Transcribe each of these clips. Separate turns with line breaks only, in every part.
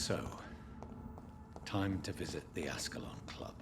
So, time to visit the Ascalon Club.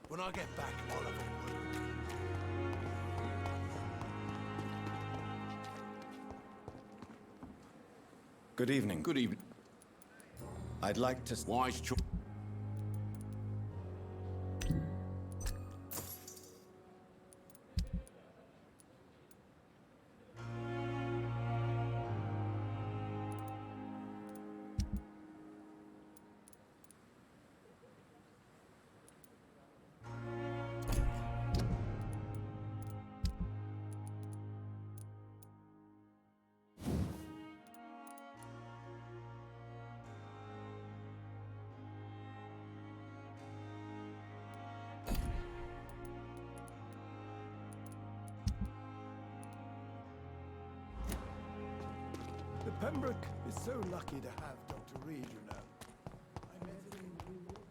When I get back, I'll have a word.
Good evening.
Good evening.
I'd like to...
Wise choice.
The Pembroke is so lucky to have Dr. Reed, you know. I met him in New York.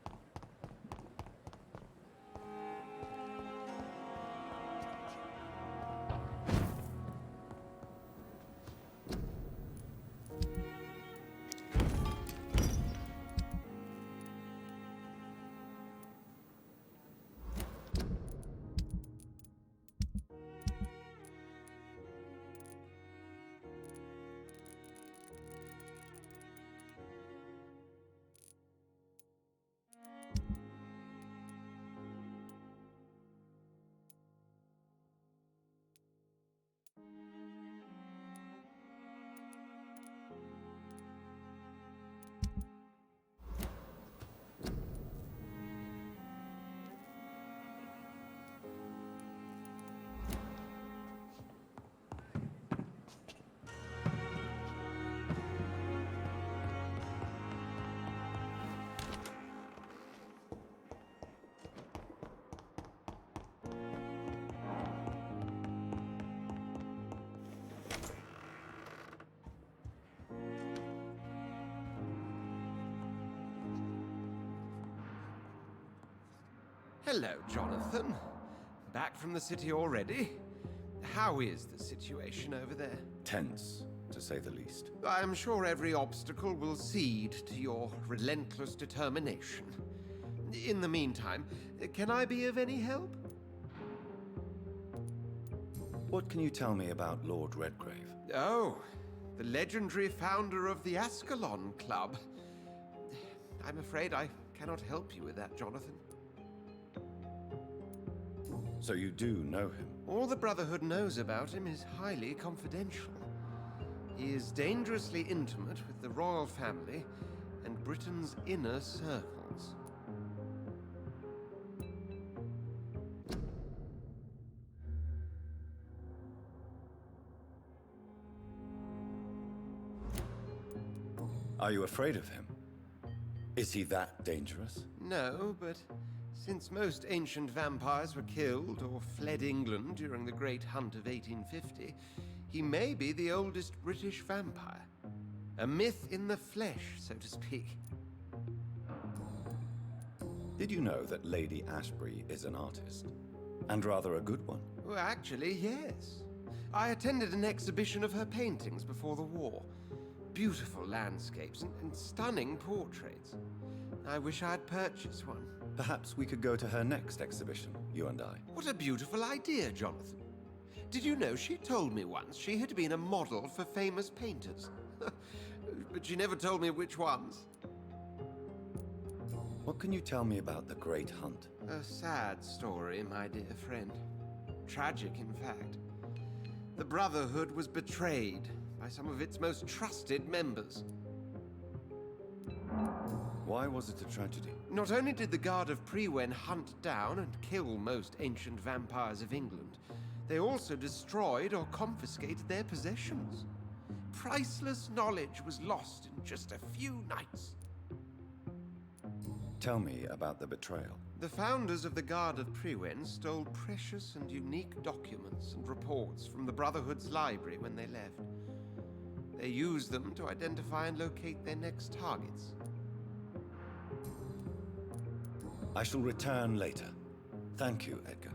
Hello, Jonathan. Back from the city already? How is the situation over there?
Tense, to say the least.
I'm sure every obstacle will cede to your relentless determination. In the meantime, can I be of any help?
What can you tell me about Lord Redgrave?
Oh, the legendary founder of the Ascalon Club. I'm afraid I cannot help you with that, Jonathan.
So you do know him?
All the Brotherhood knows about him is highly confidential. He is dangerously intimate with the royal family and Britain's inner circles.
Are you afraid of him? Is he that dangerous?
No, but since most ancient vampires were killed or fled England during the Great Hunt of 1850, he may be the oldest British vampire. A myth in the flesh, so to speak.
Did you know that Lady Ashbury is an artist? And rather a good one?
Well, actually, yes. I attended an exhibition of her paintings before the war. Beautiful landscapes and stunning portraits. I wish I had purchased one.
Perhaps we could go to her next exhibition, you and I.
What a beautiful idea, Jonathan. Did you know she told me once she had been a model for famous painters? But she never told me which ones.
What can you tell me about the Great Hunt?
A sad story, my dear friend. Tragic, in fact. The Brotherhood was betrayed by some of its most trusted members.
Why was it a tragedy?
Not only did the Guard of Prewen hunt down and kill most ancient vampires of England, they also destroyed or confiscated their possessions. Priceless knowledge was lost in just a few nights.
Tell me about the betrayal.
The founders of the Guard of Prewen stole precious and unique documents and reports from the Brotherhood's library when they left. They used them to identify and locate their next targets.
I shall return later. Thank you, Edgar.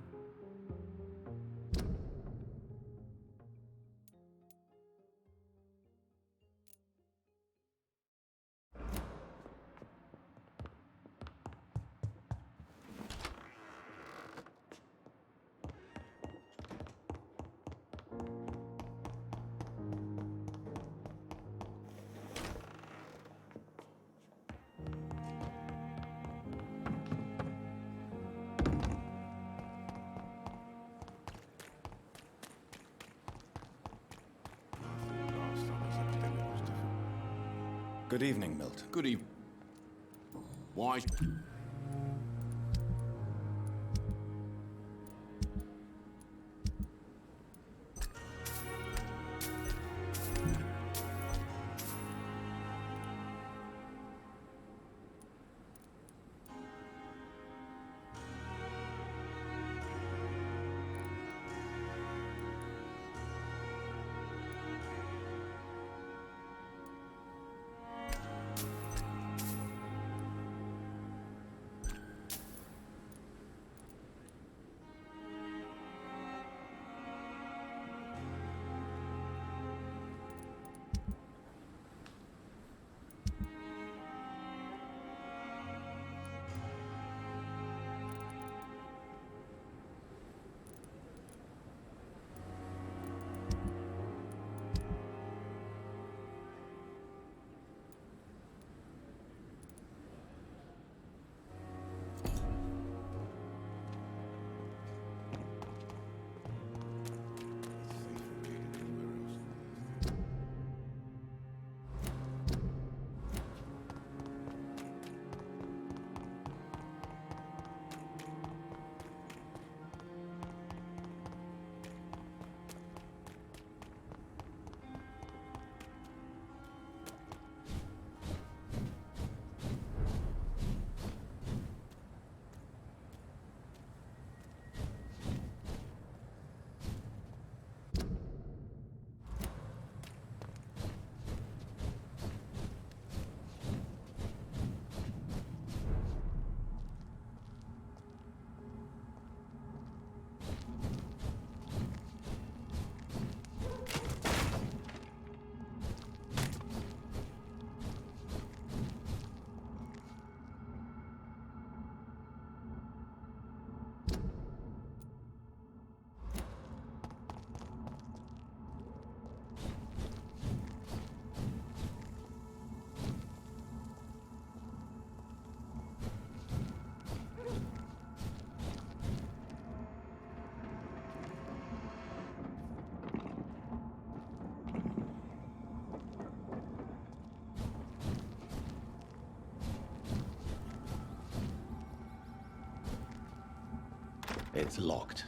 Last time this epidemic was different.
Good evening, Milton.
Good evening. Why?
It's locked.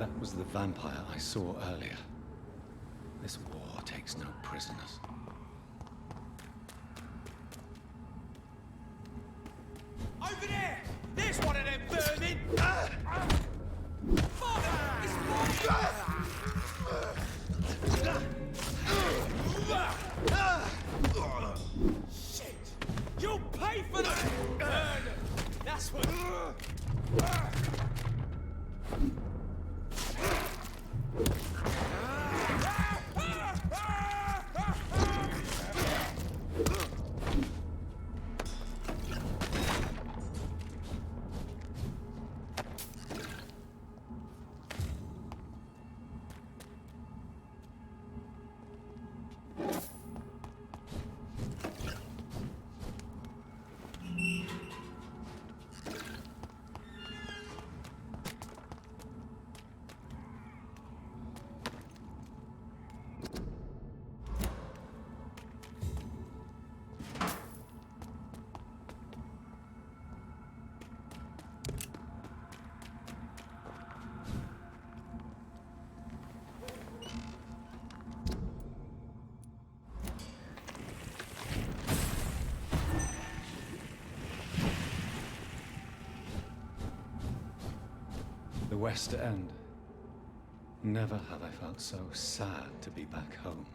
That was the vampire I saw earlier. This war takes no prisoners.
Over there! There's one of them vermin! Father! It's mine! Shit! You'll pay for that! That's what...
The West End. Never have I felt so sad to be back home.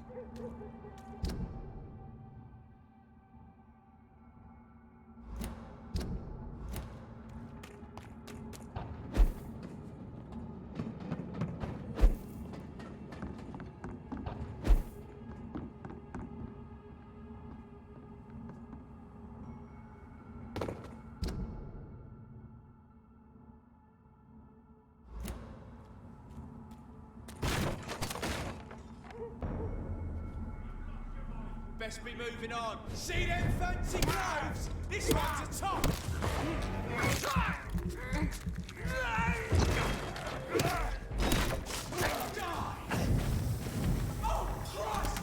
Best be moving on. See them fancy clothes? This one's a top. Oh, Christ!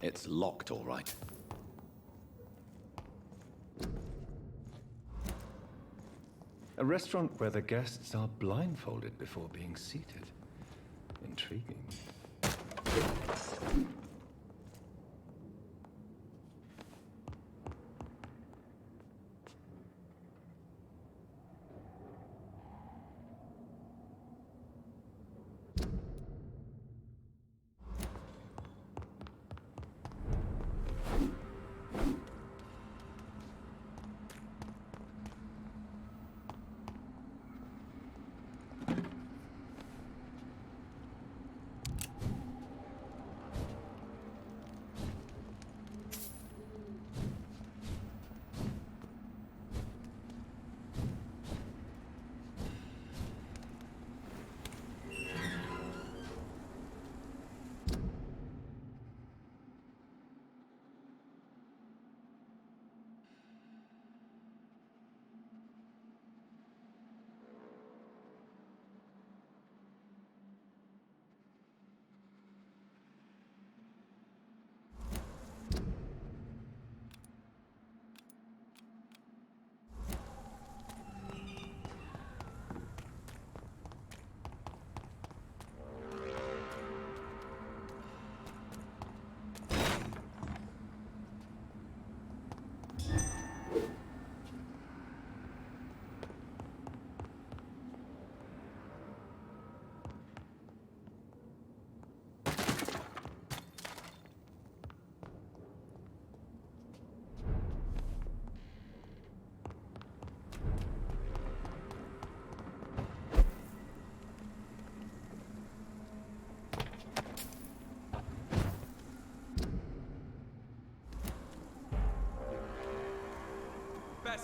It's locked, all right. A restaurant where the guests are blindfolded before being seated. Intriguing.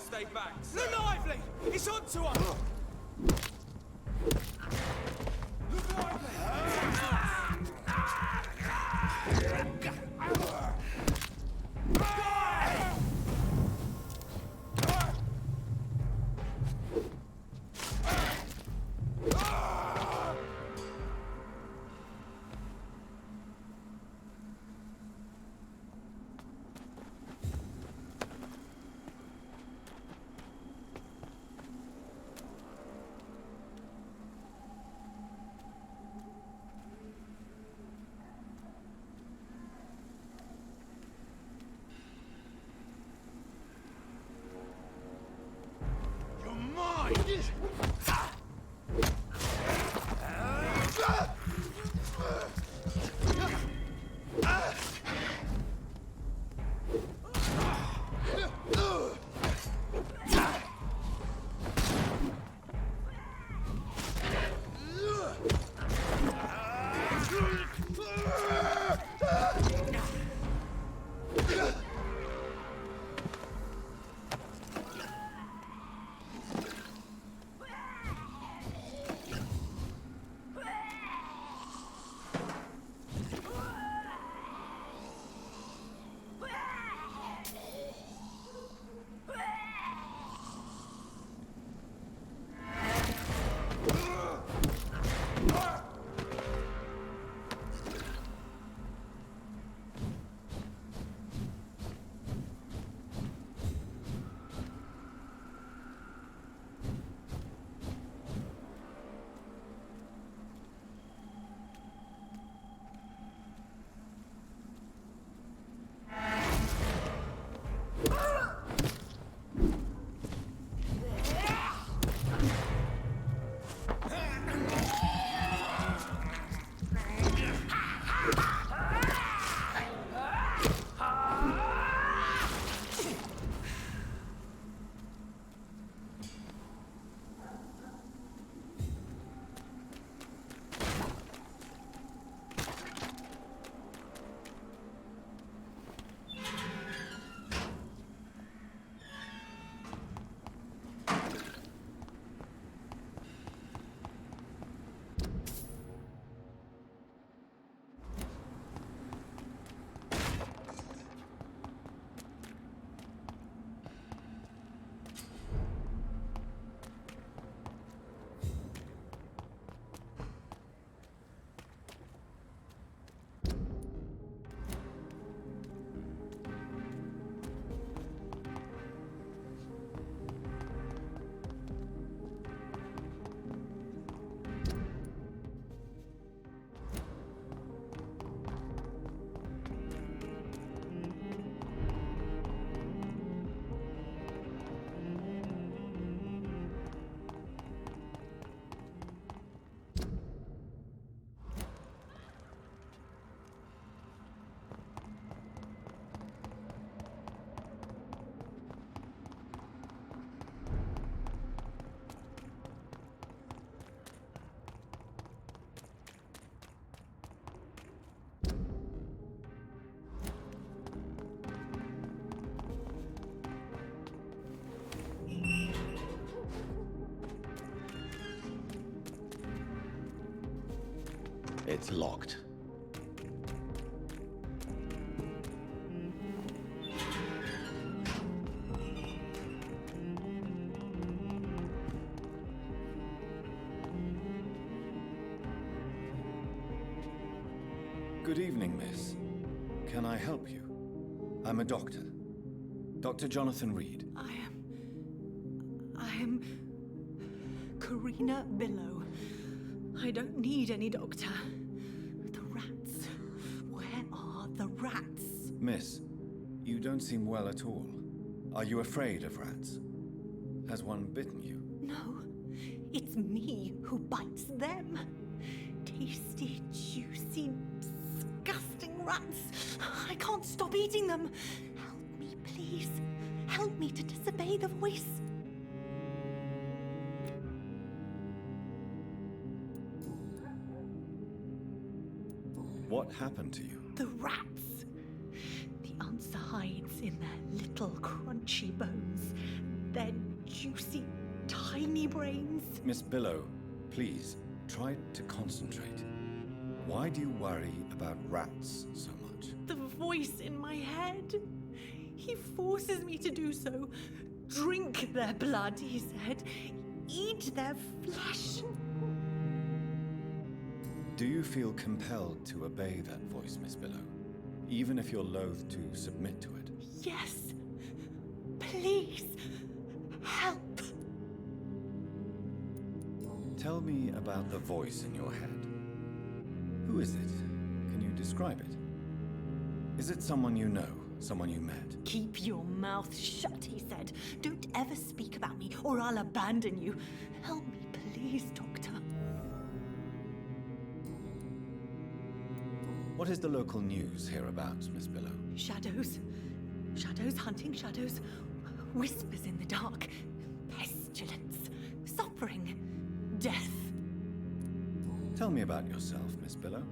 stay back, sir. Look lively! It's on to us! Look lively!
It's locked.
Good evening, miss. Can I help you? I'm a doctor. Dr. Jonathan Reed.
I am Karina Billow. I don't need any doctor. The rats. Where are the rats?
Miss, you don't seem well at all. Are you afraid of rats? Has one bitten you?
No, it's me who bites them. Tasty, juicy, disgusting rats. I can't stop eating them. Help me, please. Help me to disobey the voice.
What happened to you?
The rats. The answer hides in their little crunchy bones. their juicy, tiny brains.
Miss Billow, please, try to concentrate. Why do you worry about rats so much?
The voice in my head. He forces me to do so. Drink their blood, he said. Eat their flesh.
Do you feel compelled to obey that voice, Miss Billow? Even if you're loath to submit to it?
Yes. Please. Help.
Tell me about the voice in your head. Who is it? Can you describe it? Is it someone you know? Someone you met?
Keep your mouth shut, he said. Don't ever speak about me, or I'll abandon you. Help me, please, Doctor.
What is the local news hereabouts, Miss Billow?
Shadows. Shadows hunting shadows. Whispers in the dark. Pestilence. Suffering. Death.
Tell me about yourself, Miss Billow.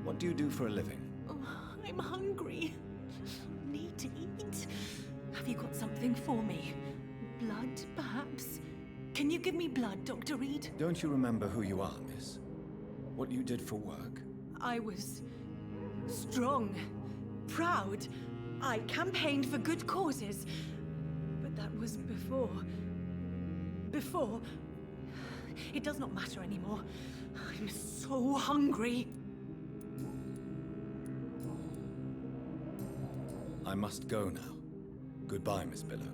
What do you do for a living?
Oh, I'm hungry. Need to eat. Have you got something for me? Blood, perhaps? Can you give me blood, Dr. Reed?
Don't you remember who you are, miss? What you did for work?
I was strong, proud. I campaigned for good causes. But that was before. Before. It does not matter anymore. I'm so hungry.
I must go now. Goodbye, Miss Billow.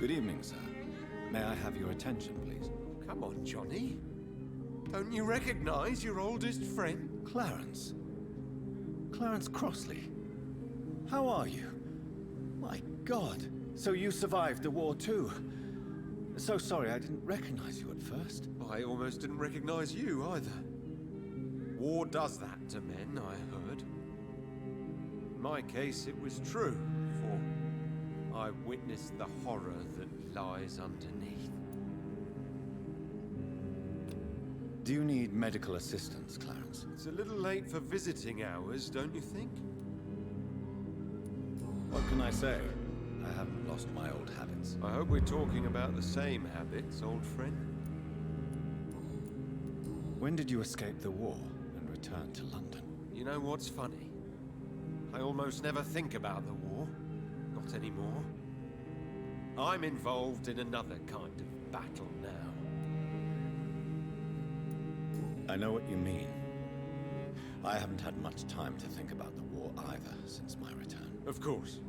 Good evening, sir. May I have your attention, please?
Come on, Johnny. Don't you recognize your oldest friend?
Clarence. Clarence Crossley. How are you? My God. So you survived the war too. So sorry I didn't recognize you at first.
I almost didn't recognize you either. War does that to men, I heard. In my case, it was true, for I witnessed the horror that lies underneath.
Do you need medical assistance, Clarence?
It's a little late for visiting hours, don't you think?
What can I say? I haven't lost my old habits.
I hope we're talking about the same habits, old friend.
When did you escape the war and return to London?
You know what's funny? I almost never think about the war. Not anymore. I'm involved in another kind of battle now.
I know what you mean. I haven't had much time to think about the war either since my return.
Of course.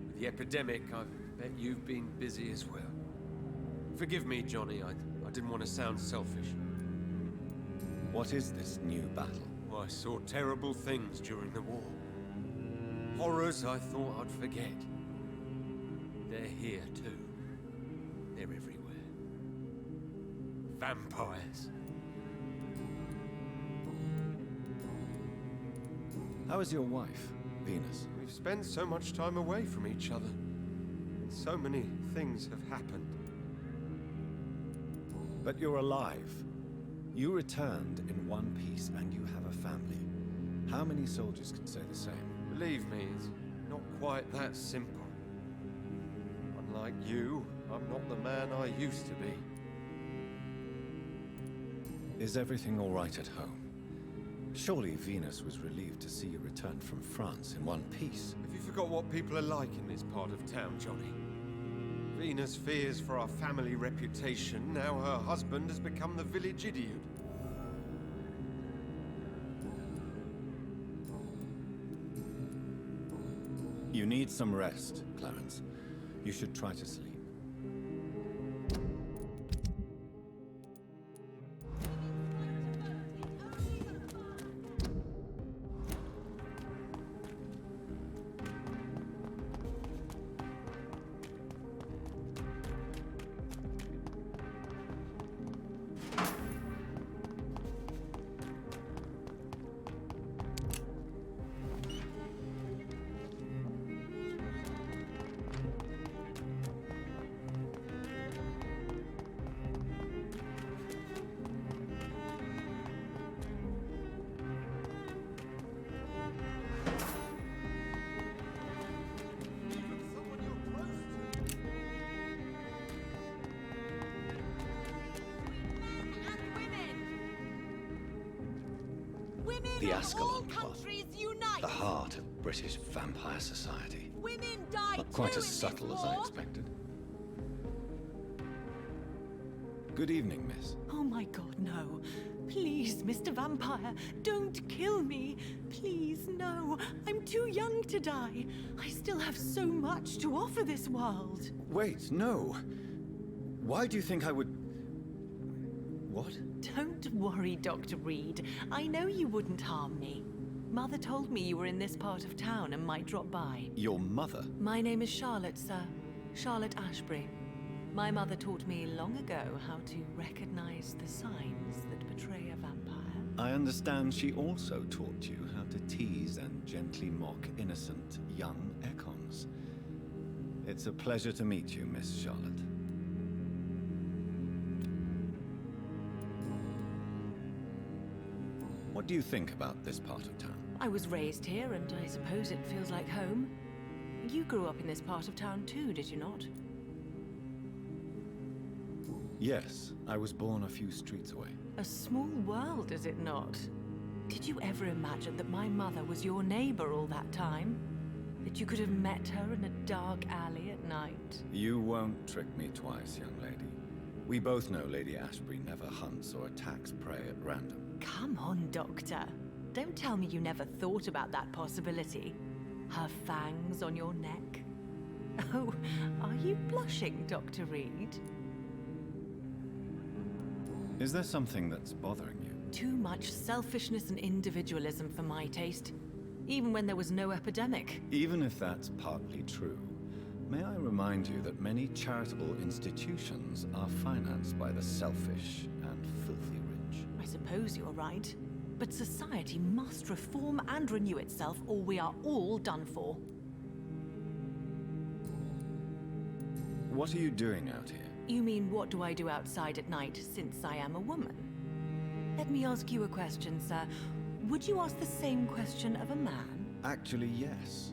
With the epidemic, I bet you've been busy as well. Forgive me, Johnny, I didn't want to sound selfish.
What is this new battle?
I saw terrible things during the war. Horrors I thought I'd forget. They're here too. They're everywhere. Vampires.
How is your wife, Venus?
We've spent so much time away from each other. And so many things have happened.
But you're alive. You returned in one piece and you have a family. How many soldiers can say the same?
Believe me, it's not quite that simple. Unlike you, I'm not the man I used to be.
Is everything all right at home? Surely Venus was relieved to see you return from France in one piece.
Have you forgot what people are like in this part of town, Johnny? Venus fears for our family reputation. Now her husband has become the village idiot.
You need some rest, Clarence. You should try to sleep. The Ascalon Club, the heart of British vampire society.
Women die
Not quite
too
as
in this
subtle as I
war.
expected. Good evening, miss.
Oh my god, no. Please, Mr. Vampire, don't kill me. Please, no. I'm too young to die. I still have so much to offer this world.
Wait, no. Why do you think I would... What?
Don't worry, Dr. Reed. I know you wouldn't harm me. Mother told me you were in this part of town and might drop by.
Your mother?
My name is Charlotte, sir. Charlotte Ashbury. My mother taught me long ago how to recognize the signs that betray a vampire.
I understand she also taught you how to tease and gently mock innocent young Ekons. It's a pleasure to meet you, Miss Charlotte. What do you think about this part of town?
I was raised here, and I suppose it feels like home. You grew up in this part of town too, did you not?
Yes, I was born a few streets away.
A small world, is it not? Did you ever imagine that my mother was your neighbor all that time? That you could have met her in a dark alley at night?
You won't trick me twice, young lady. We both know Lady Ashbury never hunts or attacks prey at random.
Come on, Doctor. Don't tell me you never thought about that possibility. Her fangs on your neck. Oh, are you blushing, Dr. Reed?
Is there something that's bothering you?
Too much selfishness and individualism for my taste. Even when there was no epidemic.
Even if that's partly true, may I remind you that many charitable institutions are financed by the selfish and filthy rich.
I suppose you're right. But society must reform and renew itself, or we are all done for.
What are you doing out here?
You mean, what do I do outside at night, since I am a woman? Let me ask you a question, sir. Would you ask the same question of a man?
Actually, yes.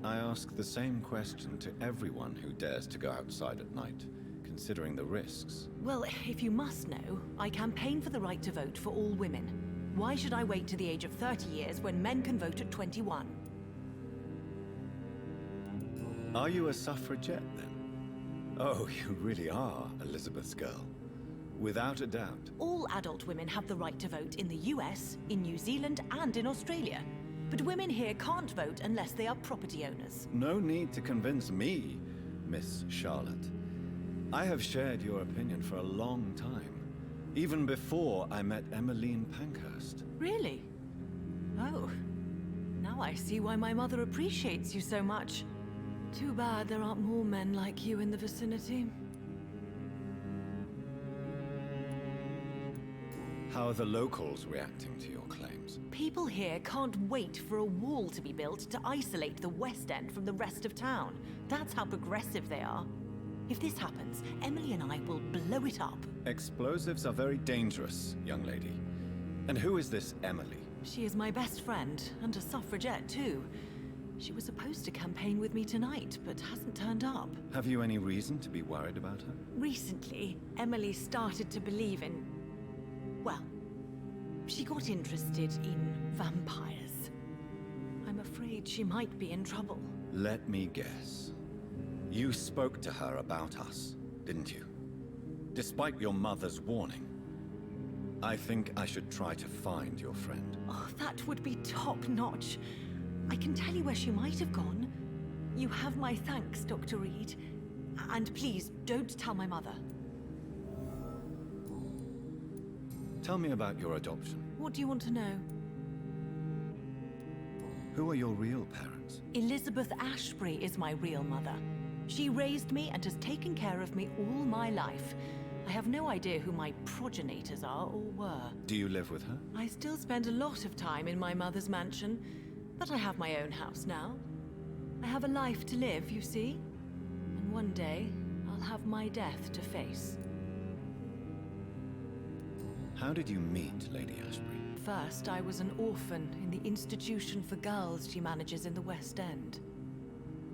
I ask the same question to everyone who dares to go outside at night, considering the risks.
Well, if you must know, I campaign for the right to vote for all women. Why should I wait to the age of 30 years when men can vote at 21?
Are you a suffragette, then? Oh, you really are Elizabeth's girl. Without a doubt.
All adult women have the right to vote in the US, in New Zealand, and in Australia. But women here can't vote unless they are property owners.
No need to convince me, Miss Charlotte. I have shared your opinion for a long time. Even before I met Emmeline Pankhurst.
Really? Oh. Now I see why my mother appreciates you so much. Too bad there aren't more men like you in the vicinity.
How are the locals reacting to your claims?
People here can't wait for a wall to be built to isolate the West End from the rest of town. That's how progressive they are. If this happens, Emily and I will blow it up.
Explosives are very dangerous, young lady. And who is this Emily?
She is my best friend, and a suffragette too. She was supposed to campaign with me tonight, but hasn't turned up.
Have you any reason to be worried about her?
Recently, Emily started to believe in... well, she got interested in vampires. I'm afraid she might be in trouble.
Let me guess. You spoke to her about us, didn't you? Despite your mother's warning. I think I should try to find your friend.
Oh, that would be top-notch. I can tell you where she might have gone. You have my thanks, Dr. Reed. And please, don't tell my mother.
Tell me about your adoption.
What do you want to know?
Who are your real parents?
Elizabeth Ashbury is my real mother. She raised me and has taken care of me all my life. I have no idea who my progenitors are or were.
Do you live with her?
I still spend a lot of time in my mother's mansion, but I have my own house now. I have a life to live, you see? And one day, I'll have my death to face.
How did you meet Lady Ashbury?
First, I was an orphan in the institution for girls she manages in the West End.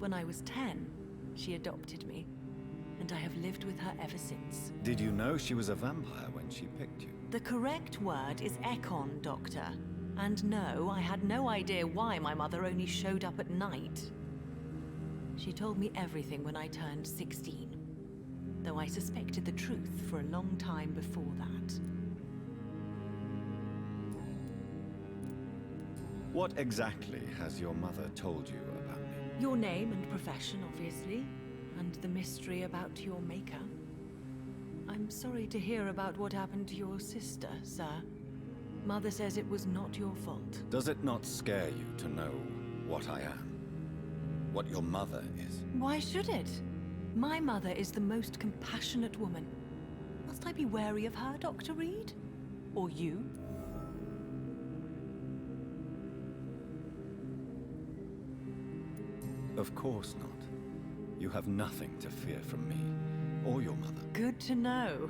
When I was 10, she adopted me, and I have lived with her ever since.
Did you know she was a vampire when she picked you?
The correct word is Ekon, Doctor. And no, I had no idea why my mother only showed up at night. She told me everything when I turned 16, though I suspected the truth for a long time before that.
What exactly has your mother told you about me?
Your name and profession, obviously, and the mystery about your maker. I'm sorry to hear about what happened to your sister, sir. Mother says it was not your fault.
Does it not scare you to know what I am? What your mother is?
Why should it? My mother is the most compassionate woman. Must I be wary of her, Dr. Reed? Or you?
Of course not. You have nothing to fear from me, or your mother.
Good to know.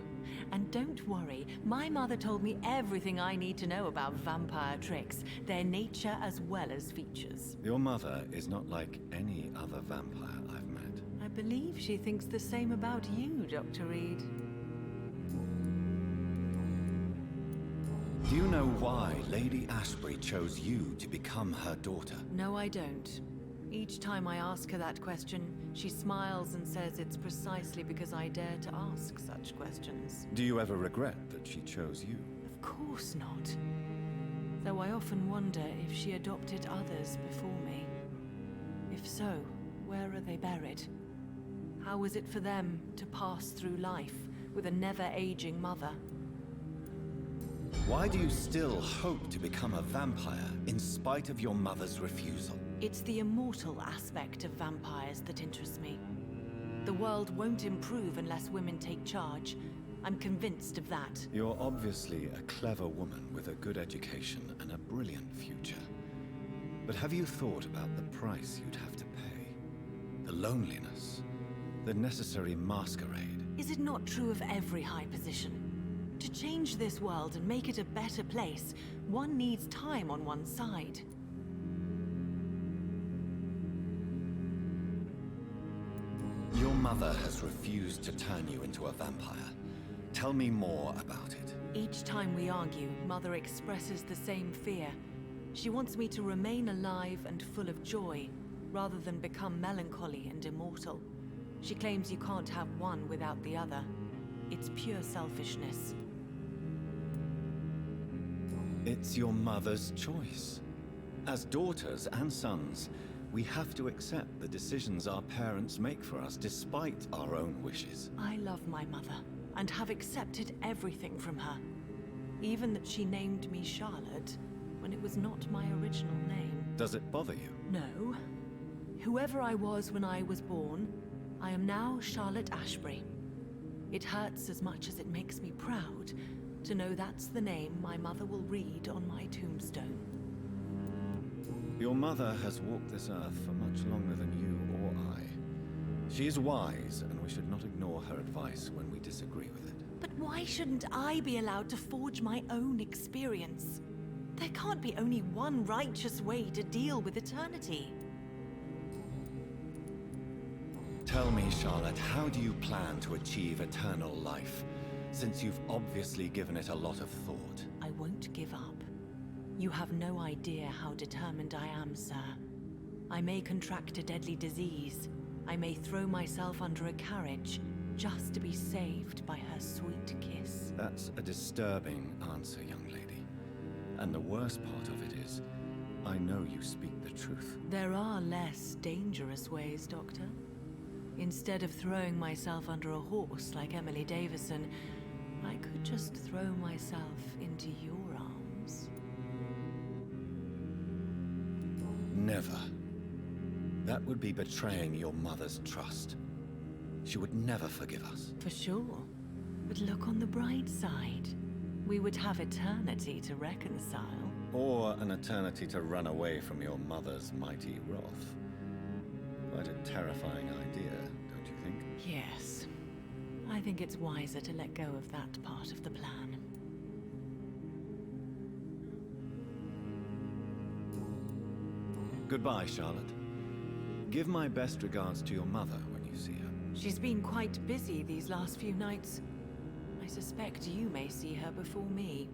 And don't worry, my mother told me everything I need to know about vampire tricks, their nature as well as features.
Your mother is not like any other vampire I've met.
I believe she thinks the same about you, Dr. Reed.
Do you know why Lady Ashbury chose you to become her daughter?
No, I don't. Each time I ask her that question, she smiles and says it's precisely because I dare to ask such questions.
Do you ever regret that she chose you?
Of course not. Though I often wonder if she adopted others before me. If so, where are they buried? How was it for them to pass through life with a never-aging mother?
Why do you still hope to become a vampire in spite of your mother's refusal?
It's the immortal aspect of vampires that interests me. The world won't improve unless women take charge. I'm convinced of that.
You're obviously a clever woman with a good education and a brilliant future. But have you thought about the price you'd have to pay? The loneliness, the necessary masquerade.
Is it not true of every high position? To change this world and make it a better place, one needs time on one's side.
Your mother has refused to turn you into a vampire. Tell me more about it.
Each time we argue, Mother expresses the same fear. She wants me to remain alive and full of joy, rather than become melancholy and immortal. She claims you can't have one without the other. It's pure selfishness.
It's your mother's choice. As daughters and sons, we have to accept the decisions our parents make for us despite our own wishes.
I love my mother, and have accepted everything from her. Even that she named me Charlotte, when it was not my original name.
Does it bother you?
No. Whoever I was when I was born, I am now Charlotte Ashbury. It hurts as much as it makes me proud to know that's the name my mother will read on my tombstone.
Your mother has walked this earth for much longer than you or I. She is wise, and we should not ignore her advice when we disagree with it.
But why shouldn't I be allowed to forge my own experience? There can't be only one righteous way to deal with eternity.
Tell me, Charlotte, how do you plan to achieve eternal life, since you've obviously given it a lot of thought?
I won't give up. You have no idea how determined I am, sir. I may contract a deadly disease. I may throw myself under a carriage, just to be saved by her sweet kiss.
That's a disturbing answer, young lady. And the worst part of it is, I know you speak the truth.
There are less dangerous ways, Doctor. Instead of throwing myself under a horse like Emily Davison, I could just throw myself into your arms.
Never. That would be betraying your mother's trust. She would never forgive us.
For sure. But look on the bright side. We would have eternity to reconcile.
Or an eternity to run away from your mother's mighty wrath. Quite a terrifying idea, don't you think?
Yes. I think it's wiser to let go of that part of the plan.
Goodbye, Charlotte. Give my best regards to your mother when you see her.
She's been quite busy these last few nights. I suspect you may see her before me.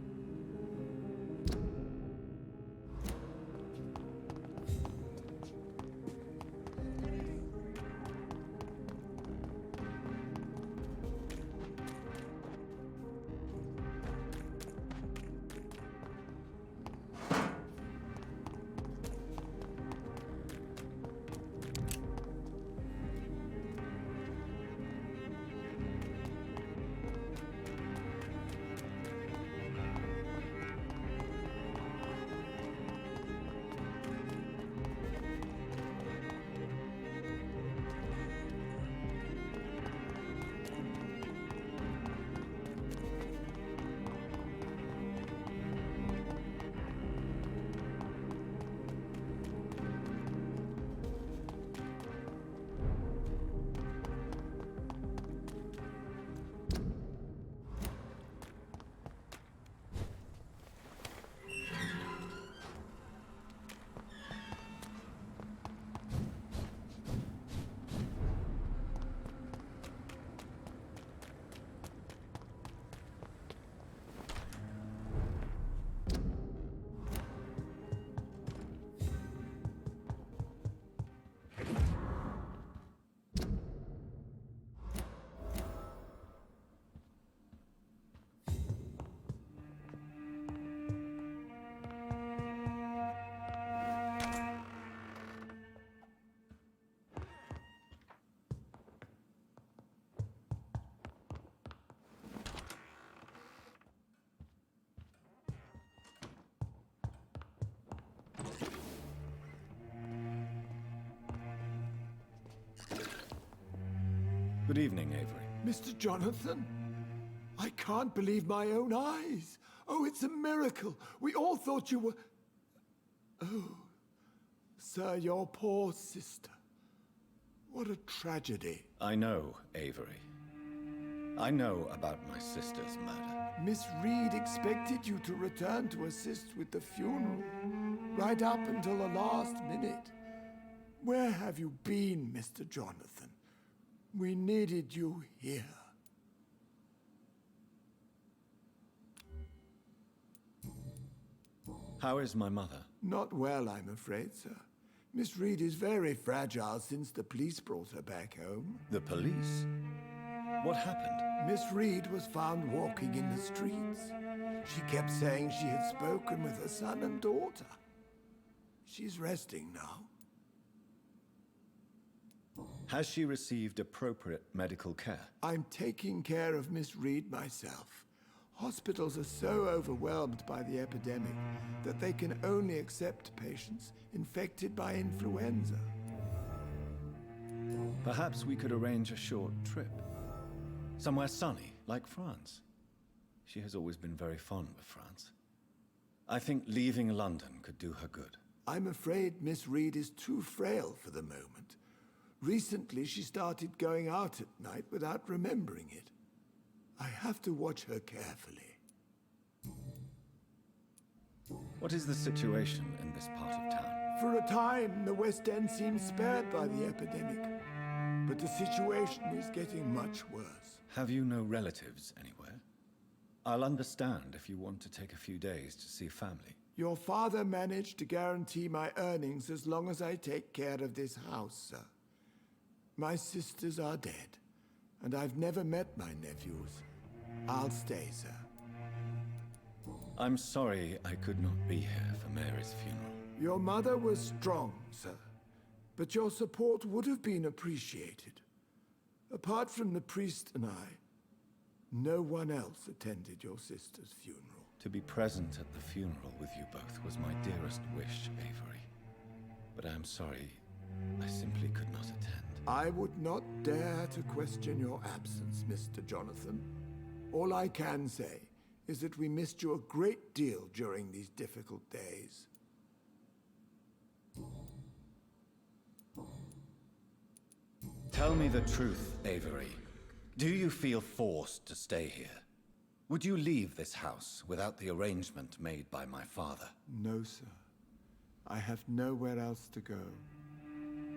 Good evening, Avery.
Mr. Jonathan? I can't believe my own eyes. Oh, it's a miracle. We all thought you were... Oh, sir, your poor sister. What a tragedy.
I know, Avery. I know about my sister's murder.
Miss Reed expected you to return to assist with the funeral, right up until the last minute. Where have you been, Mr. Jonathan? We needed you here.
How is my mother?
Not well, I'm afraid, sir. Miss Reed is very fragile since the police brought her back home.
The police? What happened?
Miss Reed was found walking in the streets. She kept saying she had spoken with her son and daughter. She's resting now.
Has she received appropriate medical care?
I'm taking care of Miss Reed myself. Hospitals are so overwhelmed by the epidemic that they can only accept patients infected by influenza.
Perhaps we could arrange a short trip. Somewhere sunny, like France. She has always been very fond of France. I think leaving London could do her good.
I'm afraid Miss Reed is too frail for the moment. Recently, she started going out at night without remembering it. I have to watch her carefully.
What is the situation in this part of town?
For a time, the West End seemed spared by the epidemic. But the situation is getting much worse.
Have you no relatives anywhere? I'll understand if you want to take a few days to see family.
Your father managed to guarantee my earnings as long as I take care of this house, sir. My sisters are dead, and I've never met my nephews. I'll stay, sir.
I'm sorry I could not be here for Mary's funeral.
Your mother was strong, sir, but your support would have been appreciated. Apart from the priest and I, no one else attended your sister's funeral.
To be present at the funeral with you both was my dearest wish, Avery. But I am sorry, I simply could not attend.
I would not dare to question your absence, Mr. Jonathan. All I can say is that we missed you a great deal during these difficult days.
Tell me the truth, Avery. Do you feel forced to stay here? Would you leave this house without the arrangement made by my father?
No, sir. I have nowhere else to go.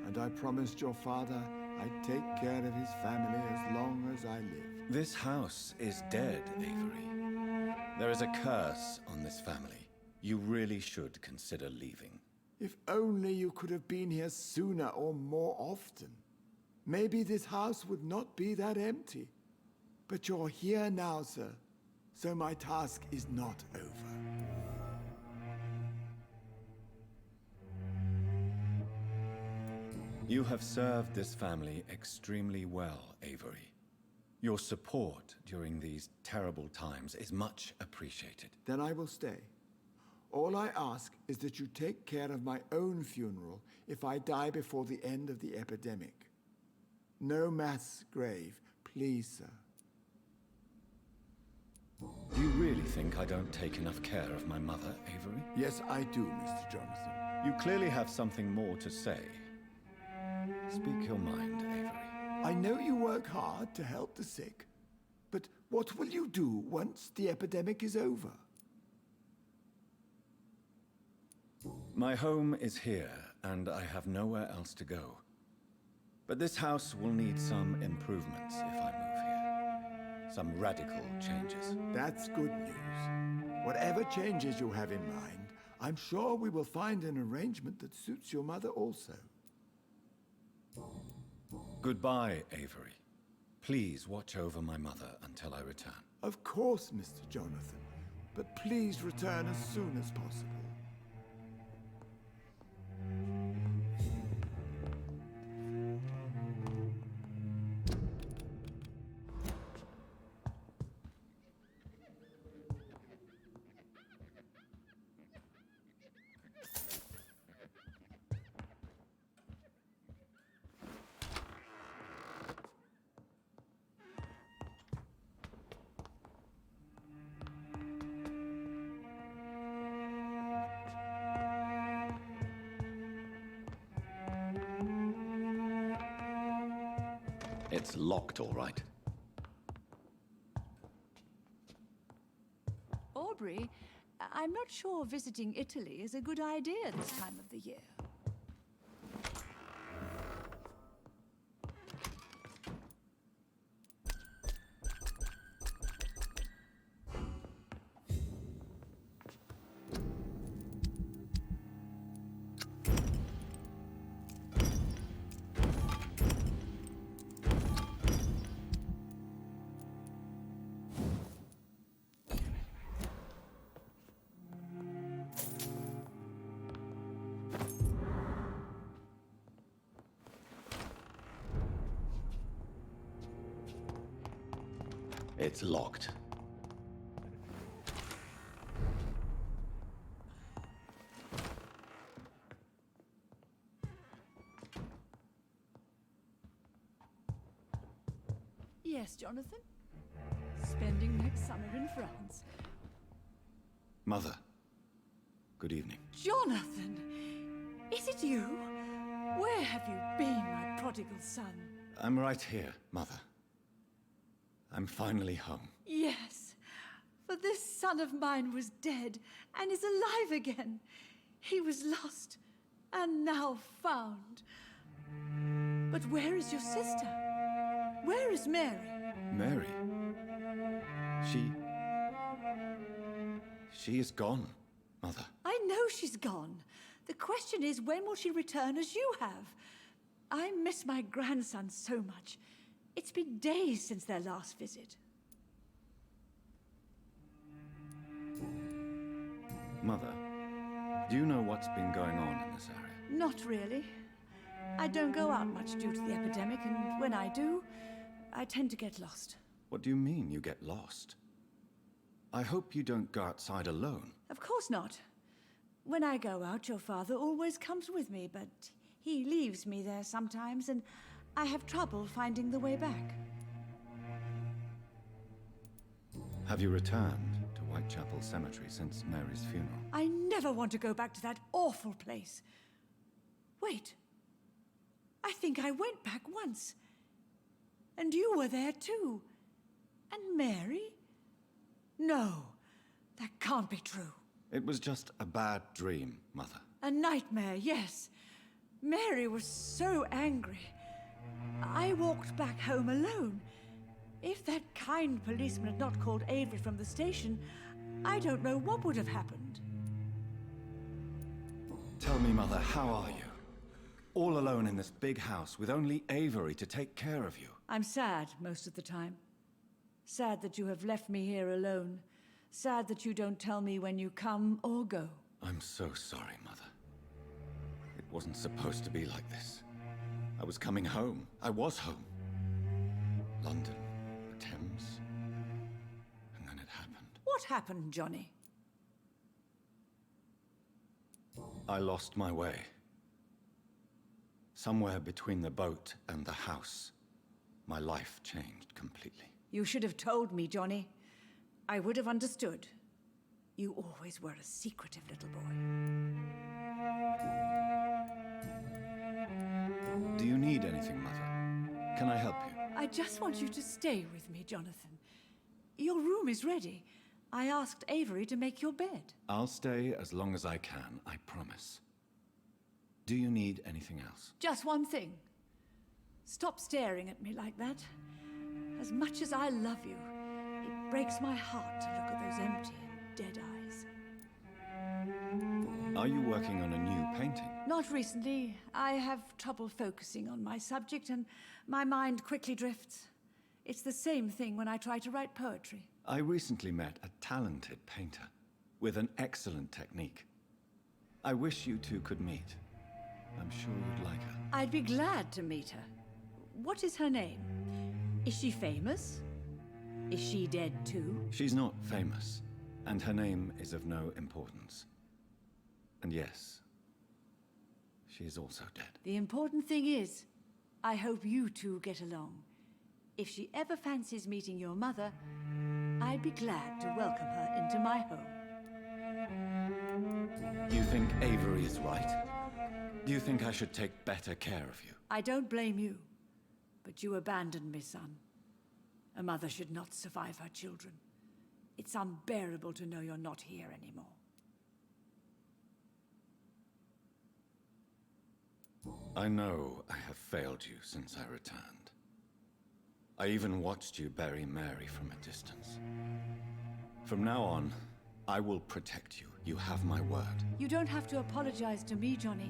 And I promised your father I'd take care of his family as long as I live.
This house is dead, Avery. There is a curse on this family. You really should consider leaving.
If only you could have been here sooner or more often. Maybe this house would not be that empty. But you're here now, sir. So my task is not over.
You have served this family extremely well, Avery. Your support during these terrible times is much appreciated.
Then I will stay. All I ask is that you take care of my own funeral if I die before the end of the epidemic. No mass grave, please, sir.
Do you really think I don't take enough care of my mother, Avery?
Yes, I do, Mr. Jonathan.
You clearly have something more to say. Speak your mind, Avery.
I know you work hard to help the sick, but what will you do once the epidemic is over?
My home is here, and I have nowhere else to go. But this house will need some improvements if I move here. Some radical changes.
That's good news. Whatever changes you have in mind, I'm sure we will find an arrangement that suits your mother also.
Goodbye, Avery. Please watch over my mother until I return.
Of course, Mr. Jonathan, but please return as soon as possible.
It's locked, all right.
Aubrey, I'm not sure visiting Italy is a good idea this time of the year.
It's locked.
Yes, Jonathan? Spending next summer in France.
Mother, good evening.
Jonathan! Is it you? Where have you been, my prodigal son?
I'm right here, Mother. I'm finally home.
Yes, for this son of mine was dead and is alive again. He was lost and now found. But where is your sister? Where is Mary?
Mary? She is gone, Mother.
I know she's gone. The question is, when will she return as you have? I miss my grandson so much. It's been days since their last visit.
Mother, do you know what's been going on in this area?
Not really. I don't go out much due to the epidemic, and when I do, I tend to get lost.
What do you mean you get lost? I hope you don't go outside alone.
Of course not. When I go out, your father always comes with me, but he leaves me there sometimes, and I have trouble finding the way back.
Have you returned to Whitechapel Cemetery since Mary's funeral?
I never want to go back to that awful place. Wait. I think I went back once. And you were there too. And Mary? No, that can't be true.
It was just a bad dream, Mother.
A nightmare, yes. Mary was so angry. I walked back home alone. If that kind policeman had not called Avery from the station, I don't know what would have happened.
Tell me, Mother, how are you? All alone in this big house with only Avery to take care of you.
I'm sad most of the time. Sad that you have left me here alone. Sad that you don't tell me when you come or go.
I'm so sorry, Mother. It wasn't supposed to be like this. I was coming home. I was home. London, the Thames. And then it happened.
What happened, Johnny?
I lost my way. Somewhere between the boat and the house, my life changed completely.
You should have told me, Johnny. I would have understood. You always were a secretive little boy.
Do you need anything, Mother? Can I help you?
I just want you to stay with me, Jonathan. Your room is ready. I asked Avery to make your bed.
I'll stay as long as I can, I promise. Do you need anything else?
Just one thing. Stop staring at me like that. As much as I love you, it breaks my heart to look at those empty and dead eyes.
Are you working on a new painting?
Not recently. I have trouble focusing on my subject, and my mind quickly drifts. It's the same thing when I try to write poetry.
I recently met a talented painter with an excellent technique. I wish you two could meet. I'm sure you'd like her.
I'd be glad to meet her. What is her name? Is she famous? Is she dead too?
She's not famous, and her name is of no importance. And yes, she is also dead.
The important thing is, I hope you two get along. If she ever fancies meeting your mother, I'd be glad to welcome her into my home.
You think Avery is right? Do you think I should take better care of you?
I don't blame you, but you abandoned me, son. A mother should not survive her children. It's unbearable to know you're not here anymore.
I know I have failed you since I returned. I even watched you bury Mary from a distance. From now on, I will protect you. You have my word.
You don't have to apologize to me, Johnny.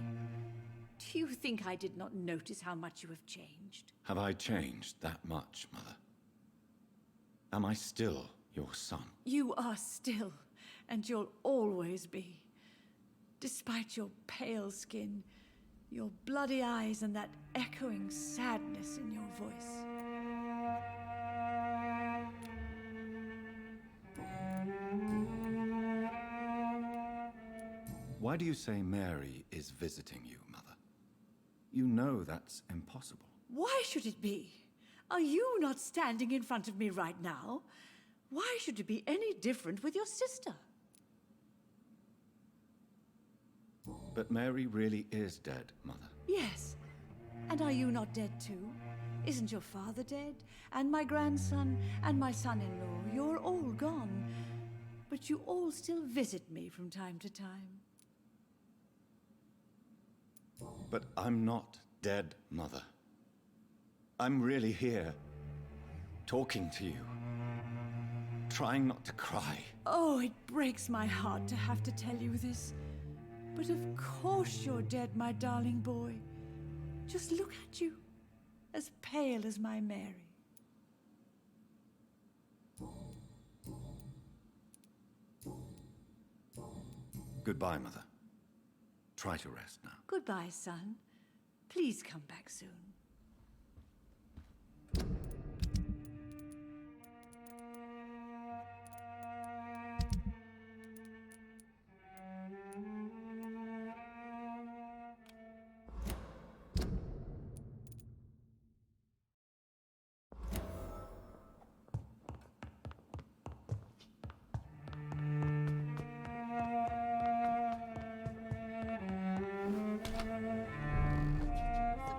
Do you think I did not notice how much you have changed?
Have I changed that much, Mother? Am I still your son?
You are still, and you'll always be. Despite your pale skin, your bloody eyes, and that echoing sadness in your voice.
Why do you say Mary is visiting you, Mother? You know that's impossible.
Why should it be? Are you not standing in front of me right now? Why should it be any different with your sister?
But Mary really is dead, Mother.
Yes, And are you not dead too? Isn't your father dead? And my grandson? And my son-in-law? You're all gone. But you all still visit me from time to time.
But I'm not dead, Mother. I'm really here, talking to you, trying not to cry.
Oh, it breaks my heart to have to tell you this. But of course you're dead, my darling boy. Just look at you, as pale as my Mary.
Goodbye, Mother. Try to rest now.
Goodbye, son. Please come back soon.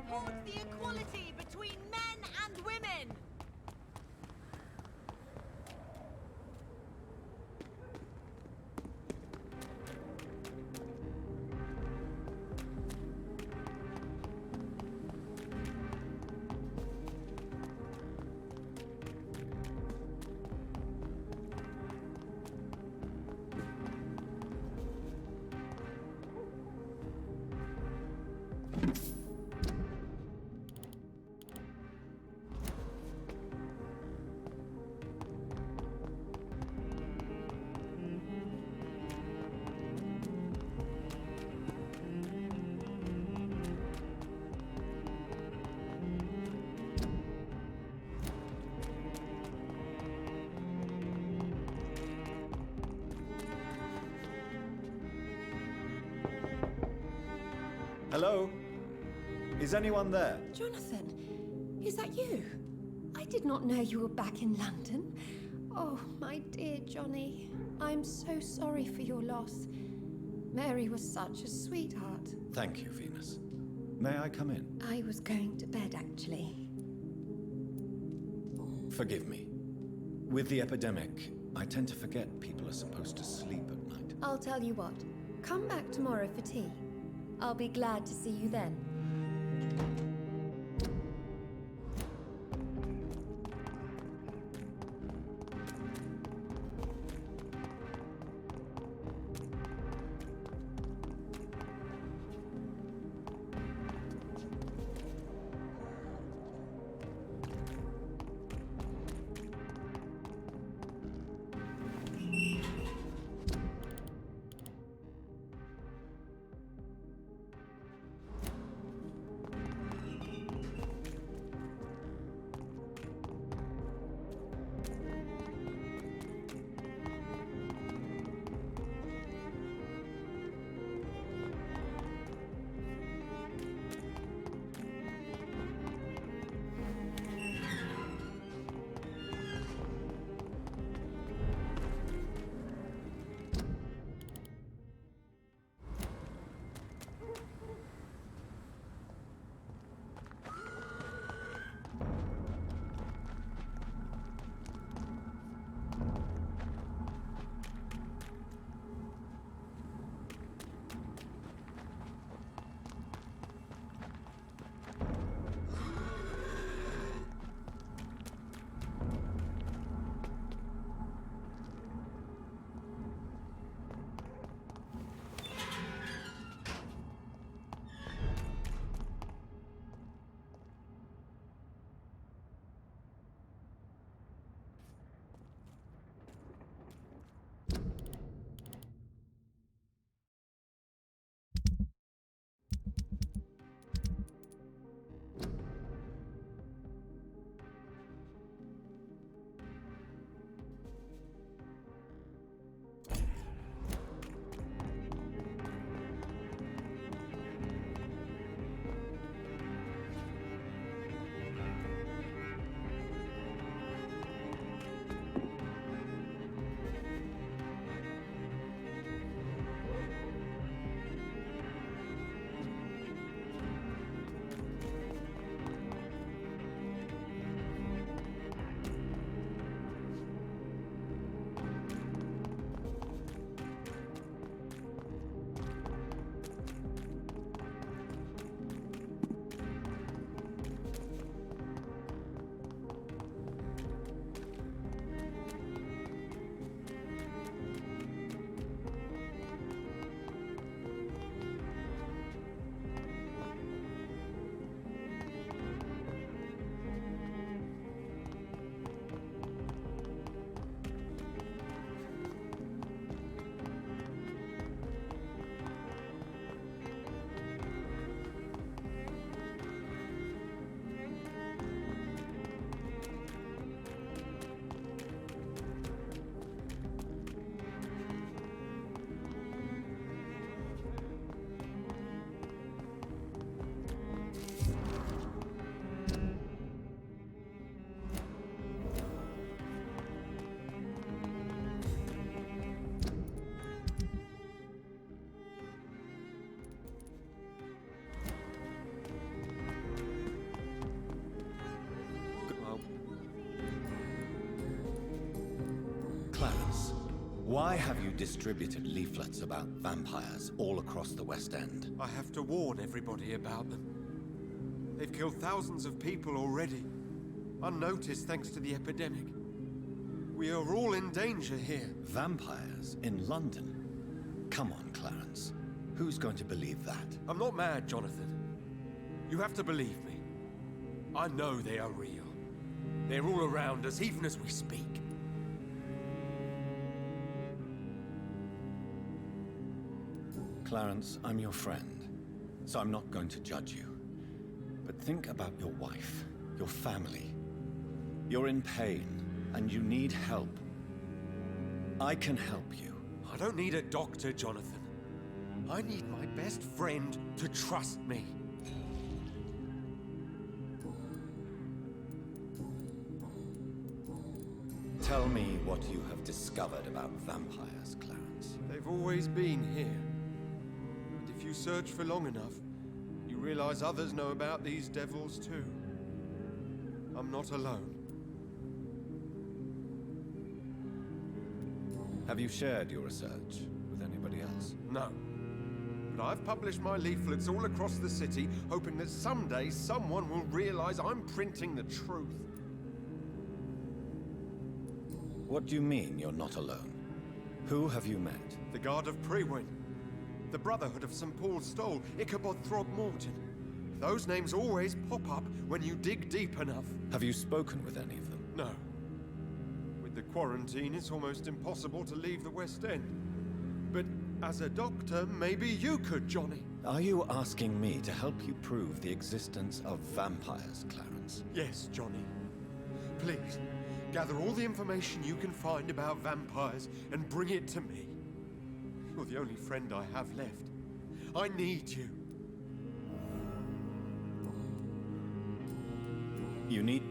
Support the equality between men and women!
Hello? Is anyone there?
Jonathan, is that you? I did not know you were back in London. Oh, my dear Johnny, I'm so sorry for your loss. Mary was such a sweetheart.
Thank you, Venus. May I come in?
I was going to bed, actually.
Forgive me. With the epidemic, I tend to forget people are supposed to sleep at night.
I'll tell you what. Come back tomorrow for tea. I'll be glad to see you then.
Why have you distributed leaflets about vampires all across the West End?
I have to warn everybody about them. They've killed thousands of people already, unnoticed thanks to the epidemic. We are all in danger here.
Vampires in London? Come on, Clarence. Who's going to believe that?
I'm not mad, Jonathan. You have to believe me. I know they are real. They're all around us, even as we speak.
Clarence, I'm your friend, so I'm not going to judge you. But think about your wife, your family. You're in pain, and you need help. I can help you.
I don't need a doctor, Jonathan. I need my best friend to trust me.
Tell me what you have discovered about vampires, Clarence.
They've always been here. And if you search for long enough, you realize others know about these devils too. I'm not alone.
Have you shared your research with anybody else?
No. But I've published my leaflets all across the city, hoping that someday someone will realize I'm printing the truth.
What do you mean you're not alone? Who have you met?
The Guard of Prewin, the Brotherhood of St. Paul's Stole, Ichabod Throgmorton. Those names always pop up when you dig deep enough.
Have you spoken with any of them?
No. With the quarantine, it's almost impossible to leave the West End. But as a doctor, maybe you could, Johnny.
Are you asking me to help you prove the existence of vampires, Clarence?
Yes, Johnny. Please, gather all the information you can find about vampires and bring it to me. You're the only friend I have left. I need you.
You need...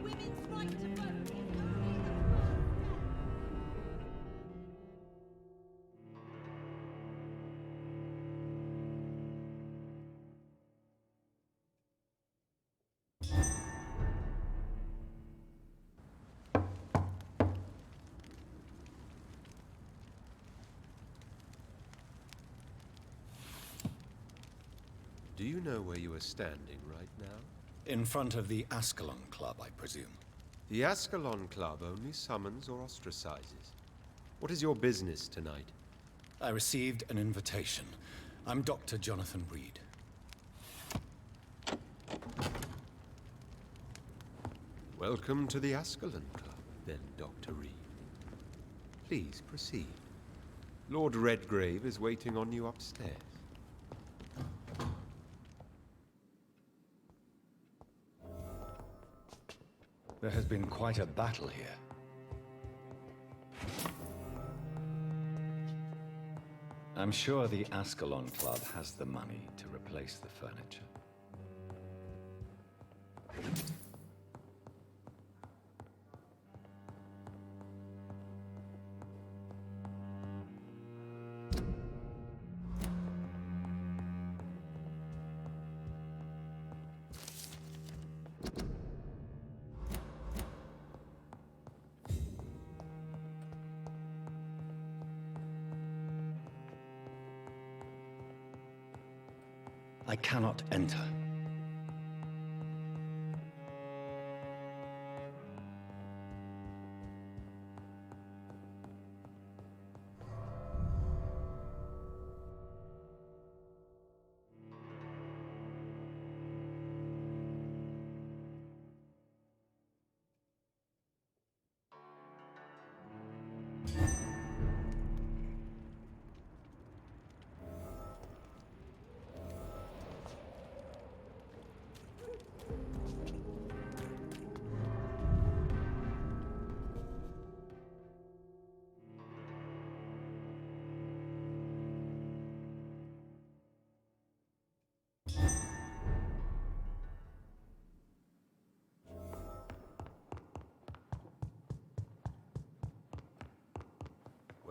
Women's right to vote is only the first
Do you know where you are standing right now?
In front of the Ascalon Club, I presume.
The Ascalon Club only summons or ostracizes. What is your business tonight?
I received an invitation. I'm Dr. Jonathan Reed.
Welcome to the Ascalon Club, then, Dr. Reed. Please proceed. Lord Redgrave is waiting on you upstairs.
There has been quite a battle here. I'm sure the Ascalon Club has the money to replace the furniture. I cannot enter.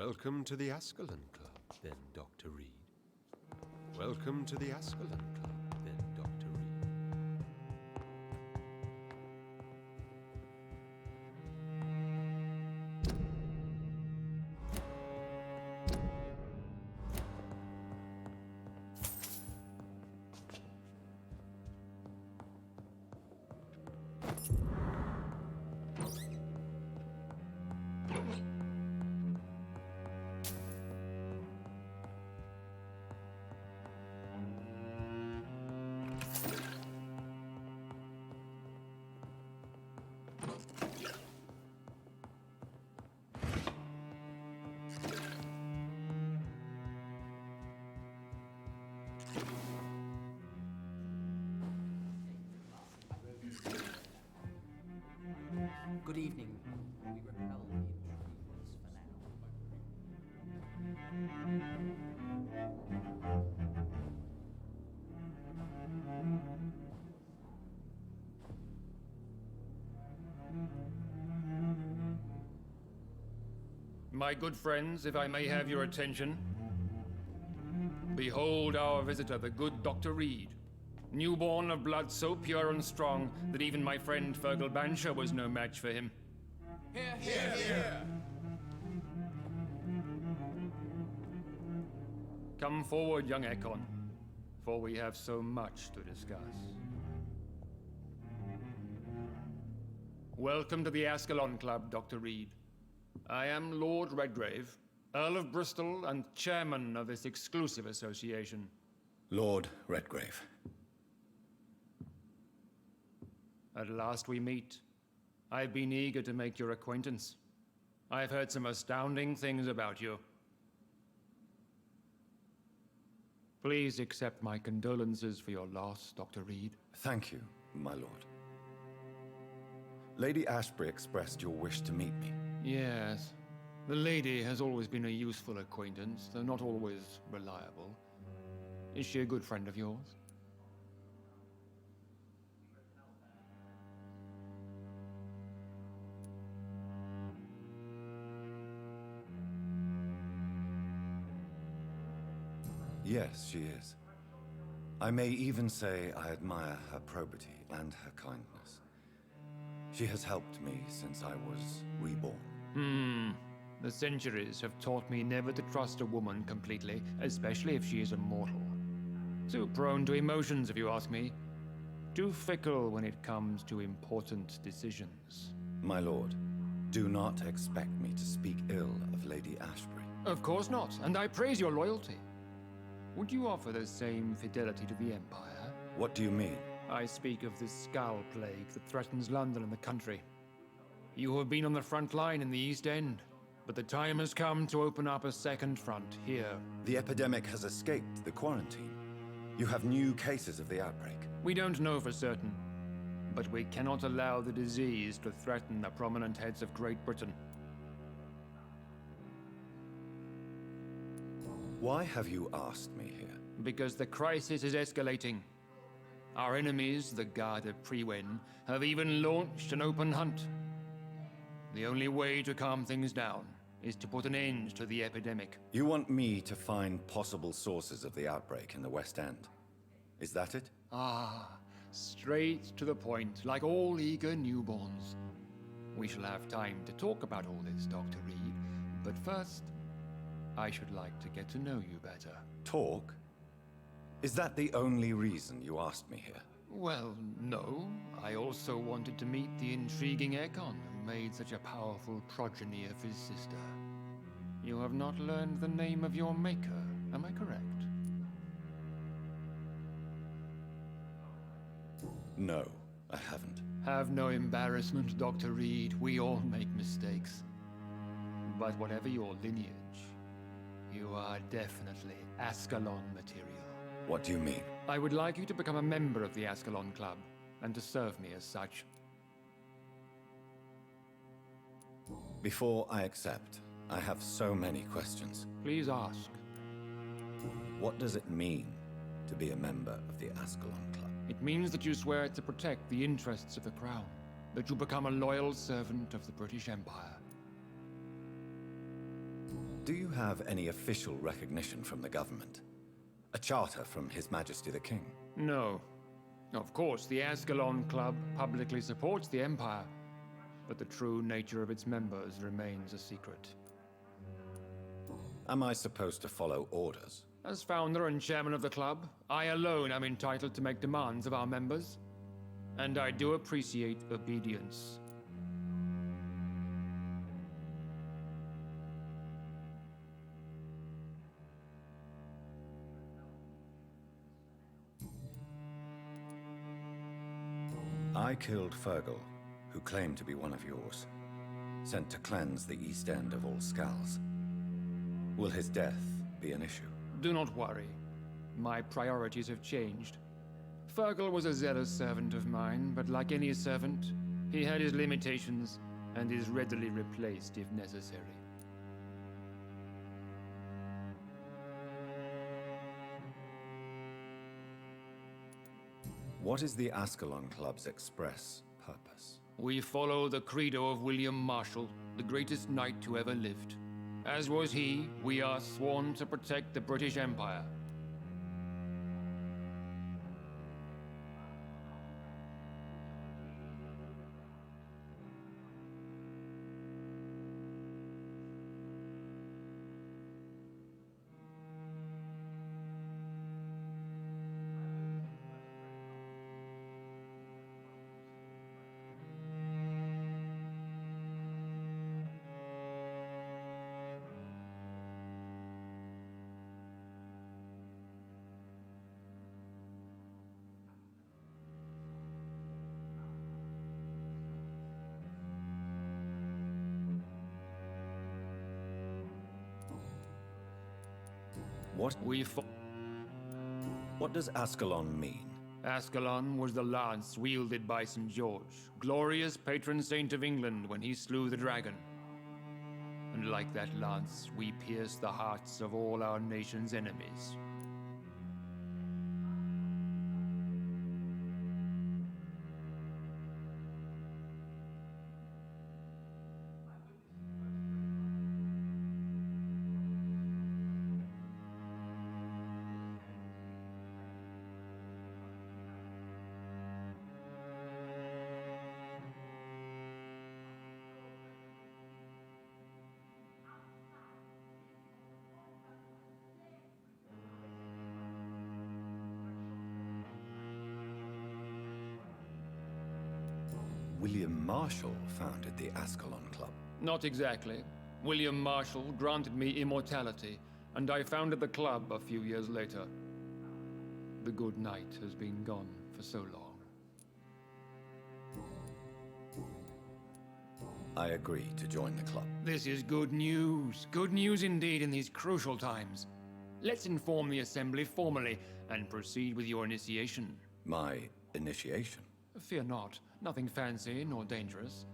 Welcome to the Ascalon Club, then, Dr. Reed. Welcome to the Ascalon Club, then, Dr. Reed.
Good evening. We repel the intruders for now.
My good friends, if I may have your attention. Behold our visitor, the good Dr. Reed. Newborn of blood so pure and strong that even my friend Fergal Bansher was no match for him. Come forward, young Ekon, for we have so much to discuss. Welcome to the Ascalon Club, Dr. Reed. I am Lord Redgrave, Earl of Bristol and chairman of this exclusive association.
Lord Redgrave.
At last we meet. I've been eager to make your acquaintance. I've heard some astounding things about you. Please accept my condolences for your loss, Dr. Reed.
Thank you, my lord. Lady Ashbury expressed your wish to meet me.
Yes. The lady has always been a useful acquaintance, though not always reliable. Is she a good friend of yours?
Yes, she is. I may even say I admire her probity and her kindness. She has helped me since I was reborn.
The centuries have taught me never to trust a woman completely, especially if she is a mortal. Too prone to emotions, if you ask me. Too fickle when it comes to important decisions.
My lord, do not expect me to speak ill of Lady Ashbury.
Of course not, and I praise your loyalty. Would you offer the same fidelity to the Empire?
What do you mean?
I speak of the Skull Plague that threatens London and the country. You have been on the front line in the East End, but the time has come to open up a second front here.
The epidemic has escaped the quarantine. You have new cases of the outbreak.
We don't know for certain, but we cannot allow the disease to threaten the prominent heads of Great Britain.
Why have you asked me here?
Because the crisis is escalating. Our enemies, the Guard of Priwen, have even launched an open hunt. The only way to calm things down is to put an end to the epidemic.
You want me to find possible sources of the outbreak in the West End. Is that it?
Ah, straight to the point, like all eager newborns. We shall have time to talk about all this, Dr. Reed, but first, I should like to get to know you better.
Talk? Is that the only reason you asked me here?
Well, no. I also wanted to meet the intriguing Ekon who made such a powerful progeny of his sister. You have not learned the name of your maker, am I correct?
No, I haven't.
Have no embarrassment, Dr. Reed. We all make mistakes. But whatever your lineage, you are definitely Ascalon material.
What do you mean?
I would like you to become a member of the Ascalon Club, and to serve me as such.
Before I accept, I have so many questions.
Please ask.
What does it mean to be a member of the Ascalon Club?
It means that you swear to protect the interests of the Crown, that you become a loyal servant of the British Empire.
Do you have any official recognition from the government? A charter from His Majesty the King?
No. Of course, the Ascalon Club publicly supports the Empire, but the true nature of its members remains a secret.
Am I supposed to follow orders?
As founder and chairman of the club, I alone am entitled to make demands of our members, and I do appreciate obedience.
I killed Fergal, who claimed to be one of yours, sent to cleanse the East End of all Skulls. Will his death be an issue?
Do not worry. My priorities have changed. Fergal was a zealous servant of mine, but like any servant, he had his limitations and is readily replaced if necessary.
What is the Ascalon Club's express purpose?
We follow the credo of William Marshall, the greatest knight who ever lived. As was he, we are sworn to protect the British Empire.
What does Ascalon mean?
Ascalon was the lance wielded by St. George, glorious patron saint of England when he slew the dragon. And like that lance, we pierce the hearts of all our nation's enemies.
William Marshall founded the Ascalon Club.
Not exactly. William Marshall granted me immortality, and I founded the club a few years later. The good knight has been gone for so long.
I agree to join the club.
This is good news. Good news indeed in these crucial times. Let's inform the Assembly formally and proceed with your initiation.
My initiation?
Fear not. Nothing fancy nor dangerous.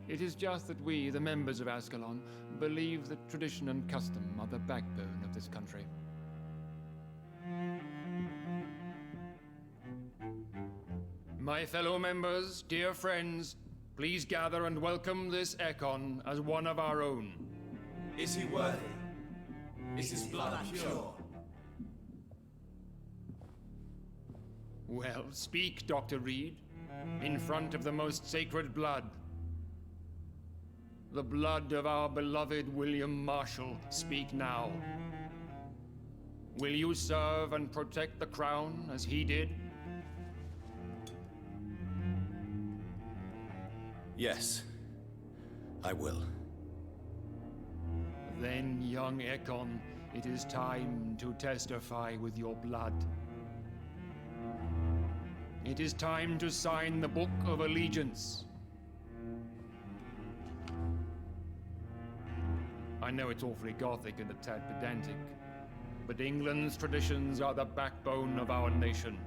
It is just that we, the members of Ascalon, believe that tradition and custom are the backbone of this country. My fellow members, dear friends, please gather and welcome this Ekon as one of our own.
Is he worthy? Is his blood pure?
Well, speak, Dr. Reed, in front of the most sacred blood. The blood of our beloved William Marshall, speak now. Will you serve and protect the crown as he did?
Yes, I will.
Then, young Ekon, it is time to testify with your blood. It is time to sign the Book of Allegiance. I know it's awfully gothic and a tad pedantic, but England's traditions are the backbone of our nation.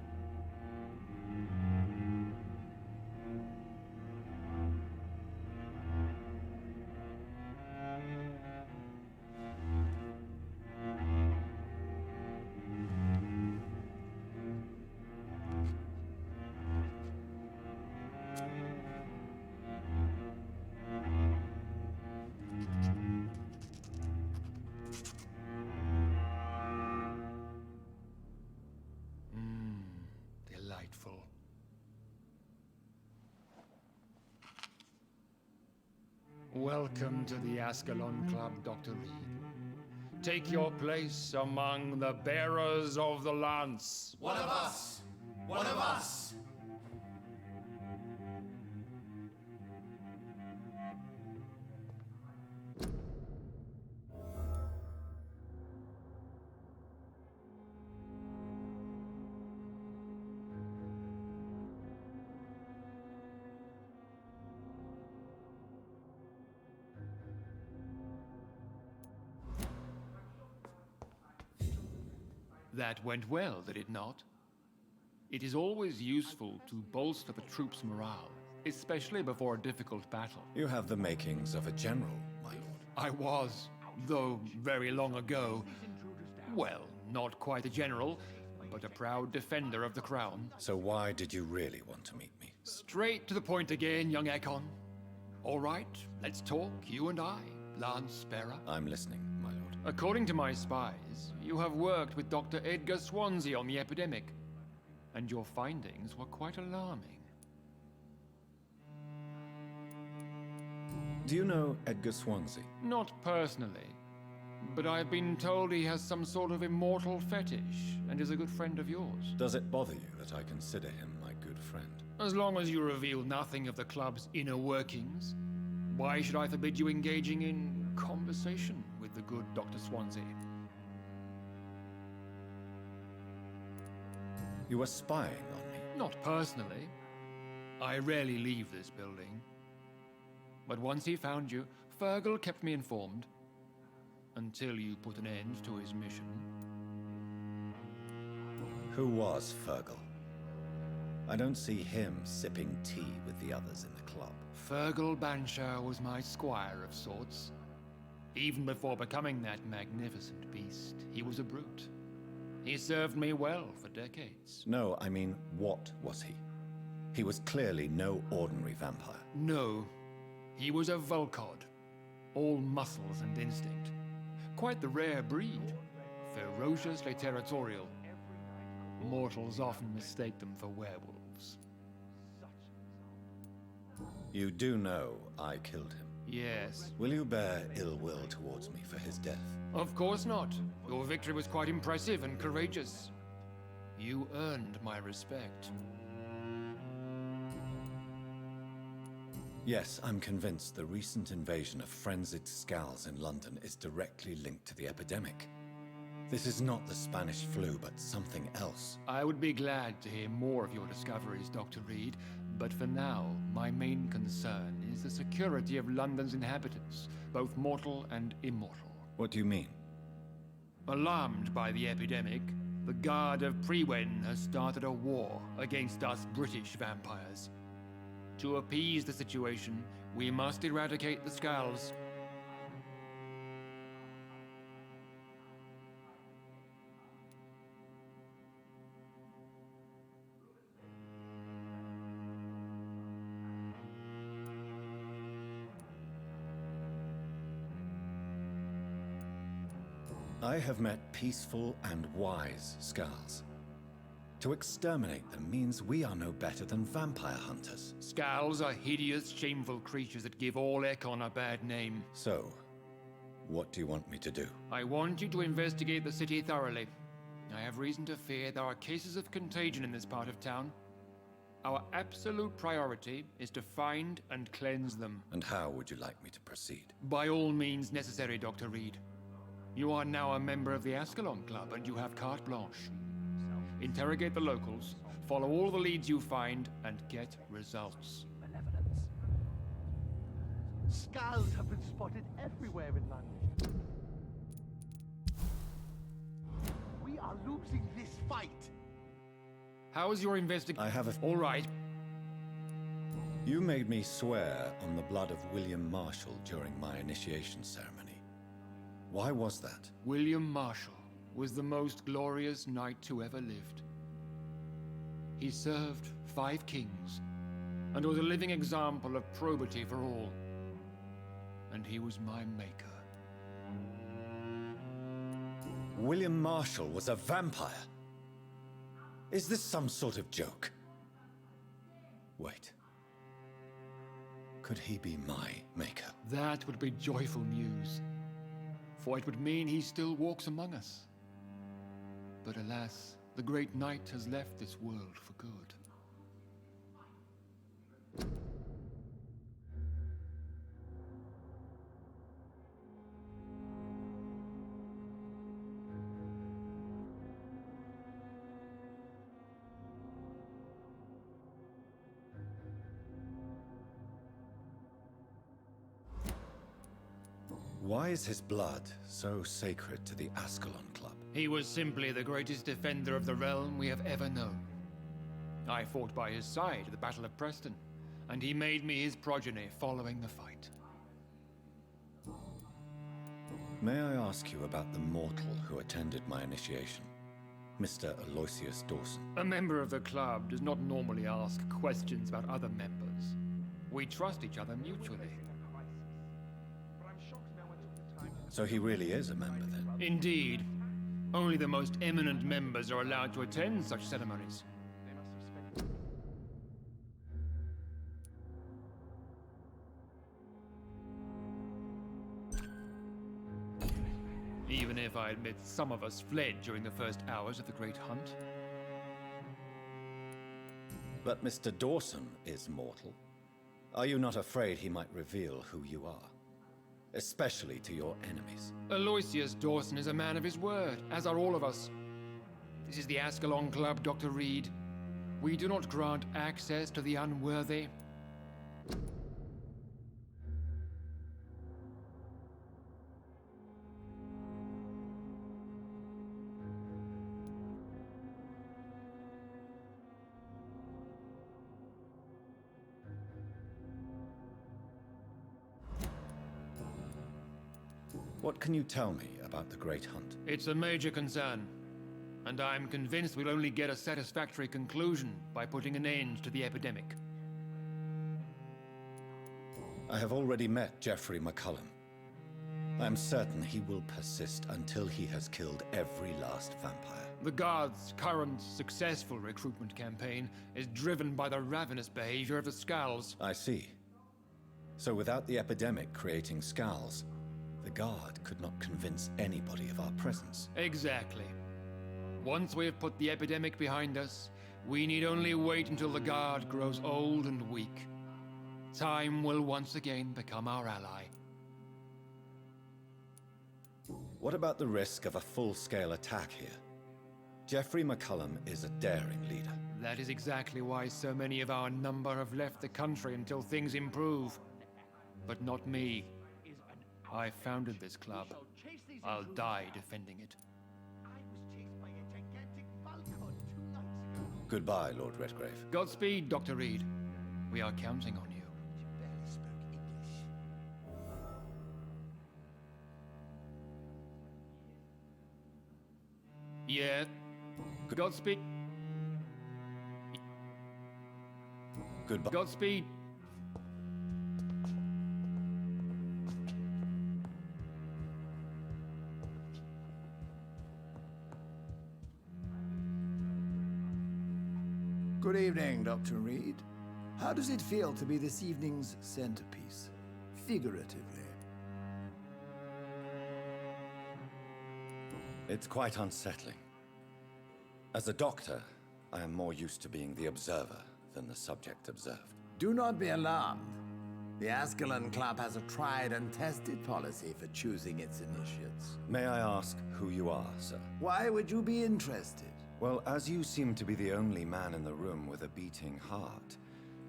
delightful. Welcome to the Ascalon Club, Dr. Reed. Take your place among the bearers of the lance.
One of us! One of us!
That went well, did it not? It is always useful to bolster the troops' morale, especially before a difficult battle.
You have the makings of a general, my lord.
I was, though very long ago. Well, not quite a general, but a proud defender of the crown.
So why did you really want to meet me?
Straight to the point again, young Ekon. All right, let's talk, you and I, Lance Bearer.
I'm listening, my lord.
According to my spies, you have worked with Dr. Edgar Swansea on the epidemic, and your findings were quite alarming.
Do you know Edgar Swansea?
Not personally, but I've been told he has some sort of immortal fetish and is a good friend of yours.
Does it bother you that I consider him my good friend?
As long as you reveal nothing of the club's inner workings, why should I forbid you engaging in conversation with the good Dr. Swansea?
You were spying on me?
Not personally. I rarely leave this building. But once he found you, Fergal kept me informed. Until you put an end to his mission.
Who was Fergal? I don't see him sipping tea with the others in the club.
Fergal Banshire was my squire of sorts. Even before becoming that magnificent beast, he was a brute. He served me well for decades.
No, I mean, what was he? He was clearly no ordinary vampire.
No, he was a Volcod. All muscles and instinct. Quite the rare breed. Ferociously territorial. Mortals often mistake them for werewolves.
You do know I killed him.
Yes.
Will you bear ill will towards me for his death?
Of course not. Your victory was quite impressive and courageous. You earned my respect.
Yes, I'm convinced the recent invasion of frenzied Skulls in London is directly linked to the epidemic. This is not the Spanish flu, but something else.
I would be glad to hear more of your discoveries, Dr. Reed, but for now, my main concern is the security of London's inhabitants, both mortal and immortal.
What do you mean?
Alarmed by the epidemic, the Guard of Prewen has started a war against us British vampires. To appease the situation, we must eradicate the Skulls.
I have met peaceful and wise Skulls. To exterminate them means we are no better than vampire hunters.
Skulls are hideous, shameful creatures that give all Ekon a bad name.
So, what do you want me to do?
I want you to investigate the city thoroughly. I have reason to fear there are cases of contagion in this part of town. Our absolute priority is to find and cleanse them.
And how would you like me to proceed?
By all means necessary, Dr. Reed. You are now a member of the Ascalon Club and you have carte blanche. Interrogate the locals, follow all the leads you find, and get results.
Skulls have been spotted everywhere in London. We are losing this fight.
How is your investigation?
I have a...
All right.
You made me swear on the blood of William Marshall during my initiation ceremony. Why was that?
William Marshall was the most glorious knight who ever lived. He served 5 kings, and was a living example of probity for all. And he was my maker.
William Marshall was a vampire. Is this some sort of joke? Wait. Could he be my maker?
That would be joyful news, for it would mean he still walks among us. But alas, the great knight has left this world for good.
Why is his blood so sacred to the Ascalon Club?
He was simply the greatest defender of the realm we have ever known. I fought by his side at the Battle of Preston, and he made me his progeny following the fight.
May I ask you about the mortal who attended my initiation? Mr. Aloysius Dawson.
A member of the club does not normally ask questions about other members. We trust each other mutually.
So he really is a member, then?
Indeed. Only the most eminent members are allowed to attend such ceremonies. Even if I admit some of us fled during the first hours of the Great Hunt.
But Mr. Dawson is mortal. Are you not afraid he might reveal who you are? Especially to your enemies.
Aloysius Dawson is a man of his word, as are all of us. This is the Ascalon Club, Dr. Reed. We do not grant access to the unworthy.
What can you tell me about the Great Hunt?
It's a major concern, and I'm convinced we'll only get a satisfactory conclusion by putting an end to the epidemic.
I have already met Geoffrey McCullum. I am certain he will persist until he has killed every last vampire.
The Guard's current successful recruitment campaign is driven by the ravenous behavior of the Skulls.
I see. So without the epidemic creating Skulls, the Guard could not convince anybody of our presence.
Exactly. Once we have put the epidemic behind us, we need only wait until the Guard grows old and weak. Time will once again become our ally.
What about the risk of a full-scale attack here? Geoffrey McCullum is a daring leader.
That is exactly why so many of our number have left the country until things improve. But not me. I founded this club. I'll die defending it.
Goodbye, Lord Redgrave.
Godspeed, Dr. Reed. We are counting on you. Yeah. Godspeed.
Goodbye.
Godspeed.
Good evening, Dr. Reed. How does it feel to be this evening's centerpiece, figuratively?
It's quite unsettling. As a doctor, I am more used to being the observer than the subject observed.
Do not be alarmed. The Ascalon Club has a tried and tested policy for choosing its initiates.
May I ask who you are, sir?
Why would you be interested?
Well, as you seem to be the only man in the room with a beating heart,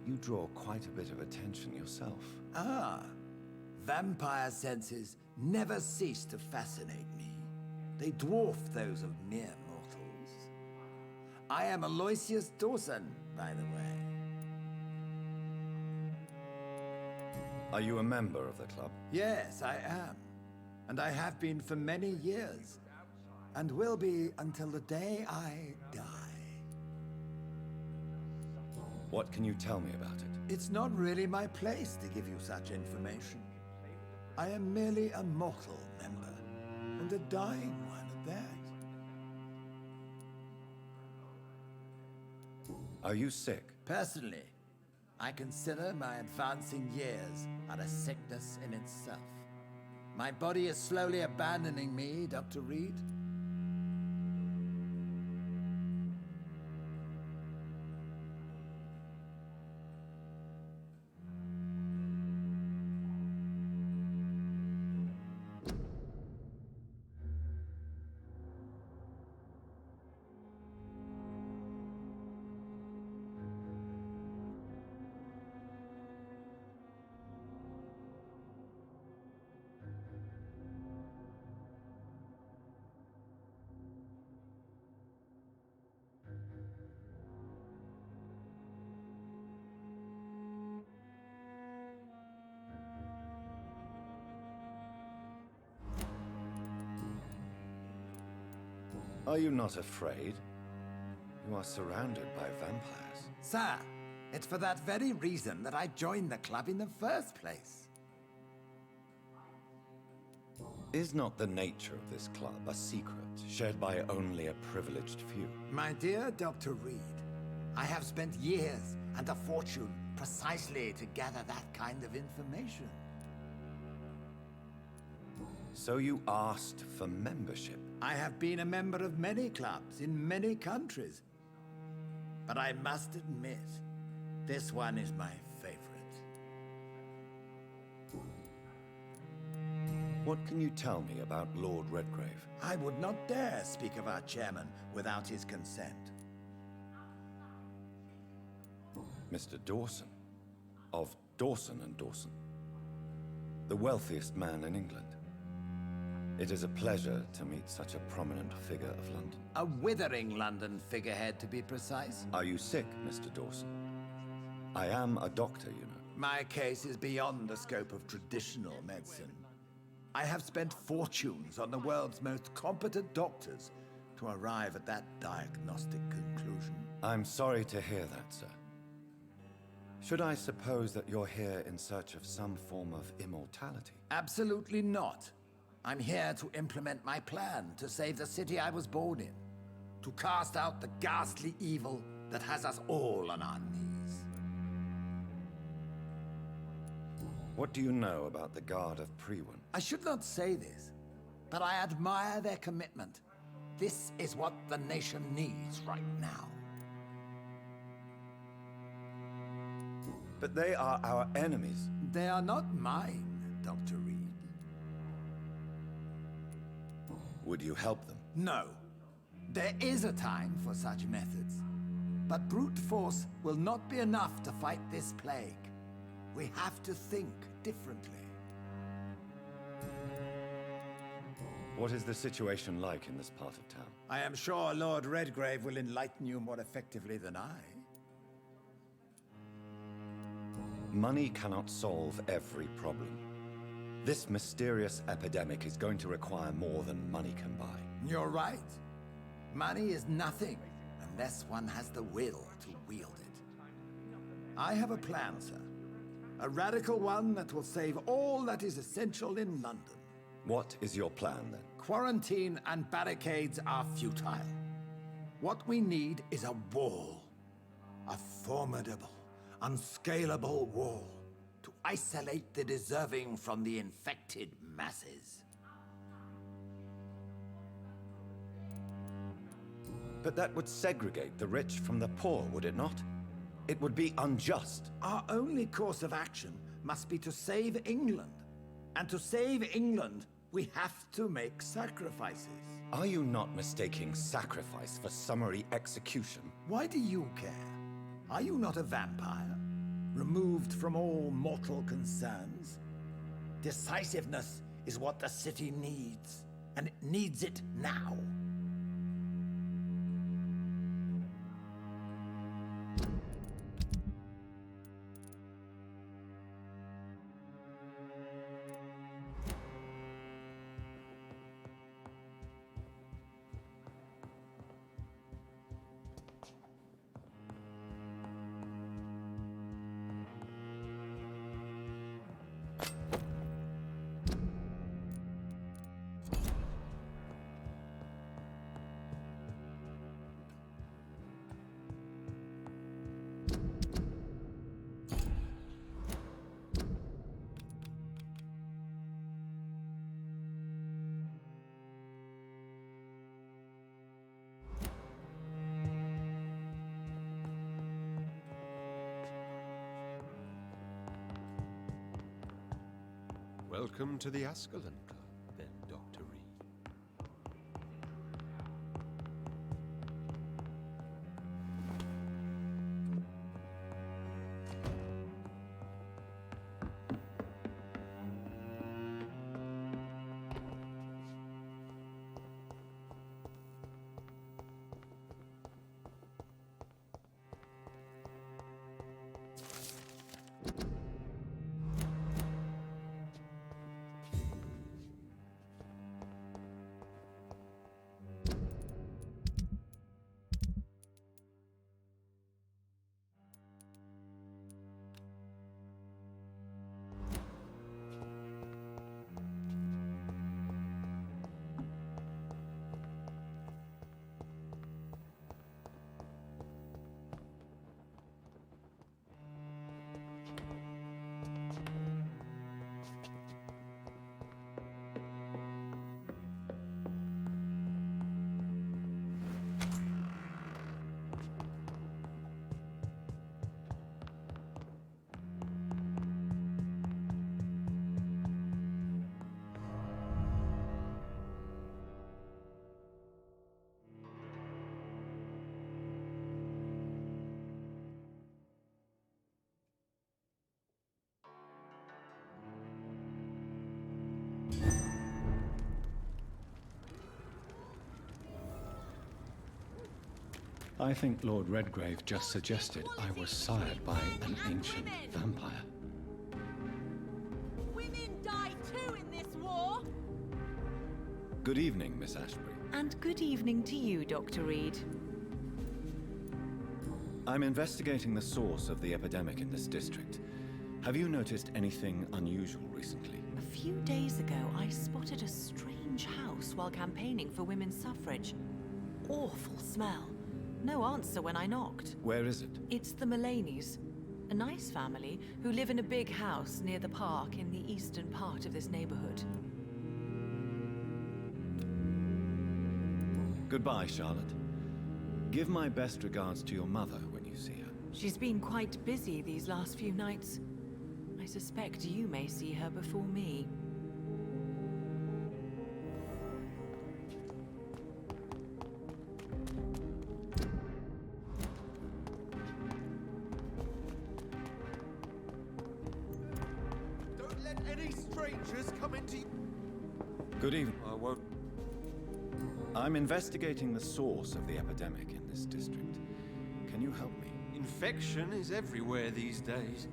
you draw quite a bit of attention yourself.
Ah, vampire senses never cease to fascinate me. They dwarf those of mere mortals. I am Aloysius Dawson, by the way.
Are you a member of the club?
Yes, I am. And I have been for many years. And will be until the day I die.
What can you tell me about it?
It's not really my place to give you such information. I am merely a mortal member, and a dying one at that.
Are you sick?
Personally, I consider my advancing years are a sickness in itself. My body is slowly abandoning me, Dr. Reed.
Are you not afraid? You are surrounded by vampires.
Sir, it's for that very reason that I joined the club in the first place.
Is not the nature of this club a secret, shared by only a privileged few?
My dear Dr. Reed, I have spent years and a fortune precisely to gather that kind of information.
So you asked for membership?
I have been a member of many clubs in many countries. But I must admit, this one is my favorite.
What can you tell me about Lord Redgrave?
I would not dare speak of our chairman without his consent.
Mr. Dawson, of Dawson and Dawson, the wealthiest man in England. It is a pleasure to meet such a prominent figure of London.
A withering London figurehead, to be precise.
Are you sick, Mr. Dawson? I am a doctor, you know.
My case is beyond the scope of traditional medicine. I have spent fortunes on the world's most competent doctors to arrive at that diagnostic conclusion.
I'm sorry to hear that, sir. Should I suppose that you're here in search of some form of immortality?
Absolutely not. I'm here to implement my plan to save the city I was born in. To cast out the ghastly evil that has us all on our knees.
What do you know about the Guard of Priwen?
I should not say this, but I admire their commitment. This is what the nation needs right now.
But they are our enemies.
They are not mine, Dr. Reed.
Would you help them?
No. There is a time for such methods. But brute force will not be enough to fight this plague. We have to think differently.
What is the situation like in this part of town?
I am sure Lord Redgrave will enlighten you more effectively than I.
Money cannot solve every problem. This mysterious epidemic is going to require more than money can buy.
You're right. Money is nothing unless one has the will to wield it. I have a plan, sir. A radical one that will save all that is essential in London.
What is your plan, then?
Quarantine and barricades are futile. What we need is a wall. A formidable, unscalable wall. To isolate the deserving from the infected masses.
But that would segregate the rich from the poor, would it not? It would be unjust.
Our only course of action must be to save England. And to save England, we have to make sacrifices.
Are you not mistaking sacrifice for summary execution?
Why do you care? Are you not a vampire? Removed from all mortal concerns? Decisiveness is what the city needs, and it needs it now.
Welcome to the Ascalon Club, then, Dr. Reed.
I think Lord Redgrave just suggested I was sired by an ancient vampire.
Women die too in this war!
Good evening, Miss Ashbury.
And good evening to you, Dr. Reed.
I'm investigating the source of the epidemic in this district. Have you noticed anything unusual recently?
A few days ago, I spotted a strange house while campaigning for women's suffrage. Awful smell. No answer when I knocked.
Where is it?
It's the Mullaney's, a nice family who live in a big house near the park in the eastern part of this neighborhood.
Goodbye, Charlotte. Give my best regards to your mother when you see her.
She's been quite busy these last few nights. I suspect you may see her before me.
Don't let any strangers come into...
Good evening.
I won't...
I'm investigating the source of the epidemic in this district. Can you help me?
Infection is everywhere these days.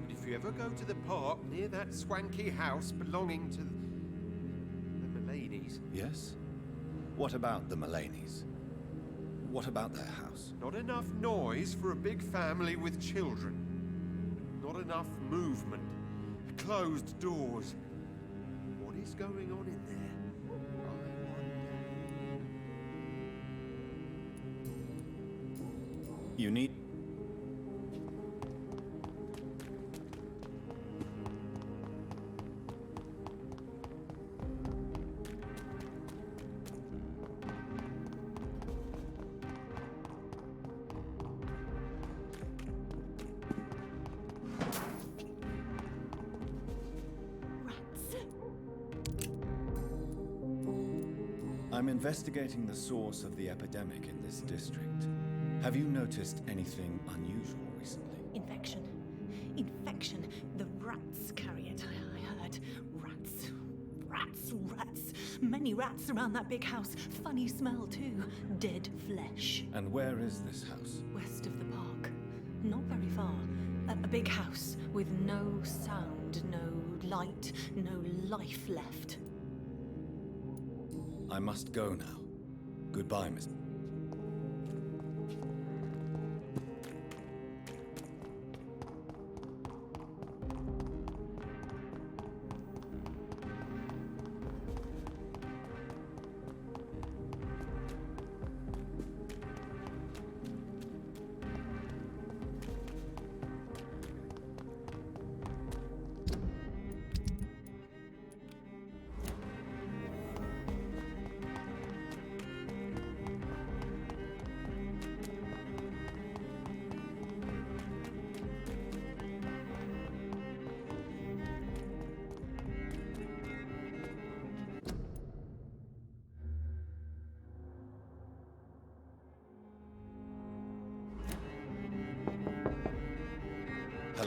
But if you ever go to the park near that swanky house belonging to the Mullaney's...
Yes? What about the Mullaney's? What about their house?
Not enough noise for a big family with children. Not enough movement. Closed doors. What is going on in there?
You need... I'm investigating the source of the epidemic in this district. Have you noticed anything unusual recently?
Infection. Infection. The rats carry it, I heard. Rats. Rats. Rats. Many rats around that big house. Funny smell, too. Dead flesh.
And where is this house?
West of the park. Not very far. A big house with no sound, no light, no life left.
I must go now. Goodbye, Miss...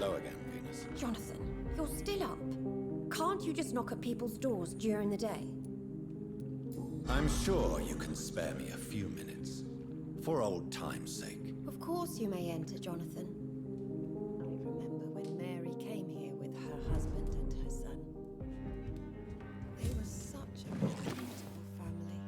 Hello again, Venus.
Jonathan, you're still up. Can't you just knock at people's doors during the day?
I'm sure you can spare me a few minutes. For old time's sake.
Of course you may enter, Jonathan. I remember when Mary came here with her husband and her son. They were such a beautiful family.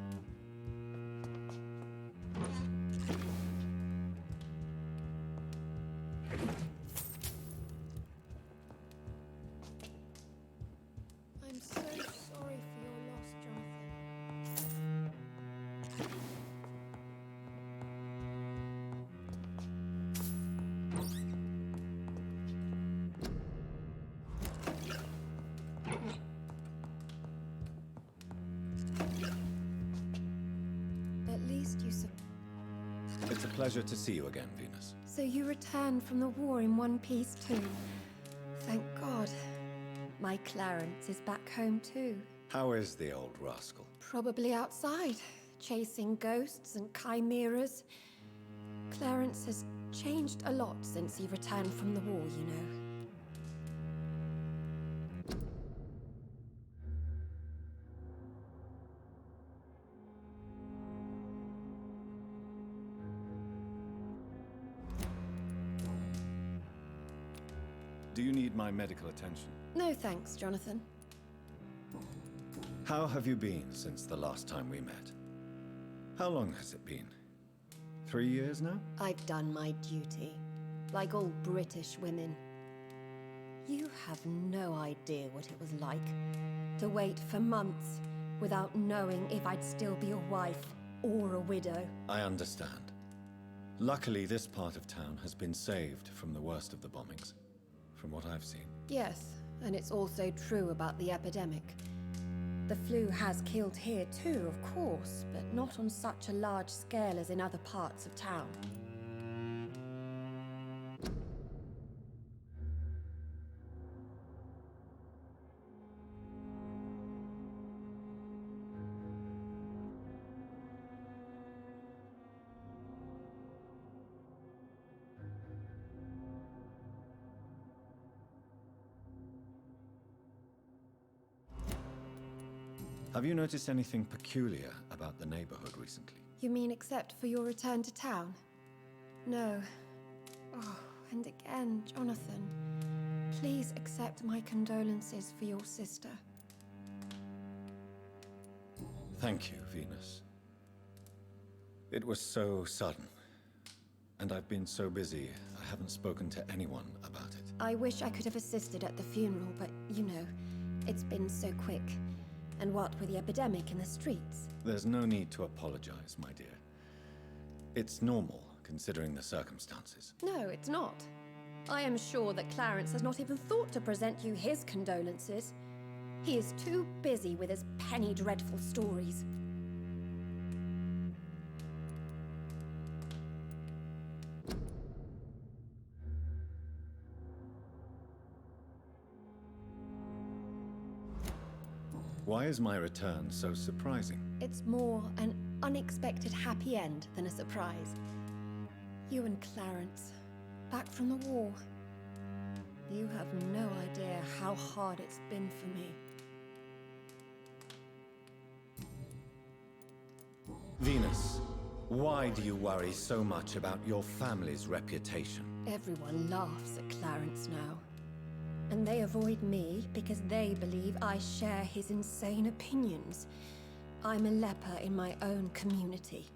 I'm so sorry for your loss, Jonathan. At least you
It's a pleasure to see you again, Venus.
So you returned from the war in one piece too. Thank God. My Clarence is back home too.
How is the old rascal?
Probably outside, chasing ghosts and chimeras. Clarence has changed a lot since he returned from the war, you know.
Do you need my medical attention?
No thanks, Jonathan.
How have you been since the last time we met? How long has it been? 3 years now?
I've done my duty, like all British women. You have no idea what it was like to wait for months without knowing if I'd still be a wife or a widow.
I understand. Luckily, this part of town has been saved from the worst of the bombings, from what I've seen.
Yes, and it's also true about the epidemic. The flu has killed here too, of course, but not on such a large scale as in other parts of town.
Have you noticed anything peculiar about the neighborhood recently?
You mean except for your return to town? No. Oh, and again, Jonathan, please accept my condolences for your sister.
Thank you, Venus. It was so sudden. And I've been so busy, I haven't spoken to anyone about it.
I wish I could have assisted at the funeral, but you know, it's been so quick. And what with the epidemic in the streets?
There's no need to apologize, my dear. It's normal, considering the circumstances.
No, it's not. I am sure that Clarence has not even thought to present you his condolences. He is too busy with his penny dreadful stories.
Why is my return so surprising?
It's more an unexpected happy end than a surprise. You and Clarence, back from the war. You have no idea how hard it's been for me.
Venus, why do you worry so much about your family's reputation?
Everyone laughs at Clarence now. And they avoid me because they believe I share his insane opinions. I'm a leper in my own community.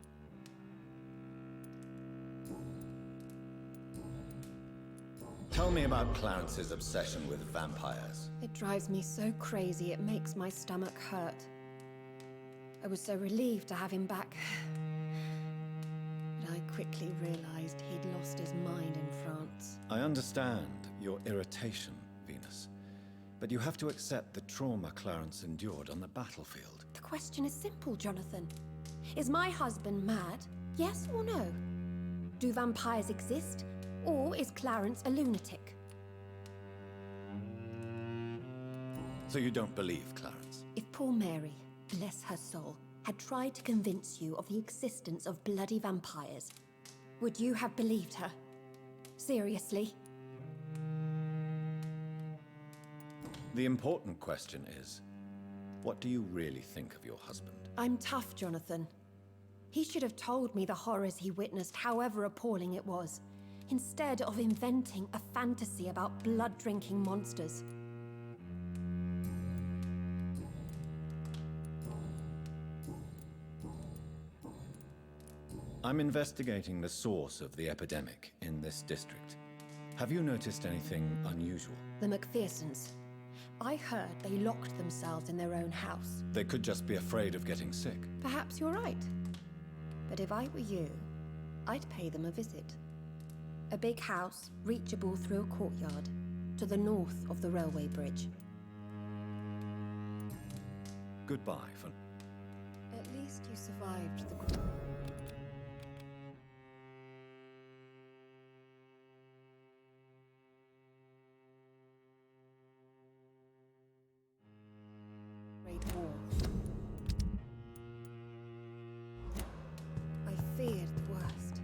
Tell me about Clarence's obsession with vampires.
It drives me so crazy it makes my stomach hurt. I was so relieved to have him back. But I quickly realized he'd lost his mind in France.
I understand your irritation, Venus. But you have to accept the trauma Clarence endured on the battlefield.
The question is simple, Jonathan. Is my husband mad? Yes or no? Do vampires exist? Or is Clarence a lunatic?
So you don't believe Clarence?
If poor Mary, bless her soul, had tried to convince you of the existence of bloody vampires, would you have believed her? Seriously?
The important question is, what do you really think of your husband?
I'm tough, Jonathan. He should have told me the horrors he witnessed, however appalling it was, instead of inventing a fantasy about blood-drinking monsters.
I'm investigating the source of the epidemic in this district. Have you noticed anything unusual?
The McPhersons. I heard they locked themselves in their own house.
They could just be afraid of getting sick.
Perhaps you're right. But if I were you, I'd pay them a visit. A big house, reachable through a courtyard, to the north of the railway bridge.
Goodbye for...
At least you survived the... Great War. I feared the worst.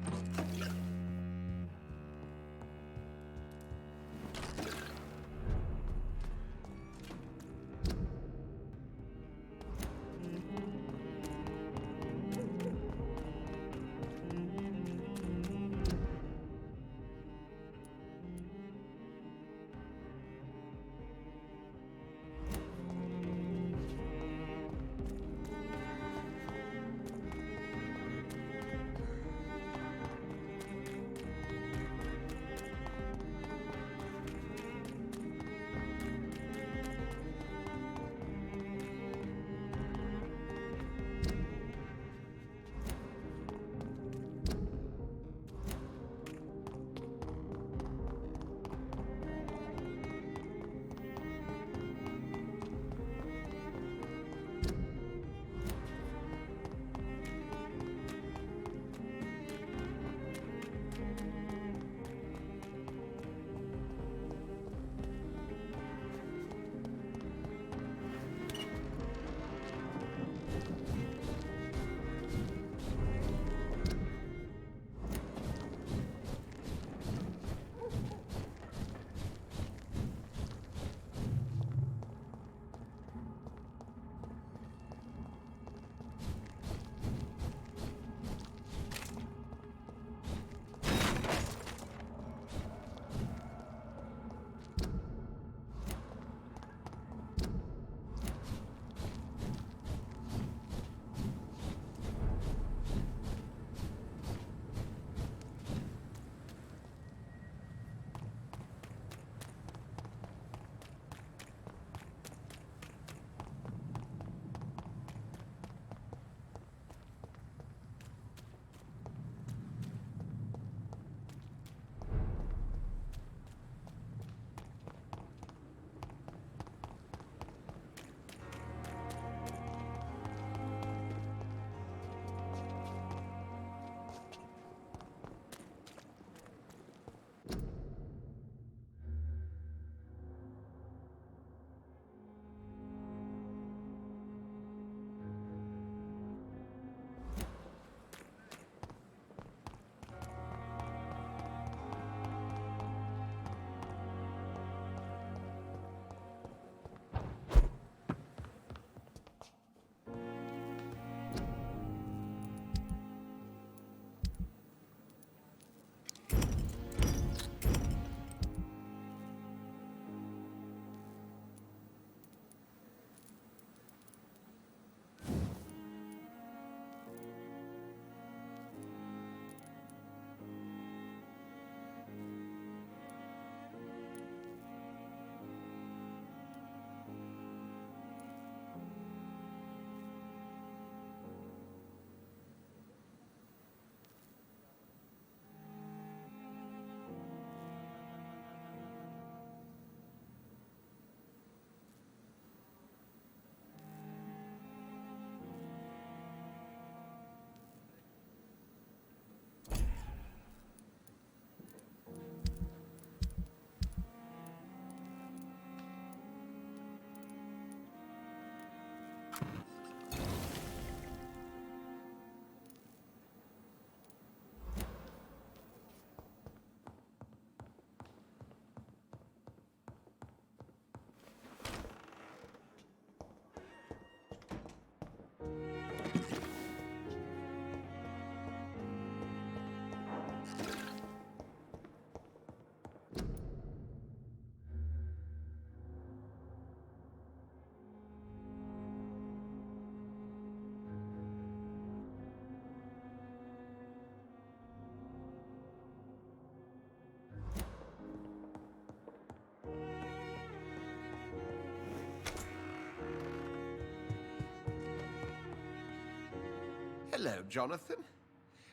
Hello, Jonathan.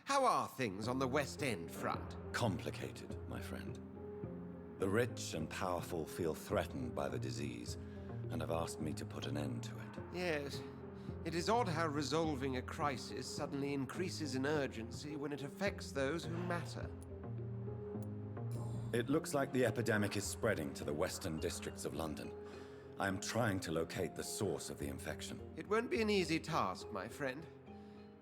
How are things on the West End front?
Complicated, my friend. The rich and powerful feel threatened by the disease, and have asked me to put an end to it.
Yes. It is odd how resolving a crisis suddenly increases in urgency when it affects those who matter.
It looks like the epidemic is spreading to the western districts of London. I am trying to locate the source of the infection.
It won't be an easy task, my friend.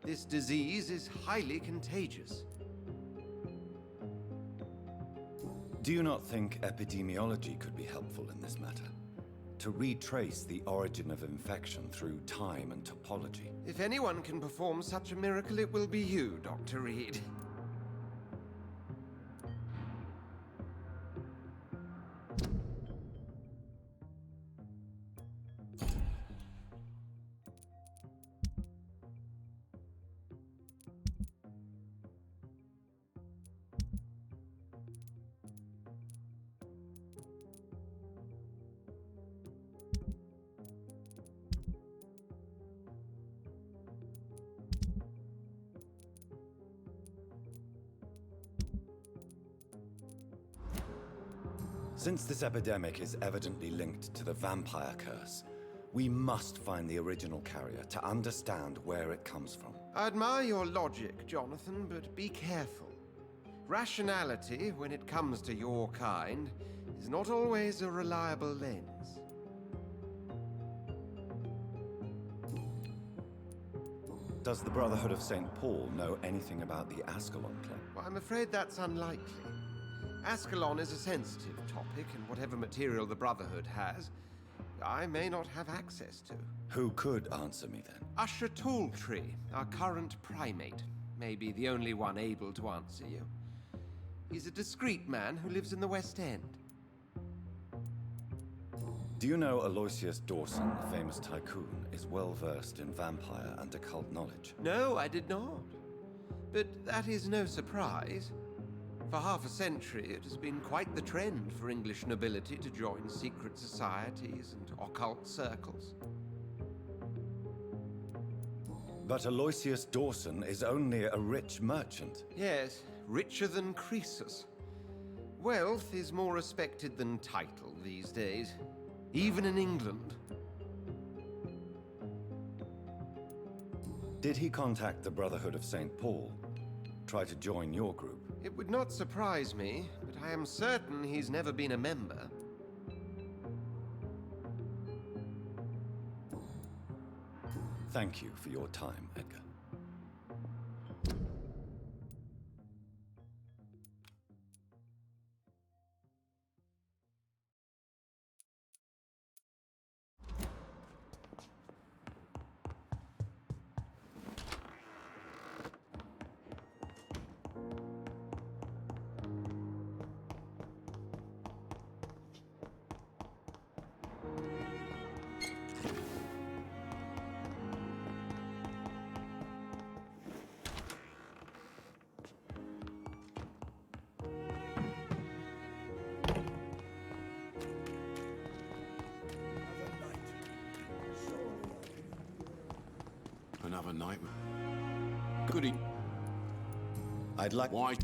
This disease is highly contagious.
Do you not think epidemiology could be helpful in this matter? To retrace the origin of infection through time and topology?
If anyone can perform such a miracle, it will be you, Dr. Reed.
Since this epidemic is evidently linked to the vampire curse, we must find the original carrier to understand where it comes from.
I admire your logic, Jonathan, but be careful. Rationality, when it comes to your kind, is not always a reliable lens.
Does the Brotherhood of St. Paul know anything about the Ascalon Club?
Well, I'm afraid that's unlikely. Ascalon is a sensitive topic, and whatever material the Brotherhood has, I may not have access to.
Who could answer me then?
Usher Talltree, our current primate, may be the only one able to answer you. He's a discreet man who lives in the West End.
Do you know Aloysius Dawson, the famous tycoon, is well versed in vampire and occult knowledge?
No, I did not. But that is no surprise. For half a century, it has been quite the trend for English nobility to join secret societies and occult circles.
But Aloysius Dawson is only a rich merchant.
Yes, richer than Croesus. Wealth is more respected than title these days, even in England.
Did he contact the Brotherhood of St. Paul? Try to join your group?
It would not surprise me, but I am certain he's never been a member.
Thank you for your time, Edgar.
Another night. Goody.
I'd like...
Why?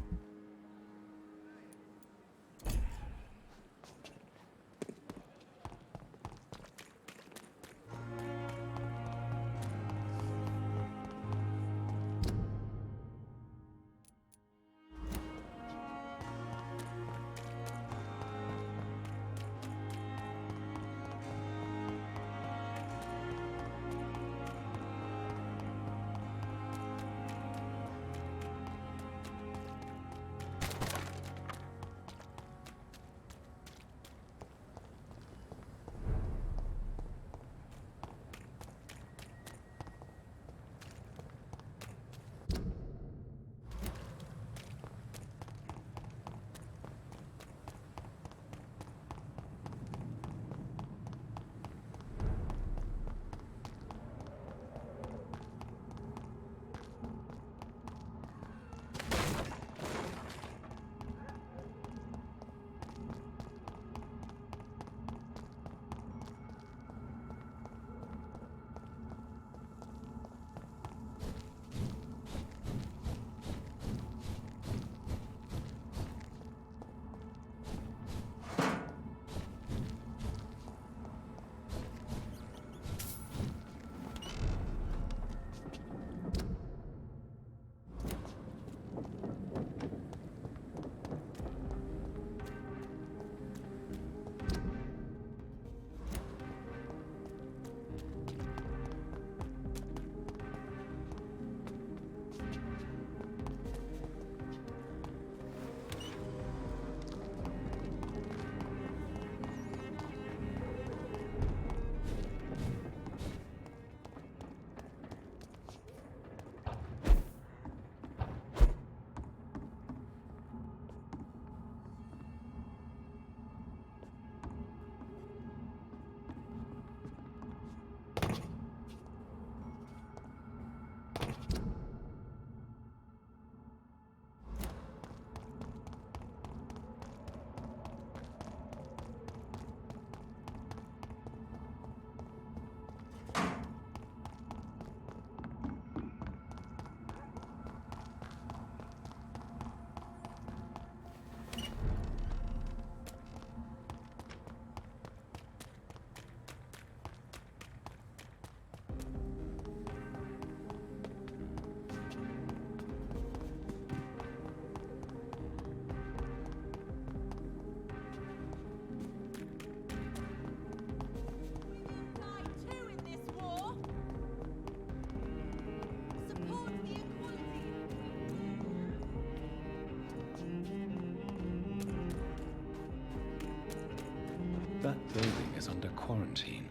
That building is under quarantine.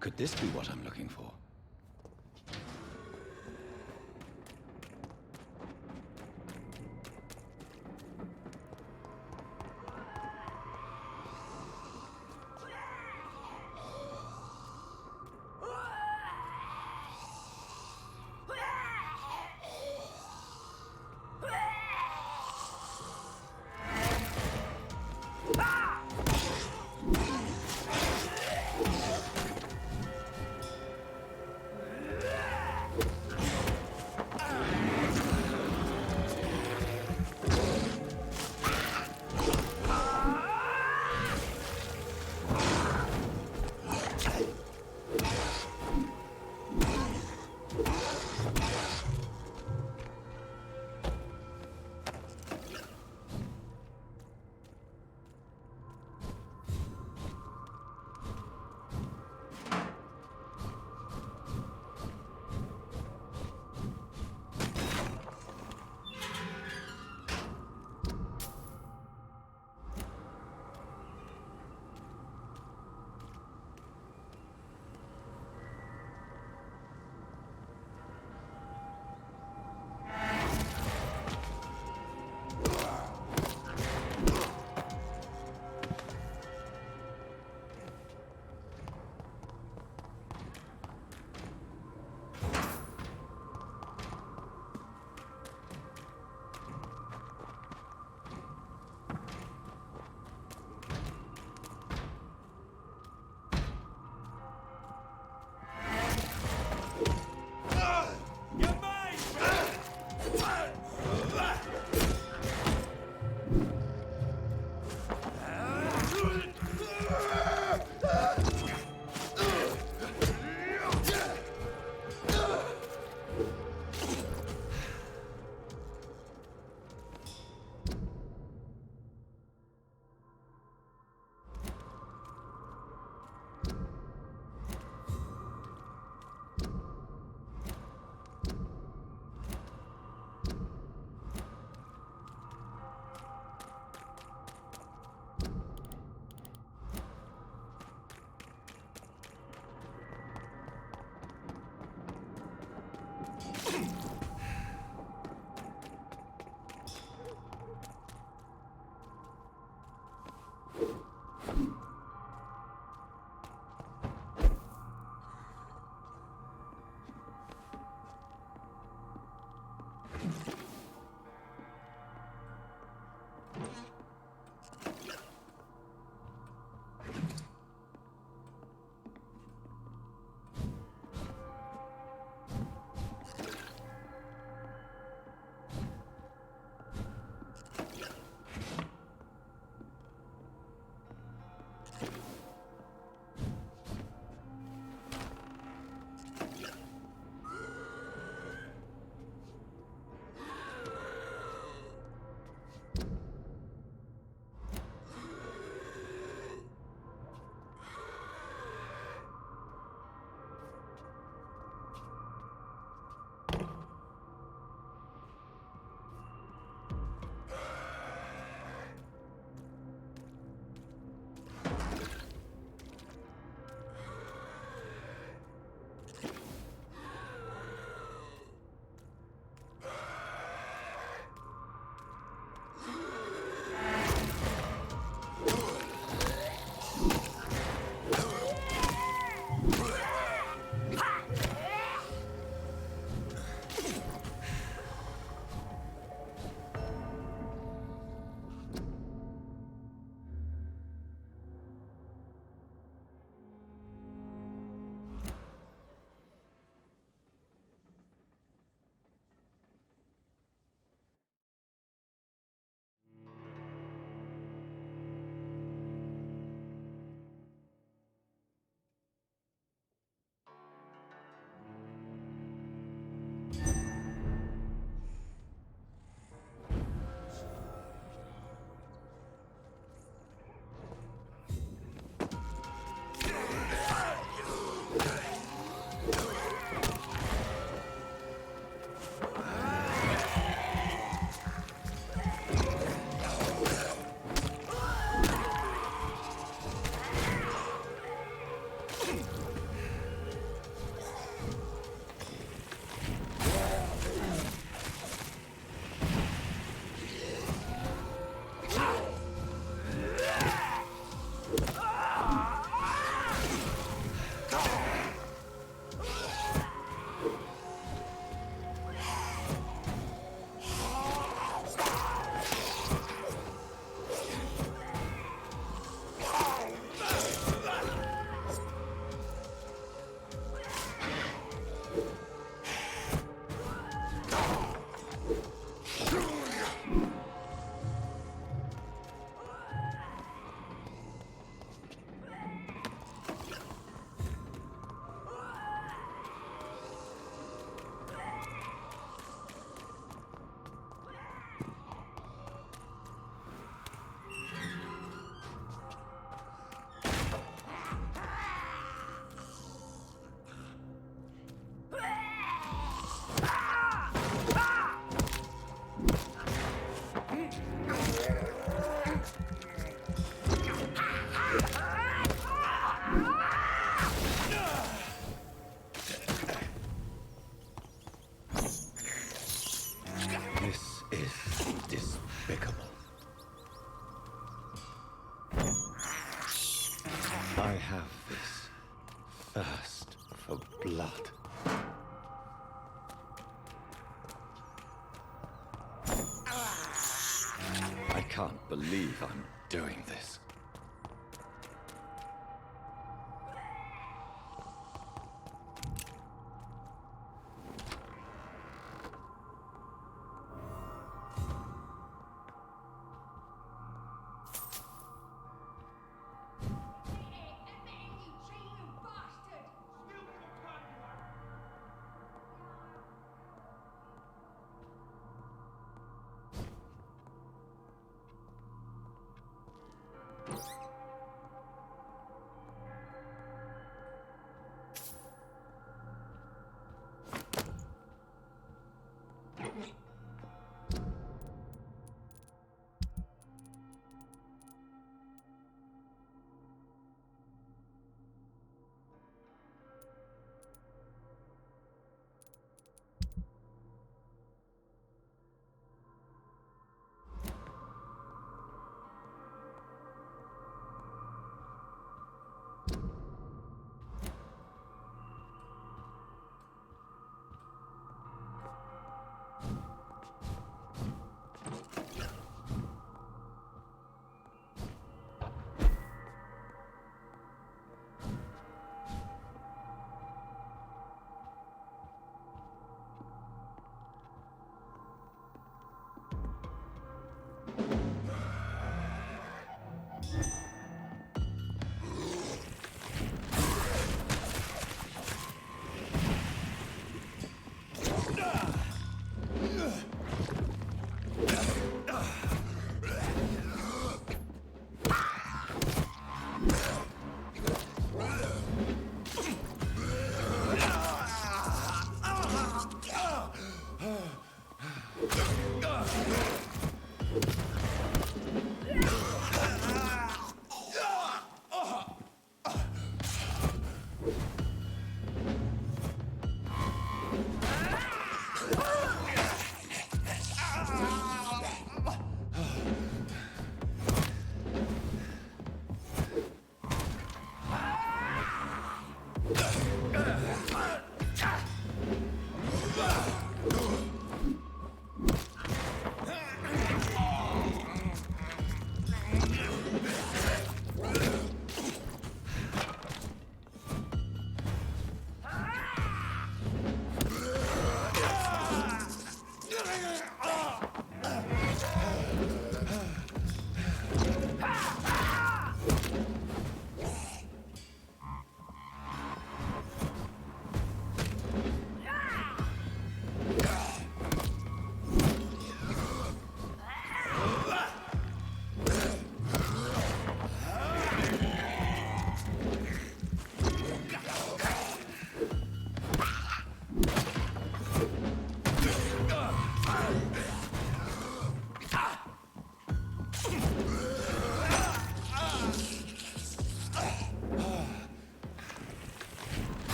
Could this be what I'm looking for? have this thirst for blood. I can't believe I'm doing this.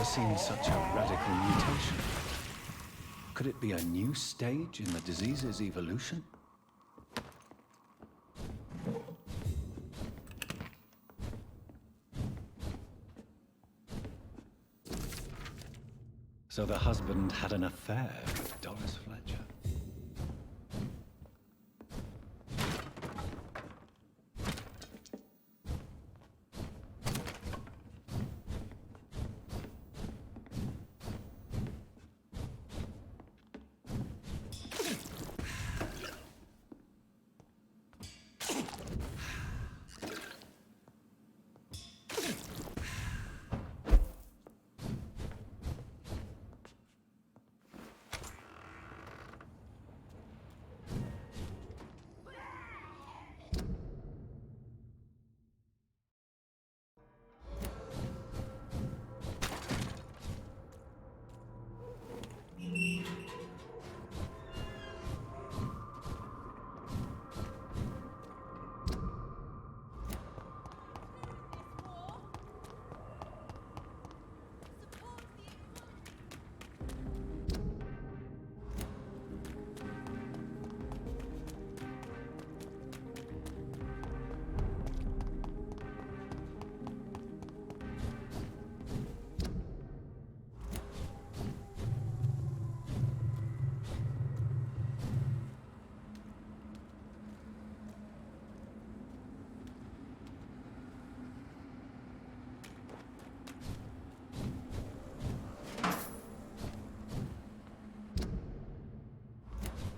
Seen such a radical mutation. Could it be a new stage in the disease's evolution? So the husband had an affair with Doris Fletcher.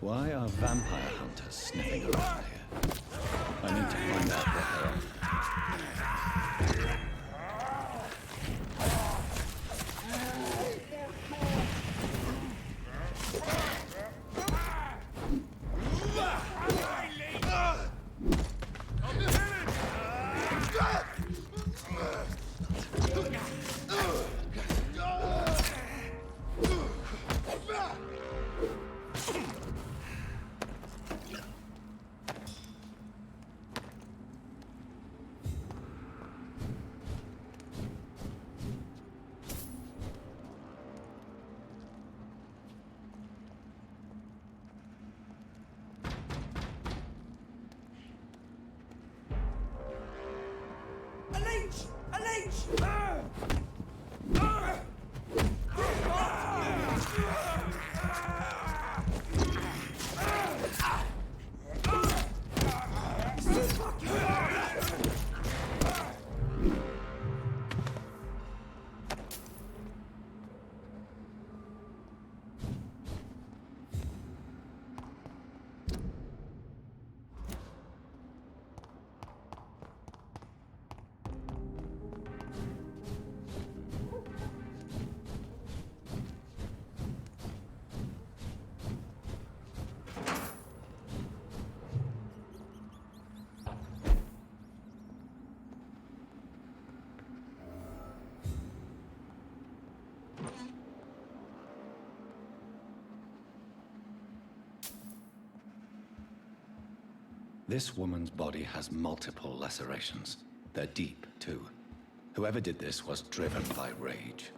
Why are vampire hunters sniffing around here? I need to find out what they are. This woman's body has multiple lacerations. They're deep, too. Whoever did this was driven by rage.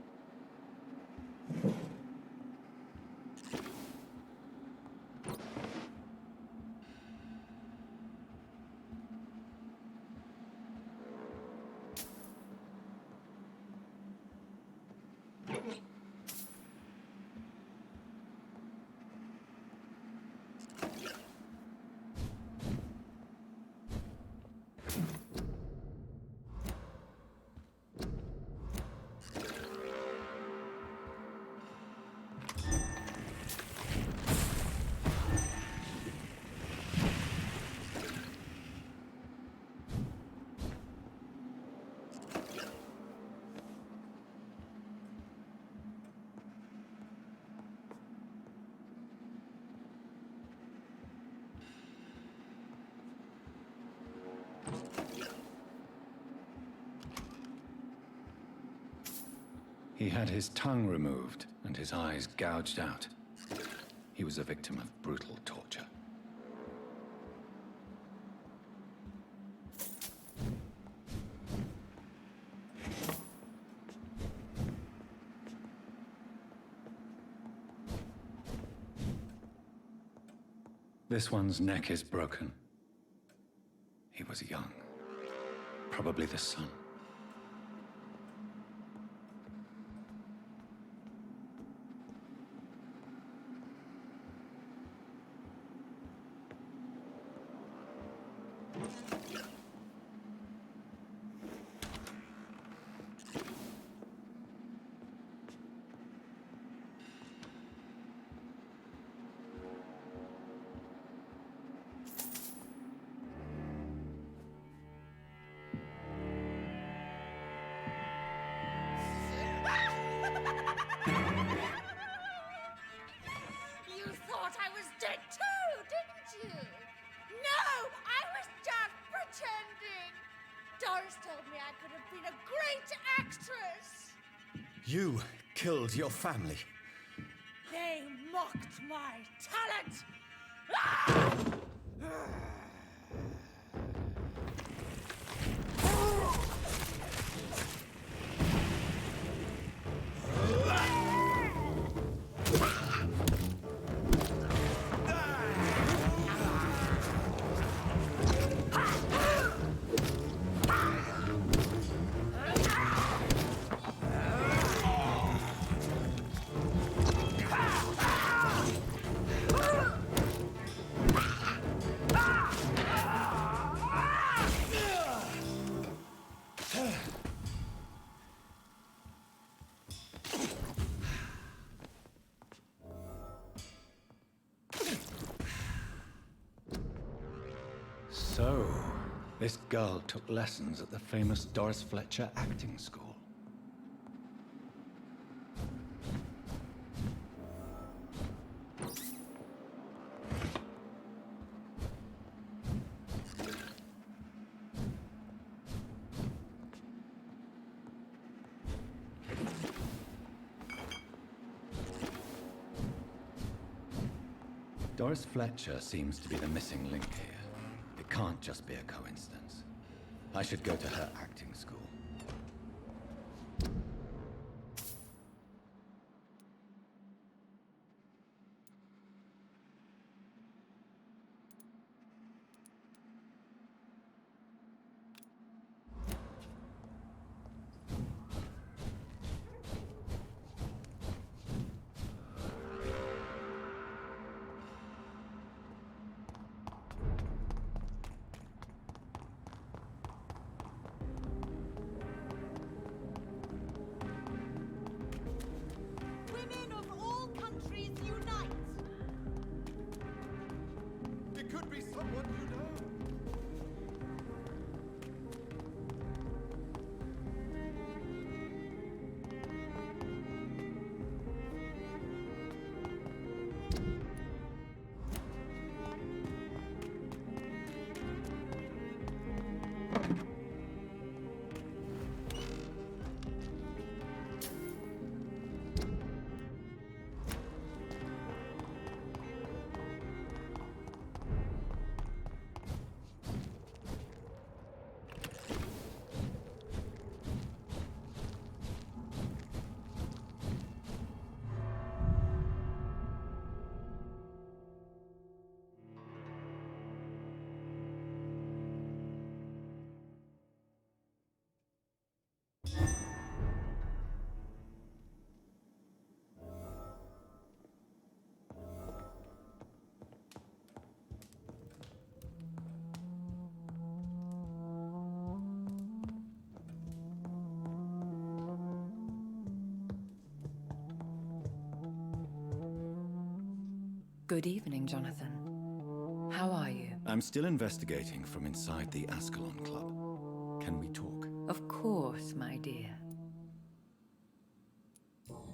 He had his tongue removed and his eyes gouged out. He was a victim of brutal torture. This one's neck is broken. He was young. Probably the son.
You thought I was dead too, didn't you? No, I was just pretending. Doris told me I could have been a great actress.
You killed your family.
They mocked my talent. Ah!
So, this girl took lessons at the famous Doris Fletcher acting school. Doris Fletcher seems to be the missing link here. It can't just be a coincidence. I should go to her acting school.
Women of all countries unite!
It could be someone you know.
Good evening, Jonathan. How are you?
I'm still investigating from inside the Ascalon Club. Can we talk?
Of course, my dear.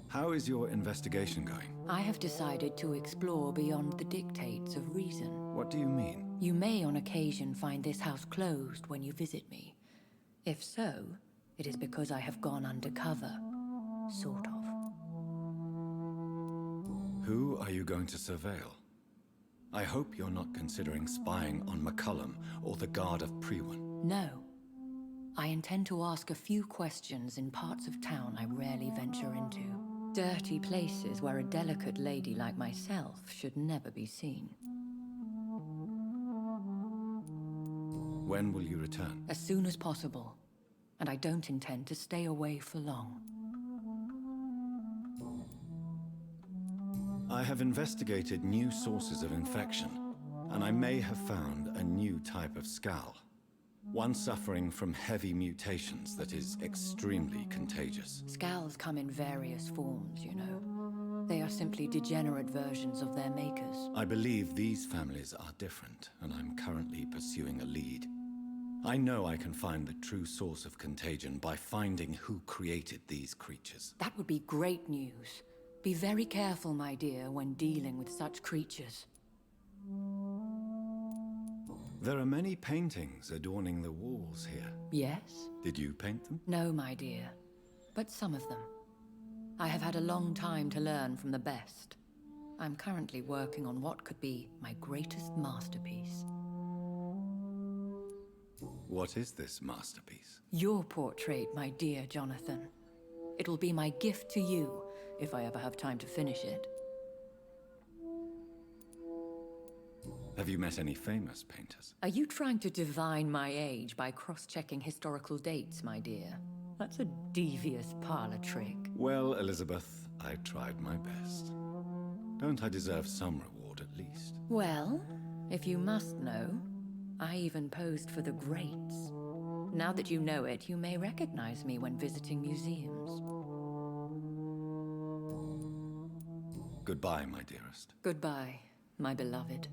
How is your investigation going?
I have decided to explore beyond the dictates of reason.
What do you mean?
You may on occasion find this house closed when you visit me. If so, it is because I have gone undercover. Sort of.
Who are you going to surveil? I hope you're not considering spying on McCullum or the Guard of Priwen.
No. I intend to ask a few questions in parts of town I rarely venture into. Dirty places where a delicate lady like myself should never be seen.
When will you return?
As soon as possible. And I don't intend to stay away for long.
I have investigated new sources of infection, and I may have found a new type of scowl. One suffering from heavy mutations that is extremely contagious.
Scowls come in various forms, you know. They are simply degenerate versions of their makers.
I believe these families are different, and I'm currently pursuing a lead. I know I can find the true source of contagion by finding who created these creatures.
That would be great news. Be very careful, my dear, when dealing with such creatures.
There are many paintings adorning the walls here.
Yes?
Did you paint them?
No, my dear. But some of them. I have had a long time to learn from the best. I'm currently working on what could be my greatest masterpiece.
What is this masterpiece?
Your portrait, my dear Jonathan. It will be my gift to you, if I ever have time to finish it.
Have you met any famous painters?
Are you trying to divine my age by cross-checking historical dates, my dear? That's a devious parlor trick.
Well, Elizabeth, I tried my best. Don't I deserve some reward at least?
Well, if you must know, I even posed for the greats. Now that you know it, you may recognize me when visiting museums.
Goodbye, my dearest.
Goodbye, my beloved.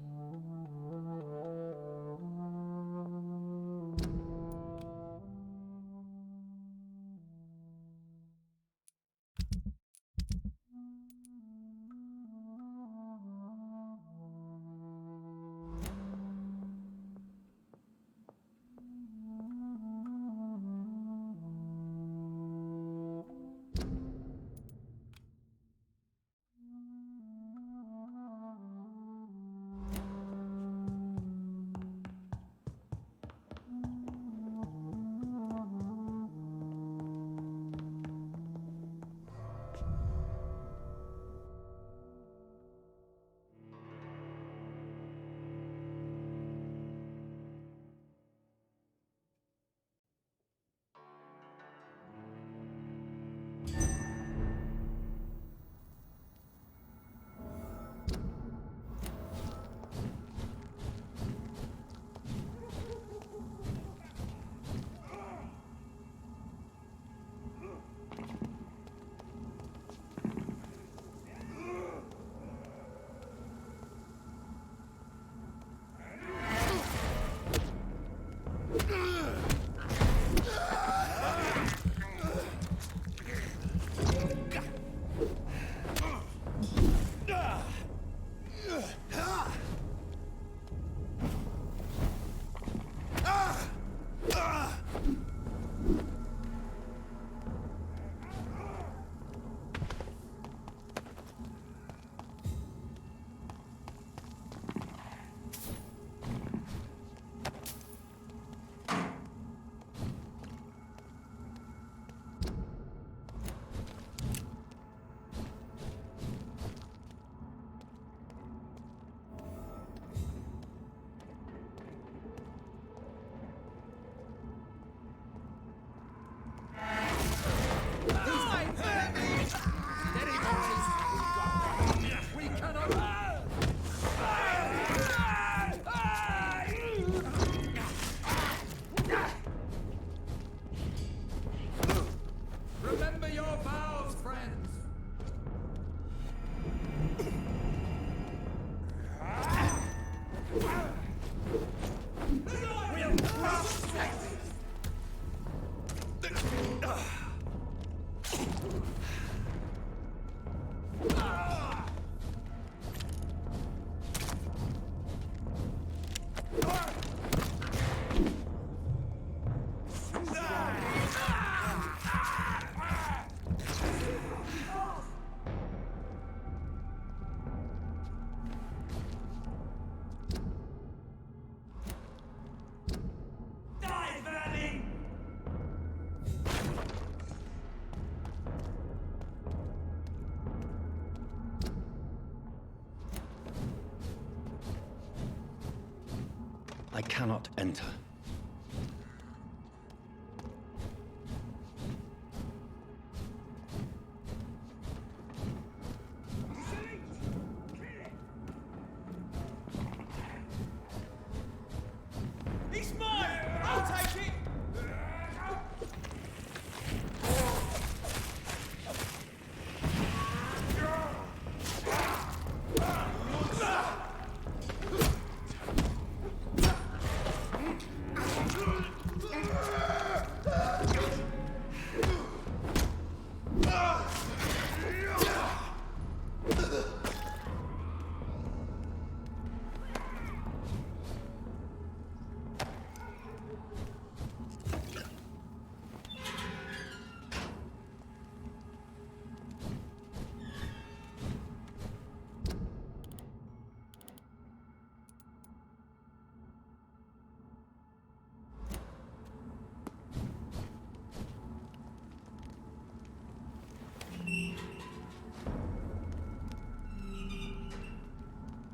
Remember your vows, friends! We'll protect
I cannot enter.
He's mine! I'll take it!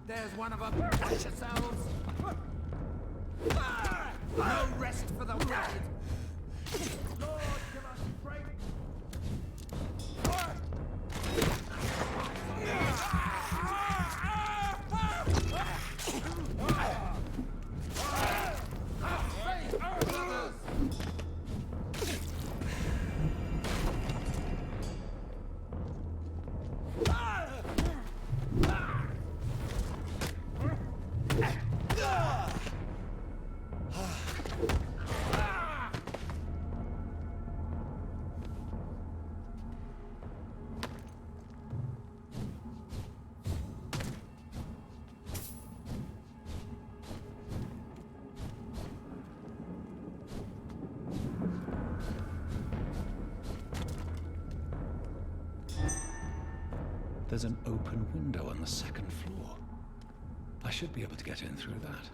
There's one of them. Watch yourselves. No rest for the wicked. Lord, give us strength.
There's an open window on the second floor. I should be able to get in through that.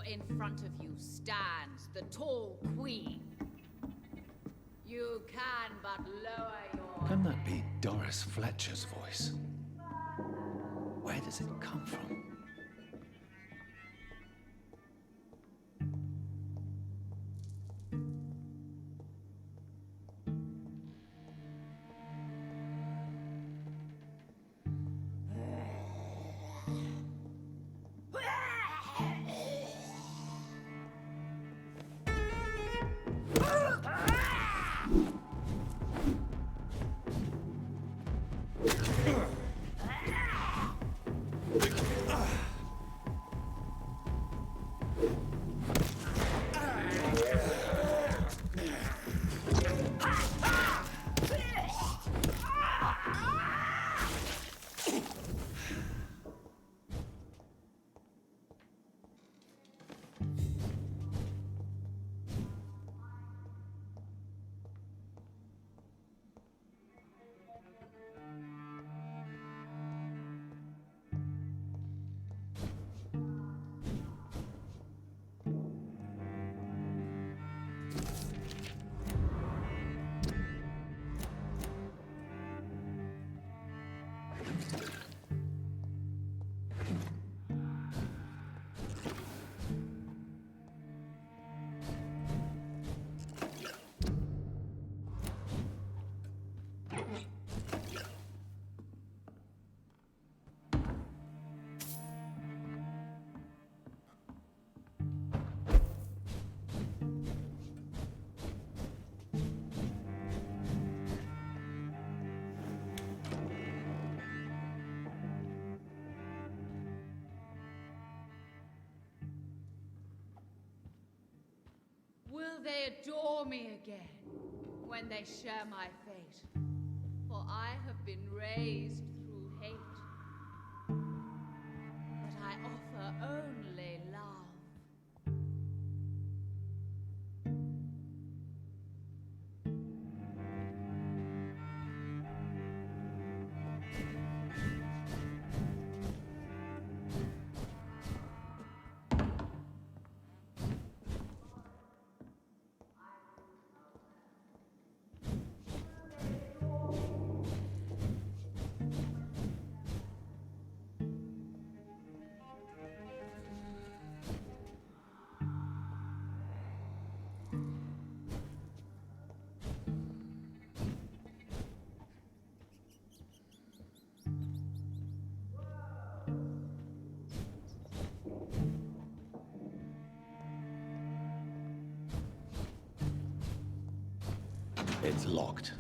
in front of you stands the tall queen. You can but lower your...
Can that be Doris Fletcher's voice? Where does it come from?
Will they adore me again when they share my fate? For I have been raised through hate. But I offer only love.
It's locked.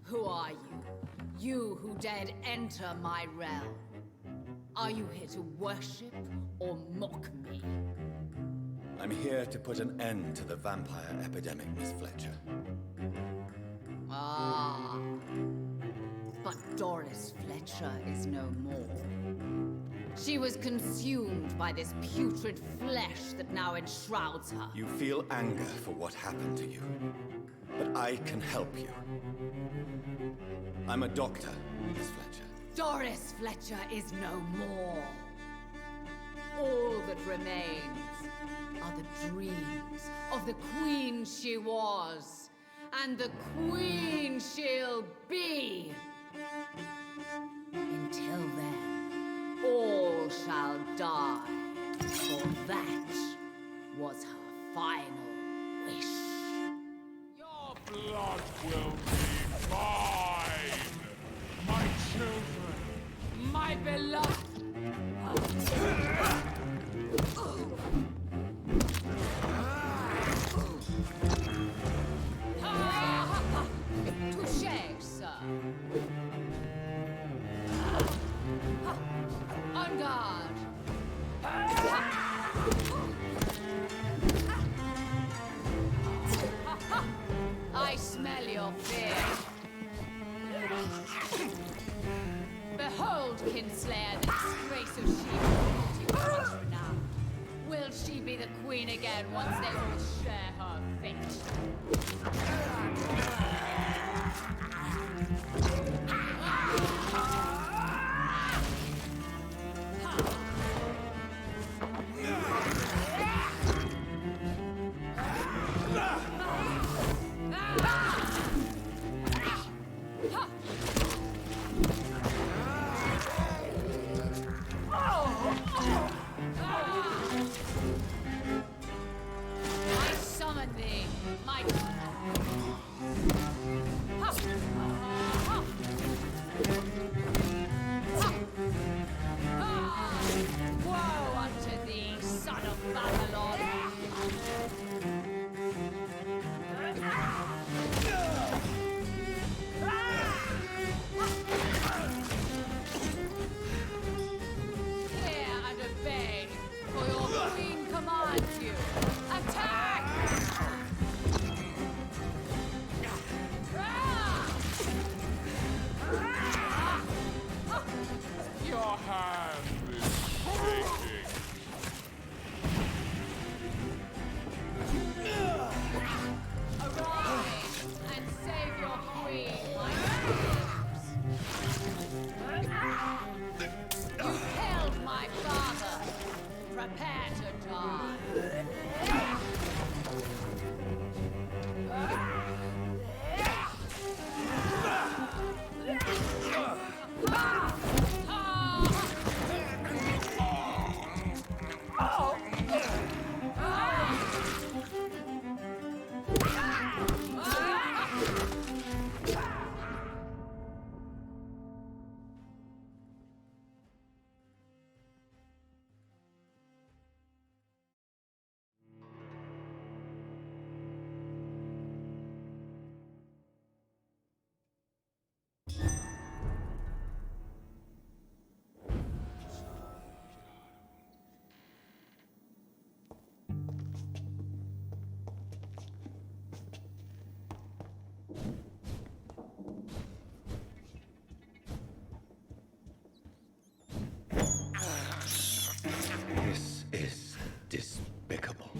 Who are you? You who dared enter my realm. Are you here to worship or mock me?
I'm here to put an end to the vampire epidemic, Miss Fletcher.
Ah. But Doris Fletcher is no more. She was consumed by this putrid flesh that now enshrouds her.
You feel anger for what happened to you, but I can help you. I'm a doctor, Miss Fletcher.
Doris Fletcher is no more. All that remains are the dreams of the queen she was, and the queen she'll be. Until then, all shall die, for that was her final wish.
Your blood will be mine, my children,
My beloved. Touché, sir. En garde. I smell your fear. the queen again once they all share her fate. I summon thee, my... Woe unto thee, son of Babylon! Hear and obey, for your queen commands you. Attack!
Your hand is shaking.
Arise and save your queen, my friends. You killed my father. Prepare to die.
This is despicable.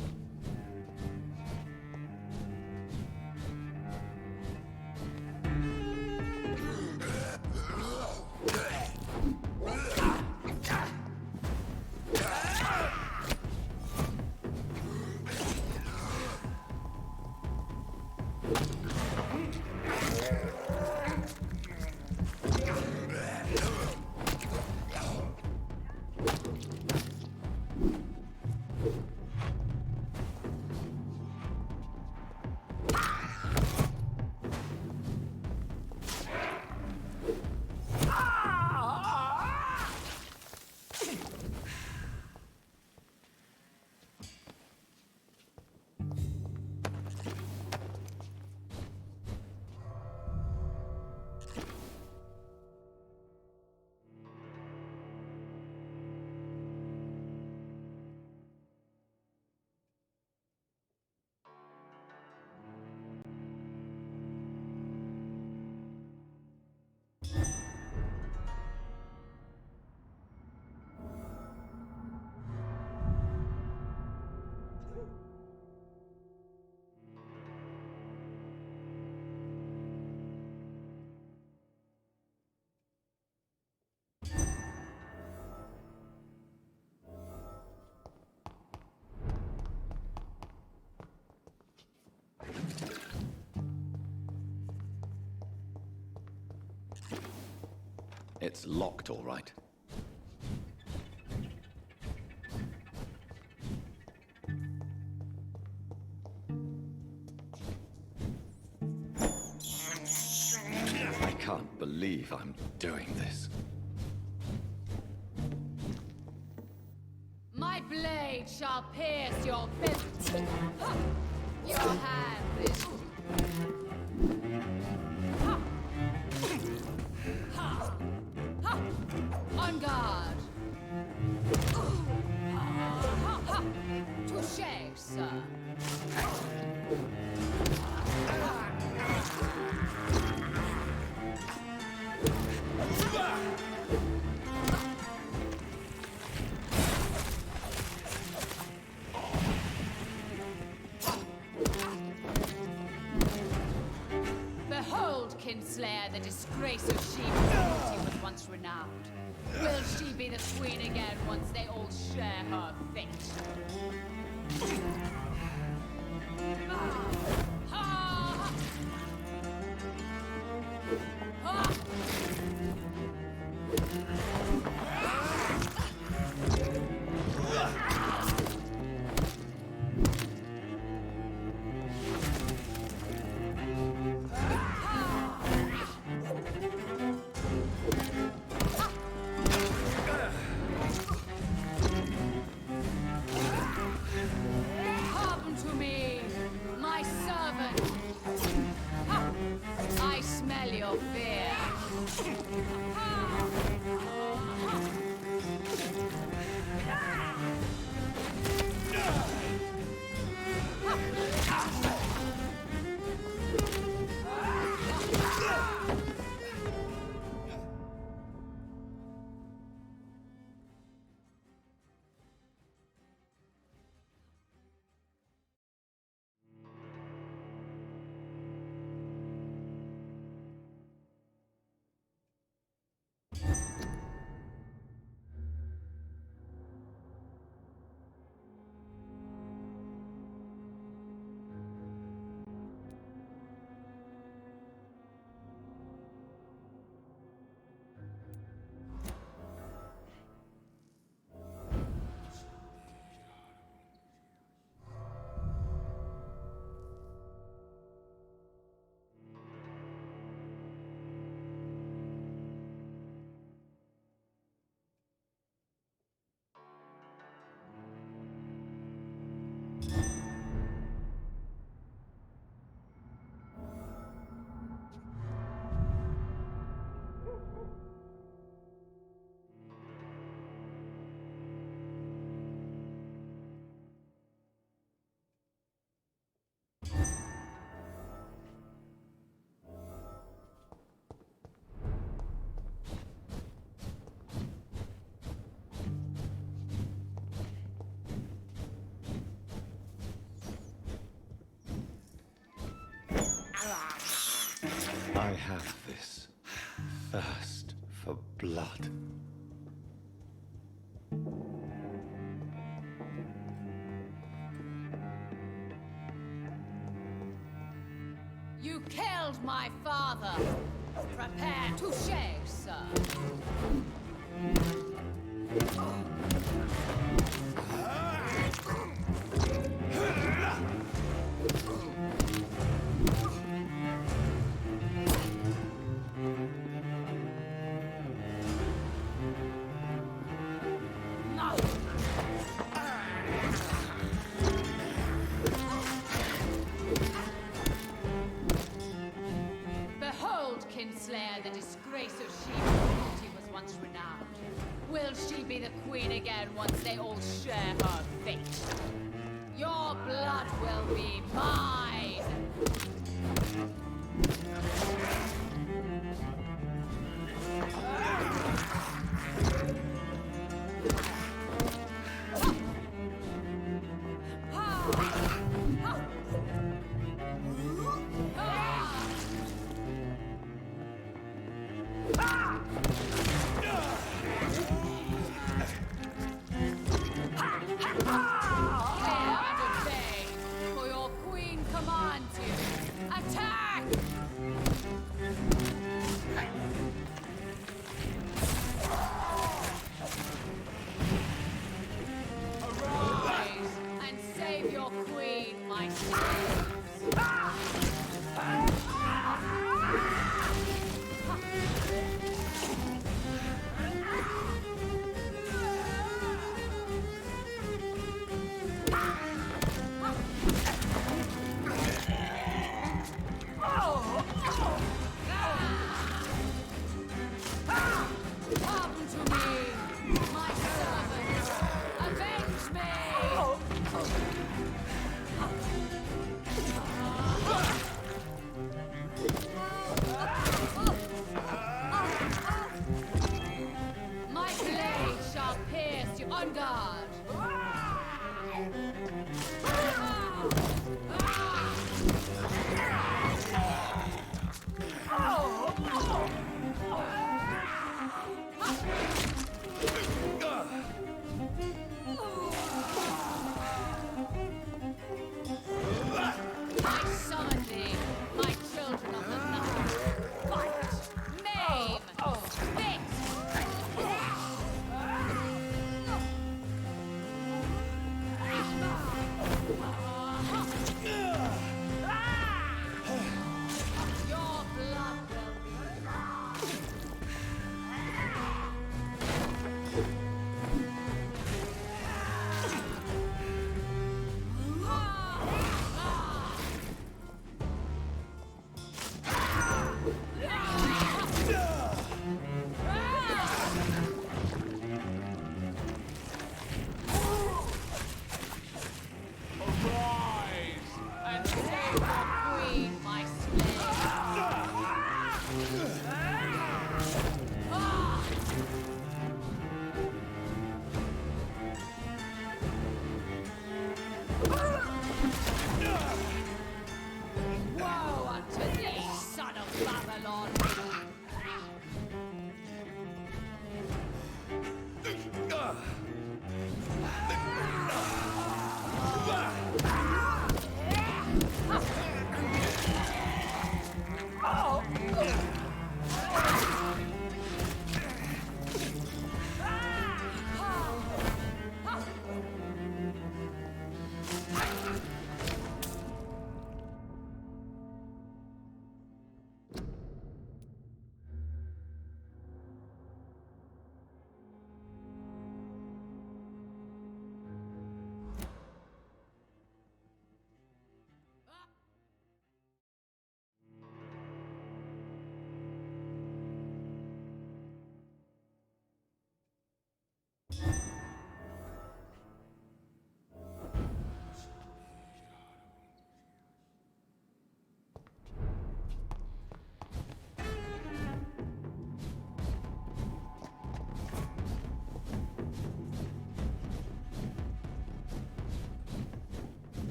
It's locked, all right. I can't believe I'm doing this.
My blade shall pierce your belly. Your hand is... On guard. Touché, sir. Kinslayer, the disgrace of she was once renowned. Will she be the queen again once they all share her fate? Come to me, my servant. I smell your fear.
I have this thirst for blood.
You killed my father. Prepare to share, sir. Behold, Kinslayer, the disgrace of she was once renowned. Will she be the queen again once they all share her fate? Your blood will be mine! For your queen commands you. Attack! Arise and save your queen, my slaves. Come to me, my servant. Avenge me! My blade shall pierce you on guard. Oh!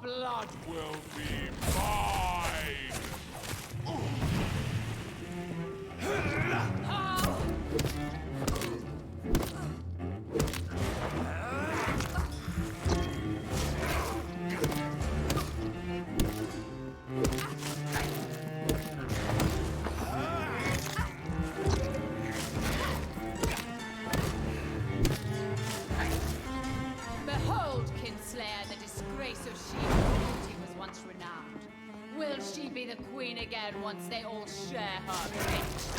blood will be mine!
Behold, Kinslayer, the disgrace of she who was once renowned. Will she be the queen again once they all share her fate?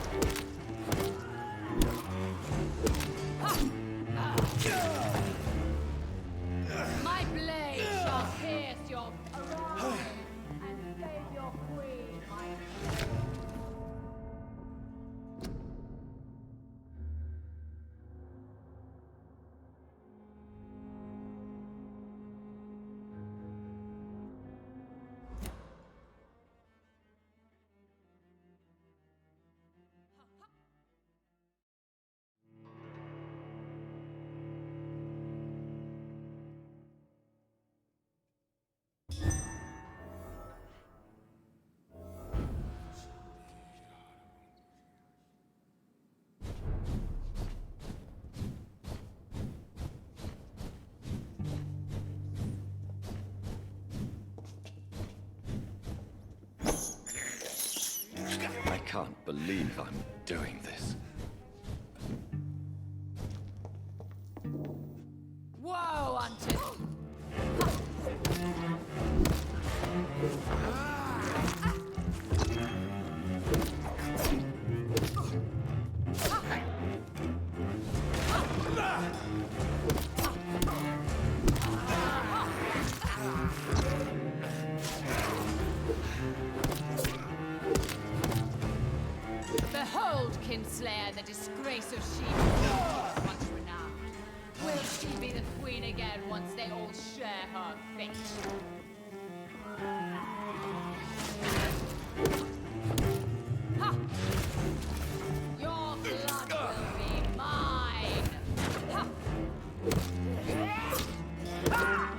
My blade shall pierce your around and save your queen, my
I can't believe I'm doing this.
woe unto Behold, Kinslayer, the disgrace of she who was once renowned. Will she be the queen again once they all share her fate? Ha! Your blood will be mine! Ha! Ah!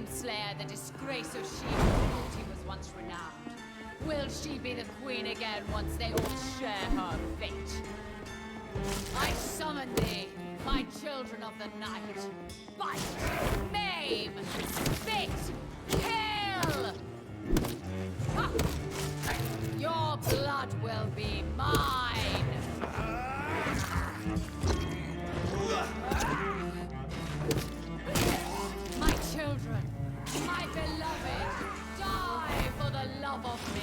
Slayer, the disgrace of she was once renowned. Will she be the queen again once they all share her fate? I summon thee, my children of the night. Bite, maim, spit, kill! Ha! Your blood will be mine! My children, my beloved, die for the love of me!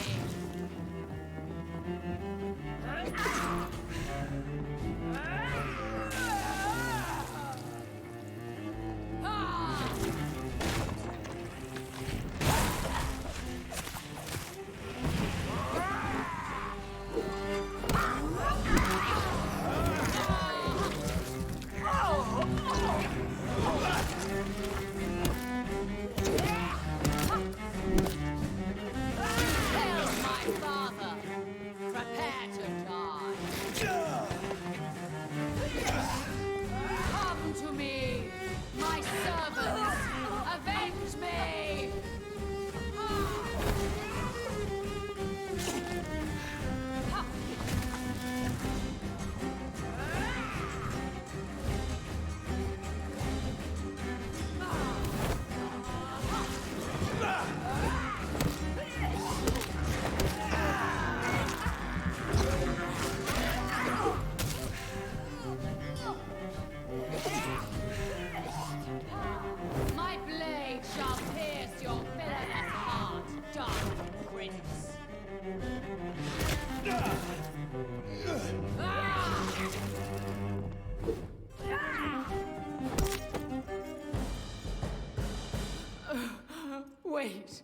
Wait.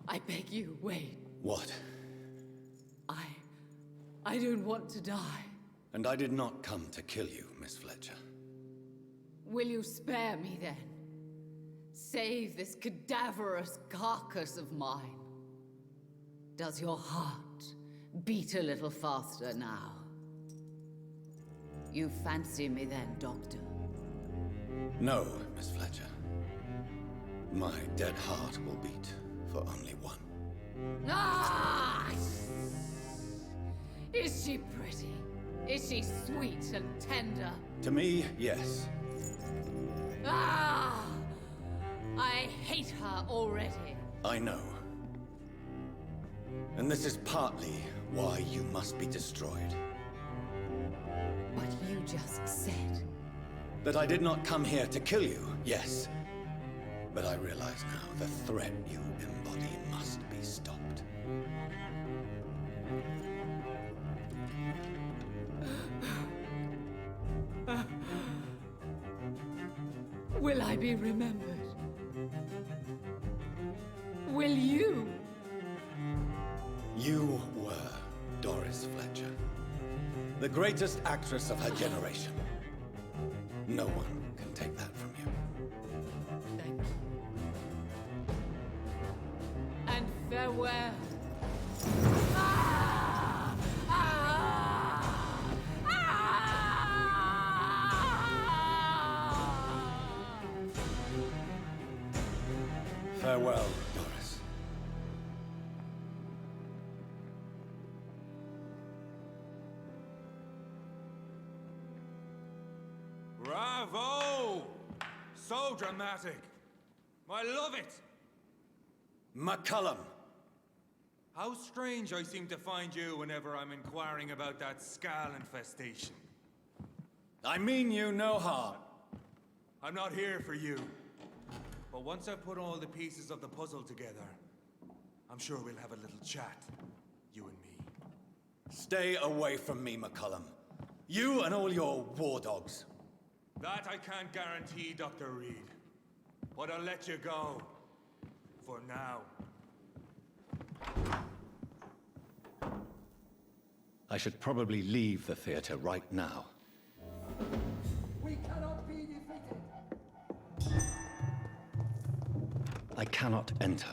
I beg you, wait.
What?
I don't want to die.
And I did not come to kill you, Miss Fletcher.
Will you spare me then? Save this cadaverous carcass of mine. Does your heart beat a little faster now? You fancy me then, Doctor?
No, Miss Fletcher. My dead heart will beat for only one.
Ah! Is she pretty? Is she sweet and tender?
To me, yes.
Ah! I hate her already.
I know. And this is partly why you must be destroyed.
But you just said...
That I did not come here to kill you, yes. But I realize now the threat you embody must be stopped.
Will I be remembered? Will you?
You were Doris Fletcher. The greatest actress of her generation. No one can take that from you.
Thank you. And farewell. Ah! Ah! Ah!
Farewell, Doris.
Bravo! So dramatic. I love it.
McCullum.
How strange I seem to find you whenever I'm inquiring about that Skal infestation.
I mean you no harm.
I'm not here for you. But once I've put all the pieces of the puzzle together, I'm sure we'll have a little chat, you and me.
Stay away from me, McCullum. You and all your war dogs.
That I can't guarantee, Dr. Reed. But I'll let you go. For now.
I should probably leave the theater right now.
We cannot be defeated.
I cannot enter.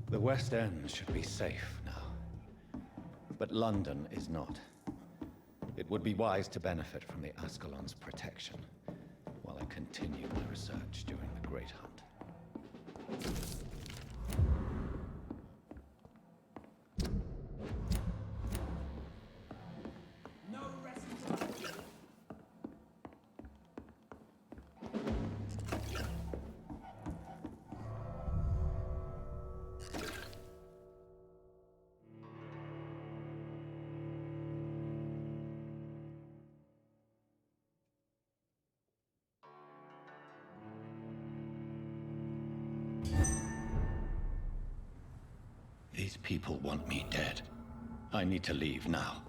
The West End should be safe now. But London is not. It would be wise to benefit from the Ascalon's protection while I continue my research during the Great Hunt. These people want me dead. I need to leave now.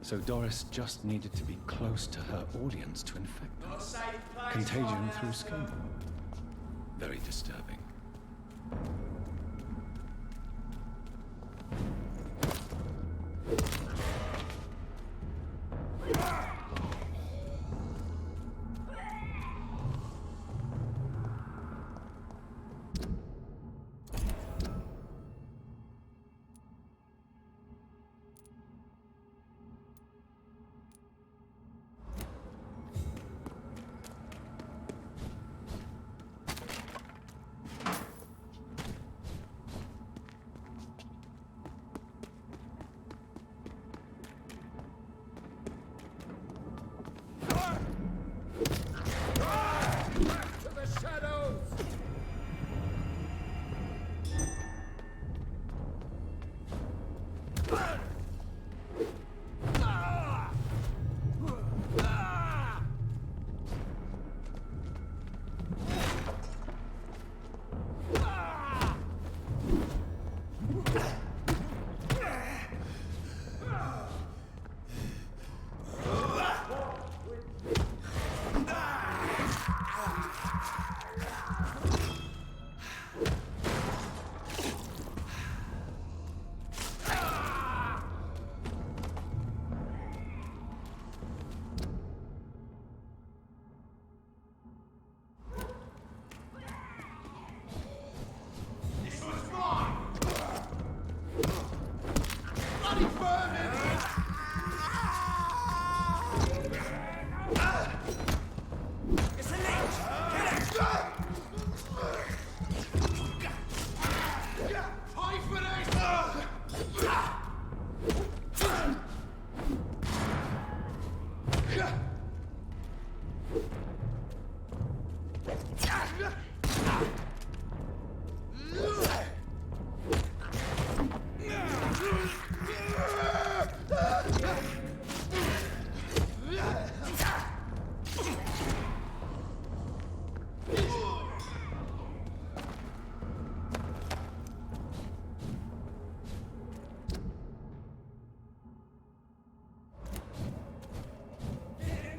So Doris just needed to be close to her audience to infect us. Contagion through skin. Very disturbing.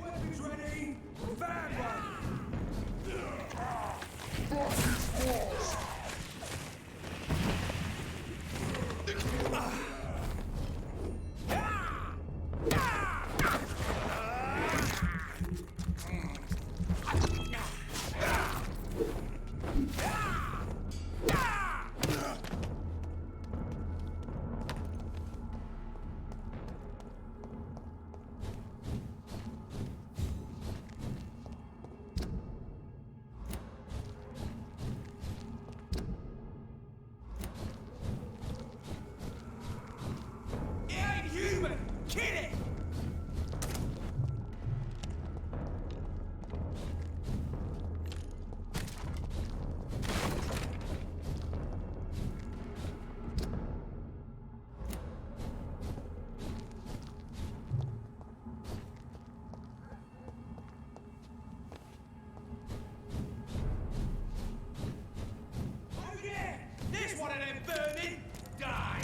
Weapons ready! Van one! It ain't human! Kill it! Over there! There's one of them vermin! Die!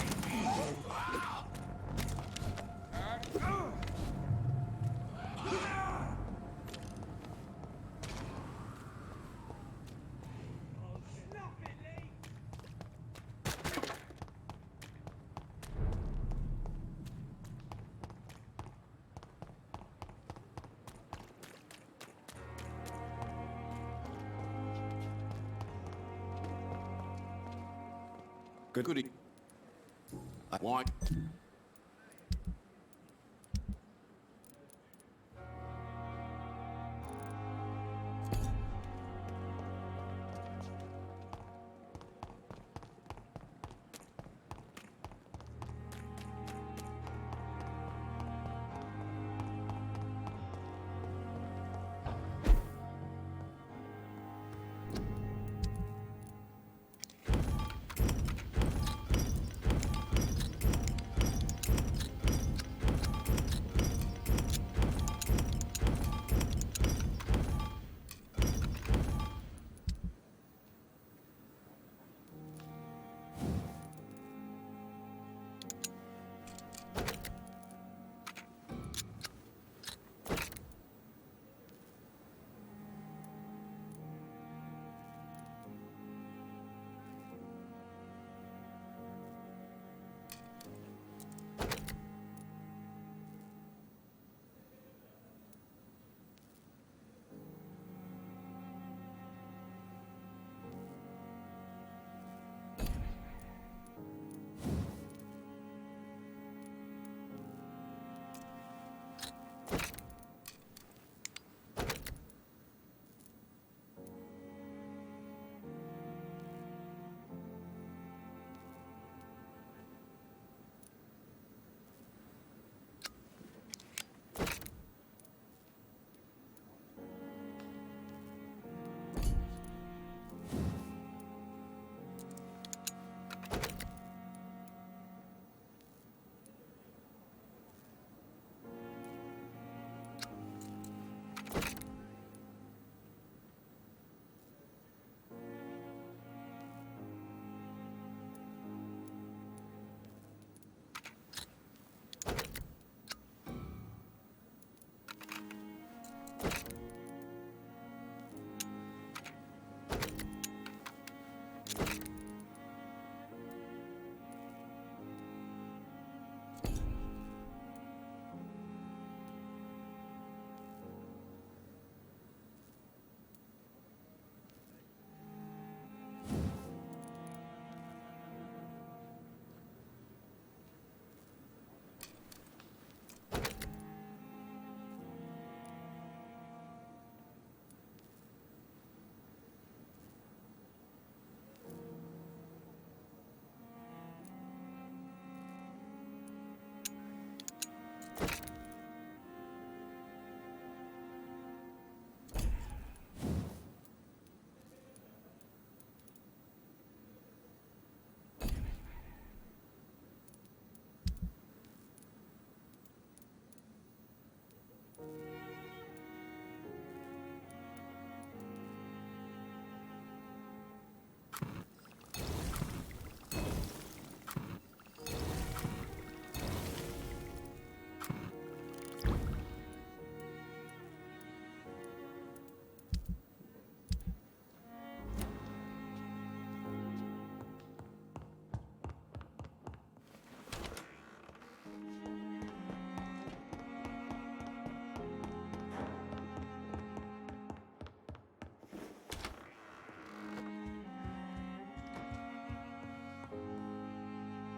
Goody. Why?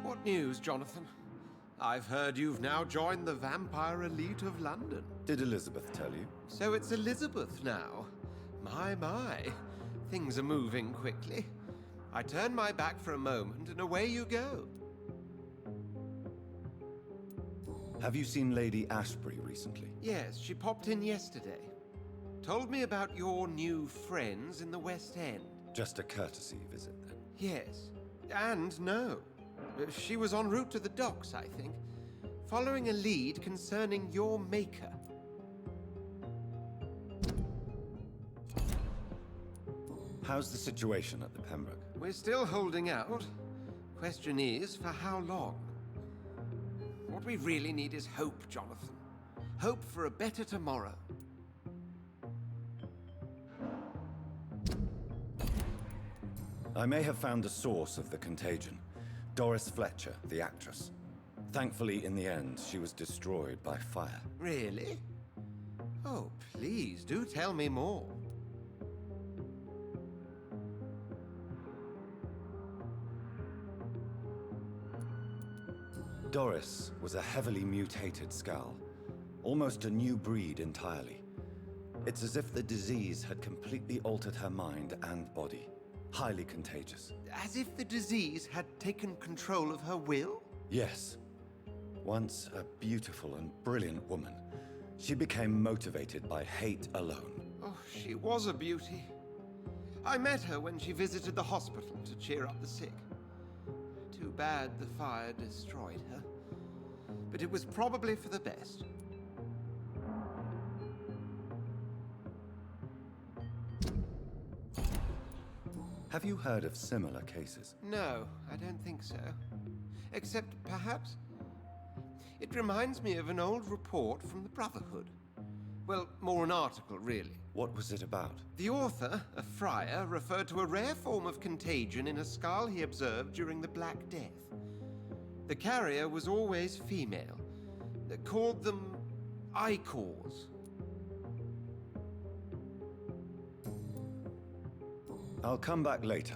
What news, Jonathan? I've heard you've now joined the vampire elite of London.
Did Elizabeth tell you?
So it's Elizabeth now. My. Things are moving quickly. I turn my back for a moment and away you go.
Have you seen Lady Ashbury recently?
Yes, she popped in yesterday. Told me about your new friends in the West End.
Just a courtesy visit, then?
Yes. And no. She was en route to the docks, I think, following a lead concerning your maker.
How's the situation at the Pembroke?
We're still holding out. Question is, for how long? What we really need is hope, Jonathan. Hope for a better tomorrow.
I may have found the source of the contagion. Doris Fletcher, the actress. Thankfully, in the end, she was destroyed by fire.
Really? Oh, please, do tell me more.
Doris was a heavily mutated skull. Almost a new breed entirely. It's as if the disease had completely altered her mind and body. Highly contagious.
As if the disease had taken control of her will?
Yes. Once a beautiful and brilliant woman, she became motivated by hate alone.
Oh, she was a beauty. I met her when she visited the hospital to cheer up the sick. Too bad the fire destroyed her. But it was probably for the best.
Have you heard of similar cases?
No, I don't think so. Except, perhaps, it reminds me of an old report from the Brotherhood. Well, more an article, really.
What was it about?
The author, a friar, referred to a rare form of contagion in a skull he observed during the Black Death. The carrier was always female. They called them Icors.
I'll come back later.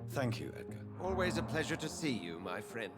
Thank you, Edgar.
Always a pleasure to see you, my friend.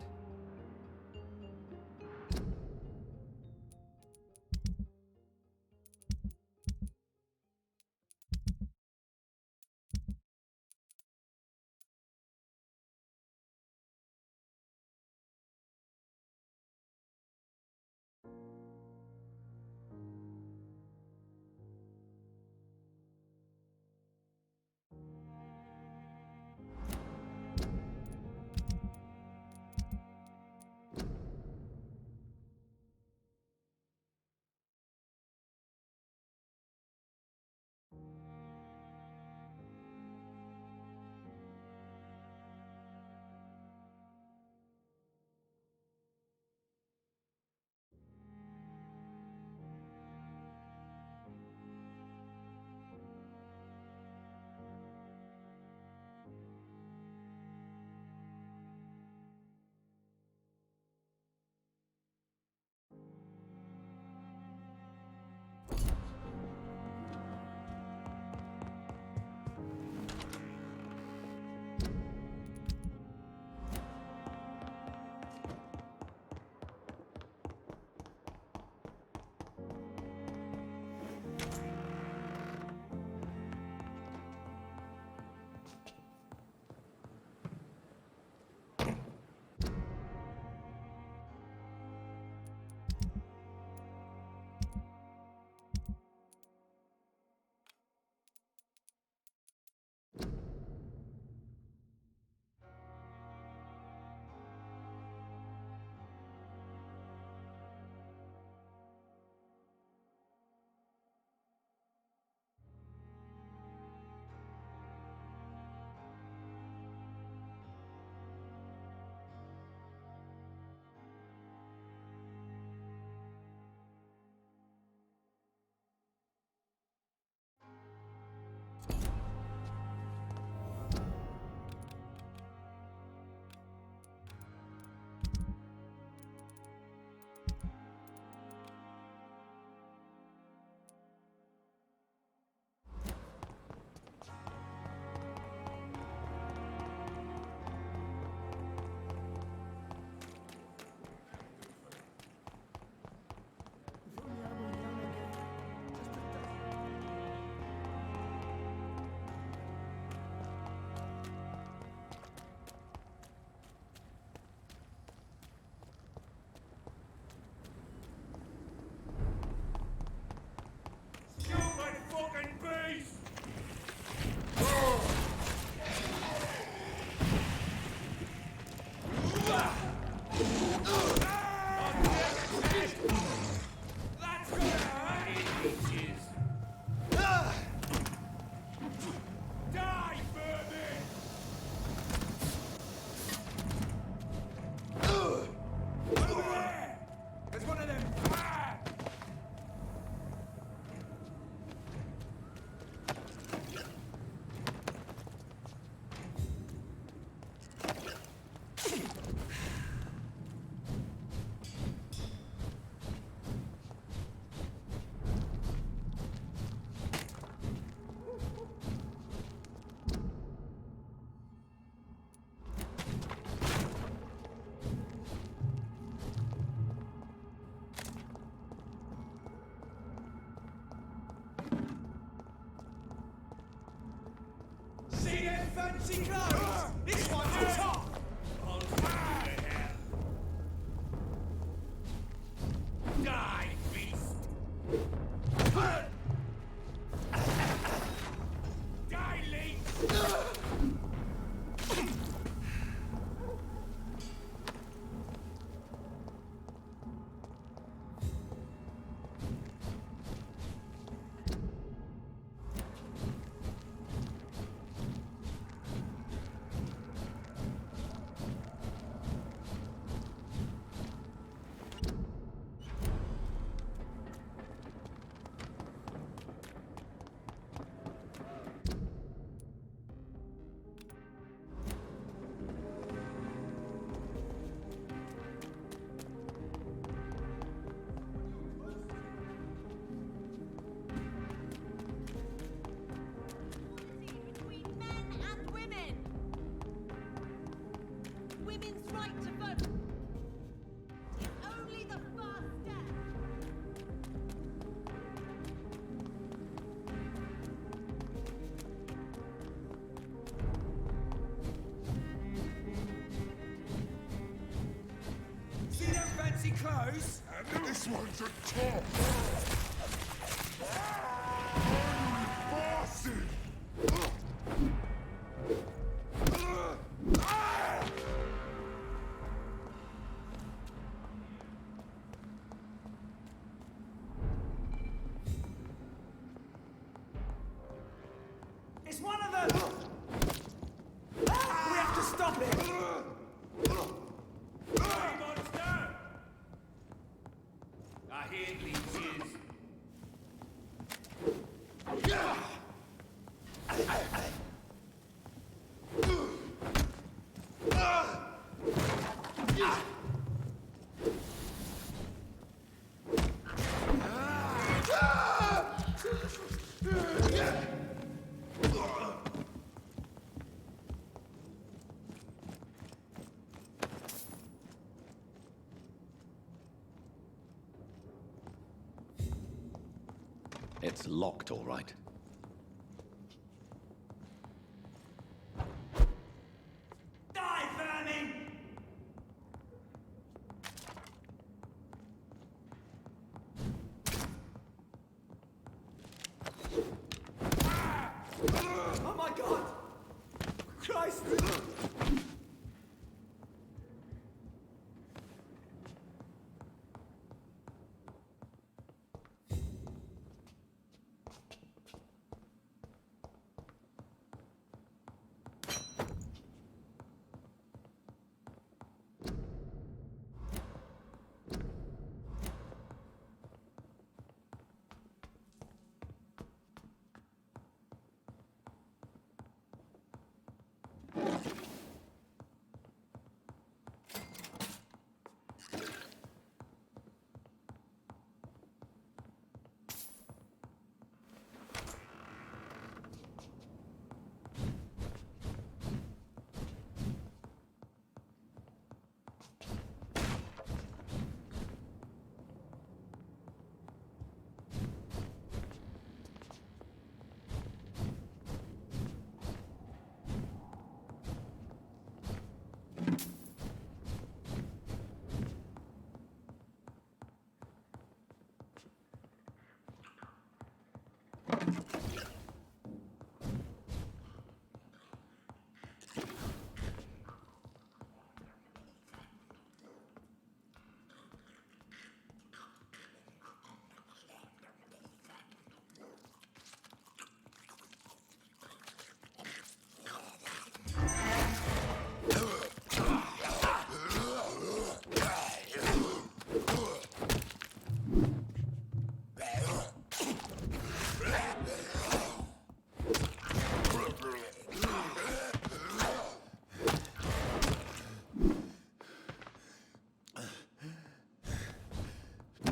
fancy clothes! This one's a top! Die, beast! Die, leech!
Between men and women. Women's right to vote is only the first step.
See them fancy clothes?
This one's a top! Bossy!
It's one of them! We have to stop it! Hey, monster! I hear leeches.
It's locked, all right.
Die, vermin! Oh my god! Christ!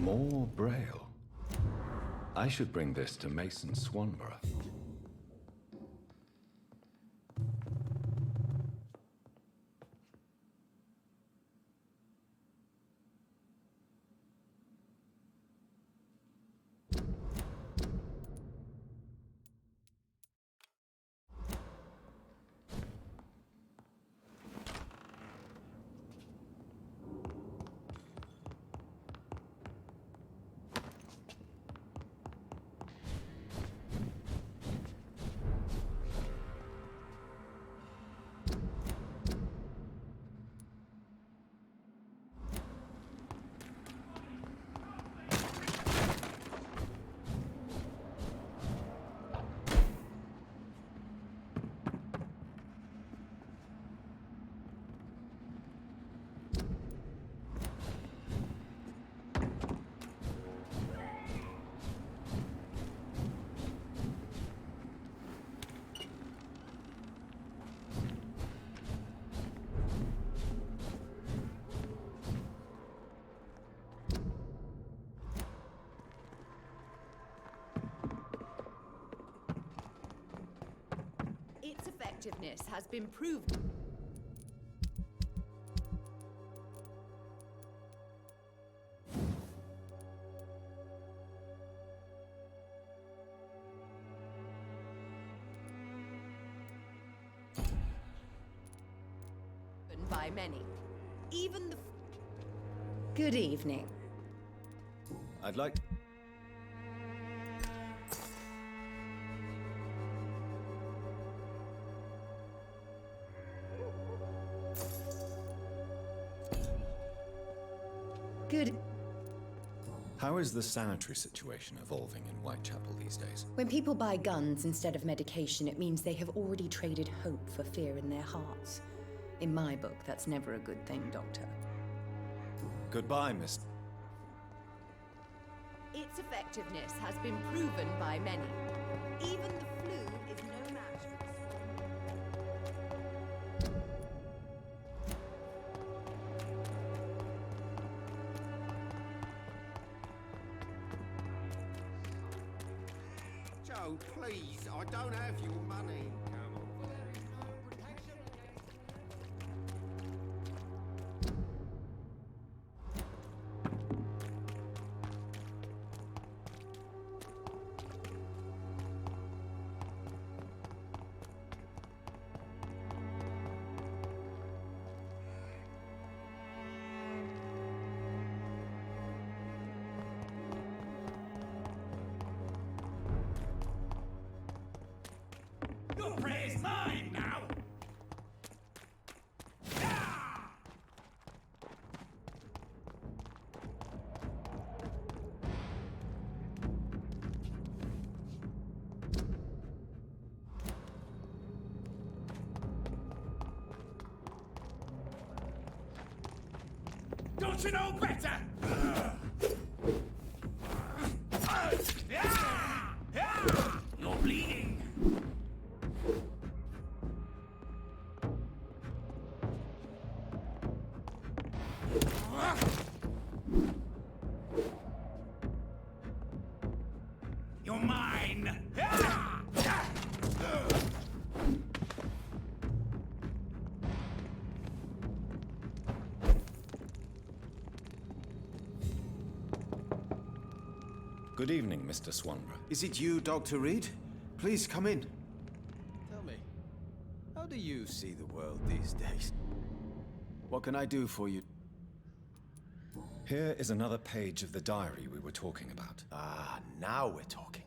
More Braille. I should bring this to Mason Swanborough.
effectiveness has been proved. By many. Even the... Good evening.
I'd like...
Good.
How is the sanitary situation evolving in Whitechapel these days?
When people buy guns instead of medication, it means they have already traded hope for fear in their hearts. In my book, that's never a good thing, Doctor.
Goodbye, Miss...
Its effectiveness has been proven by many. Even the flu is no match for the
Joe, please, I don't have your money.
Your prey is mine now! Don't you know better? You're bleeding. You're mine!
Good evening, Mr. Swanborough.
Is it you, Dr. Reed? Please come in. Tell me, how do you see the world these days? What can I do for you?
Here is another page of the diary we were talking about.
Ah, now we're talking.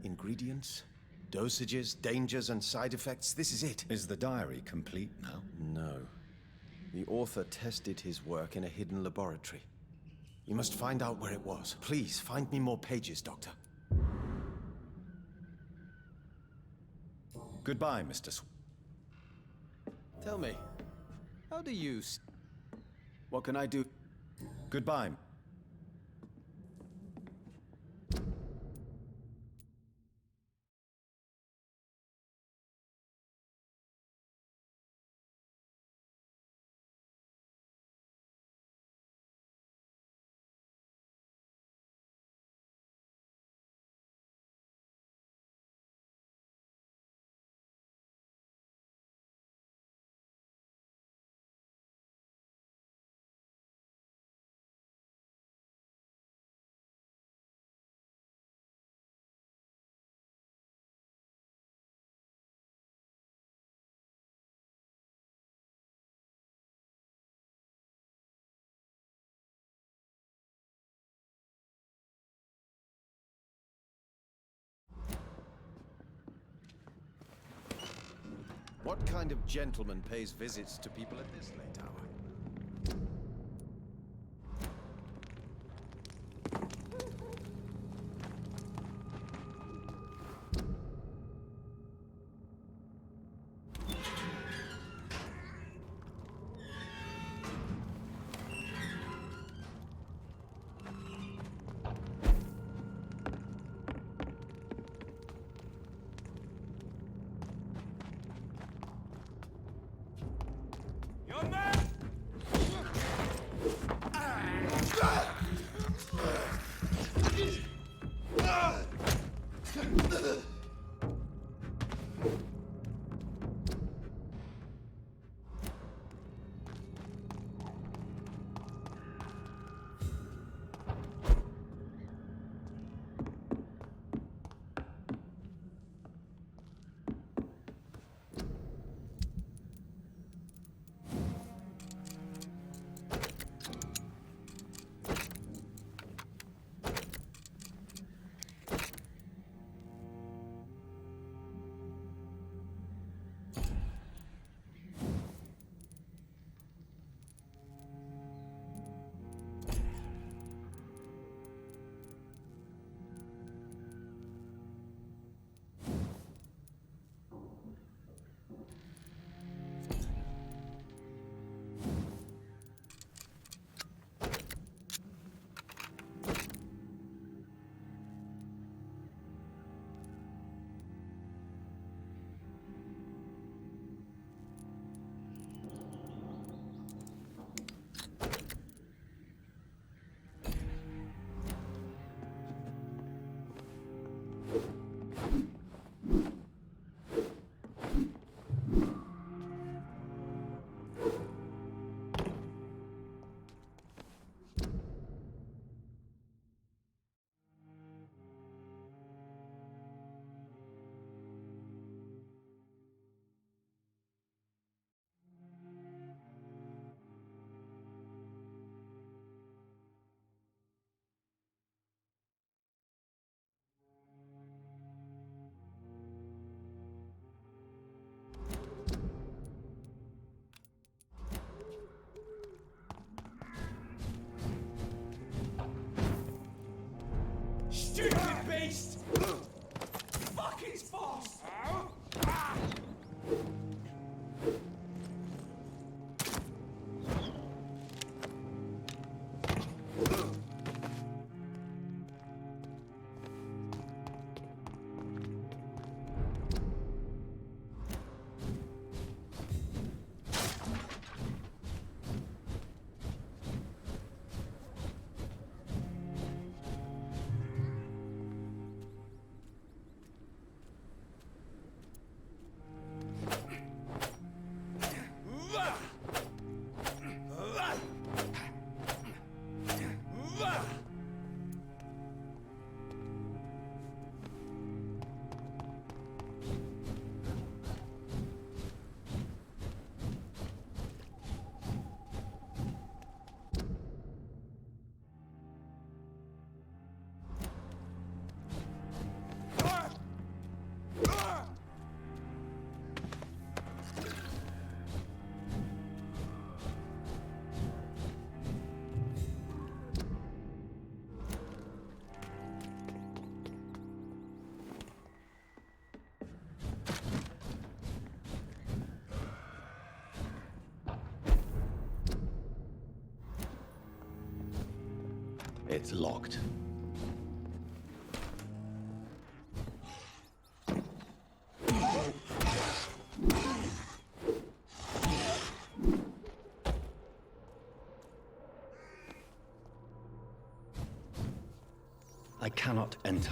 Ingredients, dosages, dangers, and side effects. This is it.
Is the diary complete now?
No. The author tested his work in a hidden laboratory. You must find out where it was. Please, find me more pages, Doctor.
Goodbye, Mr.
Tell me, how do you... What can I do?
Goodbye.
What kind of gentleman pays visits to people at this late hour?
beast! Fuck his false!
It's locked. I cannot enter.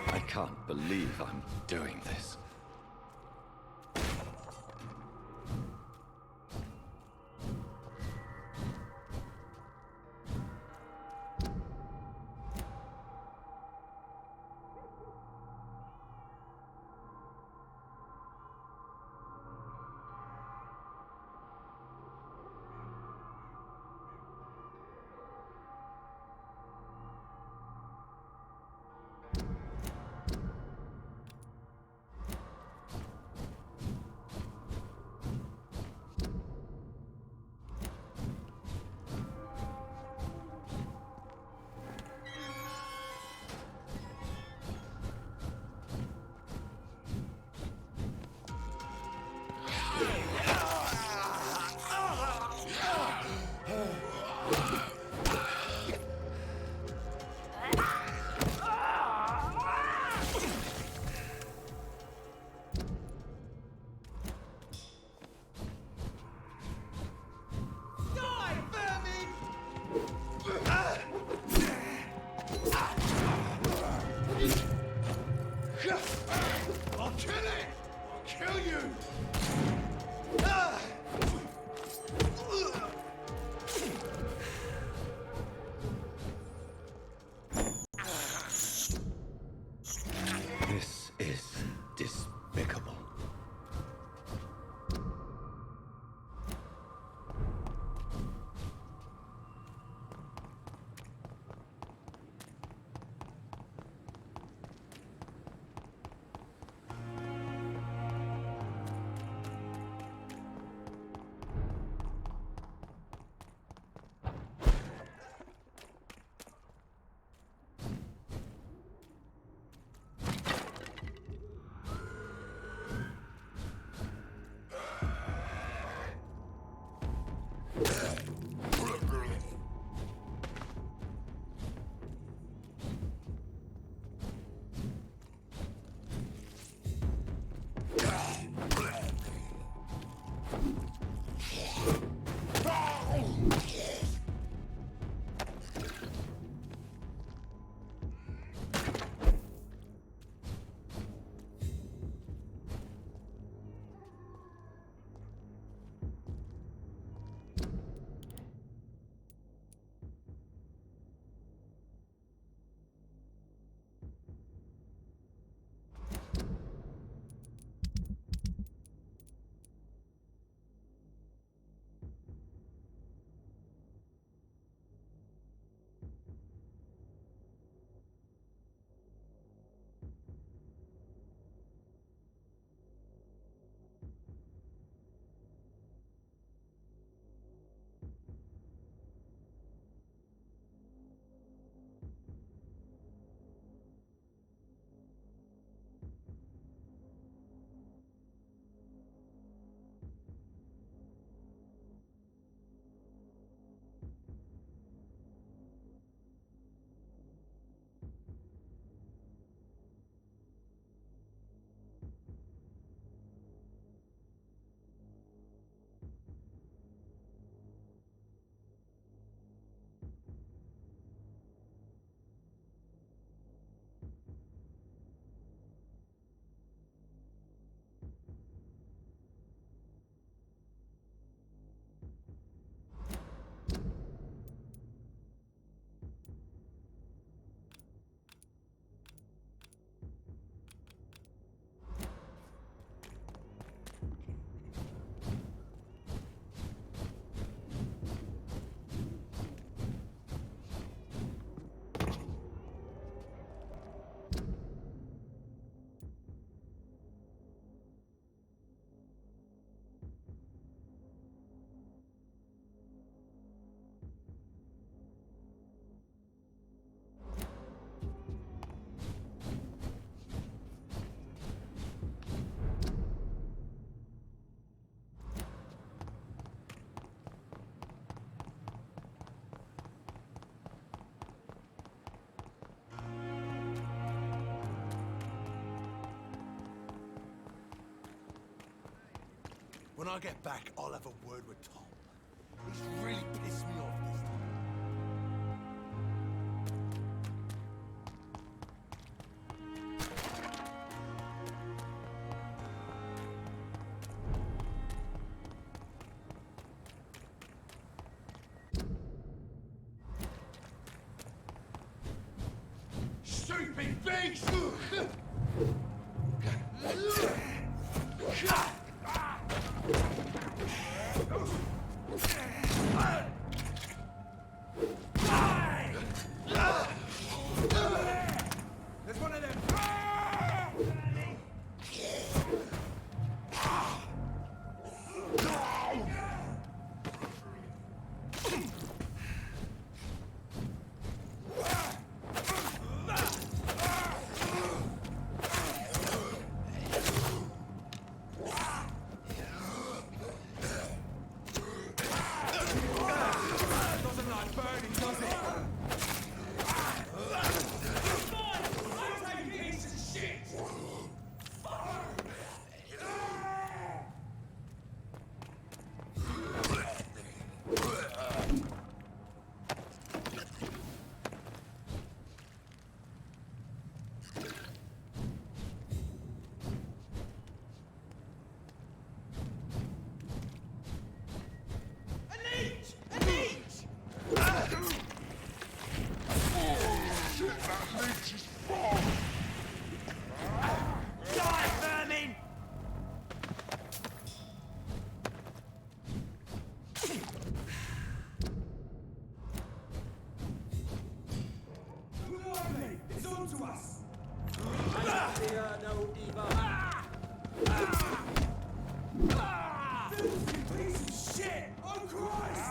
I can't believe I'm doing this.
When I get back, I'll have a word with Tom. He's really pissed me off this time. Stupid beast! There's one of them! Doesn't like burning, does it? It's on to us! I fear no evil. Filthy piece of shit! Oh, Christ!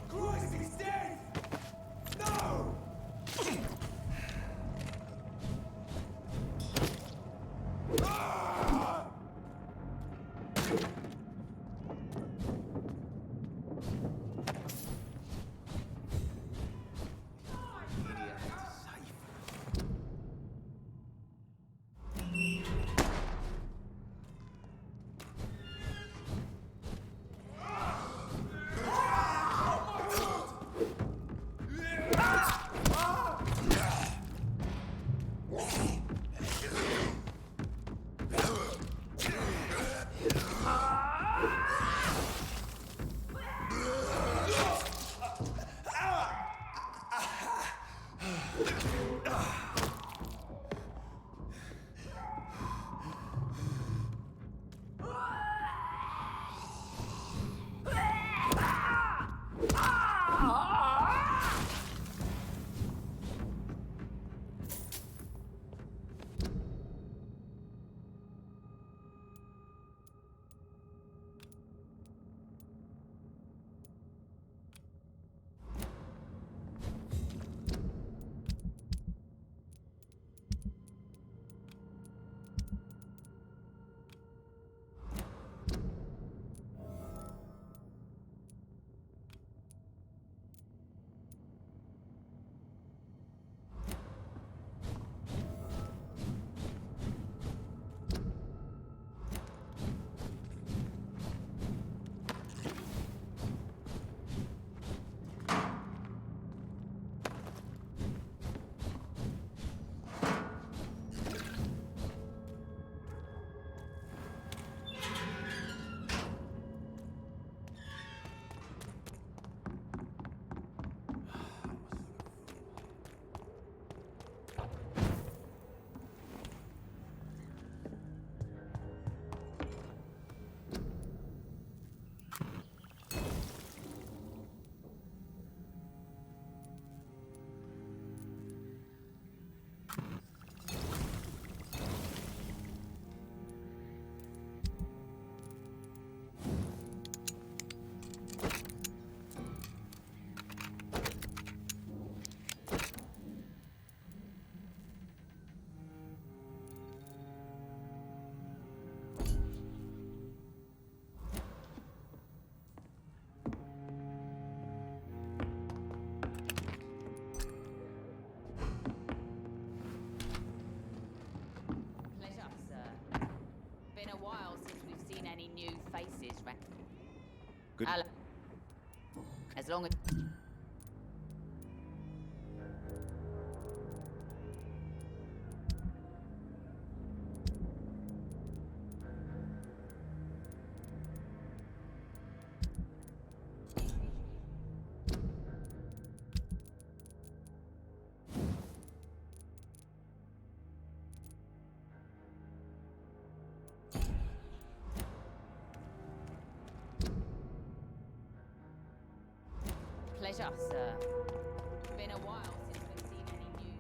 Christ, he's dead! No!
Good.
As long as... Pleasure, sir. Been a while since we've seen any news.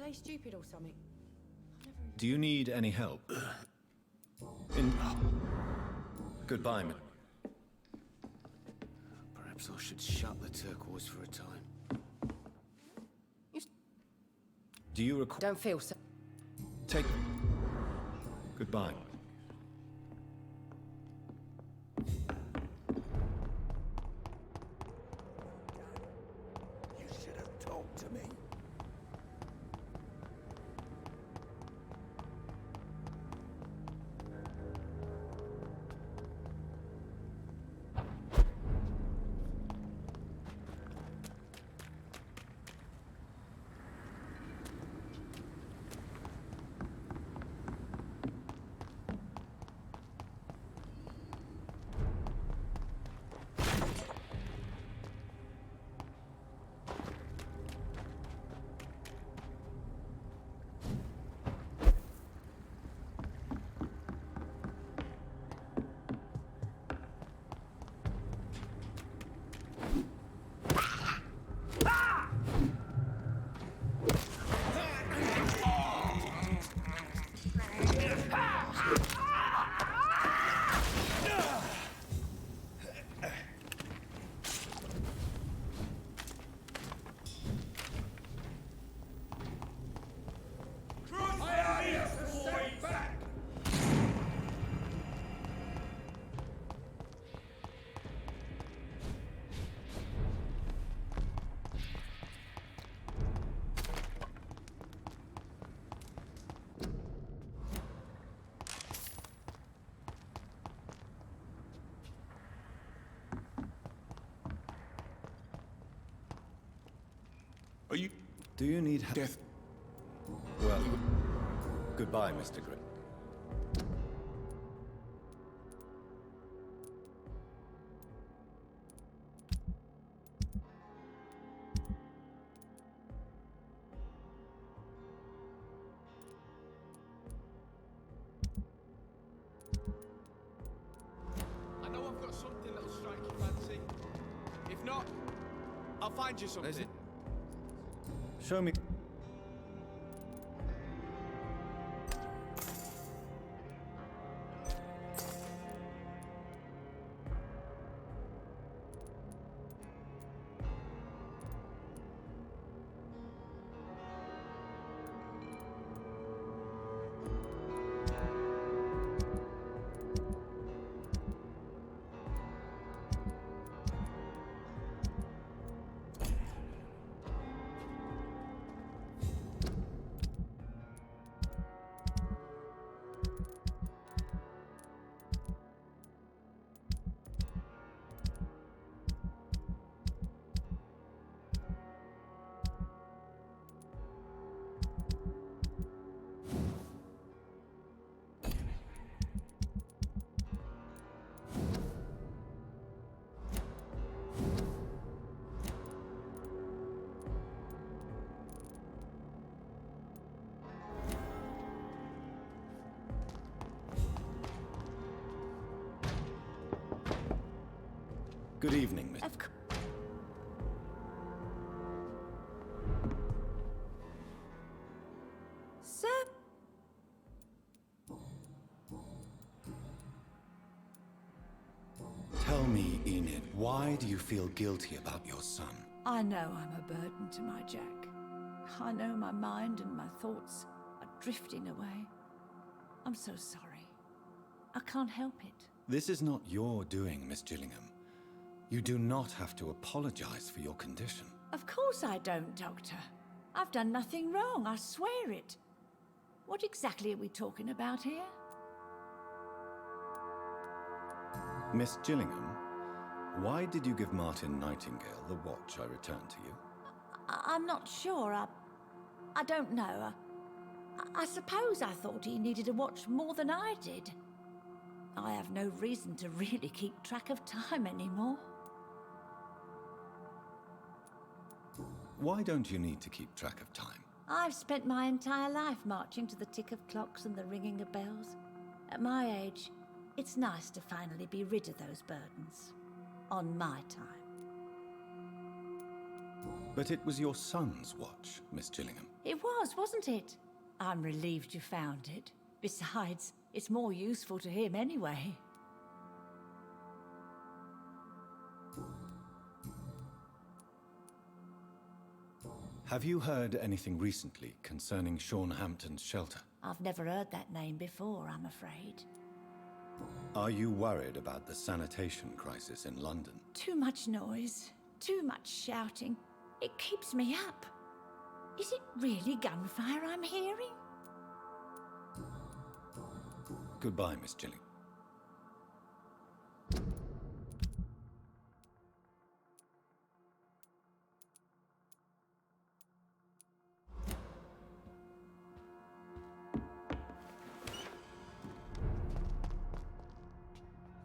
Are they stupid or something?
Do you need any help? Goodbye, man.
Perhaps I should shut the turquoise for a time.
Do you require...
Don't feel so...
Take... Goodbye.
You should have talked to me.
Do you need
Death.
Well, goodbye, Mr. Grim.
I know I've got something that'll strike your fancy. If not, I'll find you something.
Show me. Good evening, Miss.
Sir?
Tell me, Enid, why do you feel guilty about your son?
I know I'm a burden to my Jack. I know my mind and my thoughts are drifting away. I'm so sorry. I can't help it.
This is not your doing, Miss Gillingham. You do not have to apologize for your condition.
Of course I don't, Doctor. I've done nothing wrong, I swear it. What exactly are we talking about here?
Miss Gillingham, why did you give Martin Nightingale the watch I returned to you?
I'm not sure. I don't know. I suppose I thought he needed a watch more than I did. I have no reason to really keep track of time anymore.
Why don't you need to keep track of time?
I've spent my entire life marching to the tick of clocks and the ringing of bells. At my age, it's nice to finally be rid of those burdens. On my time.
But it was your son's watch, Miss Gillingham.
It was, wasn't it? I'm relieved you found it. Besides, it's more useful to him anyway.
Have you heard anything recently concerning Sean Hampton's shelter?
I've never heard that name before, I'm afraid.
Are you worried about the sanitation crisis in London?
Too much noise, too much shouting. It keeps me up. Is it really gunfire I'm hearing?
Goodbye, Miss Gillingham.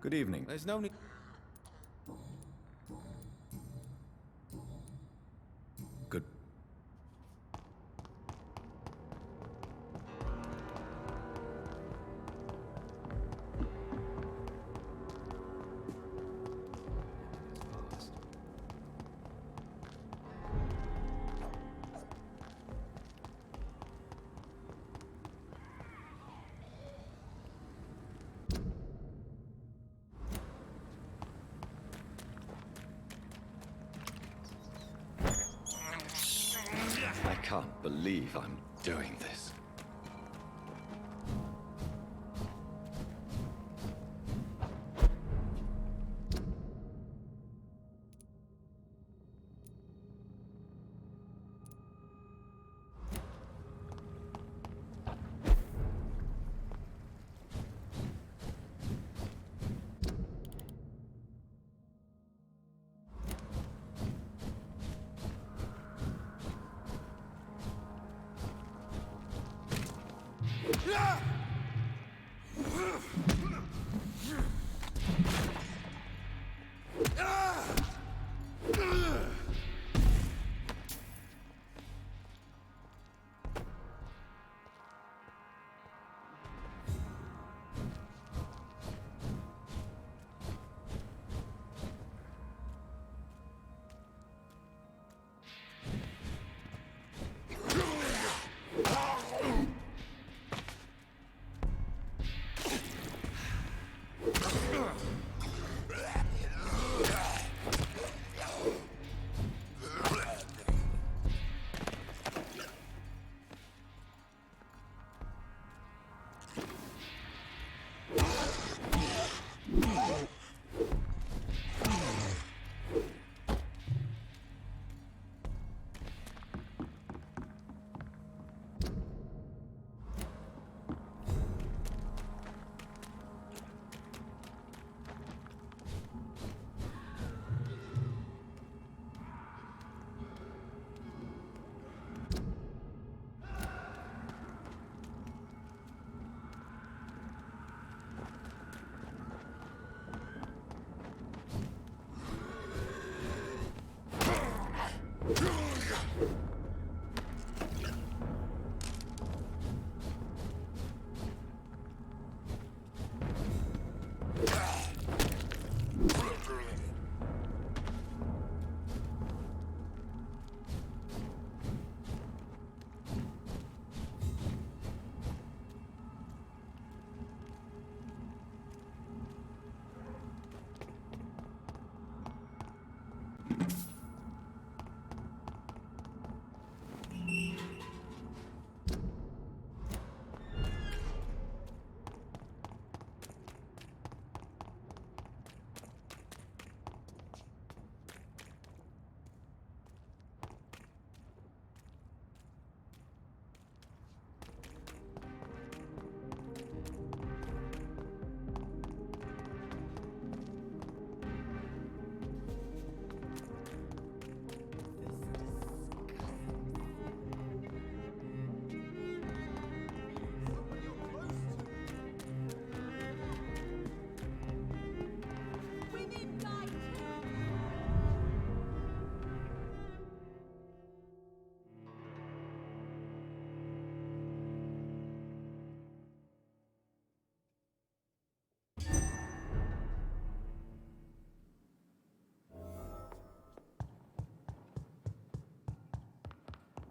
Good evening.
There's no need.
Good. I can't believe I'm doing this.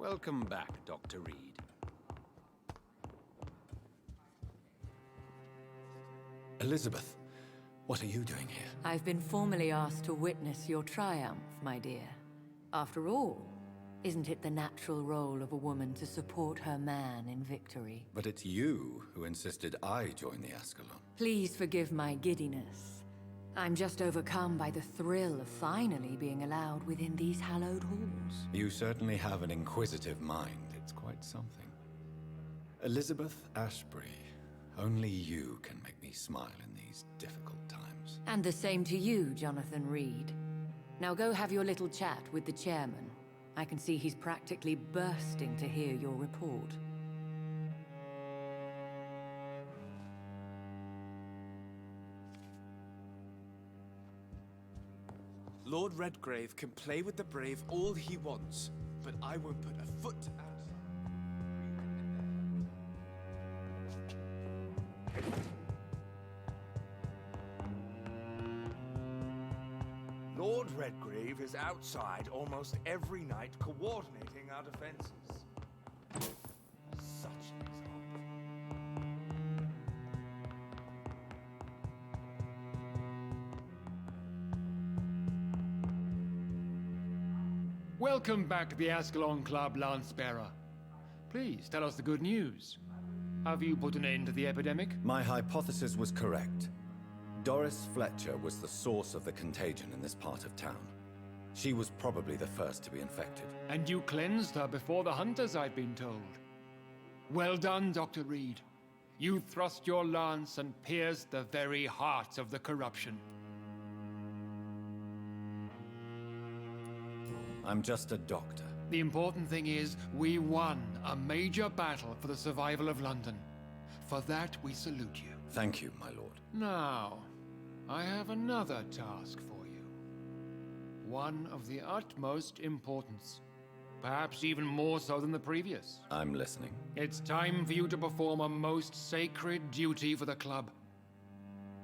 Welcome back, Dr. Reed.
Elizabeth, what are you doing here?
I've been formally asked to witness your triumph, my dear. After all, isn't it the natural role of a woman to support her man in victory?
But it's you who insisted I join the Ascalon.
Please forgive my giddiness. I'm just overcome by the thrill of finally being allowed within these hallowed halls.
You certainly have an inquisitive mind. It's quite something. Elizabeth Ashbury, only you can make me smile in these difficult times.
And the same to you, Jonathan Reed. Now go have your little chat with the chairman. I can see he's practically bursting to hear your report.
Lord Redgrave can play with the brave all he wants, but I won't put a foot outside. Lord Redgrave is outside almost every night coordinating our defenses. Such an example.
Welcome back to the Ascalon Club, Lance-Bearer. Please, tell us the good news. Have you put an end to the epidemic?
My hypothesis was correct. Doris Fletcher was the source of the contagion in this part of town. She was probably the first to be infected.
And you cleansed her before the hunters, I've been told. Well done, Dr. Reed. You thrust your lance and pierced the very heart of the corruption.
I'm just a doctor.
The important thing is, we won a major battle for the survival of London. For that, we salute you.
Thank you, my lord.
Now, I have another task for you. One of the utmost importance. Perhaps even more so than the previous.
I'm listening.
It's time for you to perform a most sacred duty for the club.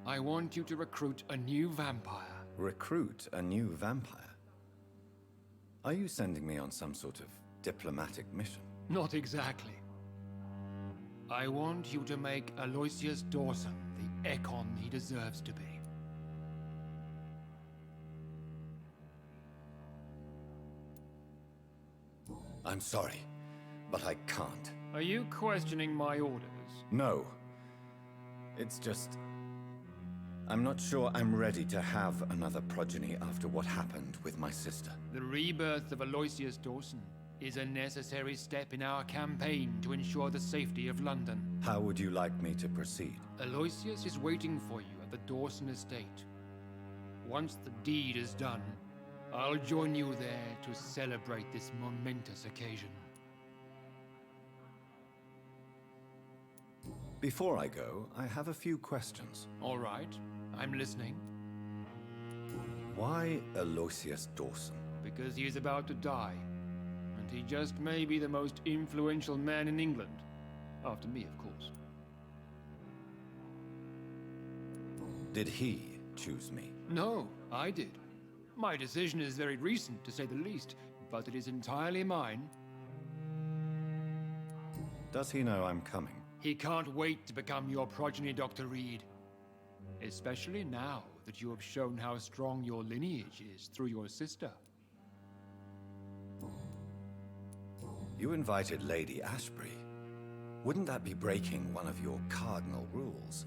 I want you to recruit a new vampire.
Recruit a new vampire? Are you sending me on some sort of diplomatic mission?
Not exactly. I want you to make Aloysius Dawson the Ekon he deserves to be.
I'm sorry, but I can't.
Are you questioning my orders?
No. It's just... I'm not sure I'm ready to have another progeny after what happened with my sister.
The rebirth of Aloysius Dawson is a necessary step in our campaign to ensure the safety of London.
How would you like me to proceed?
Aloysius is waiting for you at the Dawson estate. Once the deed is done, I'll join you there to celebrate this momentous occasion.
Before I go, I have a few questions.
All right, I'm listening.
Why Aloysius Dawson?
Because he is about to die, and he just may be the most influential man in England. After me, of course.
Did he choose me?
No, I did. My decision is very recent, to say the least, but it is entirely mine.
Does he know I'm coming?
He can't wait to become your progeny, Dr. Reed. Especially now that you have shown how strong your lineage is through your sister.
You invited Lady Ashbury. Wouldn't that be breaking one of your cardinal rules?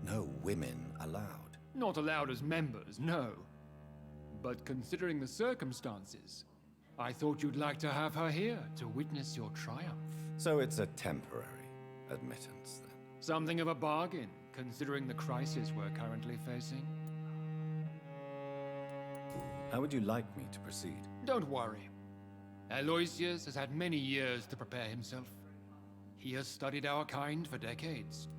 No women allowed.
Not allowed as members, no. But considering the circumstances, I thought you'd like to have her here to witness your triumph.
So it's a temporary admittance, then?
Something of a bargain, considering the crisis we're currently facing.
How would you like me to proceed?
Don't worry. Aloysius has had many years to prepare himself. He has studied our kind for decades.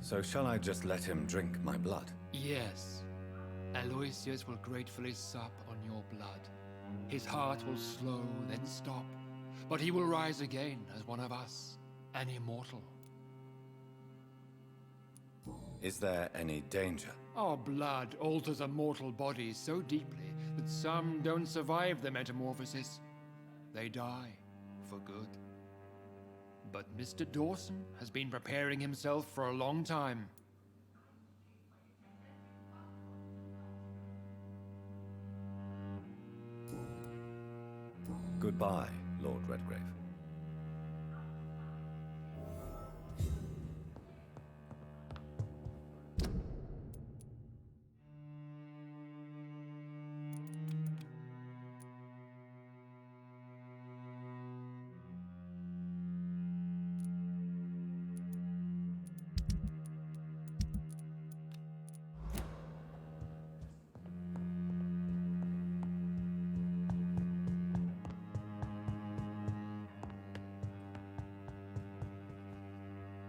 So shall I just let him drink my blood?
Yes. Aloysius will gratefully sup on your blood. His heart will slow, then stop. But he will rise again as one of us, an immortal.
Is there any danger?
Our blood alters a mortal body so deeply that some don't survive the metamorphosis. They die for good. But Mr. Dawson has been preparing himself for a long time.
Goodbye, Lord Redgrave.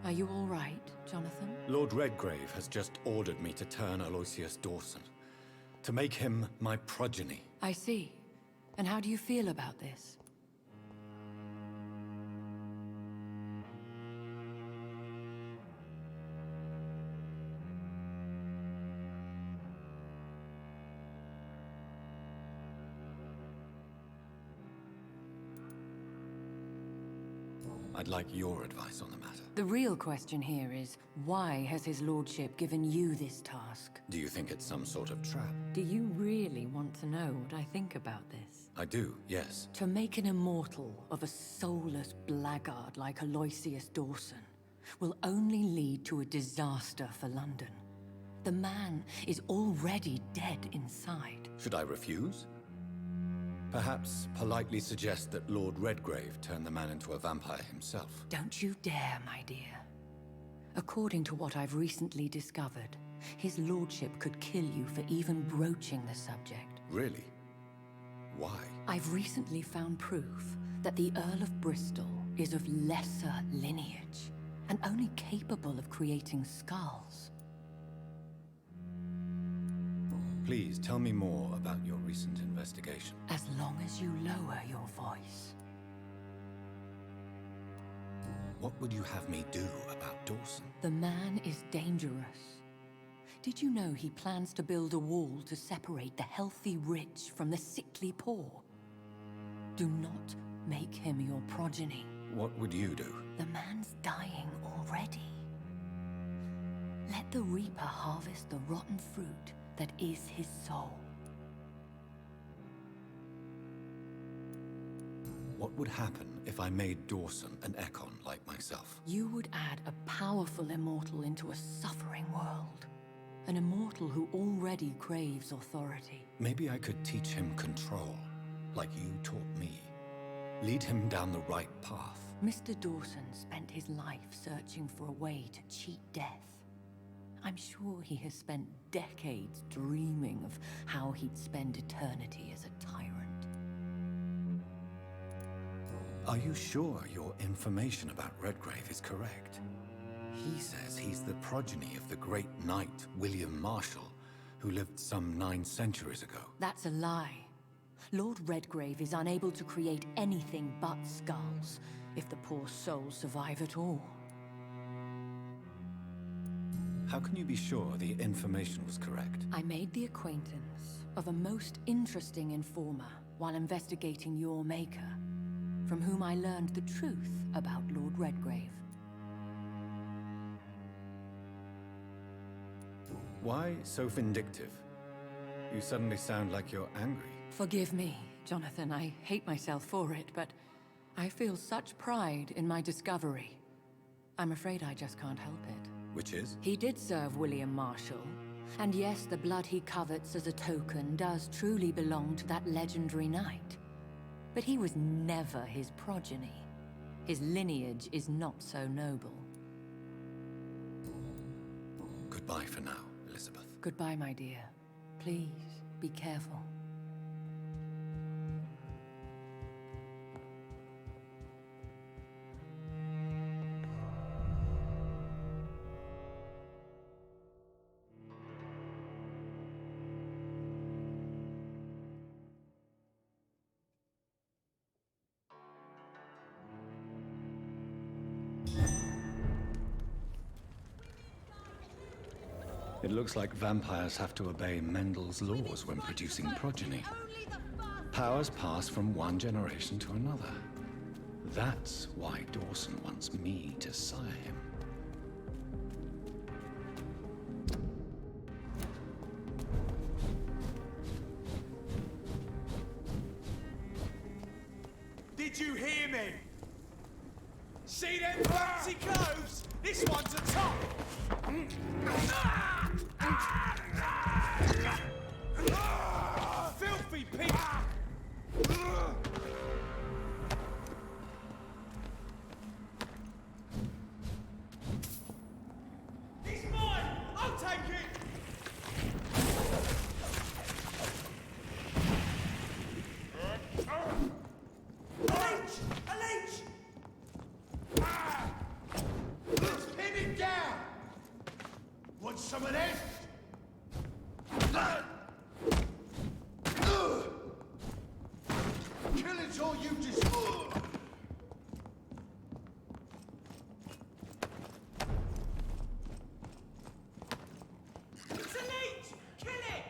Are you all right, Jonathan?
Lord Redgrave has just ordered me to turn Aloysius Dawson, to make him my progeny.
I see. And how do you feel about this?
I'd like your advice on the matter.
The real question here is, why has his lordship given you this task?
Do you think it's some sort of trap?
Do you really want to know what I think about this?
I do, yes.
To make an immortal of a soulless blackguard like Aloysius Dawson will only lead to a disaster for London. The man is already dead inside.
Should I refuse? Perhaps politely suggest that Lord Redgrave turn the man into a vampire himself.
Don't you dare, my dear. According to what I've recently discovered, his lordship could kill you for even broaching the subject.
Really? Why?
I've recently found proof that the Earl of Bristol is of lesser lineage, and only capable of creating skulls.
Please tell me more about your recent investigation.
As long as you lower your voice.
What would you have me do about Dawson?
The man is dangerous. Did you know he plans to build a wall to separate the healthy rich from the sickly poor? Do not make him your progeny.
What would you do?
The man's dying already. Let the Reaper harvest the rotten fruit that is his soul.
What would happen if I made Dawson an Ekon like myself?
You would add a powerful immortal into a suffering world. An immortal who already craves authority.
Maybe I could teach him control, like you taught me. Lead him down the right path.
Mr. Dawson spent his life searching for a way to cheat death. I'm sure he has spent decades dreaming of how he'd spend eternity as a tyrant.
Are you sure your information about Redgrave is correct? He says he's the progeny of the great knight William Marshall, who lived some 9 centuries ago.
That's a lie. Lord Redgrave is unable to create anything but skulls, if the poor souls survive at all.
How can you be sure the information was correct?
I made the acquaintance of a most interesting informer while investigating your maker, from whom I learned the truth about Lord Redgrave.
Why so vindictive? You suddenly sound like you're angry.
Forgive me, Jonathan. I hate myself for it, but I feel such pride in my discovery. I'm afraid I just can't help it.
Which is?
He did serve William Marshall. And yes, the blood he covets as a token does truly belong to that legendary knight. But he was never his progeny. His lineage is not so noble.
Goodbye for now, Elizabeth.
Goodbye, my dear. Please, be careful.
It looks like vampires have to obey Mendel's laws when producing progeny. Powers pass from one generation to another. That's why Dawson wants me to sire him.
Did you hear me? See them fancy clothes? This one's a top! Filthy pig! It's mine! I'll take it! A leech! Let's pin it down! Want some of this? Kill it or you just... It's a leech! Kill it!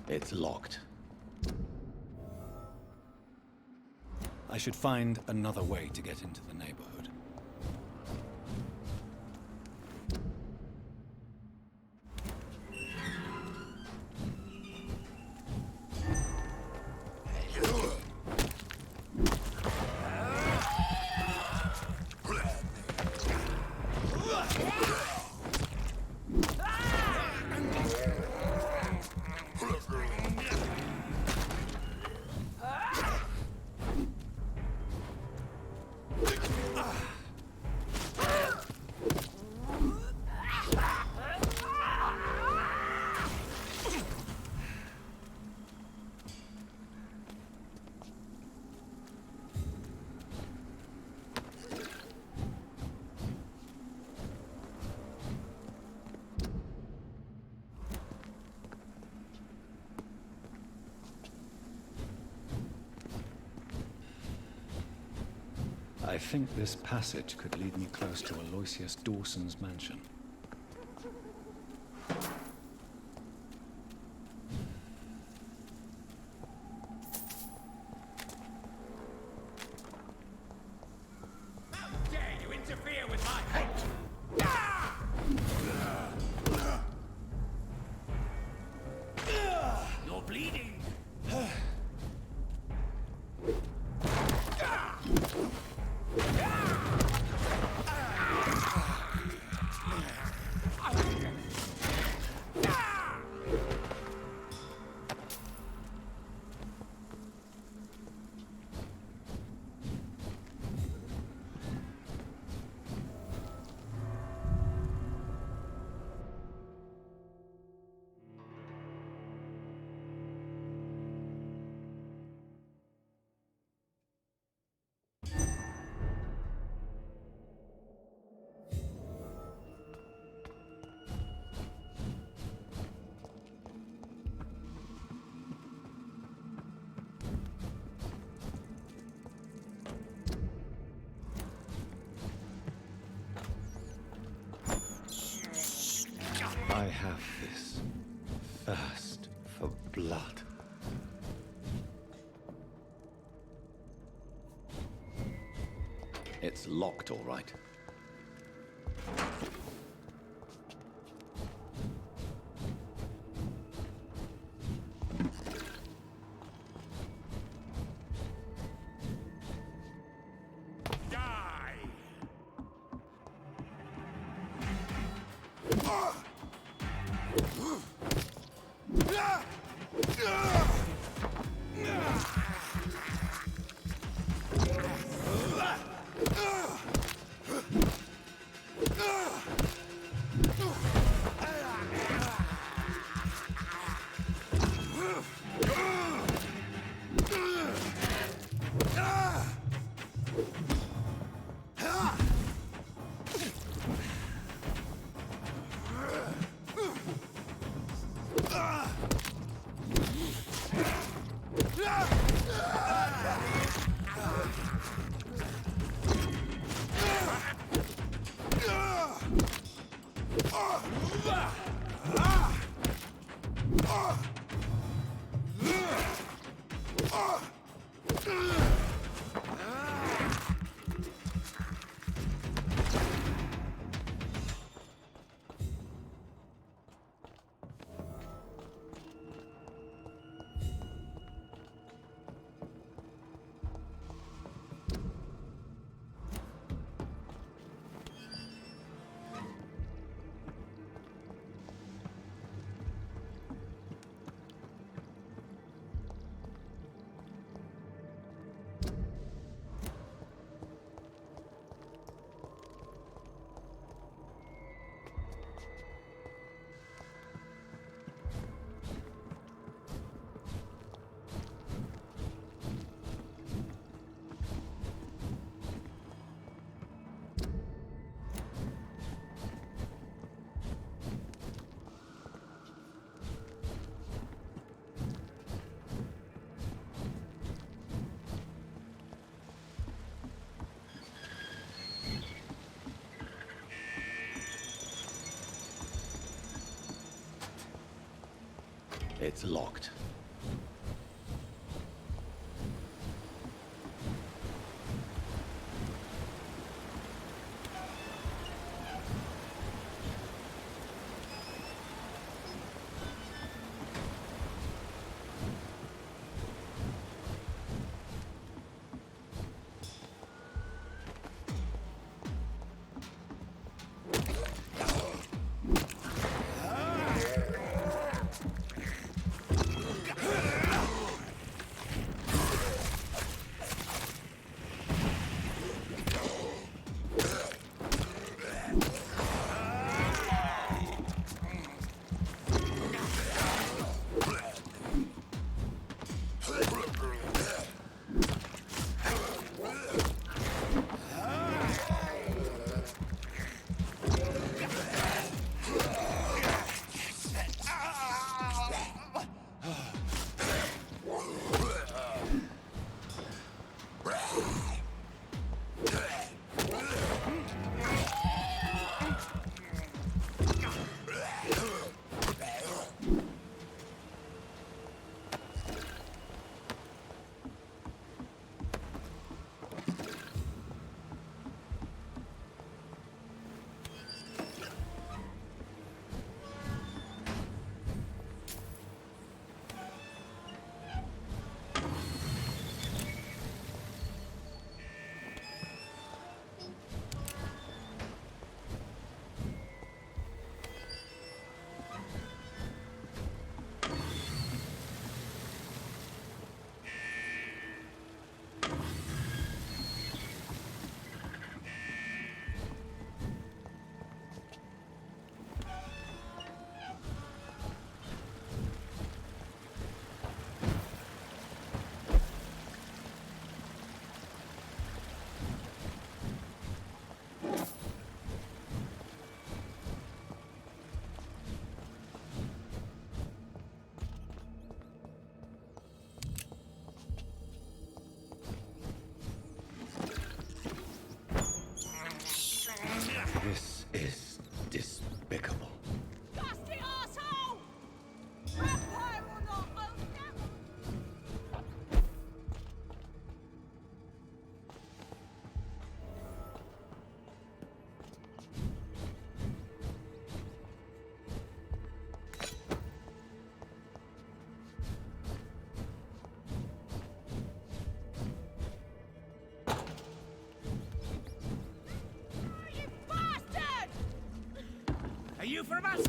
It's locked. I should find another way to get into the neighborhood. I think this passage could lead me close to Aloysius Dawson's mansion.
How dare you interfere with my hunt? You're bleeding. I have this thirst for blood. It's locked, all right.
It's locked. This is despicable.
Disgusting arsehole! Vampire or not, I'll never...
Are you from us?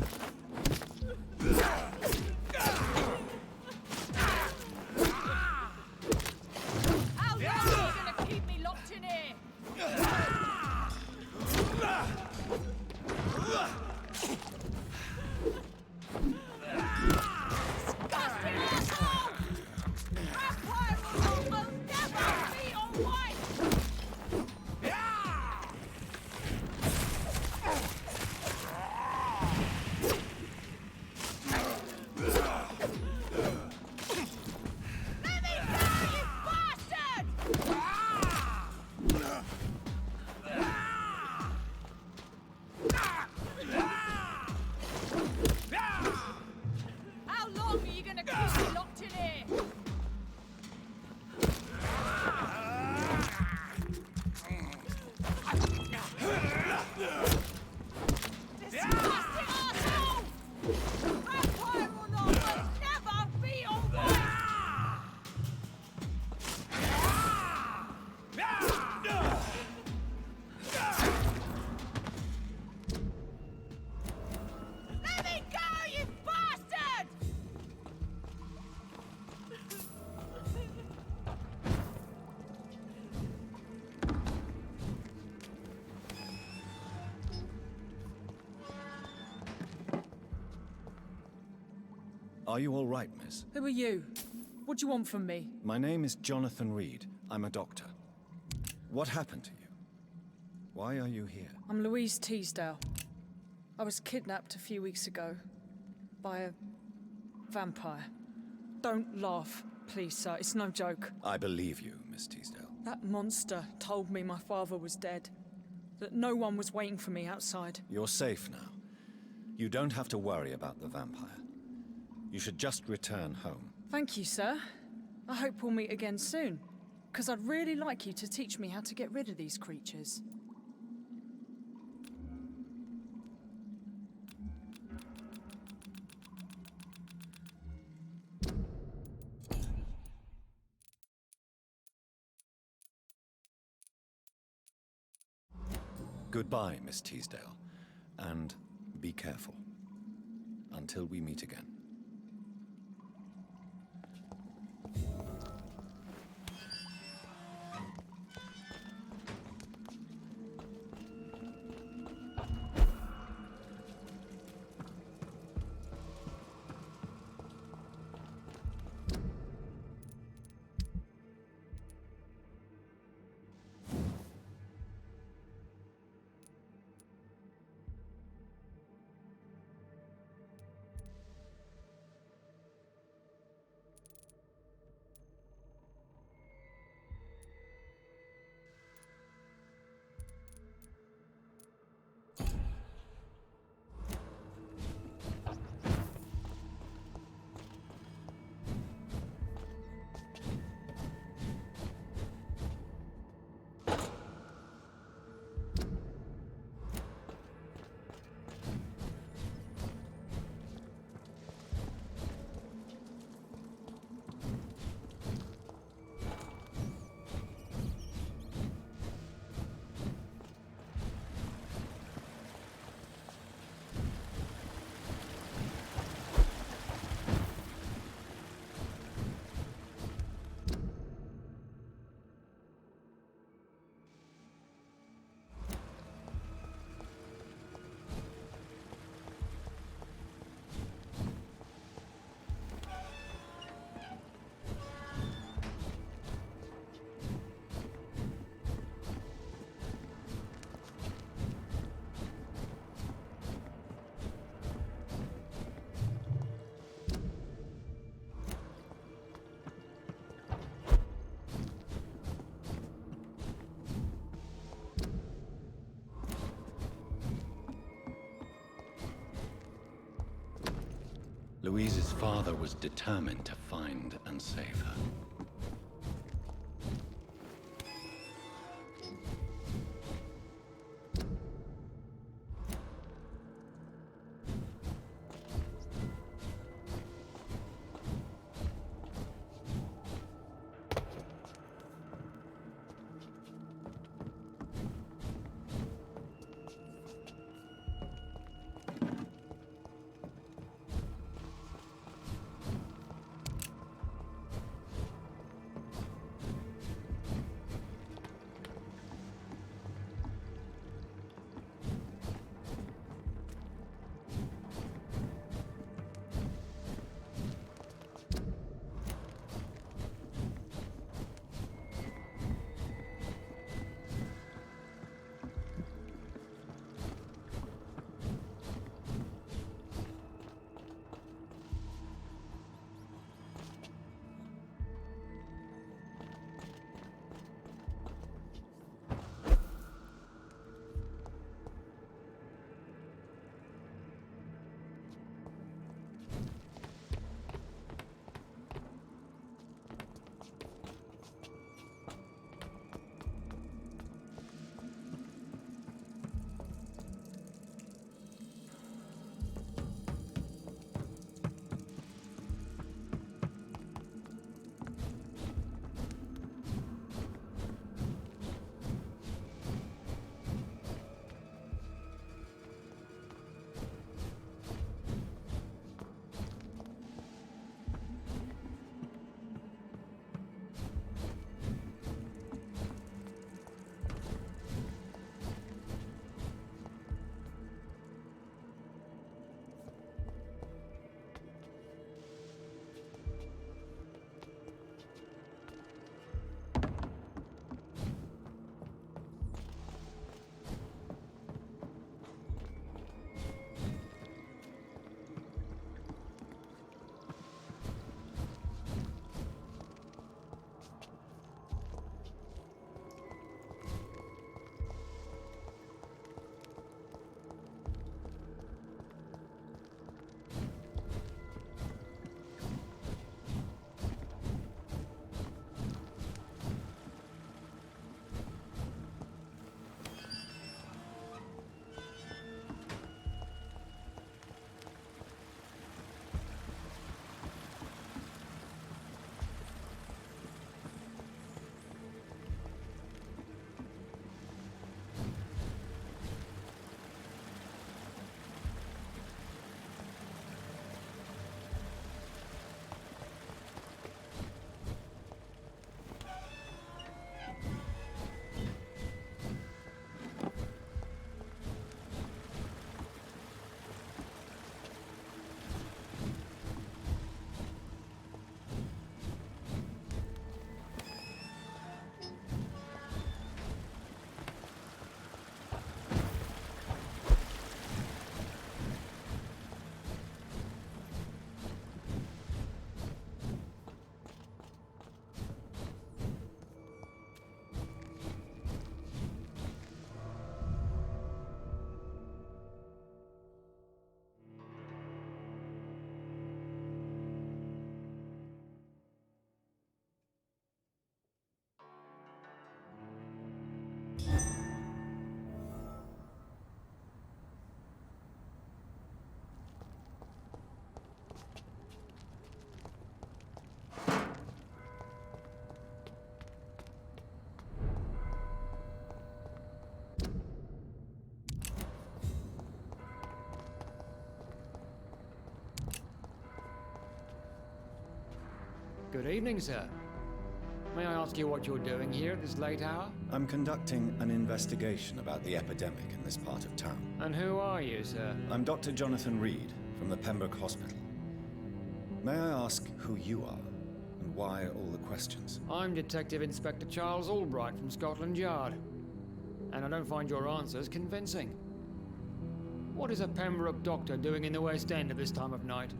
How long are you gonna keep me locked in here? Disgusting arsehole! Vampire or not, I'll never be alright! How long are you gonna keep me locked in here? Disgusting arsehole! Vampire or not, I'll never be alright! Let me go, you bastard!
Are you all right, miss?
Who are you? What do you want from me?
My name is Jonathan Reed. I'm a doctor. What happened to you? Why are you here?
I'm Louise Teasdale. I was kidnapped a few weeks ago by a vampire. Don't laugh, please, sir. It's no joke.
I believe you, Miss Teasdale.
That monster told me my father was dead. That no one was waiting for me outside.
You're safe now. You don't have to worry about the vampire. You should just return home.
Thank you, sir. I hope we'll meet again soon, because I'd really like you to teach me how to get rid of these creatures.
Goodbye, Miss Teasdale. And be careful. Until we meet again. Louise's father was determined to find and save her.
Good evening, sir. May I ask you what you're doing here at this late hour?
I'm conducting an investigation about the epidemic in this part of town.
And who are you, sir?
I'm Dr. Jonathan Reed from the Pembroke Hospital. May I ask who you are and why all the questions?
I'm Detective Inspector Charles Albright from Scotland Yard. And I don't find your answers convincing. What is a Pembroke doctor doing in the West End at this time of night?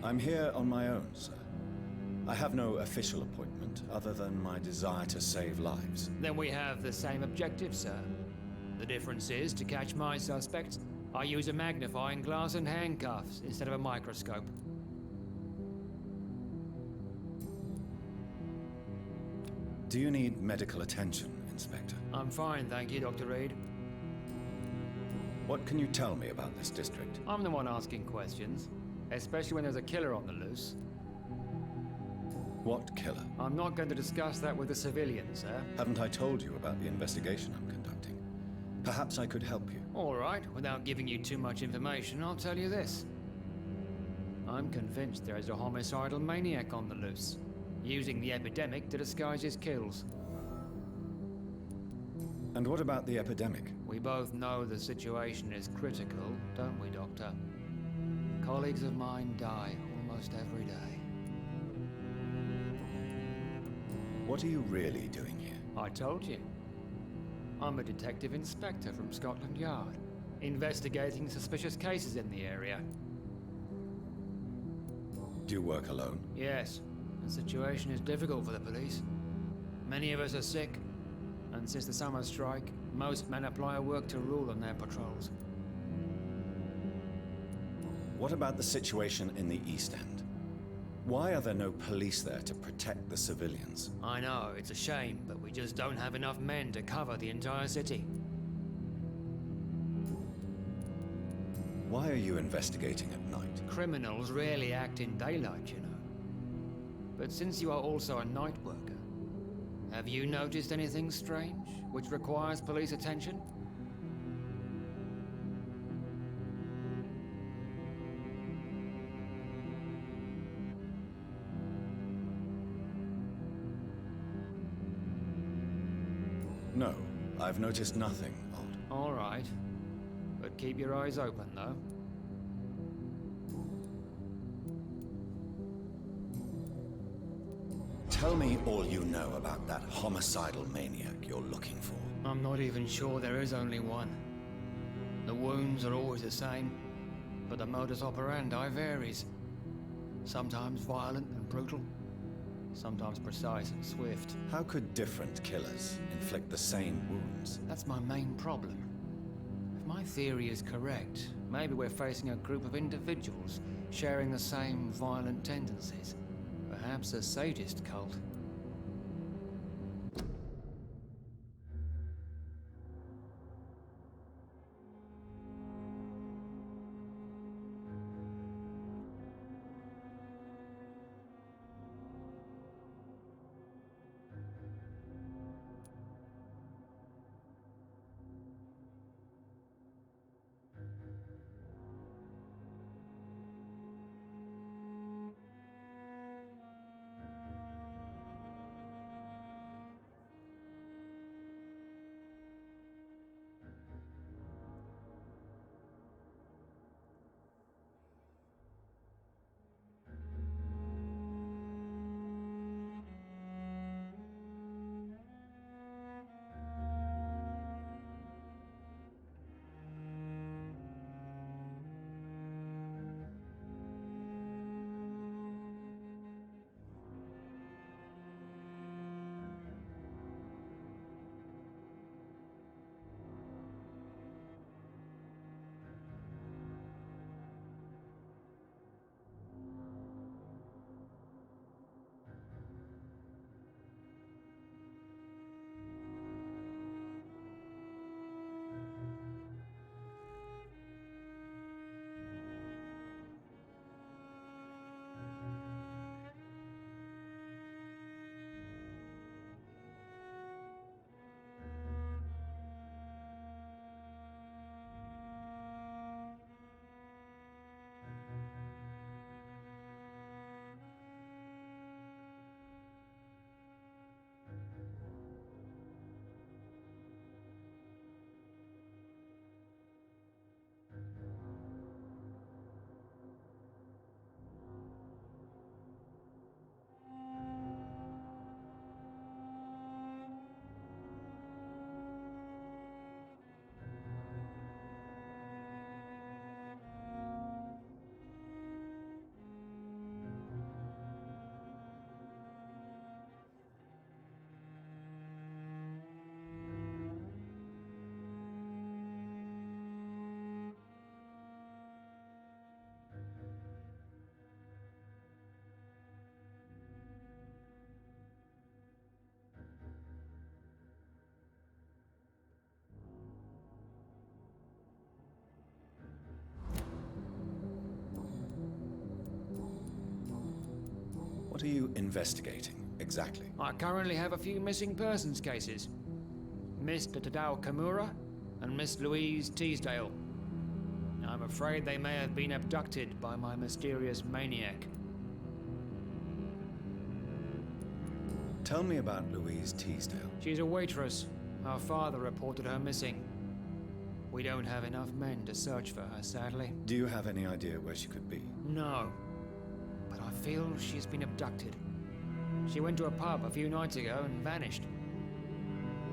I'm here on my own, sir. I have no official appointment other than my desire to save lives.
Then we have the same objective, sir. The difference is, to catch my suspects, I use a magnifying glass and handcuffs instead of a microscope.
Do you need medical attention, Inspector?
I'm fine, thank you, Dr. Reed.
What can you tell me about this district?
I'm the one asking questions, especially when there's a killer on the loose.
What killer?
I'm not going to discuss that with the civilians, sir.
Haven't I told you about the investigation I'm conducting? Perhaps I could help you.
All right, without giving you too much information, I'll tell you this. I'm convinced there is a homicidal maniac on the loose, using the epidemic to disguise his kills.
And what about the epidemic?
We both know the situation is critical, don't we, Doctor? Colleagues of mine die almost every day.
What are you really doing here?
I told you. I'm a detective inspector from Scotland Yard, investigating suspicious cases in the area.
Do you work alone?
Yes. The situation is difficult for the police. Many of us are sick, and since the summer strike, most men apply a work to rule on their patrols.
What about the situation in the East End? Why are there no police there to protect the civilians?
I know, it's a shame, but we just don't have enough men to cover the entire city.
Why are you investigating at night?
Criminals rarely act in daylight, you know. But since you are also a night worker, have you noticed anything strange which requires police attention?
No, I've noticed nothing odd.
All right. But keep your eyes open, though.
Tell me all you know about that homicidal maniac you're looking for.
I'm not even sure there is only one. The wounds are always the same, but the modus operandi varies. Sometimes violent and brutal, sometimes precise and swift.
How could different killers inflict the same wounds?
That's my main problem. If my theory is correct, maybe we're facing a group of individuals sharing the same violent tendencies. Perhaps a sadist cult.
What are you investigating, exactly?
I currently have a few missing persons cases. Mr. Tadao Kimura and Miss Louise Teasdale. I'm afraid they may have been abducted by my mysterious maniac.
Tell me about Louise Teasdale.
She's a waitress. Her father reported her missing. We don't have enough men to search for her, sadly.
Do you have any idea where she could be?
No. But I feel she's been abducted. She went to a pub a few nights ago and vanished.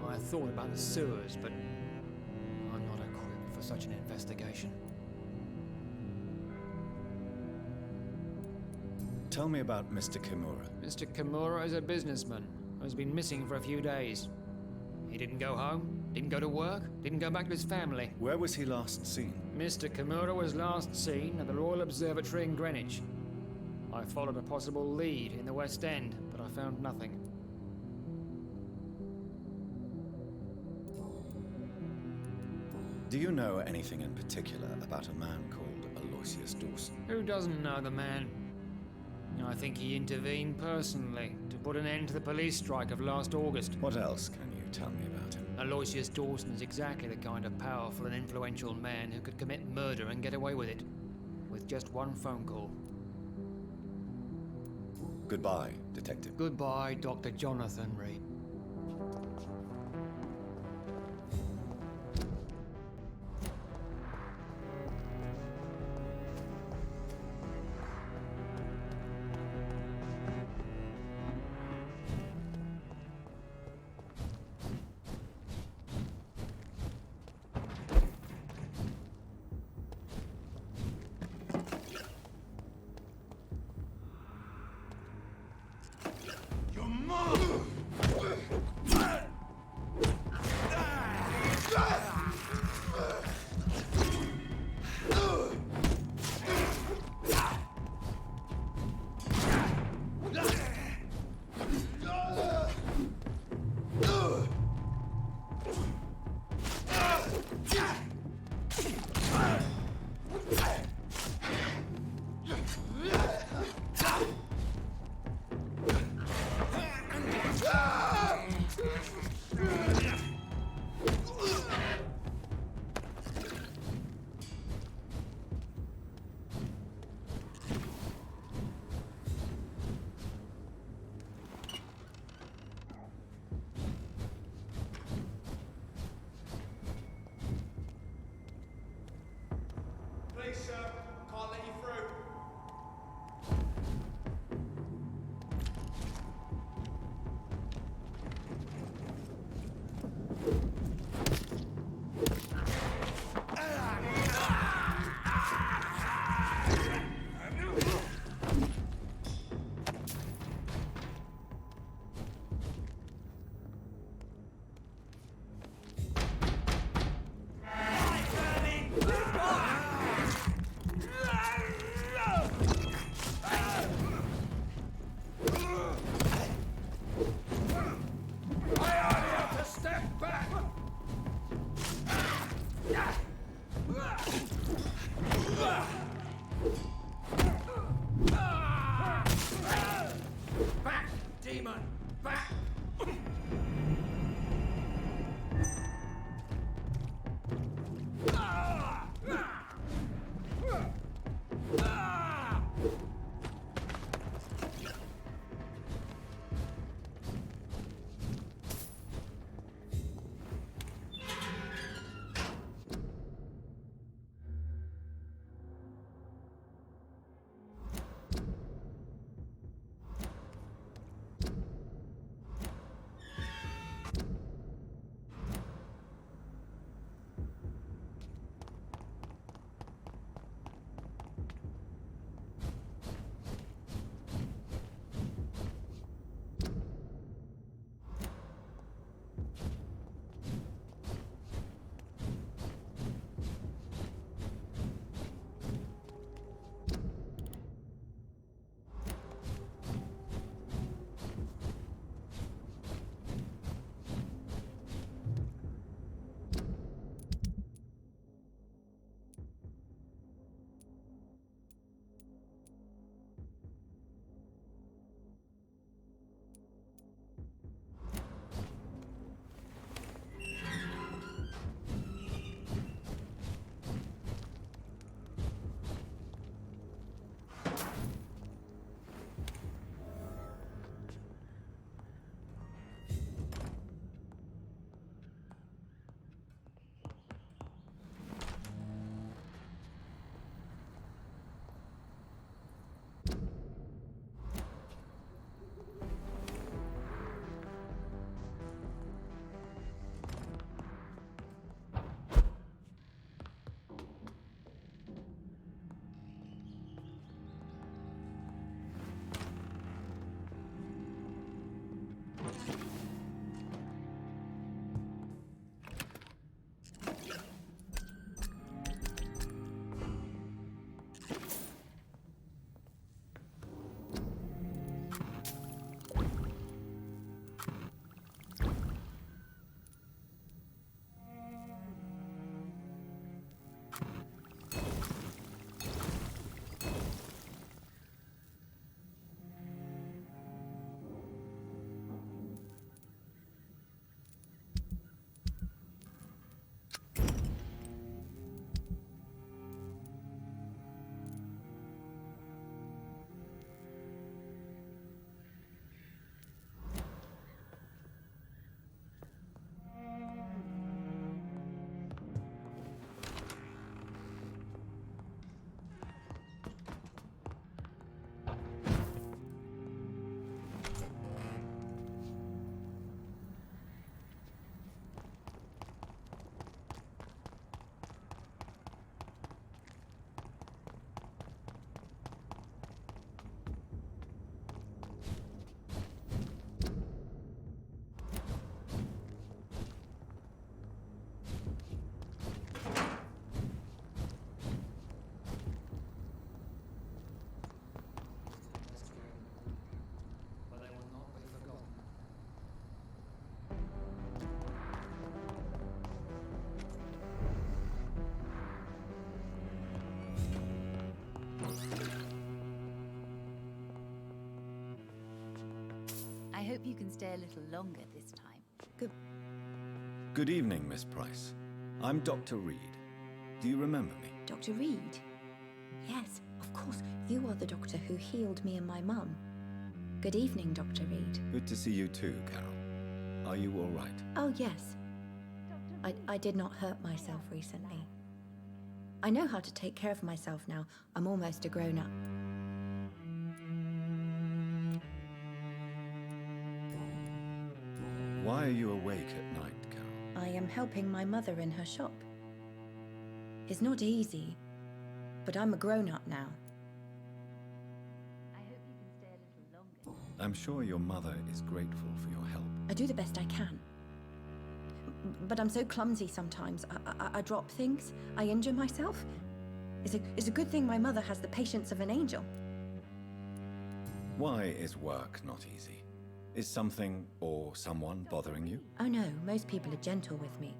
I thought about the sewers, but I'm not equipped for such an investigation.
Tell me about Mr. Kimura.
Mr. Kimura is a businessman who has been missing for a few days. He didn't go home, didn't go to work, didn't go back to his family.
Where was he last seen?
Mr. Kimura was last seen at the Royal Observatory in Greenwich. I followed a possible lead in the West End, but I found nothing.
Do you know anything in particular about a man called Aloysius Dawson?
Who doesn't know the man? I think he intervened personally to put an end to the police strike of last August.
What else can you tell me about him?
Aloysius Dawson is exactly the kind of powerful and influential man who could commit murder and get away with it, with just one phone call.
Goodbye, Detective.
Goodbye, Dr. Jonathan Reed.
Please, sir. Can't let you through.
hope you can stay a little longer this time.
Good evening, Miss Price. I'm Dr. Reed. Do you remember me?
Dr. Reed? Yes, of course. You are the doctor who healed me and my mum. Good evening, Dr. Reed.
Good to see you too, Carol. Are you all right?
Oh, yes. I did not hurt myself recently. I know how to take care of myself now. I'm almost a grown-up.
Why are you awake at night, Carol?
I am helping my mother in her shop. It's not easy, but I'm a grown-up now.
I hope you can stay a little longer.
I'm sure your mother is grateful for your help.
I do the best I can. But I'm so clumsy sometimes. I drop things. I injure myself. It's a good thing my mother has the patience of an angel.
Why is work not easy? Is something or someone bothering you?
Oh no, most people are gentle with me.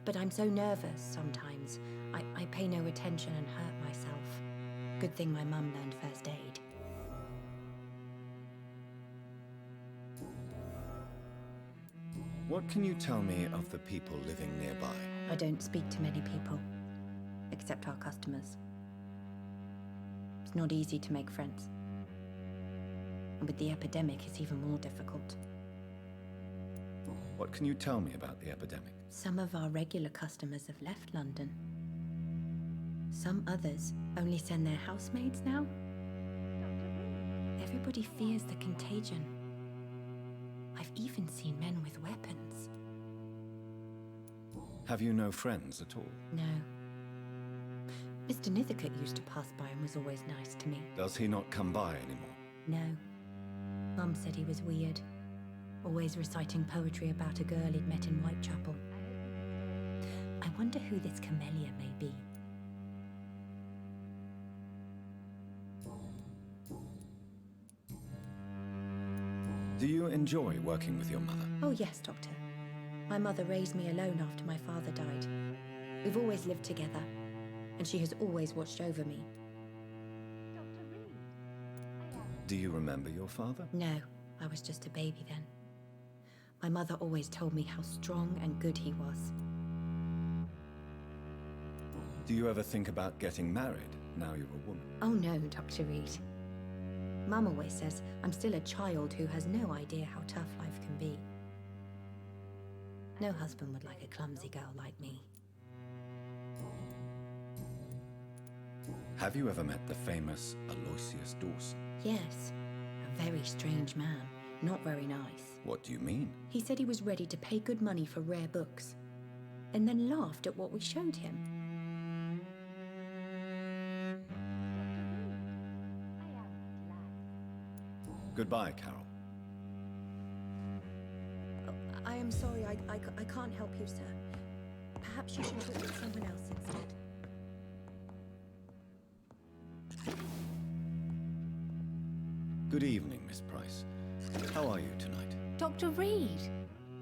But I'm so nervous sometimes. I pay no attention and hurt myself. Good thing my mum learned first aid.
What can you tell me of the people living nearby?
I don't speak to many people, except our customers. It's not easy to make friends. And with the epidemic, it's even more difficult.
What can you tell me about the epidemic?
Some of our regular customers have left London. Some others only send their housemaids now. Everybody fears the contagion. I've even seen men with weapons.
Have you no friends at all?
No. Mr. Nithercote used to pass by and was always nice to me.
Does he not come by anymore?
No. Mum said he was weird. Always reciting poetry about a girl he'd met in Whitechapel. I wonder who this camellia may be.
Do you enjoy working with your mother?
Oh yes, Doctor. My mother raised me alone after my father died. We've always lived together, and she has always watched over me.
Do you remember your father?
No, I was just a baby then. My mother always told me how strong and good he was.
Do you ever think about getting married now you're a woman?
Oh no, Dr. Reed. Mum always says I'm still a child who has no idea how tough life can be. No husband would like a clumsy girl like me.
Have you ever met the famous Aloysius Dawson?
Yes, a very strange man. Not very nice.
What do you mean?
He said he was ready to pay good money for rare books, and then laughed at what we showed him.
Goodbye, Carol.
Oh, I am sorry, I can't help you, sir. Perhaps you should talk to someone else instead.
Good evening, Miss Price. How are you tonight?
Dr. Reed,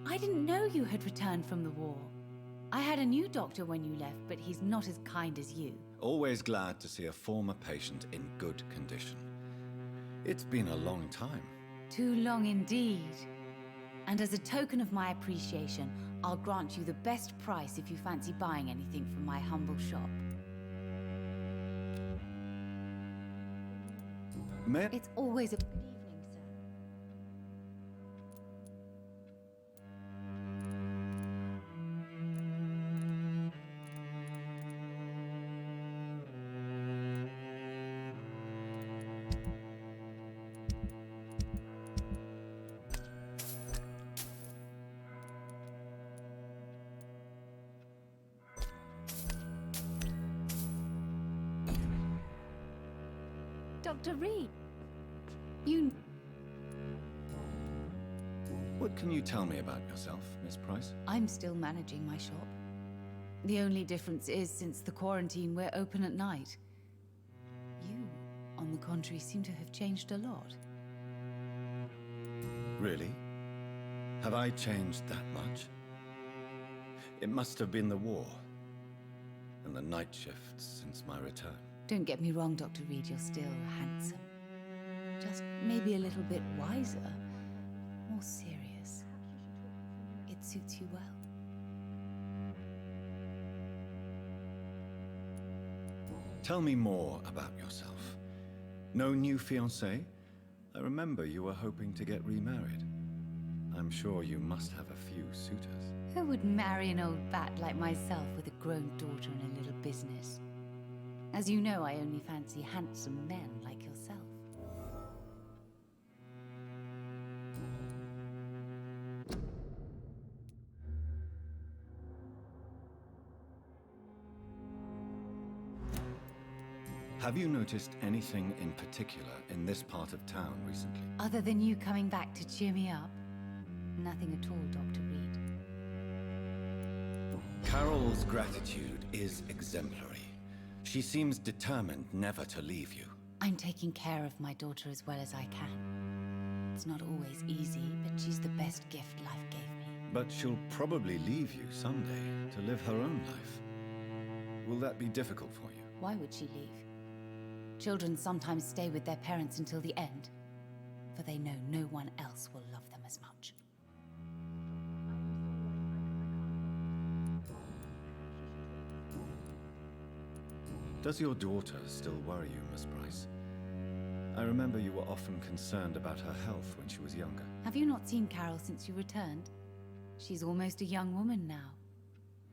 I didn't know you had returned from the war. I had a new doctor when you left, but he's not as kind as you.
Always glad to see a former patient in good condition. It's been a long time.
Too long indeed. And as a token of my appreciation, I'll grant you the best price if you fancy buying anything from my humble shop. It's always a... Good evening, sir. Dr. Reed, you...
What can you tell me about yourself, Miss Price?
I'm still managing my shop. The only difference is, since the quarantine, we're open at night. You, on the contrary, seem to have changed a lot.
Really? Have I changed that much? It must have been the war and the night shifts since my return.
Don't get me wrong, Dr. Reed, you're still handsome. Just maybe a little bit wiser. more serious. It suits you well.
Tell me more about yourself. No new fiancé? I remember you were hoping to get remarried. I'm sure you must have a few suitors.
Who would marry an old bat like myself with a grown daughter and a little business? As you know, I only fancy handsome men like yourself.
Have you noticed anything in particular in this part of town recently?
Other than you coming back to cheer me up? Nothing at all, Dr. Reed.
Carol's gratitude is exemplary. She seems determined never to leave you.
I'm taking care of my daughter as well as I can. It's not always easy, but she's the best gift life gave me.
But she'll probably leave you someday to live her own life. Will that be difficult for you?
Why would she leave? Children sometimes stay with their parents until the end, for they know no one else will love them as much.
Does your daughter still worry you, Miss Price? I remember you were often concerned about her health when she was younger.
Have you not seen Carol since you returned? She's almost a young woman now,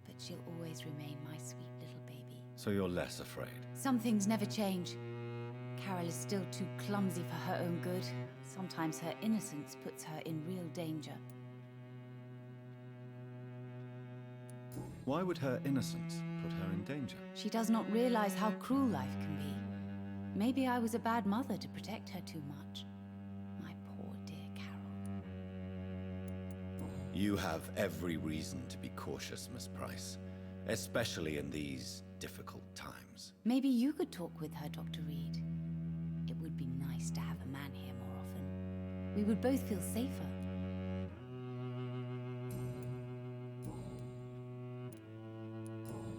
but she'll always remain my sweet little baby.
So you're less afraid?
Some things never change. Carol is still too clumsy for her own good. Sometimes her innocence puts her in real danger.
Why would her innocence put her in danger?
She does not realize how cruel life can be. Maybe I was a bad mother to protect her too much. My poor dear Carol.
You have every reason to be cautious, Miss Price, especially in these difficult times.
Maybe you could talk with her, Dr. Reed. It would be nice to have a man here more often. We would both feel safer.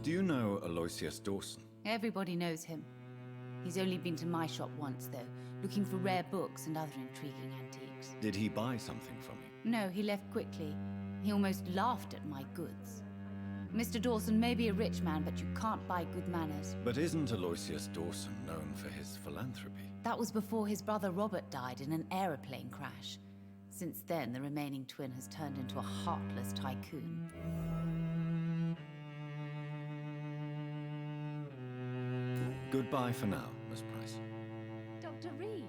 Do you know Aloysius Dawson?
Everybody knows him. He's only been to my shop once, though, looking for rare books and other intriguing antiques.
Did he buy something from you?
No, he left quickly. He almost laughed at my goods. Mr. Dawson may be a rich man, but you can't buy good manners.
But isn't Aloysius Dawson known for his philanthropy?
That was before his brother Robert died in an aeroplane crash. Since then, the remaining twin has turned into a heartless tycoon.
Goodbye for now, Miss Price.
Dr. Reed,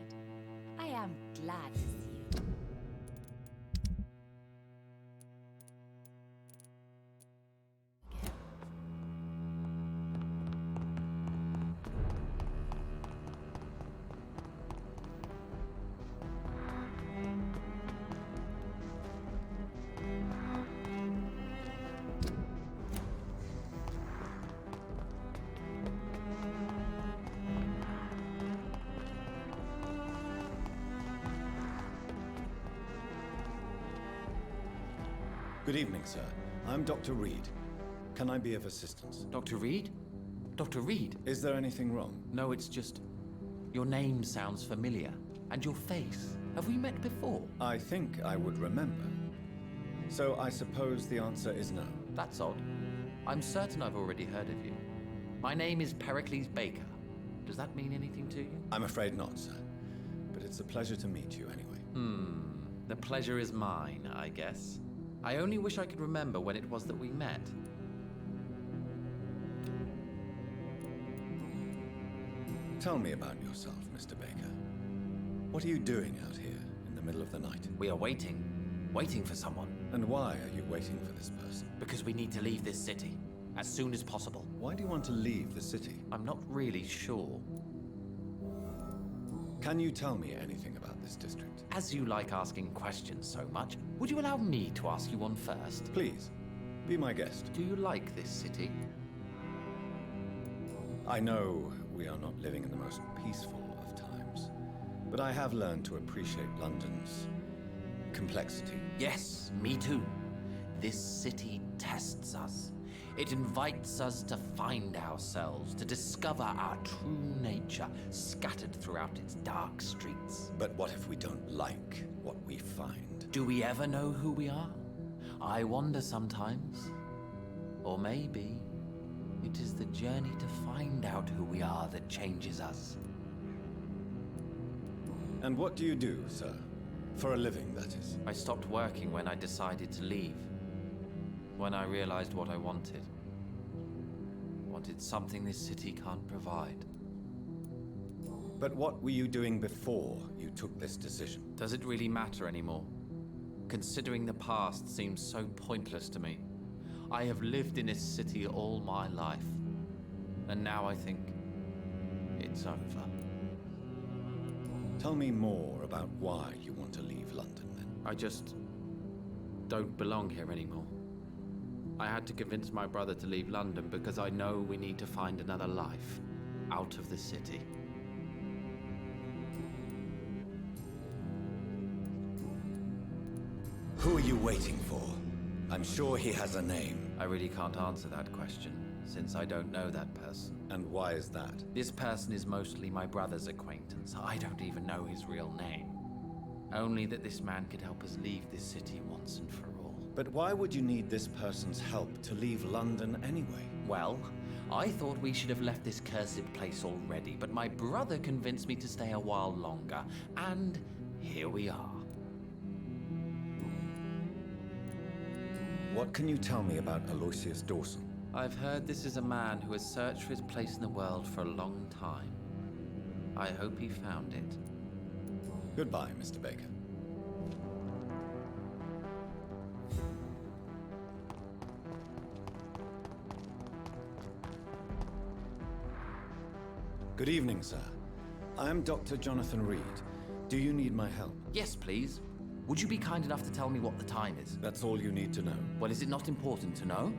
I am glad to see you.
Good evening, sir. I'm Dr. Reed. Can I be of assistance?
Dr. Reed? Dr. Reed?
Is there anything wrong?
No, it's just... your name sounds familiar. And your face. Have we met before?
I think I would remember. So I suppose the answer is no.
That's odd. I'm certain I've already heard of you. My name is Pericles Baker. Does that mean anything to you?
I'm afraid not, sir. But it's a pleasure to meet you anyway.
The pleasure is mine, I guess. I only wish I could remember when it was that we met.
Tell me about yourself, Mr. Baker. What are you doing out here in the middle of the night?
We are waiting. Waiting for someone.
And why are you waiting for this person?
Because we need to leave this city. As soon as possible.
Why do you want to leave the city?
I'm not really sure.
Can you tell me anything about this district?
As you like asking questions so much, would you allow me to ask you one first?
Please, be my guest.
Do you like this city?
I know we are not living in the most peaceful of times, but I have learned to appreciate London's complexity.
Yes, me too. This city tests us. It invites us to find ourselves, to discover our true nature scattered throughout its dark streets.
But what if we don't like what we find?
Do we ever know who we are? I wonder sometimes. Or maybe it is the journey to find out who we are that changes us.
And what do you do, sir? For a living, that is.
I stopped working when I decided to leave. When I realized what I wanted. Wanted something this city can't provide.
But what were you doing before you took this decision?
Does it really matter anymore? Considering the past seems so pointless to me. I have lived in this city all my life. And now I think it's over.
Tell me more about why you want to leave London, then.
I just don't belong here anymore. I had to convince my brother to leave London because I know we need to find another life out of the city.
Who are you waiting for? I'm sure he has a name.
I really can't answer that question, since I don't know that person.
And why is that?
This person is mostly my brother's acquaintance. I don't even know his real name. Only that this man could help us leave this city once and for all.
But why would you need this person's help to leave London anyway?
Well, I thought we should have left this cursed place already, but my brother convinced me to stay a while longer, and here we are.
What can you tell me about Aloysius Dawson?
I've heard this is a man who has searched for his place in the world for a long time. I hope he found it.
Goodbye, Mr. Baker. Good evening, sir. I am Dr. Jonathan Reed. Do you need my help?
Yes, please. Would you be kind enough to tell me what the time is?
That's all you need to know.
Well, is it not important to know?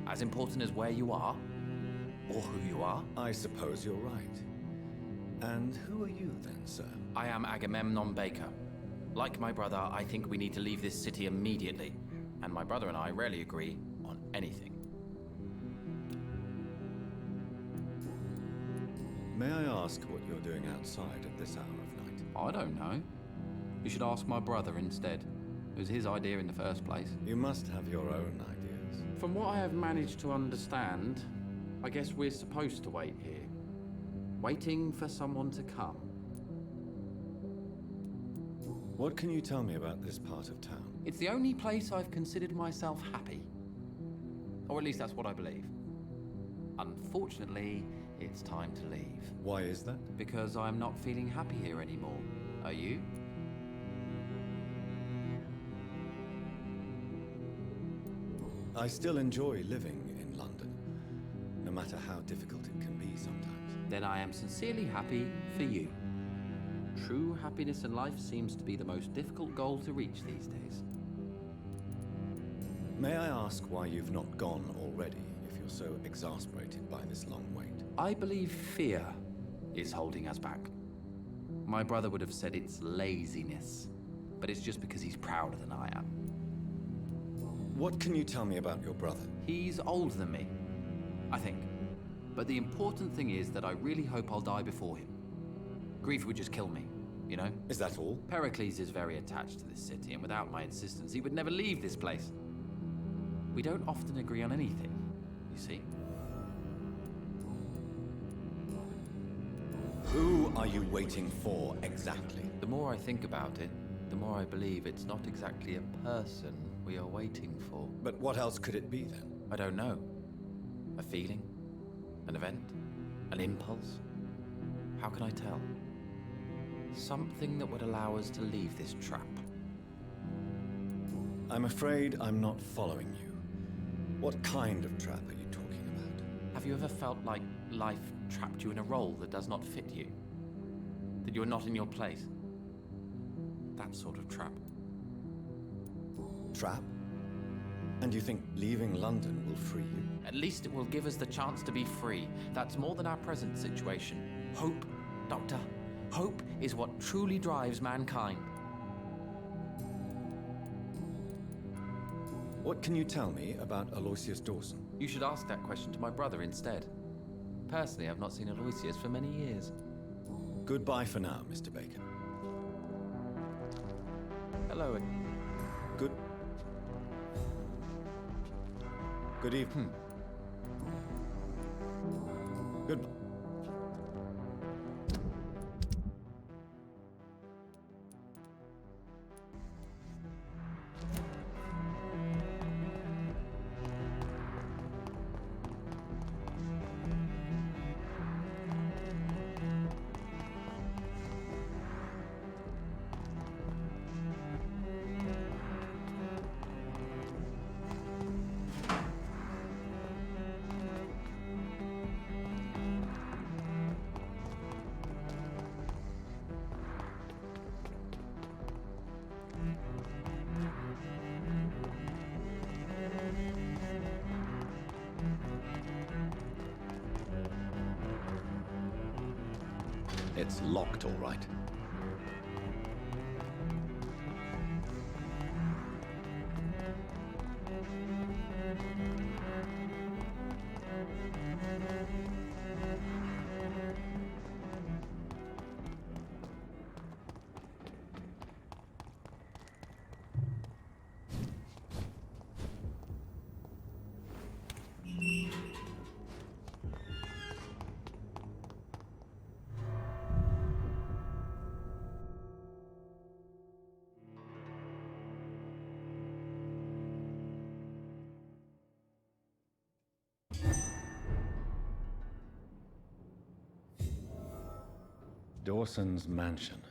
As important as where you are? Or who you are?
I suppose you're right. And who are you then, sir?
I am Agamemnon Baker. Like my brother, I think we need to leave this city immediately. And my brother and I rarely agree on anything.
May I ask what you're doing outside at this hour of night?
I don't know. You should ask my brother instead. It was his idea in the first place.
You must have your own ideas.
From what I have managed to understand, I guess we're supposed to wait here. Waiting for someone to come.
What can you tell me about this part of town?
It's the only place I've considered myself happy. Or at least that's what I believe. Unfortunately, it's time to leave.
Why is that?
Because I'm not feeling happy here anymore. Are you?
I still enjoy living in London, no matter how difficult it can be sometimes.
Then I am sincerely happy for you. True happiness in life seems to be the most difficult goal to reach these days.
May I ask why you've not gone already, if you're so exasperated by this long wait?
I believe fear is holding us back. My brother would have said it's laziness, but it's just because he's prouder than I am.
What can you tell me about your brother?
He's older than me, I think. But the important thing is that I really hope I'll die before him. Grief would just kill me, you know?
Is that all?
Pericles is very attached to this city, and without my insistence, he would never leave this place. We don't often agree on anything, you see?
Who are you waiting for, exactly?
The more I think about it, the more I believe it's not exactly a person we are waiting for.
But what else could it be, then?
I don't know. A feeling? An event? An impulse? How can I tell? Something that would allow us to leave this trap.
I'm afraid I'm not following you. What kind of trap are you talking about?
Have you ever felt like life trapped you in a role that does not fit you? That you're not in your place? That sort of trap.
Trap? And you think leaving London will free you?
At least it will give us the chance to be free. That's more than our present situation. Hope, Doctor. Hope is what truly drives mankind.
What can you tell me about Aloysius Dawson?
You should ask that question to my brother instead. Personally, I've not seen Aloysius for many years.
Goodbye for now, Mr. Bacon.
Hello.
Good evening. Goodbye. It's locked, all right. Dawson's mansion.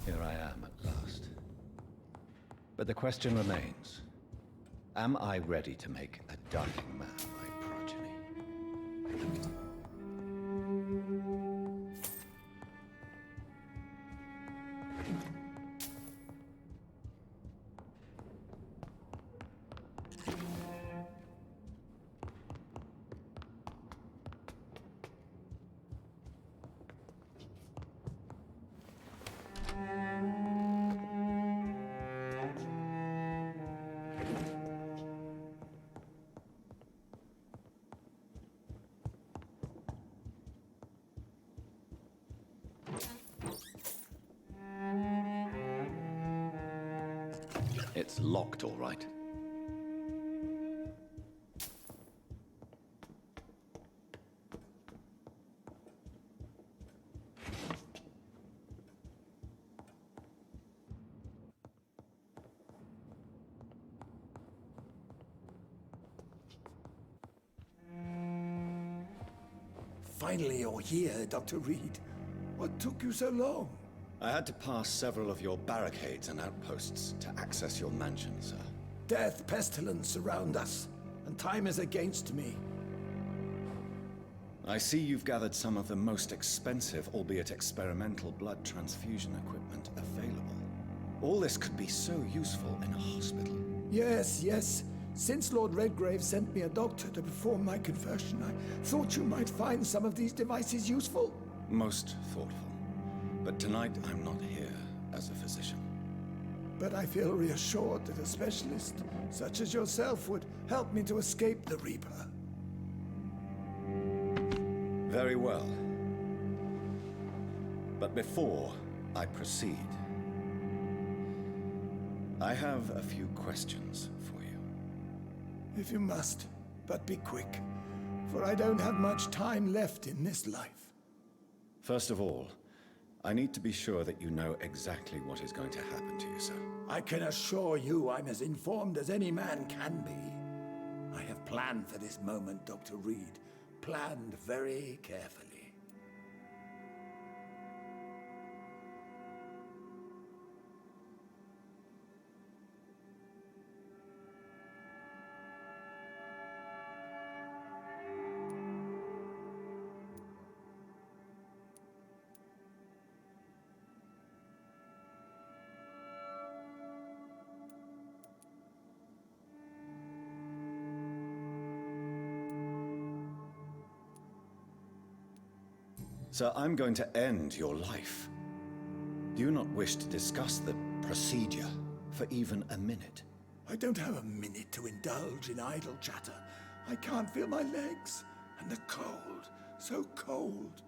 Here I am at last. But the question remains, am I ready to make a dying man my progeny? It's locked, all right.
Finally, you're here, Dr. Reed. What took you so long?
I had to pass several of your barricades and outposts to access your mansion, sir.
Death, pestilence surround us, and time is against me.
I see you've gathered some of the most expensive, albeit experimental, blood transfusion equipment available. All this could be so useful in a hospital.
Yes, yes. Since Lord Redgrave sent me a doctor to perform my conversion, I thought you might find some of these devices useful.
Most thoughtful. But tonight, I'm not here as a physician.
But I feel reassured that a specialist, such as yourself, would help me to escape the Reaper.
Very well. But before I proceed, I have a few questions for you.
If you must, but be quick, for I don't have much time left in this life.
First of all, I need to be sure that you know exactly what is going to happen to you, sir.
I can assure you I'm as informed as any man can be. I have planned for this moment, Dr. Reed. Planned very carefully.
Sir, I'm going to end your life. Do you not wish to discuss the procedure for even a minute?
I don't have a minute to indulge in idle chatter. I can't feel my legs. And the cold, so cold.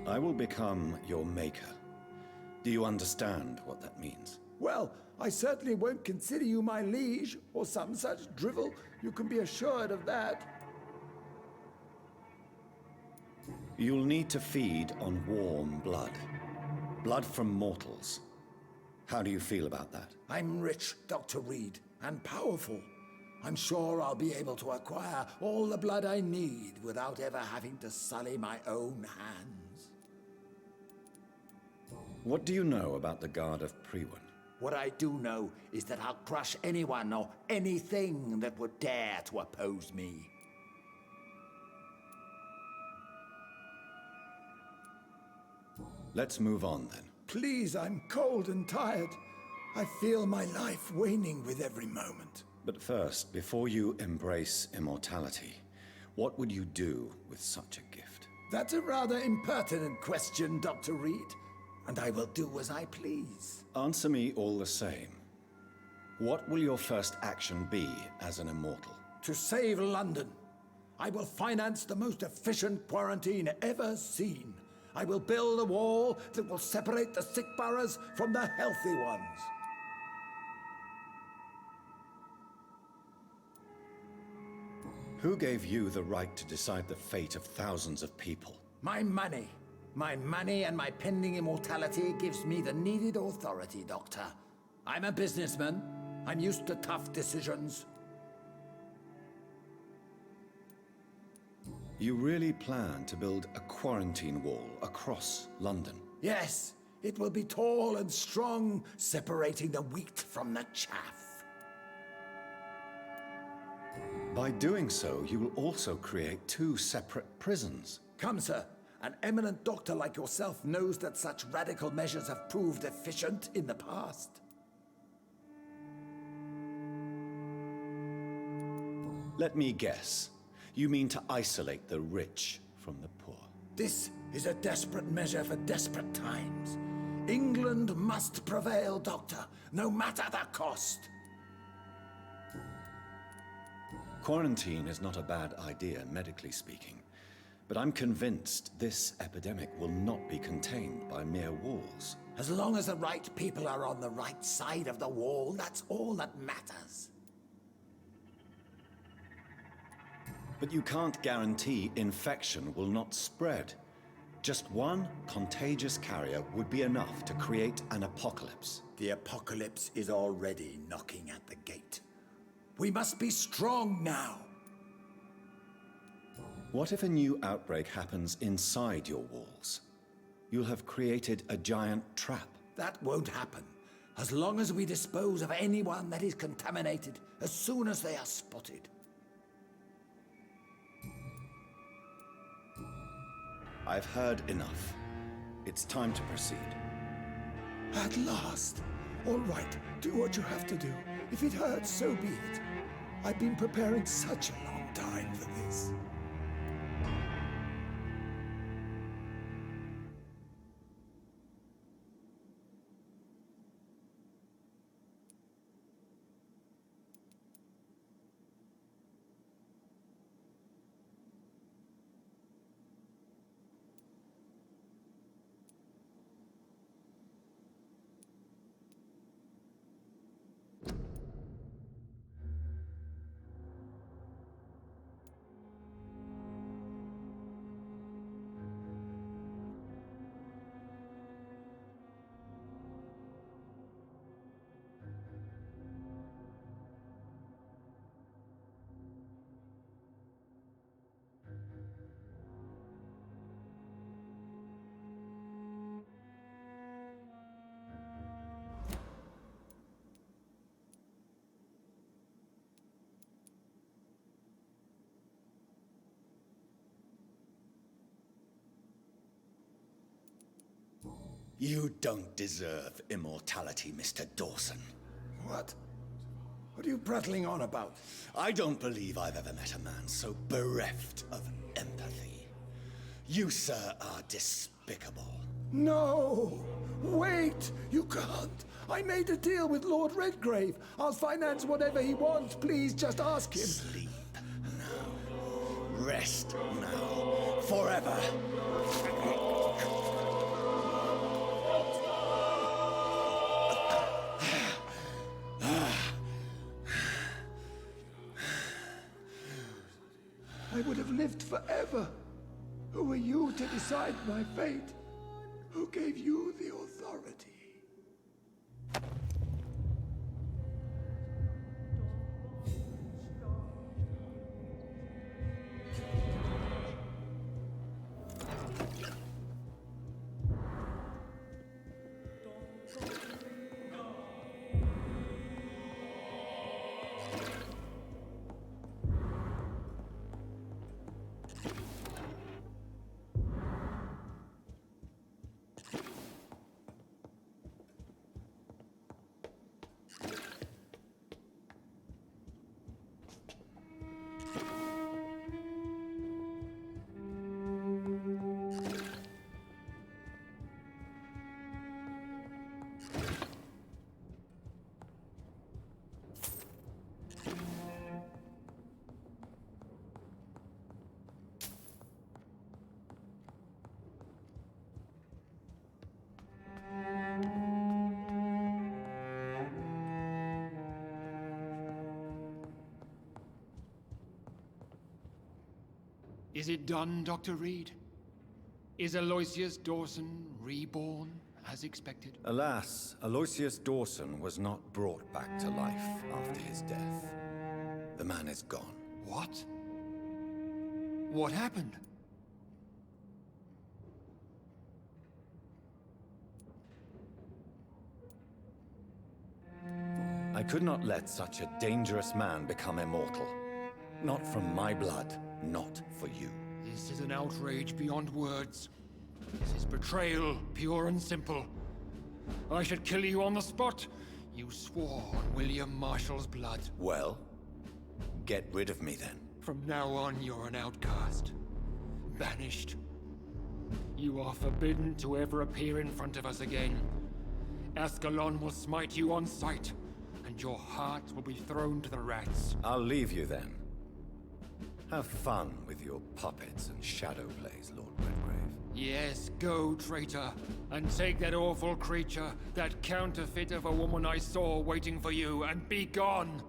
I will become your maker. Do you understand what that means?
Well, I certainly won't consider you my liege, or some such drivel. You can be assured of that.
You'll need to feed on warm blood. Blood from mortals. How do you feel about that?
I'm rich, Dr. Reed, and powerful. I'm sure I'll be able to acquire all the blood I need without ever having to sully my own hands.
What do you know about the Guard of Priwen?
What I do know is that I'll crush anyone or anything that would dare to oppose me.
Let's move on then.
Please, I'm cold and tired. I feel my life waning with every moment.
But first, before you embrace immortality, what would you do with such a gift?
That's a rather impertinent question, Dr. Reed. And I will do as I please.
Answer me all the same. What will your first action be as an immortal?
To save London. I will finance the most efficient quarantine ever seen. I will build a wall that will separate the sick boroughs from the healthy ones.
Who gave you the right to decide the fate of thousands of people?
My money. My money and my pending immortality gives me the needed authority, Doctor. I'm a businessman. I'm used to tough decisions.
You really plan to build a quarantine wall across London?
Yes, it will be tall and strong, separating the wheat from the chaff.
By doing so, you will also create 2 separate prisons.
Come, sir. An eminent doctor like yourself knows that such radical measures have proved efficient in the past.
Let me guess. You mean to isolate the rich from the poor?
This is a desperate measure for desperate times. England must prevail, Doctor, no matter the cost.
Quarantine is not a bad idea, medically speaking. But I'm convinced this epidemic will not be contained by mere walls.
As long as the right people are on the right side of the wall, that's all that matters.
But you can't guarantee infection will not spread. Just one contagious carrier would be enough to create an apocalypse.
The apocalypse is already knocking at the gate. We must be strong now.
What if a new outbreak happens inside your walls? You'll have created a giant trap.
That won't happen, as long as we dispose of anyone that is contaminated as soon as they are spotted.
I've heard enough. It's time to proceed.
At last. All right, do what you have to do. If it hurts, so be it. I've been preparing such a long time for this.
You don't deserve immortality, Mr. Dawson.
What? What are you prattling on about?
I don't believe I've ever met a man so bereft of empathy. You, sir, are despicable.
No! Wait! You can't! I made a deal with Lord Redgrave. I'll finance whatever he wants. Please, just ask him.
Sleep now. Rest now. Forever.
I would have lived forever. Who are you to decide my fate? Who gave you the authority?
Is it done, Dr. Reed? Is Aloysius Dawson reborn as expected?
Alas, Aloysius Dawson was not brought back to life after his death. The man is gone.
What? What happened?
I could not let such a dangerous man become immortal. Not from my blood, not for you.
This is an outrage beyond words. This is betrayal, pure and simple. I should kill you on the spot. You swore on William Marshall's blood.
Well, get rid of me then.
From now on, you're an outcast. Banished. You are forbidden to ever appear in front of us again. Ascalon will smite you on sight, and your heart will be thrown to the rats.
I'll leave you then. Have fun with your puppets and shadow plays, Lord Redgrave.
Yes, go, traitor, and take that awful creature, that counterfeit of a woman I saw waiting for you, and be gone!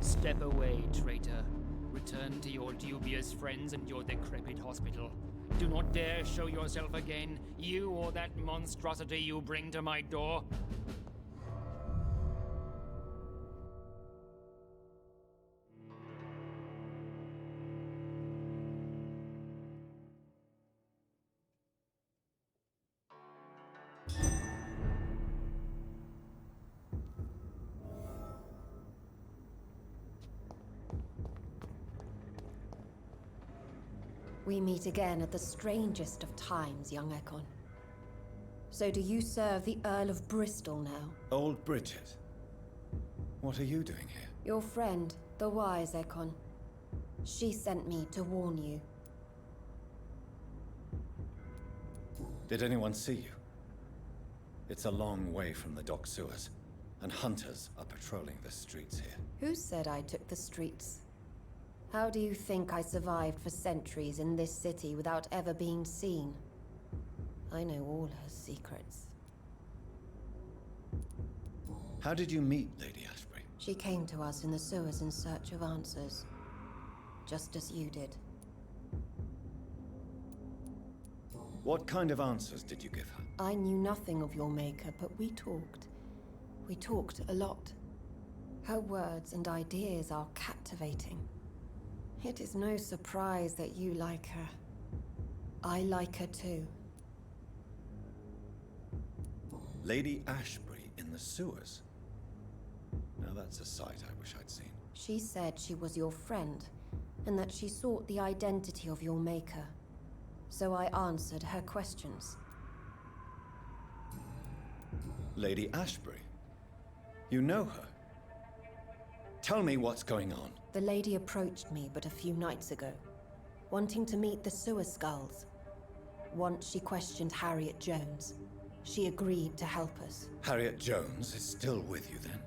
Step away, traitor. Return to your dubious friends and your decrepit hospital. Do not dare show yourself again, you or that monstrosity you bring to my door.
We meet again at the strangest of times, young Ekon. So do you serve the Earl of Bristol now?
Old Bridget. What are you doing here?
Your friend, the wise Ekon. She sent me to warn you.
Did anyone see you? It's a long way from the dock sewers, and hunters are patrolling the streets here.
Who said I took the streets? How do you think I survived for centuries in this city without ever being seen? I know all her secrets.
How did you meet Lady Ashbury?
She came to us in the sewers in search of answers. Just as you did.
What kind of answers did you give her?
I knew nothing of your maker, but we talked. We talked a lot. Her words and ideas are captivating. It is no surprise that you like her. I like her too.
Lady Ashbury in the sewers? Now that's a sight I wish I'd seen.
She said she was your friend, and that she sought the identity of your maker. So I answered her questions.
Lady Ashbury? You know her? Tell me what's going on.
The lady approached me but a few nights ago, wanting to meet the sewer skulls. Once she questioned Harriet Jones. She agreed to help us.
Harriet Jones is still with you then?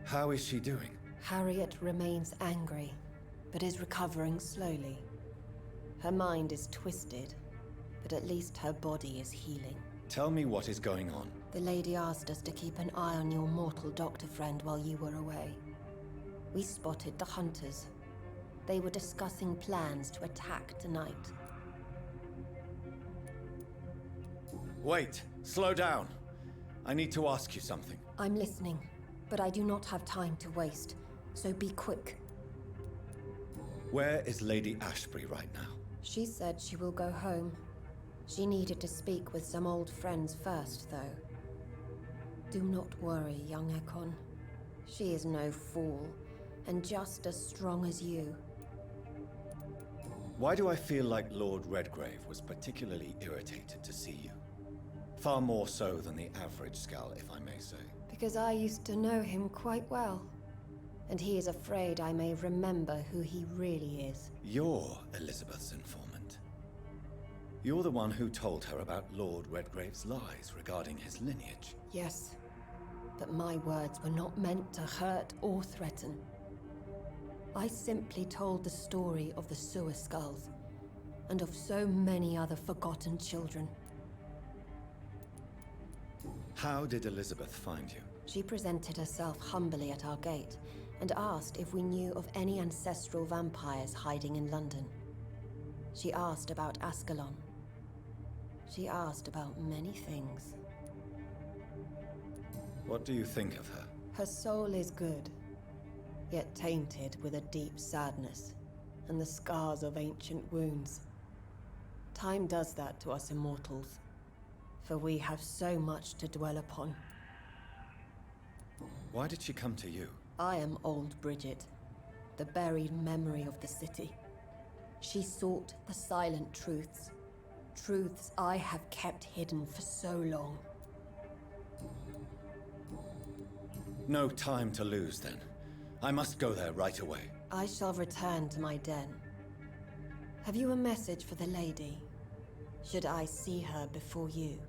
How is she doing?
Harriet remains angry, but is recovering slowly. Her mind is twisted, but at least her body is healing.
Tell me what is going on.
The lady asked us to keep an eye on your mortal doctor friend while you were away. We spotted the hunters. They were discussing plans to attack tonight.
Wait, slow down. I need to ask you something.
I'm listening, but I do not have time to waste, so be quick.
Where is Lady Ashbury right now?
She said she will go home. She needed to speak with some old friends first, though. Do not worry, young Ekon. She is no fool, and just as strong as you.
Why do I feel like Lord Redgrave was particularly irritated to see you? Far more so than the average Skull, if I may say.
Because I used to know him quite well. And he is afraid I may remember who he really is.
You're Elizabeth's informant. You're the one who told her about Lord Redgrave's lies regarding his lineage.
Yes, but my words were not meant to hurt or threaten. I simply told the story of the Sewer Skulls, and of so many other forgotten children.
How did Elizabeth find you?
She presented herself humbly at our gate, and asked if we knew of any ancestral vampires hiding in London. She asked about Ascalon. She asked about many things.
What do you think of her?
Her soul is good, yet tainted with a deep sadness, and the scars of ancient wounds. Time does that to us immortals, for we have so much to dwell upon.
Why did she come to you?
I am old Bridget, the buried memory of the city. She sought the silent truths, truths I have kept hidden for so long.
No time to lose, then. I must go there right away.
I shall return to my den. Have you a message for the lady? Should I see her before you?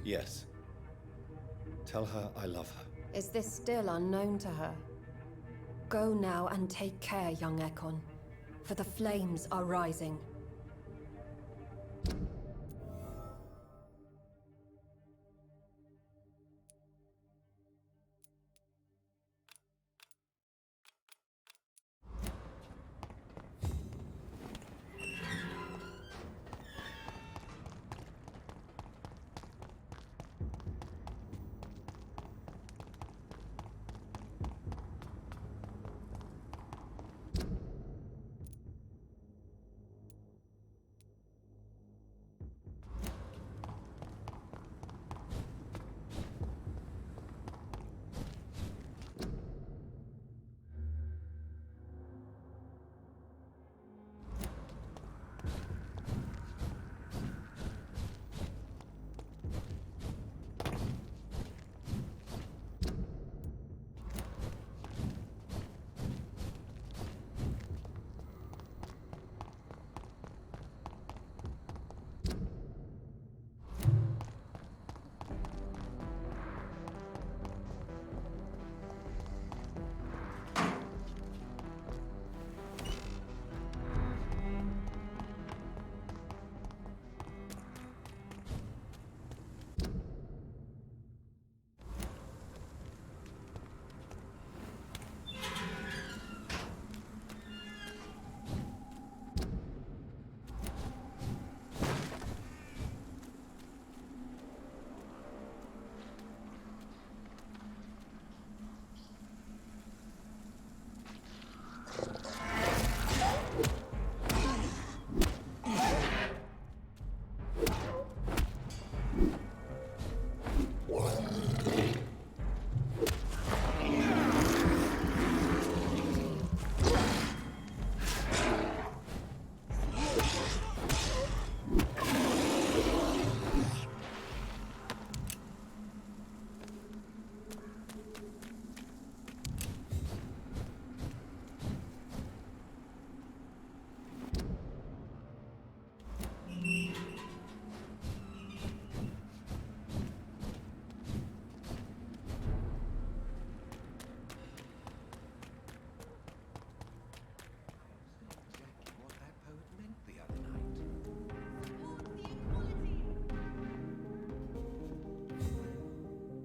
Yes. Tell her I love her.
Is this still unknown to her? Go now and take care, young Ekon, for the flames are rising.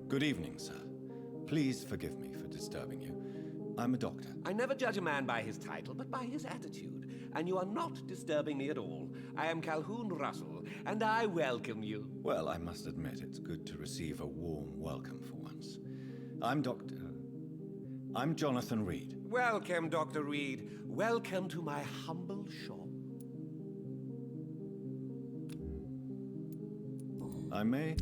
Good evening, sir. Please forgive me for disturbing you. I'm a doctor.
I never judge a man by his title, but by his attitude. And you are not disturbing me at all. I am Calhoun Russell, and I welcome you.
Well, I must admit, it's good to receive a warm welcome for once. I'm Jonathan Reed.
Welcome, Dr. Reed. Welcome to my humble shop.
I may?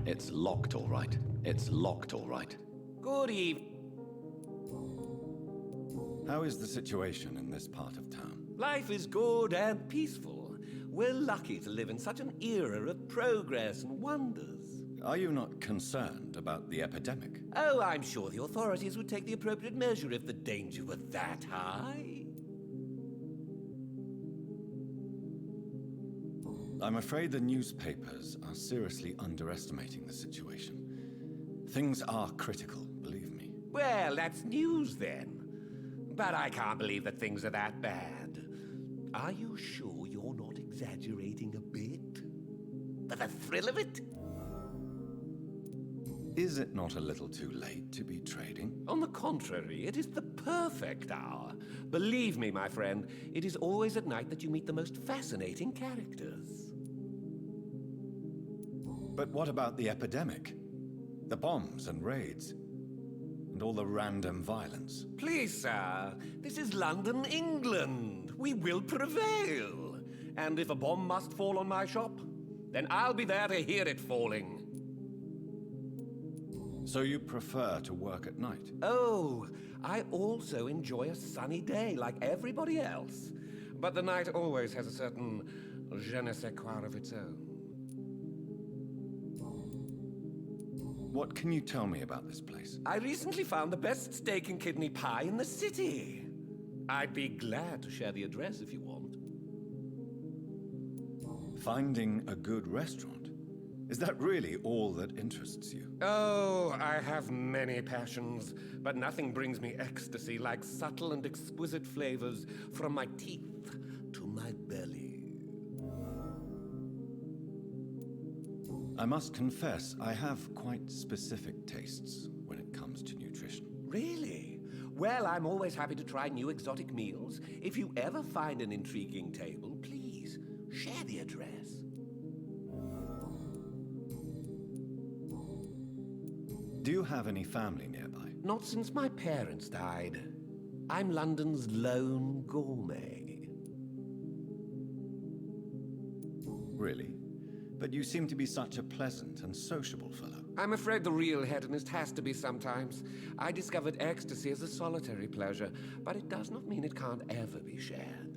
It's locked, all right. It's locked, all right.
Good evening.
How is the situation in this part of town?
Life is good and peaceful. We're lucky to live in such an era of progress and wonders.
Are you not concerned about the epidemic?
Oh, I'm sure the authorities would take the appropriate measure if the danger were that high.
I'm afraid the newspapers are seriously underestimating the situation. Things are critical, believe me.
Well, that's news then. But I can't believe that things are that bad. Are you sure you're not exaggerating a bit? For the thrill of it?
Is it not a little too late to be trading?
On the contrary, it is the perfect hour. Believe me, my friend, it is always at night that you meet the most fascinating characters.
But what about the epidemic? The bombs and raids? And all the random violence?
Please, sir, this is London, England. We will prevail. And if a bomb must fall on my shop, then I'll be there to hear it falling.
So you prefer to work at night?
Oh, I also enjoy a sunny day like everybody else. But the night always has a certain je ne sais quoi of its own.
What can you tell me about this place?
I recently found the best steak and kidney pie in the city. I'd be glad to share the address if you want.
Finding a good restaurant? Is that really all that interests you?
Oh, I have many passions, but nothing brings me ecstasy like subtle and exquisite flavors from my teeth to my belly.
I must confess, I have quite specific tastes when it comes to nutrition.
Really? Well, I'm always happy to try new exotic meals. If you ever find an intriguing table, please share the address.
Do you have any family nearby?
Not since my parents died. I'm London's lone gourmet.
Really? But you seem to be such a pleasant and sociable fellow.
I'm afraid the real hedonist has to be sometimes. I discovered ecstasy as a solitary pleasure, but it does not mean it can't ever be shared.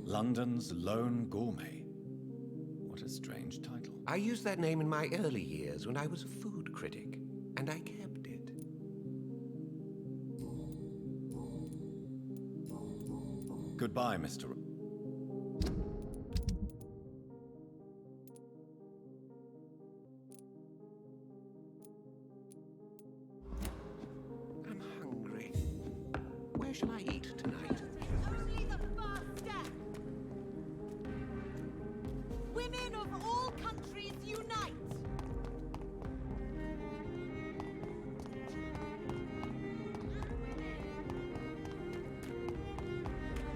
London's Lone Gourmet. What a strange title.
I used that name in my early years when I was a food critic, and I kept it.
Goodbye, Mr.
I'm hungry. shall I eat tonight?
Only the first step. Women of all countries unite.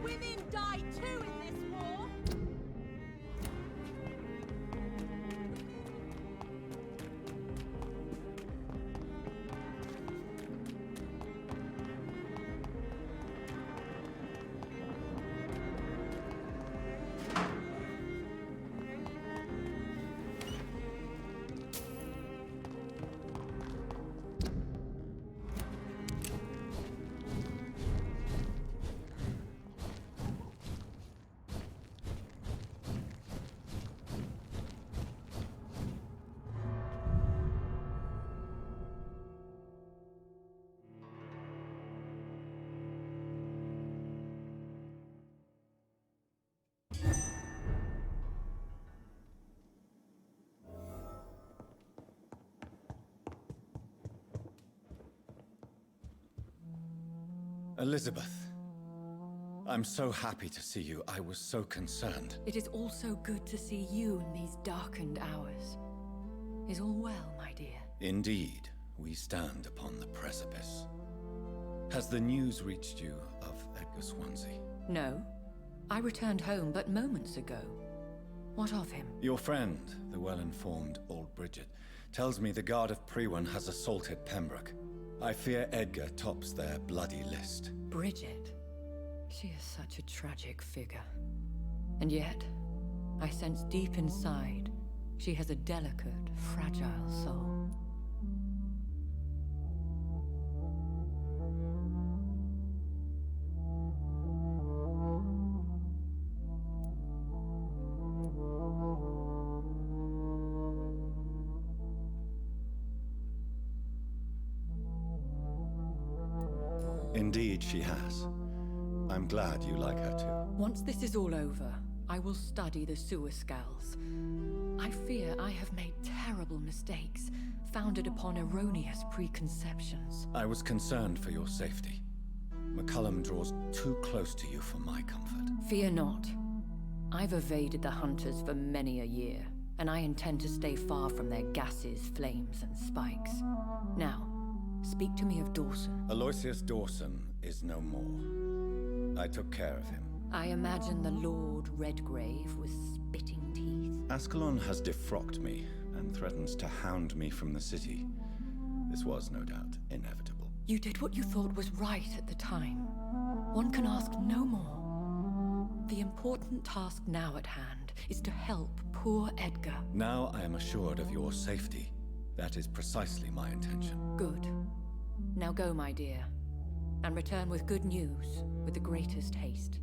Women die too in this war.
Elizabeth, I'm so happy to see you. I was so concerned.
It is also good to see you in these darkened hours. Is all well, my dear?
Indeed, we stand upon the precipice. Has the news reached you of Edgar Swansea?
No. I returned home but moments ago. What of him?
Your friend, the well-informed old Bridget, tells me the Guard of Priwen has assaulted Pembroke. I fear Edgar tops their bloody list.
Bridget? She is such a tragic figure. And yet, I sense deep inside, she has a delicate, fragile soul.
Indeed, she has. I'm glad you like her too.
Once this is all over, I will study the sewer skulls. I fear I have made terrible mistakes, founded upon erroneous preconceptions.
I was concerned for your safety. McCullum draws too close to you for my comfort.
Fear not. I've evaded the hunters for many a year, and I intend to stay far from their gases, flames, and spikes. Now, speak to me of Dawson.
Aloysius Dawson is no more. I took care of him.
I imagine the Lord Redgrave with spitting teeth.
Ascalon has defrocked me and threatens to hound me from the city. This was, no doubt, inevitable.
You did what you thought was right at the time. One can ask no more. The important task now at hand is to help poor Edgar.
Now I am assured of your safety. That is precisely my intention.
Good. Now go, my dear, and return with good news with the greatest haste.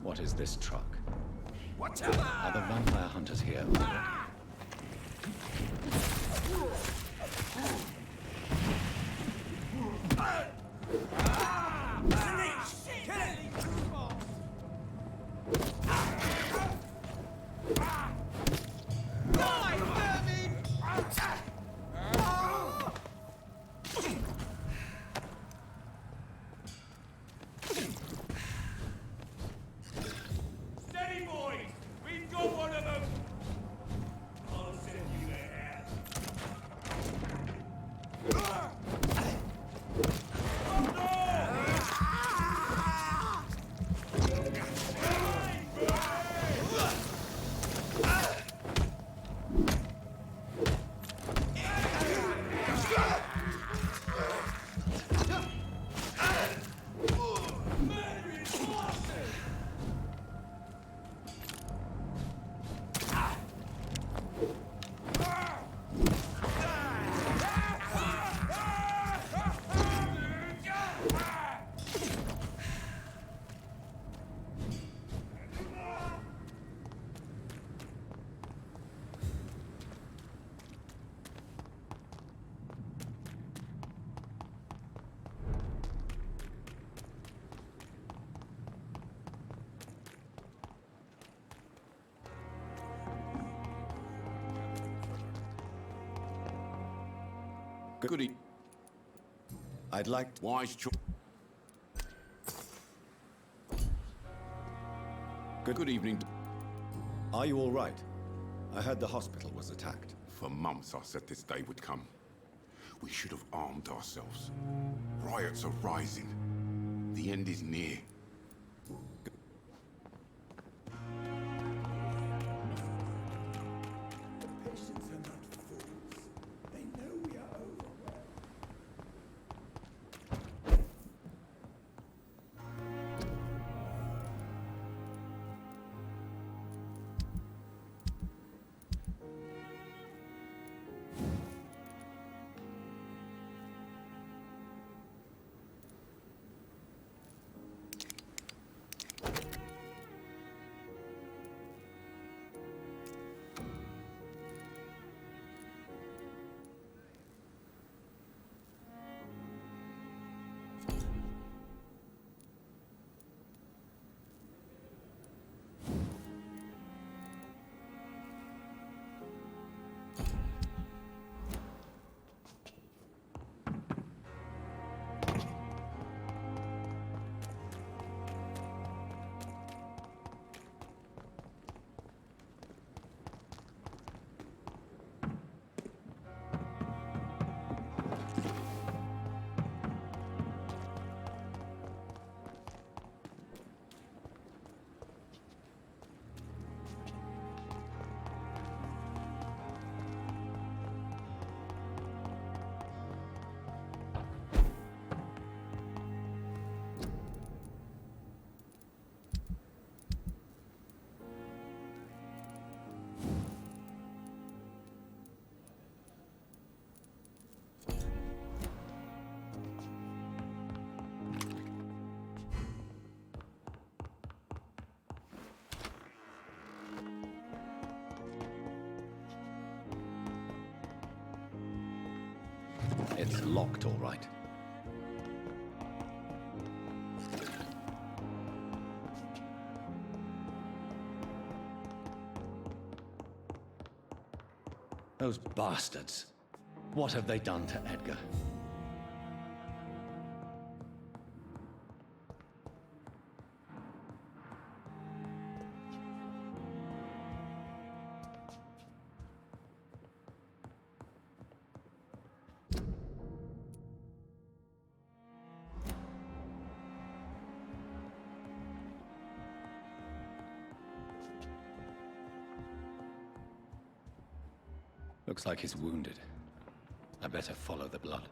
What is this truck?
Whatever!
Are the vampire hunters here?
Steady, boys! We've got one of them! I'll send you to hell.
Goody. I'd like to...
Wise choice.
Good evening. Are you all right? I heard the hospital was attacked.
For months I said this day would come. We should have armed ourselves. Riots are rising. The end is near.
Patients are not fools. They know we are overwhelmed.
It's locked, all right. Those bastards. What have they done to Edgar? Looks like he's wounded. I better follow the blood.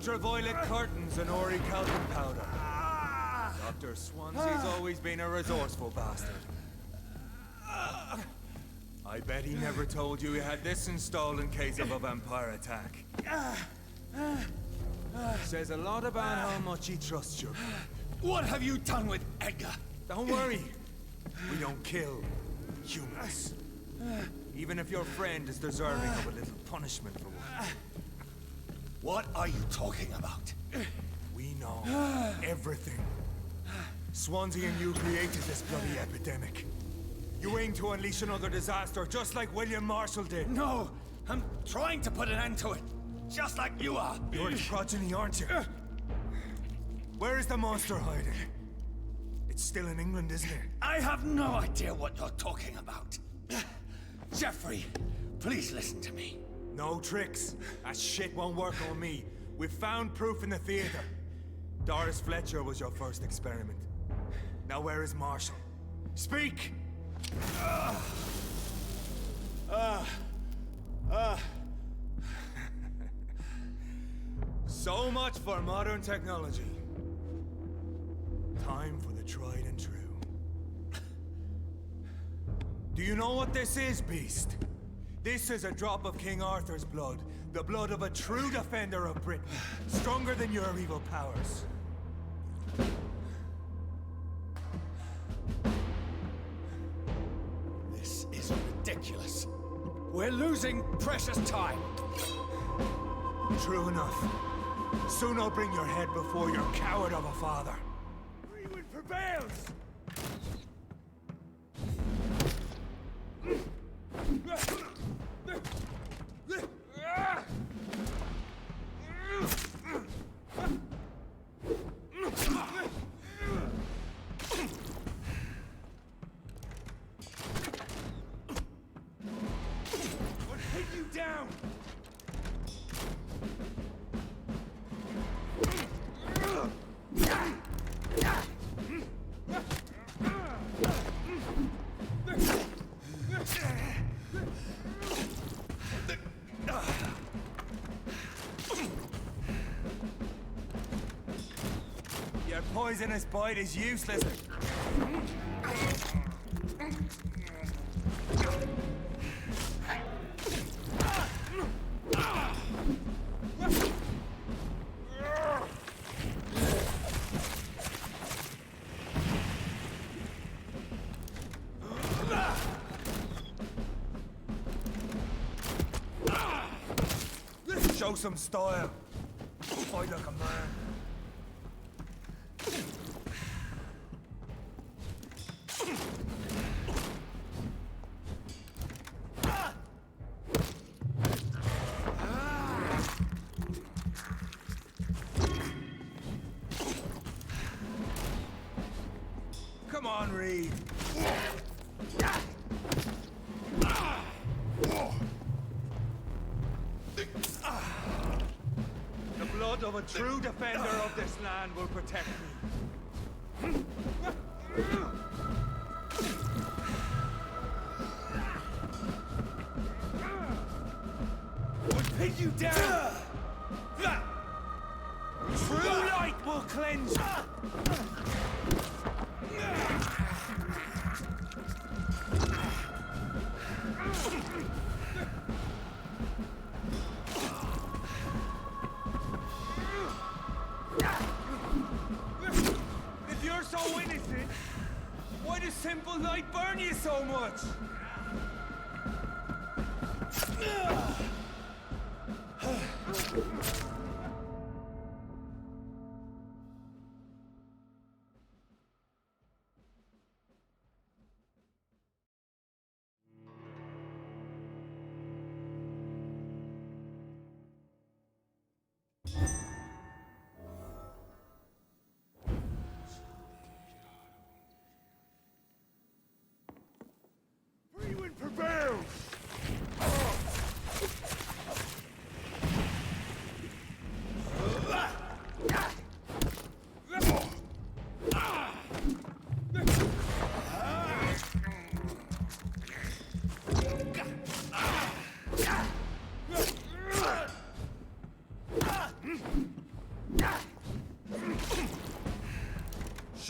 ultraviolet curtains and orichalcum powder. Dr. Swansea's always been a resourceful bastard. I bet he never told you he had this installed in case of a vampire attack. Says a lot about how much he trusts you.
What have you done with Edgar?
Don't worry. We don't kill humans. Even if your friend is deserving of a little punishment for one.
What are you talking about?
We know everything. Swansea and you created this bloody epidemic. You aim to unleash another disaster, just like William Marshall did.
No! I'm trying to put an end to it, just like you are!
You're its progeny, aren't you? Where is the monster hiding? It's still in England, isn't it?
I have no idea what you're talking about. Jeffrey, please listen to me.
No tricks. That shit won't work on me. We've found proof in the theater. Doris Fletcher was your first experiment. Now where is Marshall? Speak! So much for modern technology. Time for the tried and true. Do you know what this is, Beast? This is a drop of King Arthur's blood. The blood of a true defender of Britain. Stronger than your evil powers.
This is ridiculous. We're losing precious time.
True enough. Soon I'll bring your head before your coward of a father.
Freeman prevails!
What hit you down? Your poisonous bite is useless. Show some style. Fight like a man. Come on, Reed. The blood of a true defender of this land will protect me. We'll pin you down. True light will cleanse you. If you're so innocent, why does simple light burn you so much?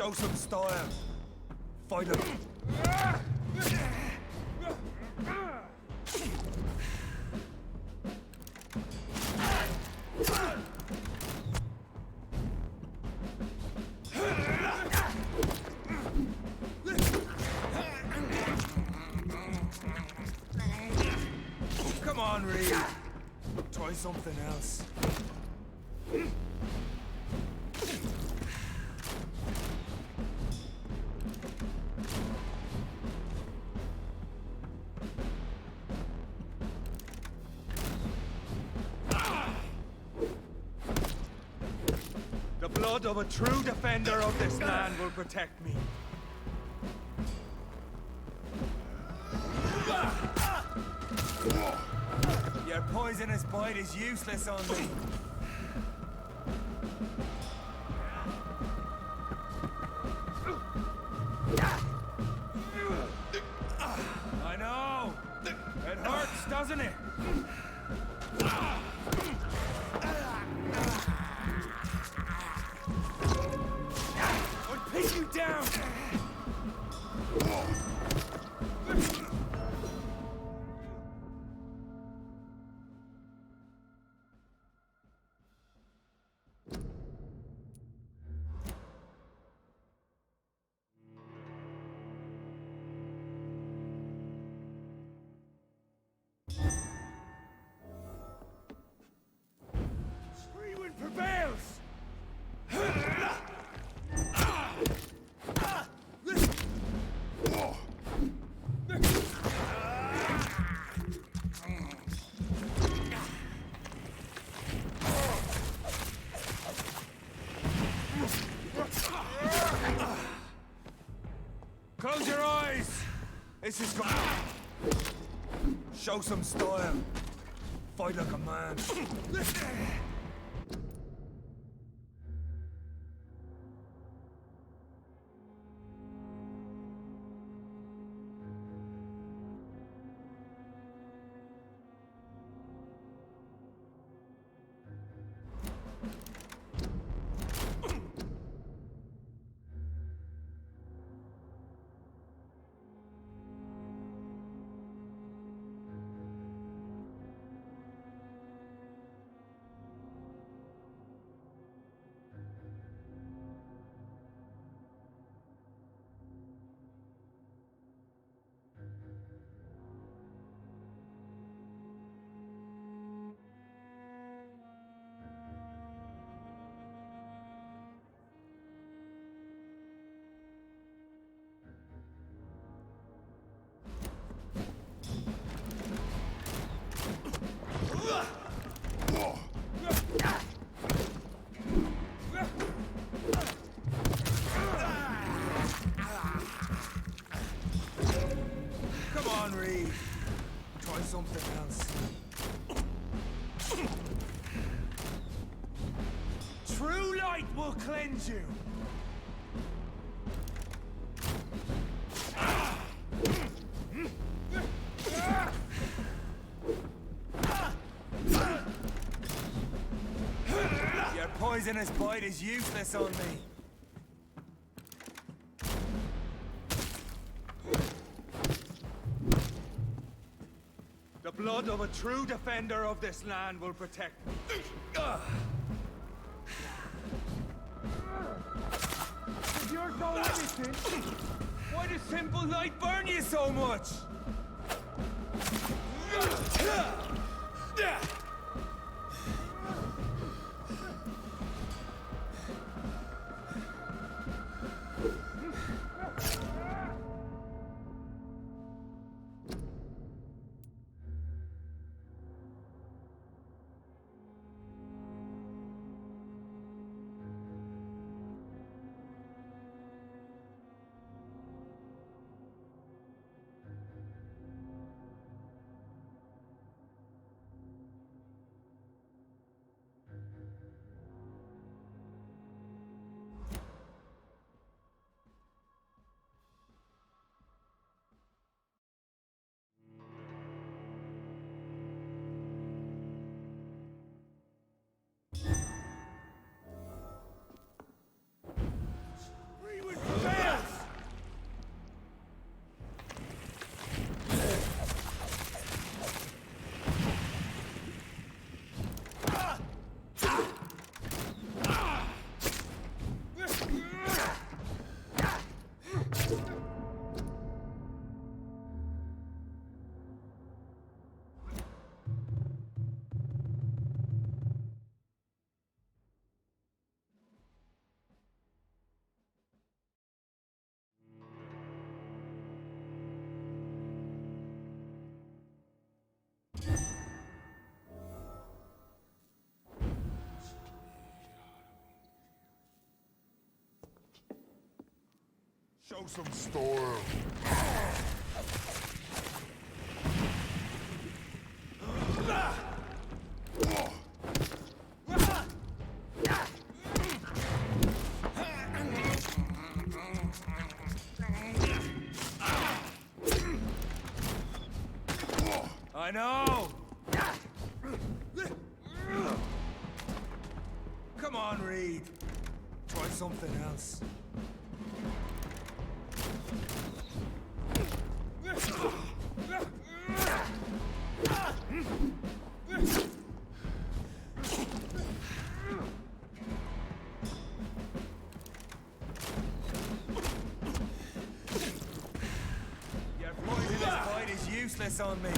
Show some style. Fight him. Come on, Reed. Try something else. The blood of a true defender of this land will protect me. Your poisonous bite is useless on me. I know. It hurts, doesn't it? I'll pin you down. Screaming prevails! Close your eyes! This is going. Show some style. Fight like a man. Come on, Reed. Try something else. True light will cleanse you. Your poisonous bite is useless on me. The blood of a true defender of this land will protect me. If you're so innocent, why does simple light burn you so much?
Show some style.
I know! Come on, Reed. Try something else. Your poisonous bite is useless on me.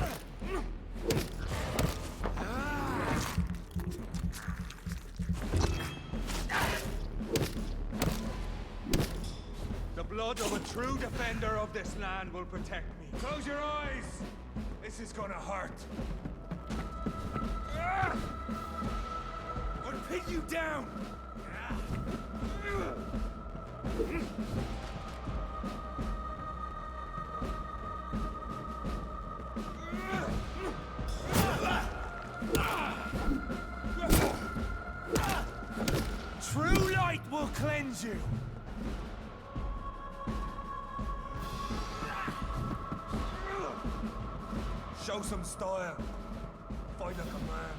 The blood of a true defender of this land will protect me. Close your eyes! This is gonna hurt. I'll pin you down! True light will cleanse you! Show some style. Fight like a man.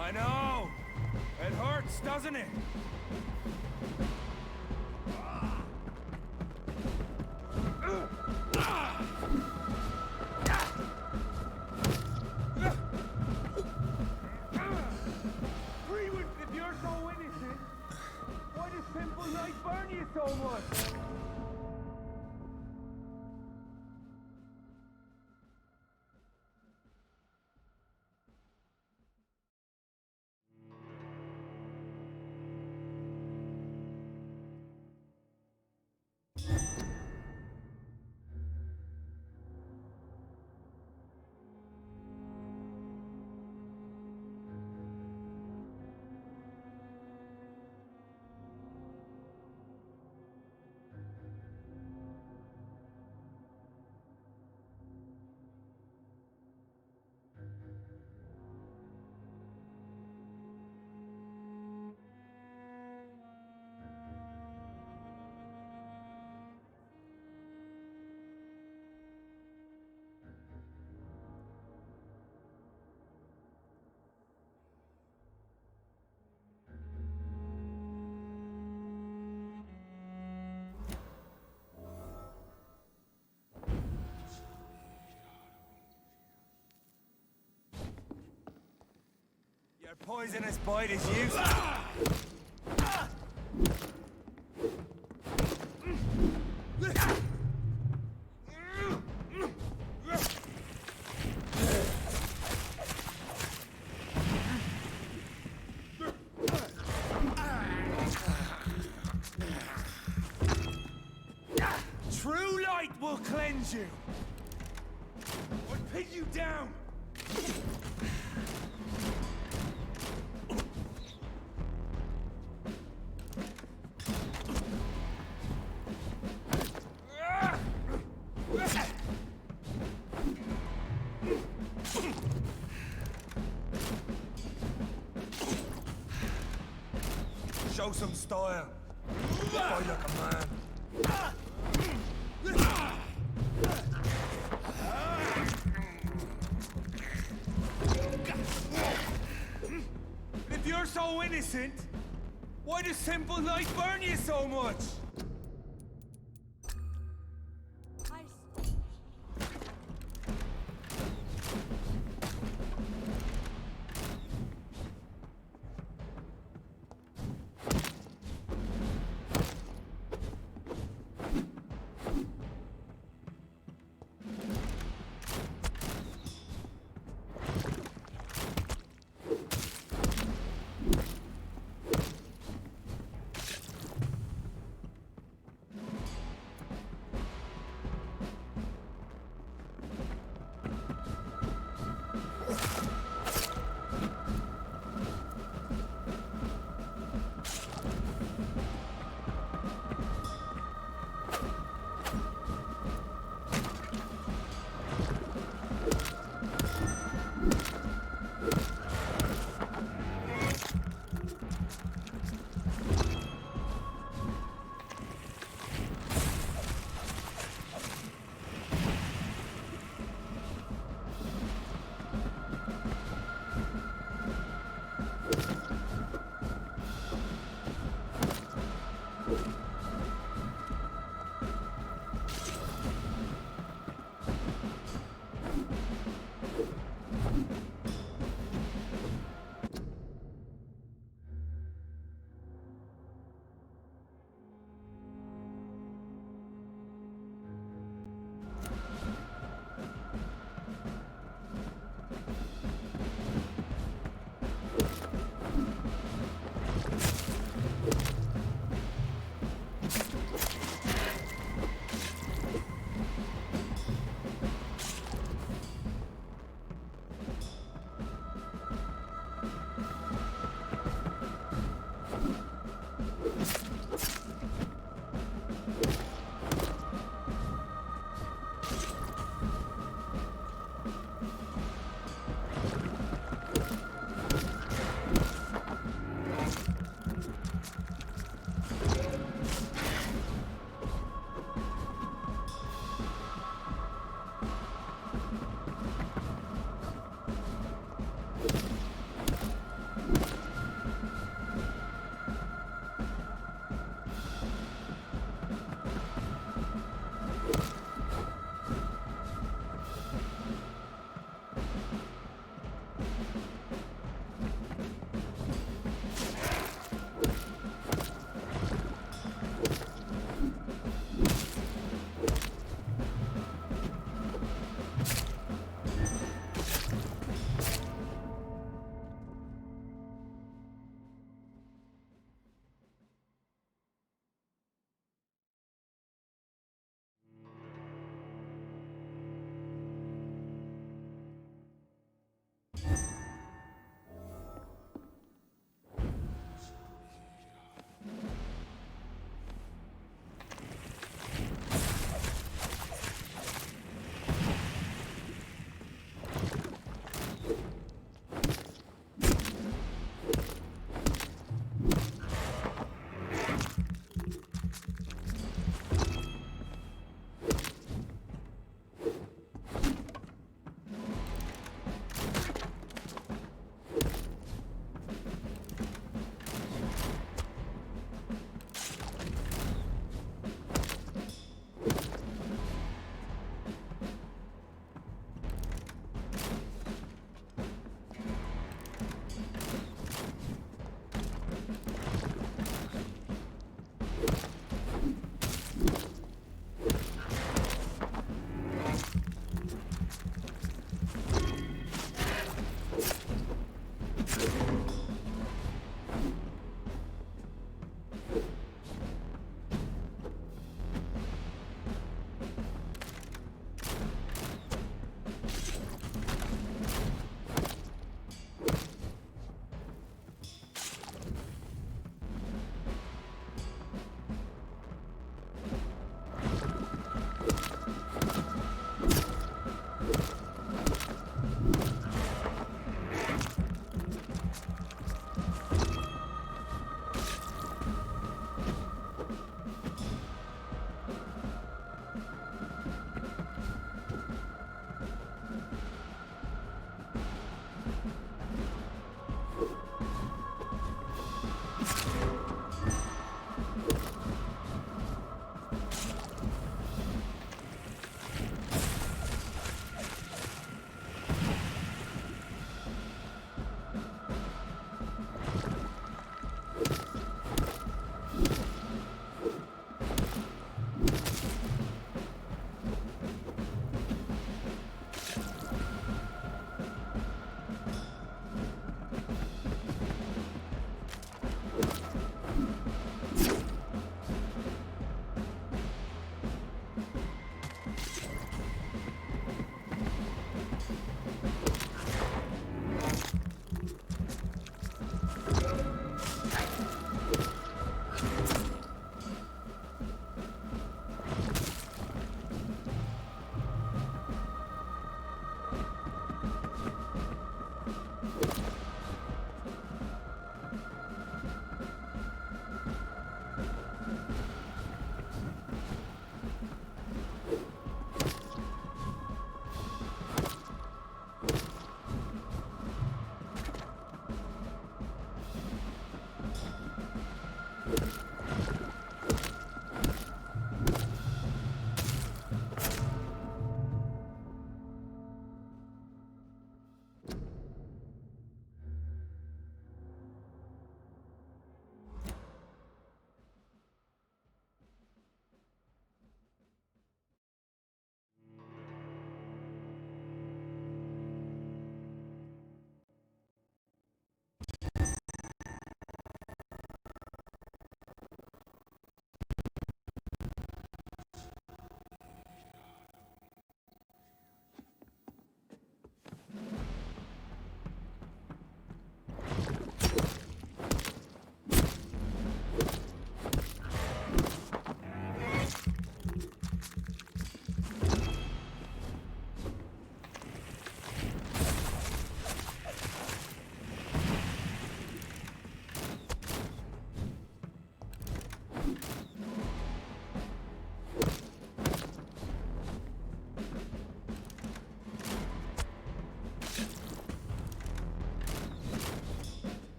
I know! It hurts, doesn't it? Freeman, if you're so innocent, why does simple light burn you so much? Your poisonous bite is useless. True light will cleanse you. Or pin you down. Show some style. Fight like a man. If you're so innocent, why does simple light burn you so much?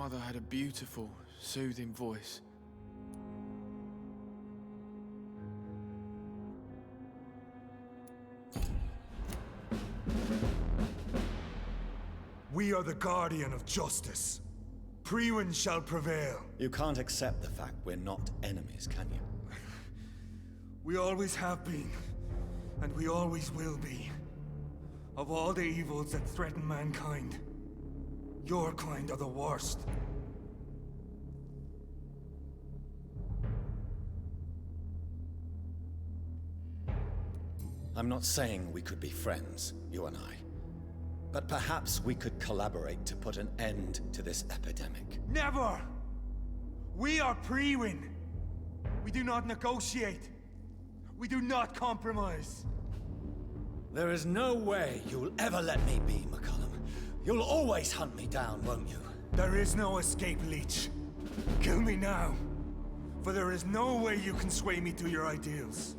mother had a beautiful, soothing voice.
We are the guardian of justice. Priwen shall prevail.
You can't accept the fact we're not enemies, can you?
We always have been, and we always will be. Of all the evils that threaten mankind, your kind are the worst.
I'm not saying we could be friends, you and I. But perhaps we could collaborate to put an end to this epidemic.
Never! We are Priwen. We do not negotiate. We do not compromise.
There is no way you'll ever let me be, McCullum. You'll always hunt me down, won't you?
There is no escape, Leech. Kill me now. For there is no way you can sway me to your ideals.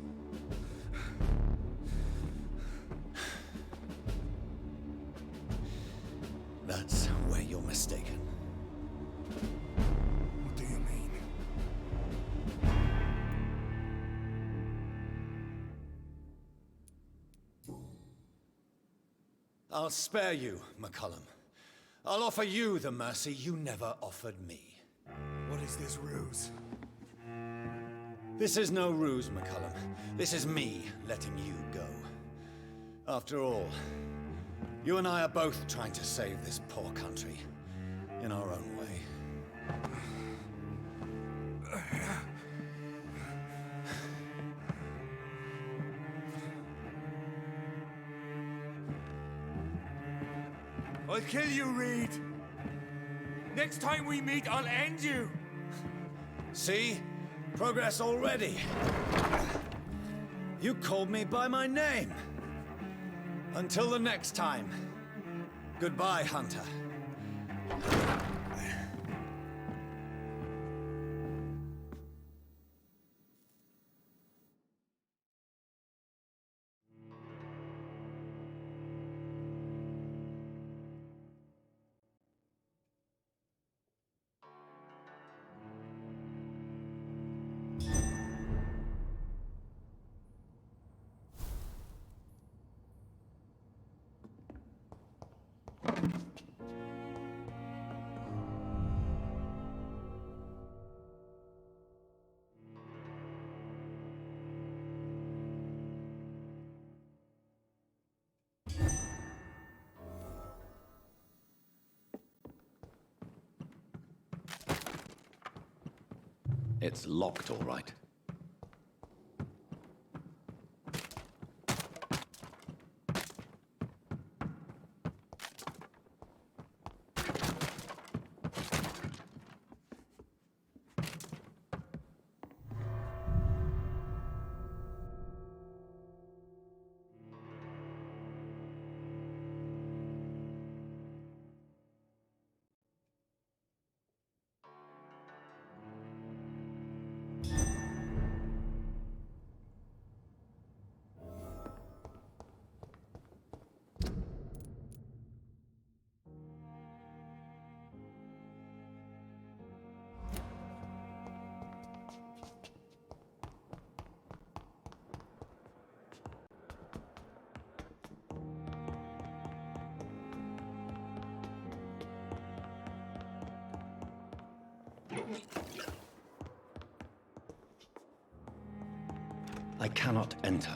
That's where you're mistaken.
What do you mean?
I'll spare you, McCullum. I'll offer you the mercy you never offered me.
What is this ruse?
This is no ruse, McCullum. This is me letting you go. After all, you and I are both trying to save this poor country in our own way.
I'll kill you, Reed. Next time we meet, I'll end you.
See? Progress already. You called me by my name. Until the next time. Goodbye, Hunter.
It's locked, all right.
I cannot enter.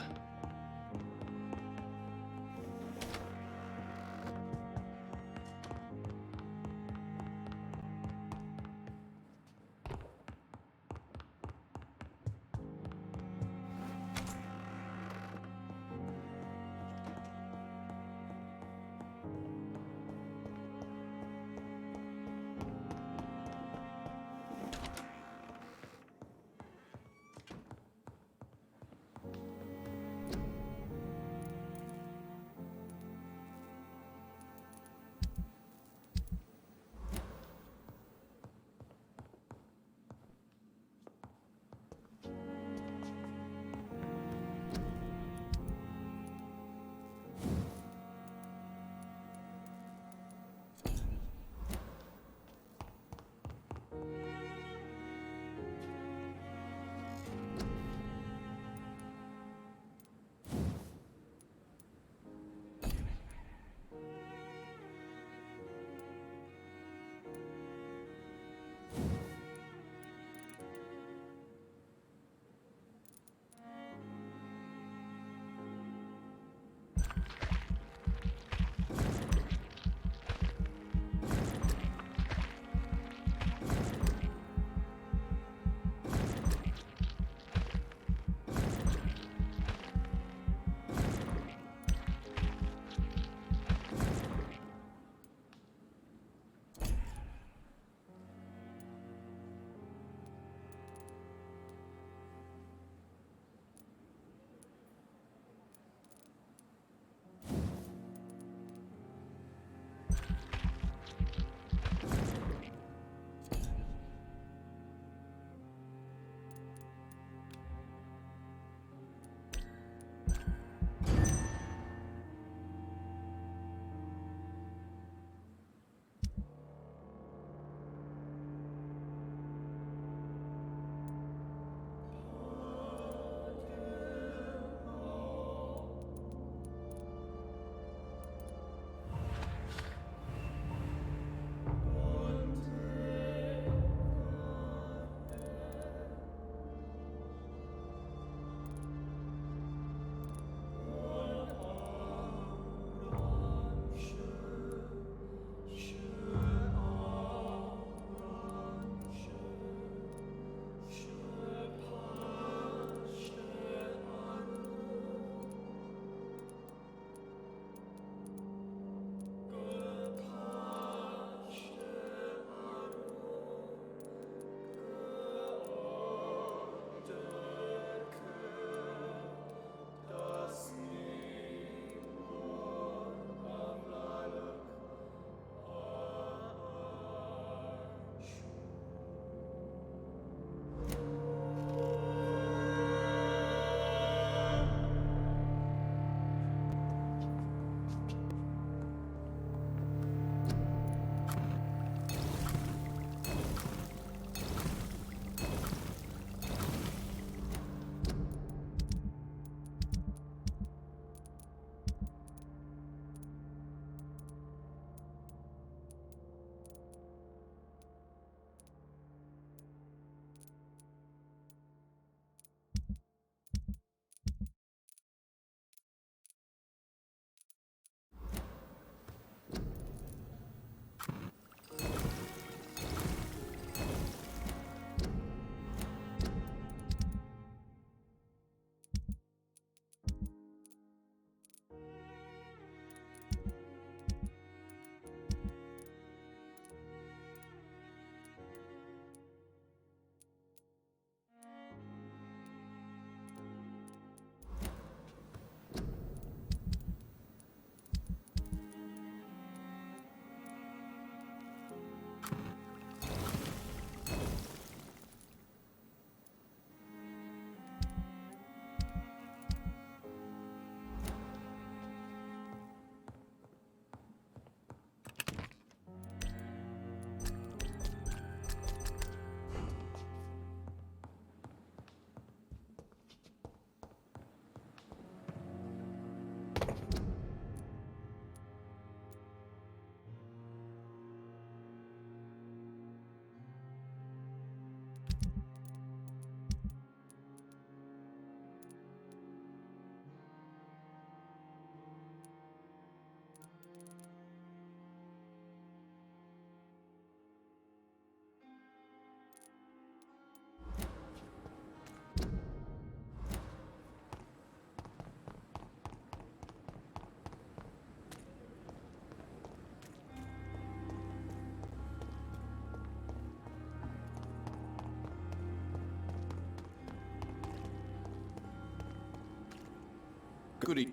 Goody.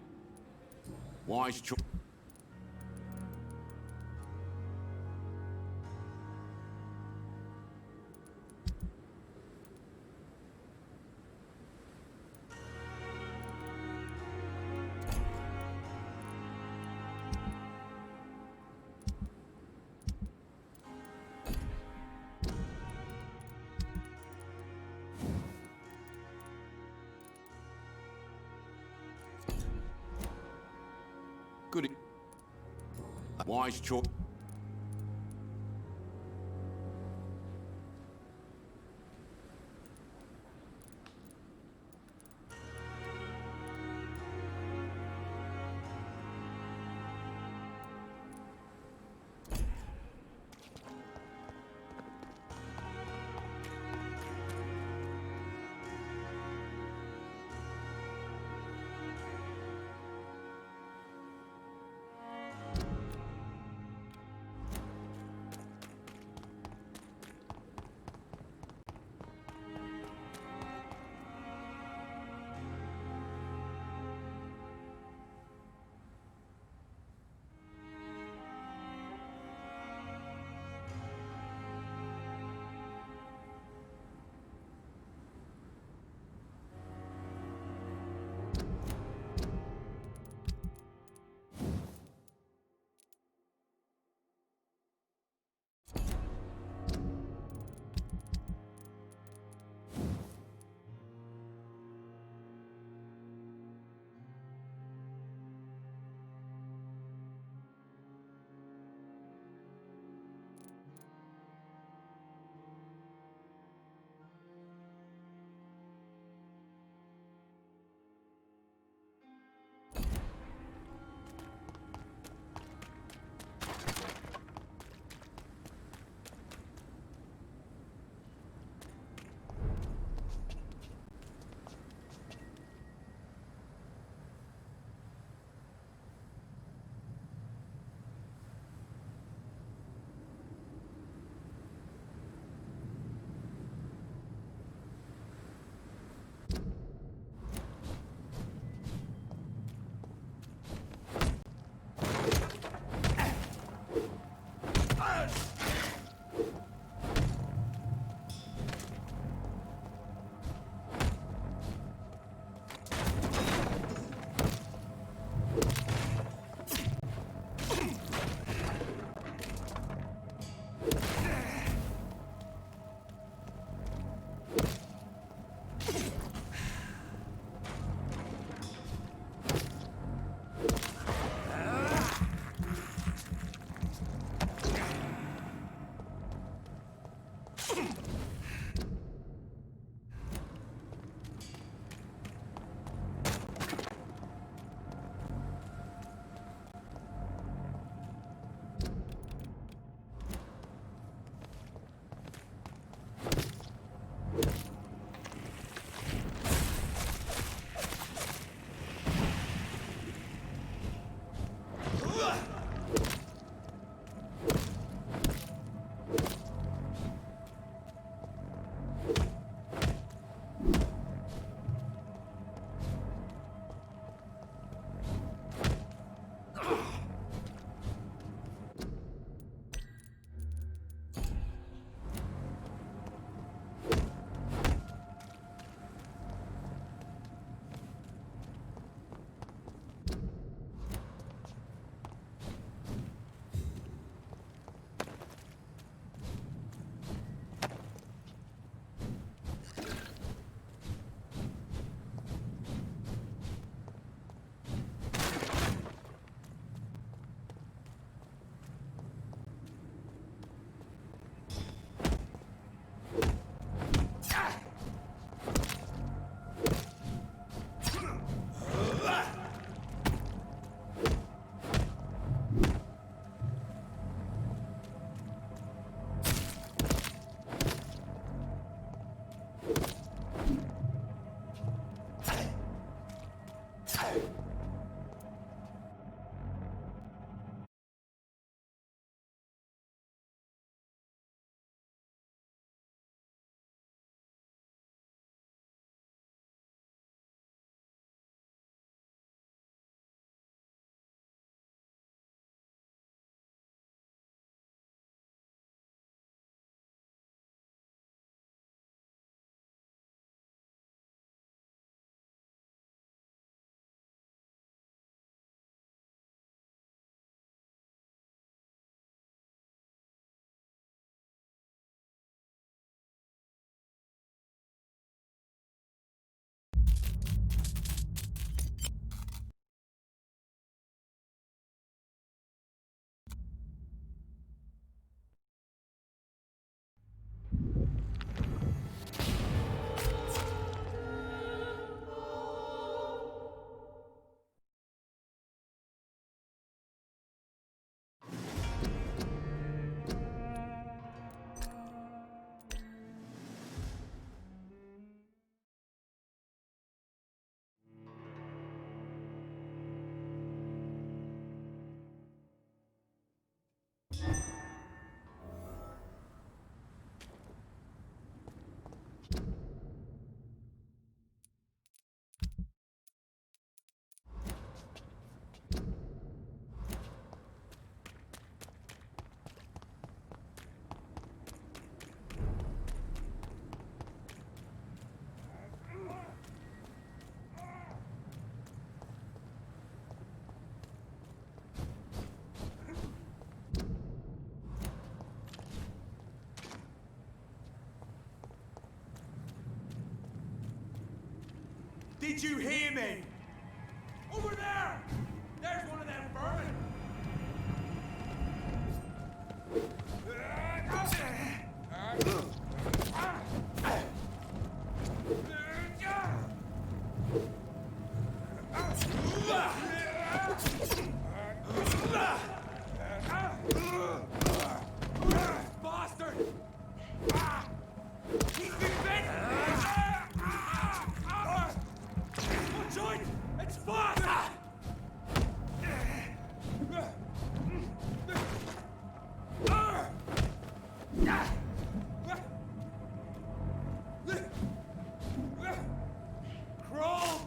Wise choice. Goody. Wise choice.
Did you hear me? Over there! There's one of them vermin! Bastard! He's been bit! Join! It's fast! Crawl!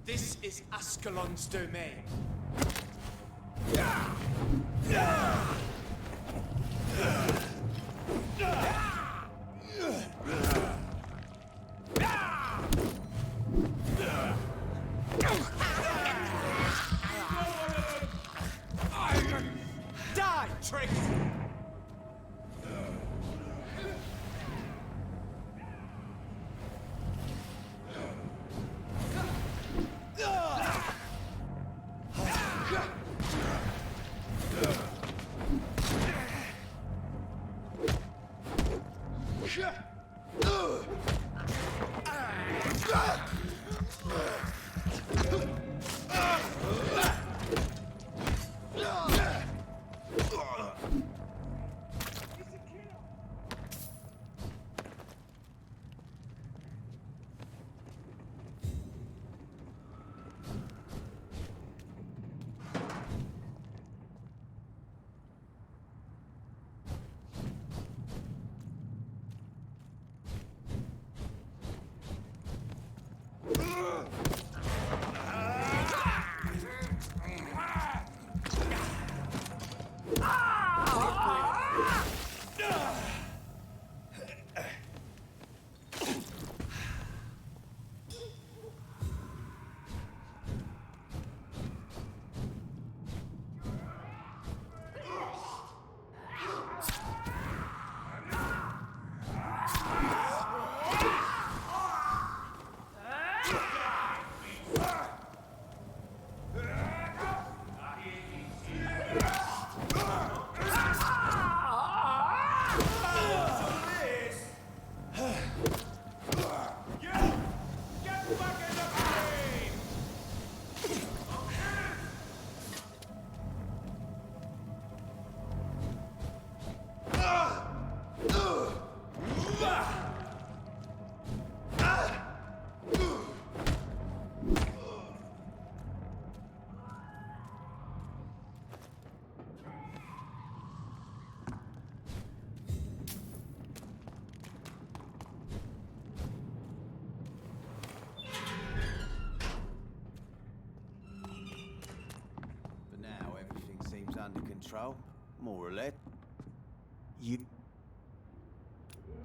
This is Ascalon's domain. Die, trick!
Under control, more or less.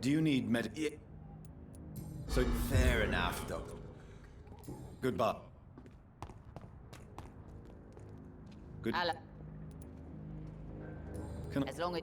Do you need
Yeah.
So
fair enough, Doctor.
Goodbye. Good.
Hello.
Can
As long as...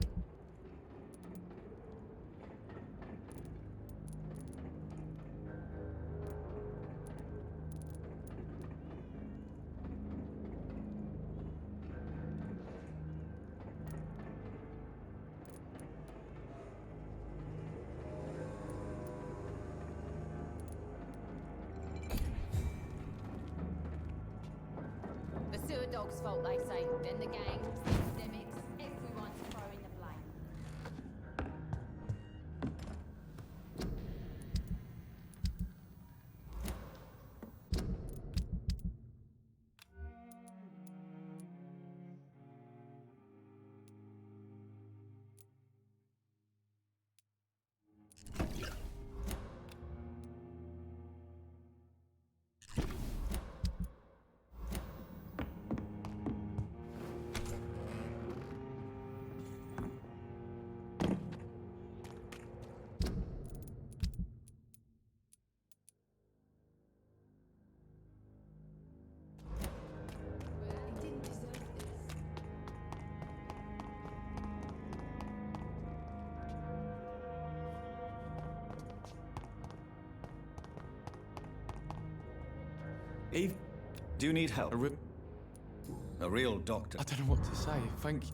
The sewer dog's fault, they say. Then the gangs, the epidemics, everyone's throwing the blame.
Eve, do you need help? A real doctor.
I don't know what to say. Thank you.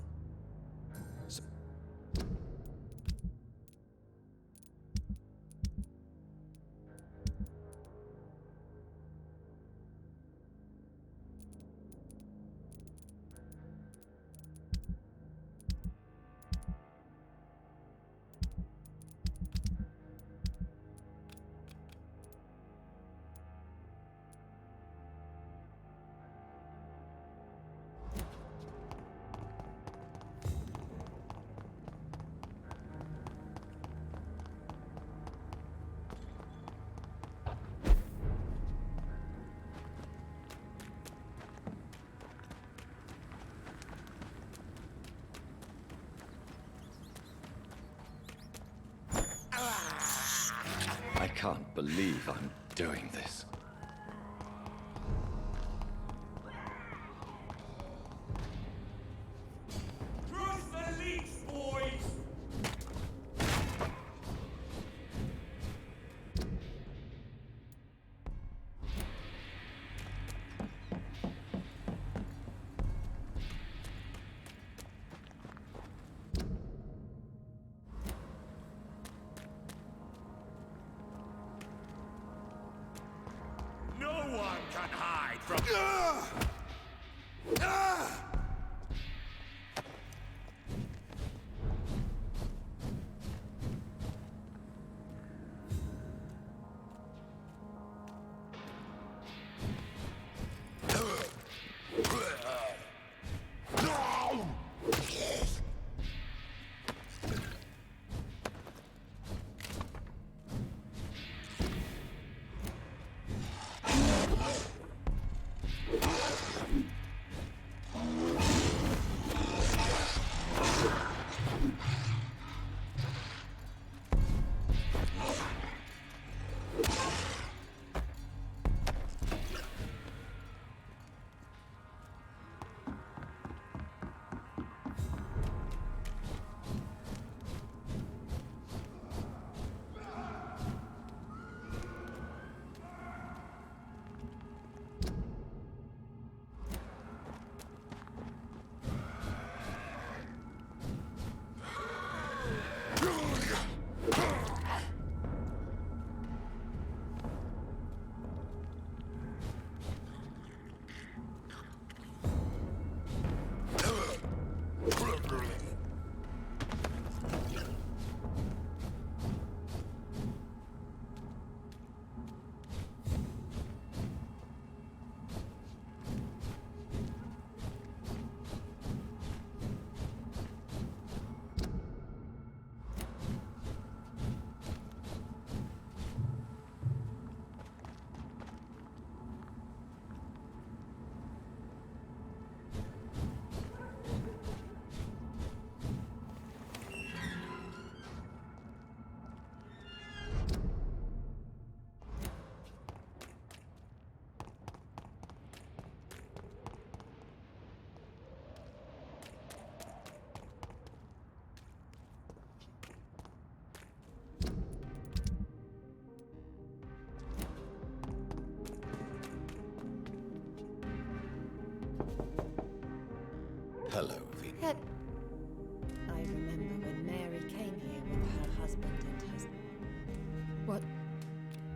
I can't believe I'm doing this.
Cross the leash, boys! No one can hide from...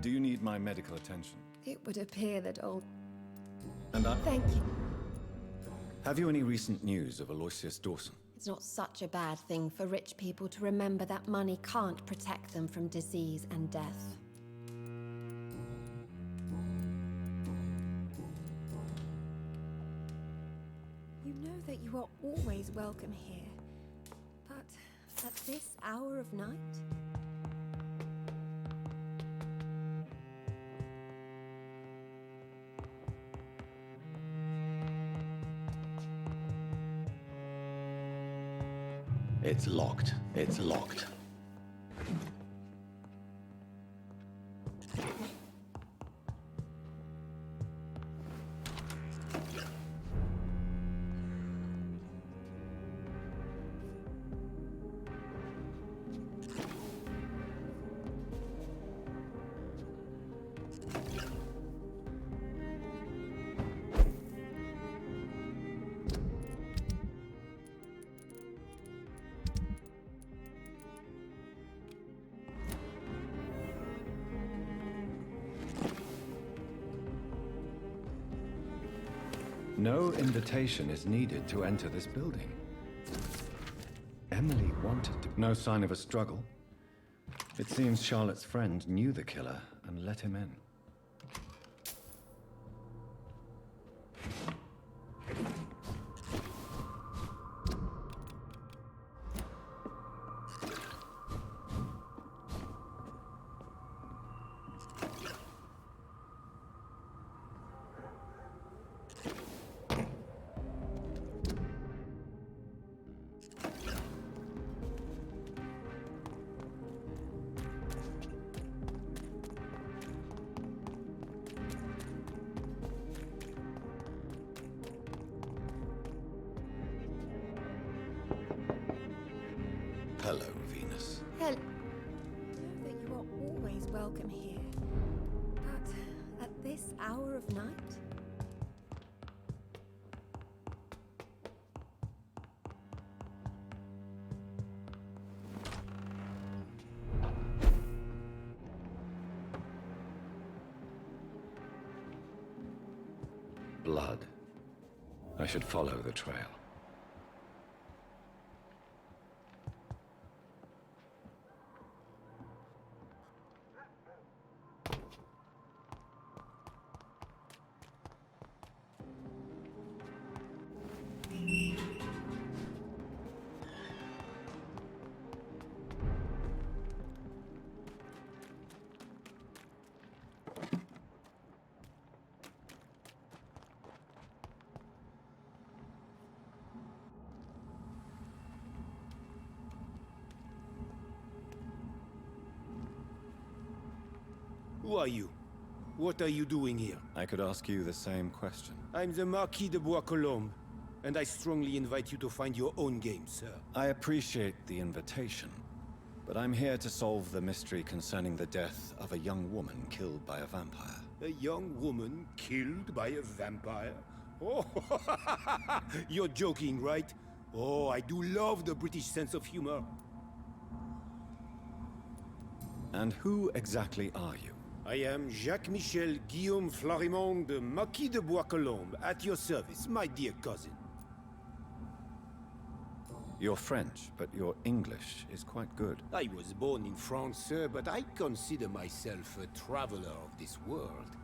Do you need my medical attention?
It would appear that old...
And
Thank you.
Have you any recent news of Aloysius Dawson?
It's not such a bad thing for rich people to remember that money can't protect them from disease and death. You know that you are always welcome here, but at this hour of night?
It's locked. It's locked. No invitation is needed to enter this building. Emily wanted to... No sign of a struggle. It seems Charlotte's friend knew the killer and let him in. Hello, Venus.
Hello. Know that you are always welcome here, but at this hour of night?
Blood. I should follow the trail.
Who are you? What are you doing here?
I could ask you the same question.
I'm the Marquis de Bois-Colombes, and I strongly invite you to find your own game, sir.
I appreciate the invitation, but I'm here to solve the mystery concerning the death of a young woman killed by a vampire.
A young woman killed by a vampire? Oh, you're joking, right? Oh, I do love the British sense of humor.
And who exactly are you?
I am Jacques-Michel Guillaume Florimond de Marquis de Bois-Colombes, at your service, my dear cousin.
You're French, but your English is quite good.
I was born in France, sir, but I consider myself a traveler of this world.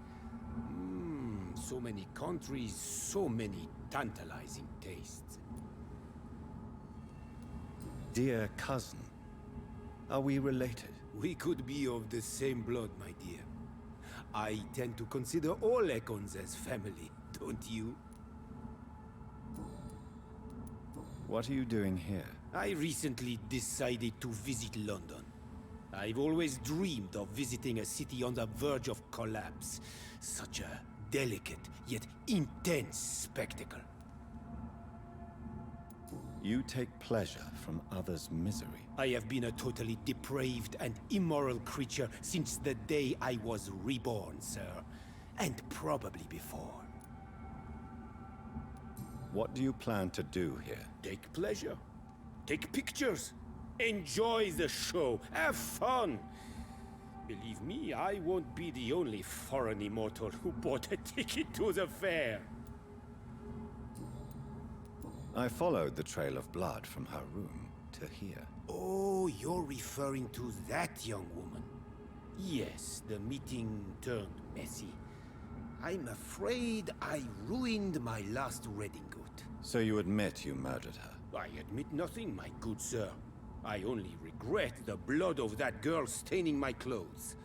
So many countries, so many tantalizing tastes.
Dear cousin, are we related?
We could be of the same blood, my dear. I tend to consider all Econs as family, don't you?
What are you doing here?
I recently decided to visit London. I've always dreamed of visiting a city on the verge of collapse. Such a delicate, yet intense spectacle.
You take pleasure from others' misery.
I have been a totally depraved and immoral creature since the day I was reborn, sir. And probably before.
What do you plan to do here?
Take pleasure. Take pictures. Enjoy the show. Have fun. Believe me, I won't be the only foreign immortal who bought a ticket to the fair.
I followed the trail of blood from her room to here.
Oh, you're referring to that young woman. Yes, the meeting turned messy. I'm afraid I ruined my last redingote.
So you admit you murdered her?
I admit nothing, my good sir. I only regret the blood of that girl staining my clothes.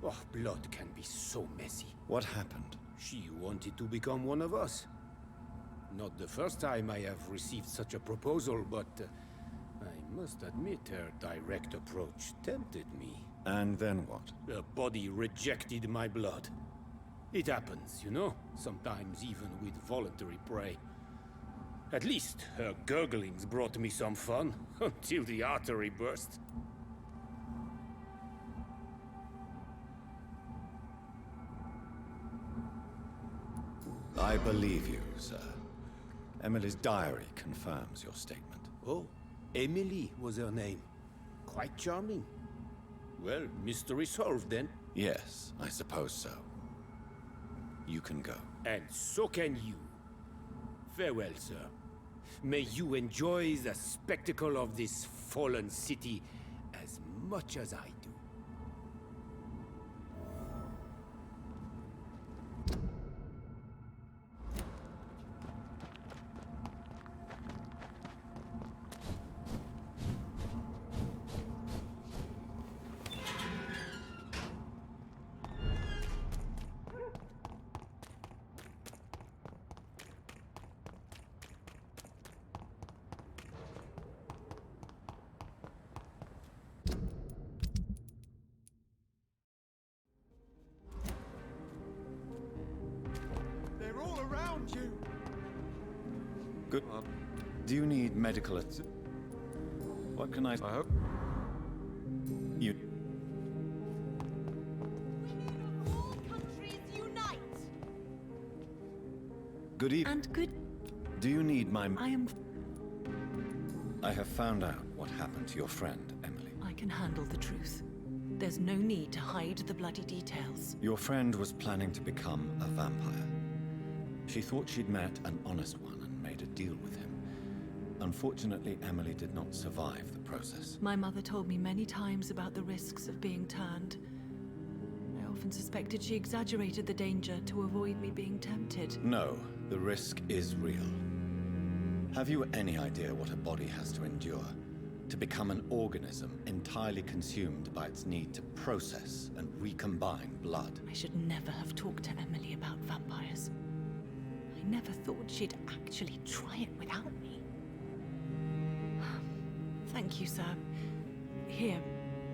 Oh, blood can be so messy.
What happened?
She wanted to become one of us. Not the first time I have received such a proposal, but I must admit her direct approach tempted me.
And then what?
The body rejected my blood. It happens, you know, sometimes even with voluntary prey. At least her gurglings brought me some fun, until the artery burst.
I believe you, sir. Emily's diary confirms your statement.
Oh, Emily was her name. Quite charming. Well, mystery solved then.
Yes, I suppose so. You can go.
And so can you. Farewell, sir. May you enjoy the spectacle of this fallen city as much as I do.
Good. Do you need medical What can I hope? You... Good evening.
And good...
Do you need my...
I am...
I have found out what happened to your friend, Emily.
I can handle the truth. There's no need to hide the bloody details.
Your friend was planning to become a vampire. She thought she'd met an honest one and made a deal with him. Unfortunately, Emily did not survive the process.
My mother told me many times about the risks of being turned. I often suspected she exaggerated the danger to avoid me being tempted.
No, the risk is real. Have you any idea what a body has to endure? To become an organism entirely consumed by its need to process and recombine blood?
I should never have talked to Emily about vampires. I never thought she'd actually try it without me. Thank you, sir. Here,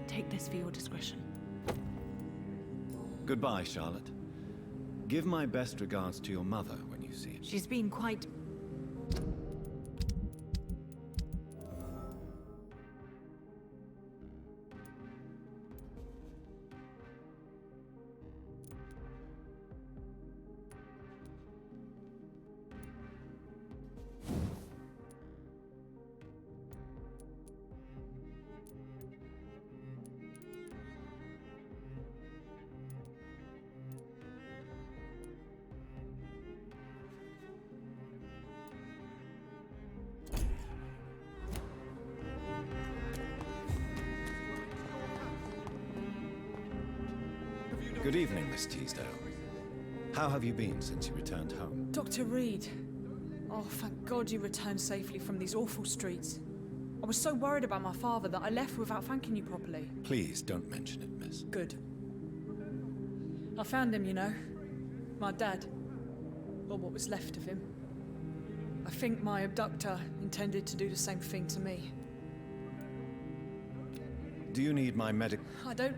take this for your discretion.
Goodbye, Charlotte. Give my best regards to your mother when you see her.
She's been quite...
Good evening, Miss Teasdale. How have you been since you returned home?
Dr. Reed. Oh, thank God you returned safely from these awful streets. I was so worried about my father that I left without thanking you properly.
Please don't mention it, miss.
Good. I found him, you know. My dad. Or what was left of him. I think my abductor intended to do the same thing to me.
Do you need my medic...
I don't...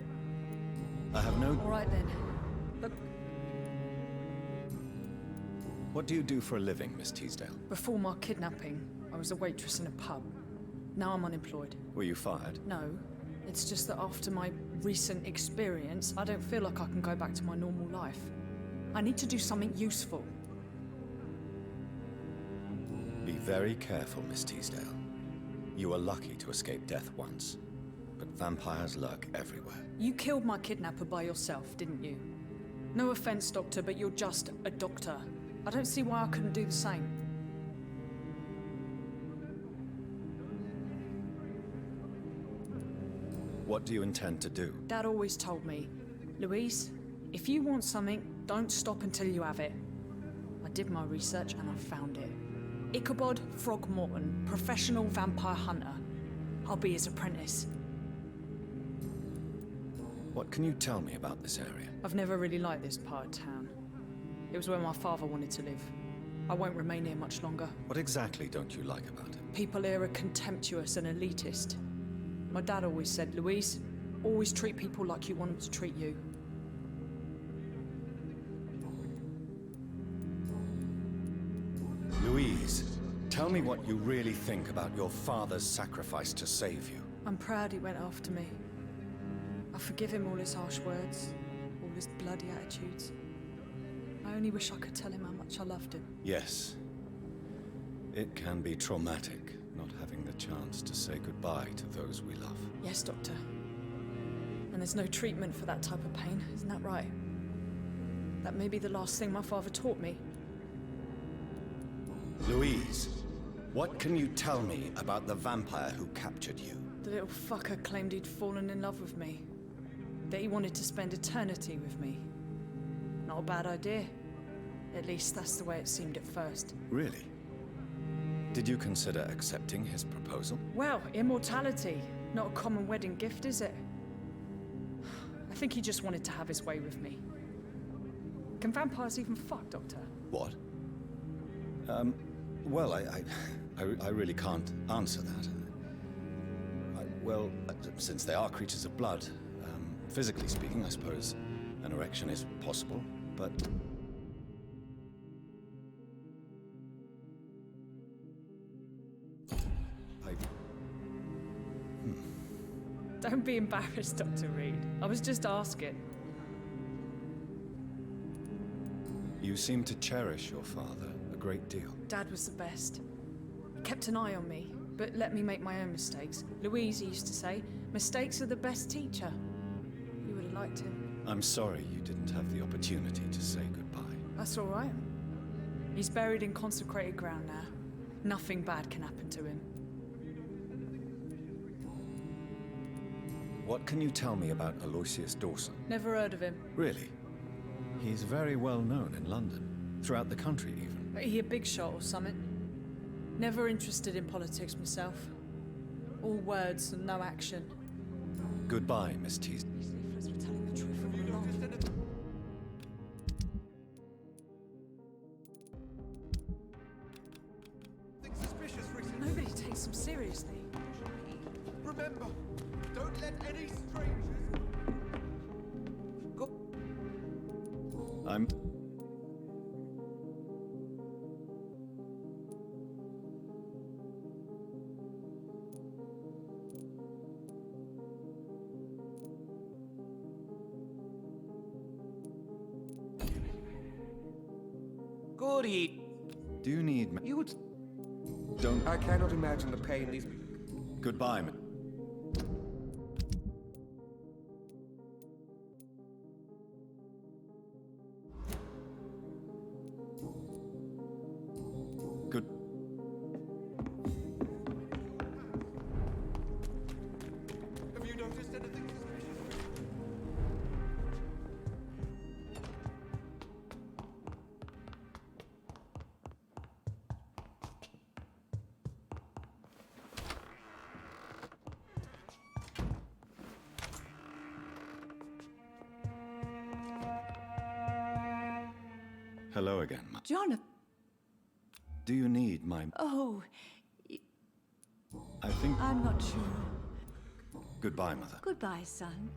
I have no...
All right then. But
what do you do for a living, Miss Teasdale?
before my kidnapping, I was a waitress in a pub. Now I'm unemployed.
Were you fired?
No. It's just that after my recent experience, I don't feel like I can go back to my normal life. I need to do something useful.
Be very careful, Miss Teasdale. You were lucky to escape death once. but vampires lurk everywhere.
You killed my kidnapper by yourself, didn't you? No offense, Doctor, but you're just a doctor. I don't see why I couldn't do the same.
What do you intend to do?
Dad always told me, Louise, if you want something, don't stop until you have it. I did my research and I found it. Ichabod Throgmorton, professional vampire hunter. I'll be his apprentice.
What can you tell me about this area?
I've never really liked this part of town. It was where my father wanted to live. I won't remain here much longer.
What exactly don't you like about it?
People here are contemptuous and elitist. My dad always said, Louise, always treat people like you want them to treat you.
Louise, tell me what you really think about your father's sacrifice to save you.
I'm proud he went after me. I forgive him all his harsh words, all his bloody attitudes. I only wish I could tell him how much I loved him.
Yes. It can be traumatic, not having the chance to say goodbye to those we love.
Yes, Doctor. And there's no treatment for that type of pain, isn't that right? That may be the last thing my father taught me.
Louise, what can you tell me about the vampire who captured you?
The little fucker claimed he'd fallen in love with me. That he wanted to spend eternity with me. Not a bad idea. At least that's the way it seemed at first.
Really? Did you consider accepting his proposal?
Well, immortality. Not a common wedding gift, is it? I think he just wanted to have his way with me. Can vampires even fuck, Doctor?
What? Well, I really can't answer that. Since they are creatures of blood, physically speaking, I suppose an erection is possible, but...
Don't be embarrassed, Dr. Reed. I was just asking.
You seem to cherish your father a great deal.
Dad was the best. He kept an eye on me, but let me make my own mistakes. Louise used to say, mistakes are the best teacher. You would have liked him.
I'm sorry you didn't have the opportunity to say goodbye.
That's all right. He's buried in consecrated ground now. Nothing bad can happen to him.
What can you tell me about Aloysius Dawson?
Never heard of him.
Really? He's very well known in London. Throughout the country, even.
He a big shot or something? Never interested in politics myself. All words and no action.
Goodbye, Miss Teasdale.
These leaflets were telling the truth all along. Nobody takes him seriously.
Remember, don't let any strangers... Go...
I'm...
Goody.
Do you need...
You would...
Don't...
I cannot imagine the pain these...
Goodbye, Good...
Have you noticed anything suspicious?
Hello again, Ma.
Jonathan.
Do you need my...
Oh,
I think...
I'm not sure.
Goodbye, Mother.
Goodbye, son.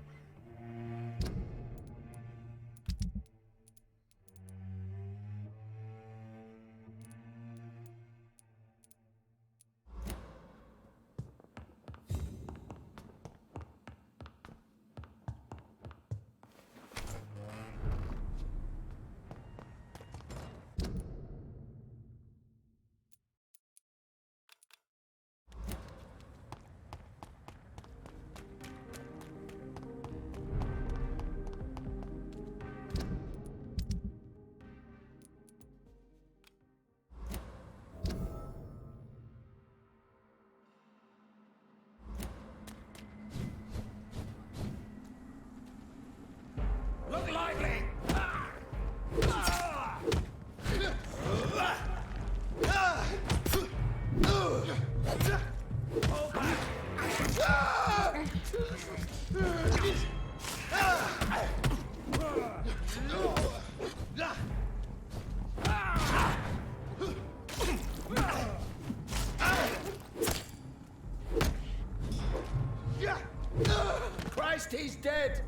he's dead!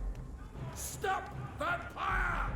Stop, Vampyr!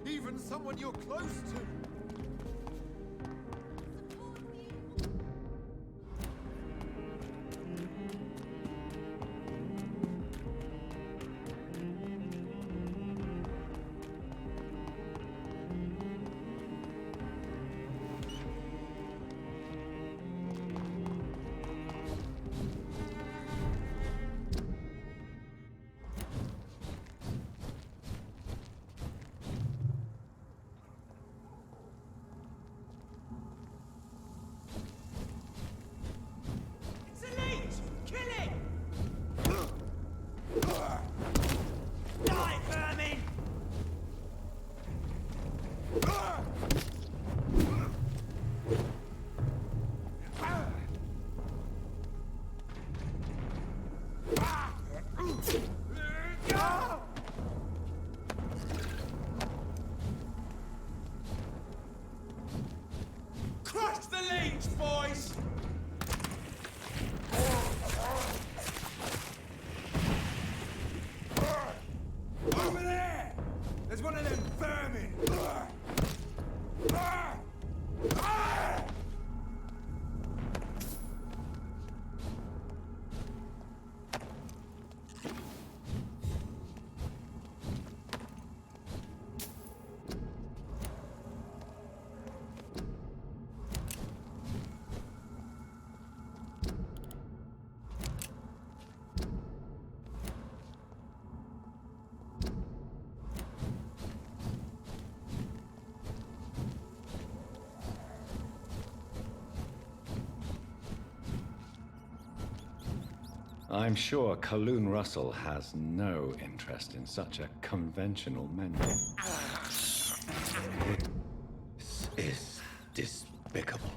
Even someone you're close to.
Crush the leech, boys! Over there! There's one of them vermin!
I'm sure Kaloon Russell has no interest in such a conventional menu. This is despicable.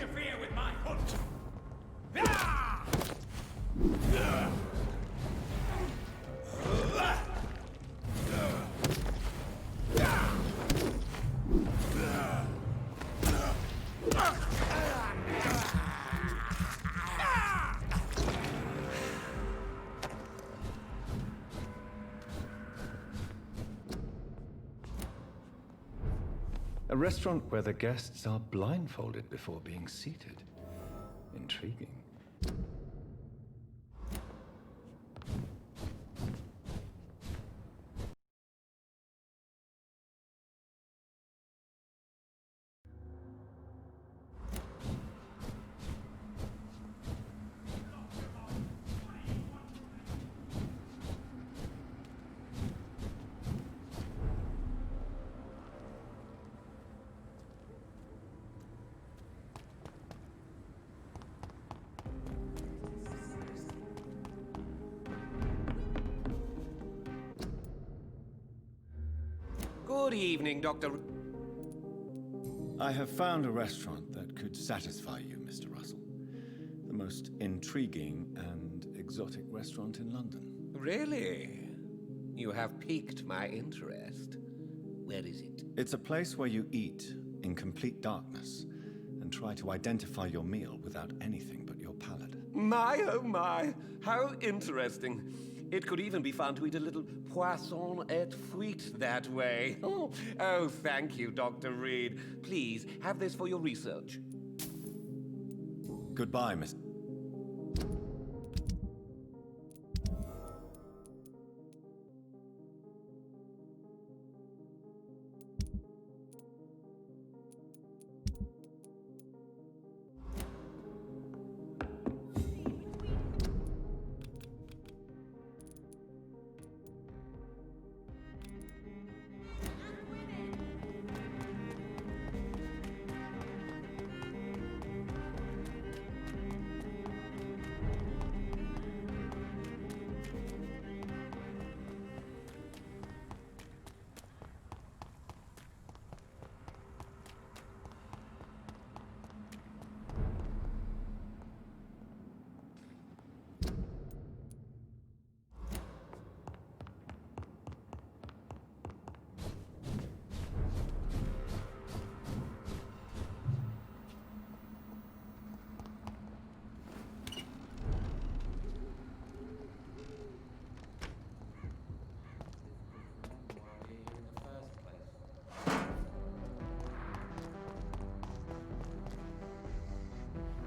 interfere with my hunt!
A restaurant where the guests are blindfolded before being seated. Intriguing.
Good evening, Dr.
I have found a restaurant that could satisfy you, Mr. Russell. The most intriguing and exotic restaurant in London.
Really? You have piqued my interest. Where is it?
It's a place where you eat in complete darkness and try to identify your meal without anything but your palate.
My, oh my, how interesting. It could even be fun to eat a little poisson et fruit that way. Oh, thank you, Dr. Reed. Please, have this for your research.
Goodbye, Miss...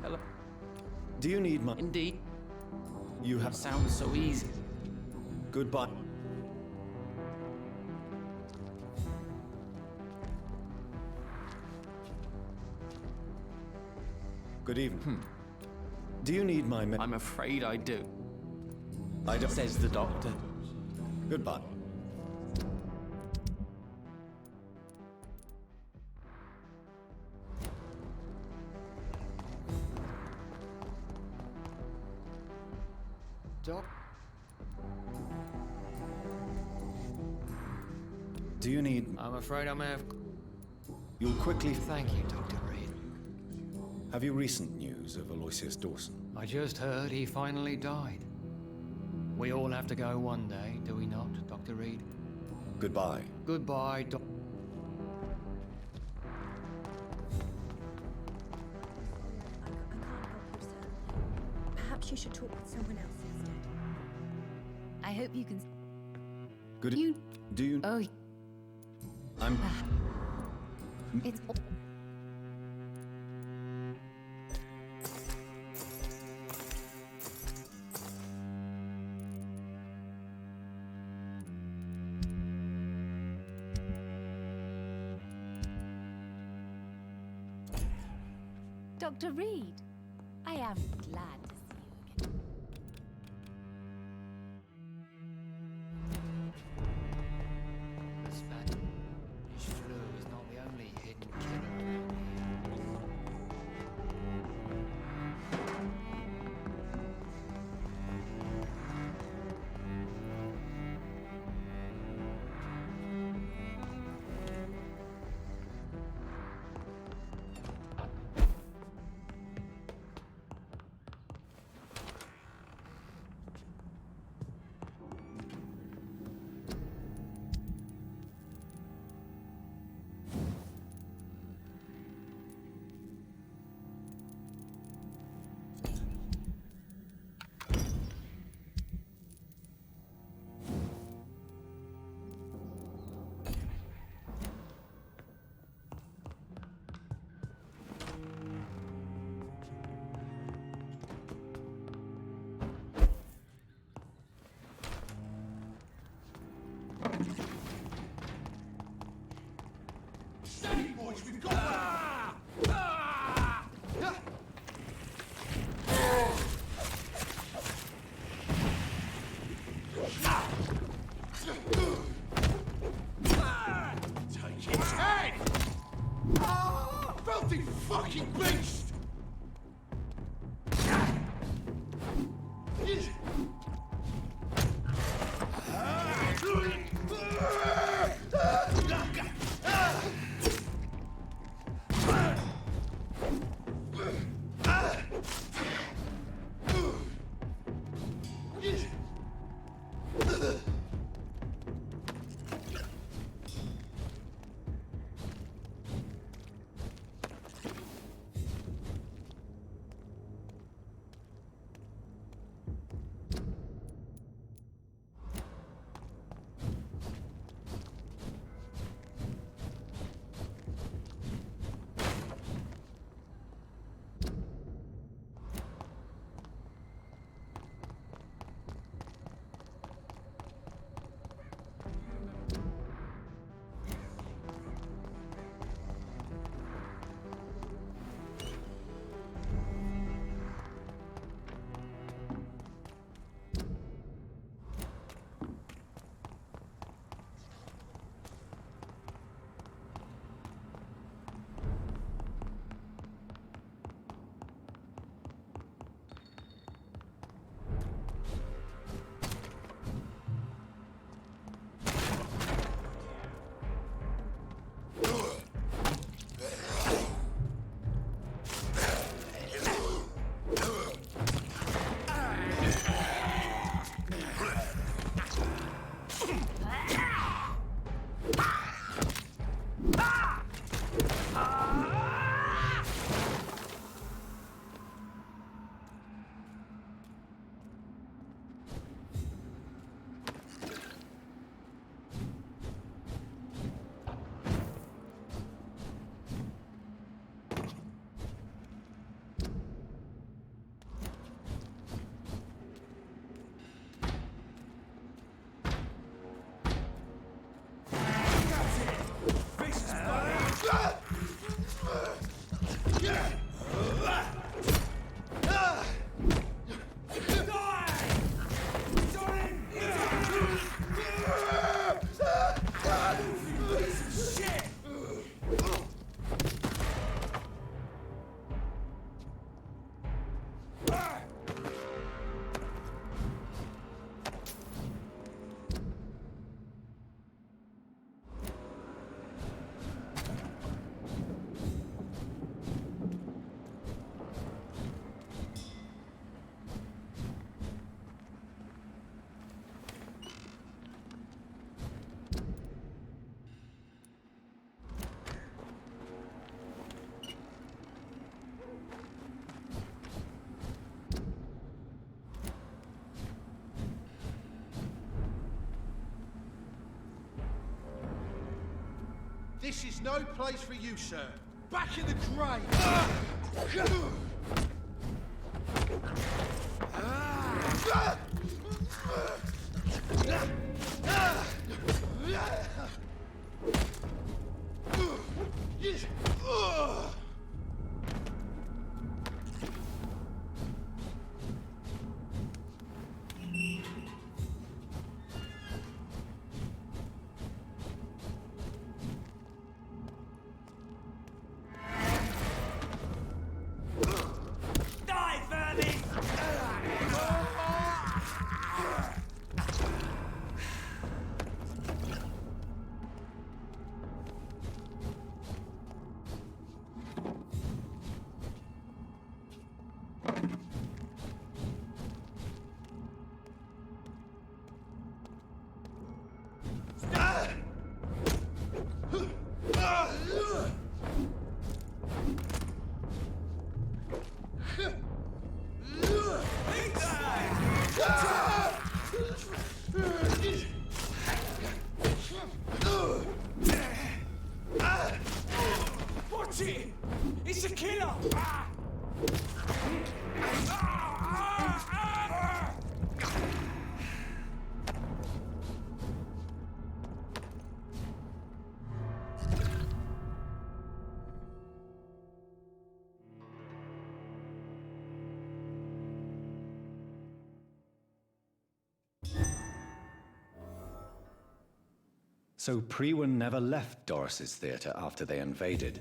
Hello.
Do you need my...
Indeed.
You have...
Sounds so easy.
Goodbye. Good evening. Do you need my...
I'm afraid I do.
I don't...
Says the doctor.
Goodbye.
Doc?
Do you need...
I'm afraid I may have...
You'll quickly...
Thank you, Dr. Reed.
Have you recent news of Aloysius Dawson?
I just heard he finally died. We all have to go one day, do we not, Dr. Reed?
Goodbye.
Goodbye, Doc...
Perhaps you should talk with someone else instead.
I hope you can...
Good...
You...
Do you...
Oh...
I'm...
It's... Dr. Reed, I am glad to see you again.
The Spanish flu is not the only hidden killer around
you fucking beast!
This is no place for you, sir. Back in the grave!
Watch it! It's a killer!
So Priwen never left Doris's theatre after they invaded.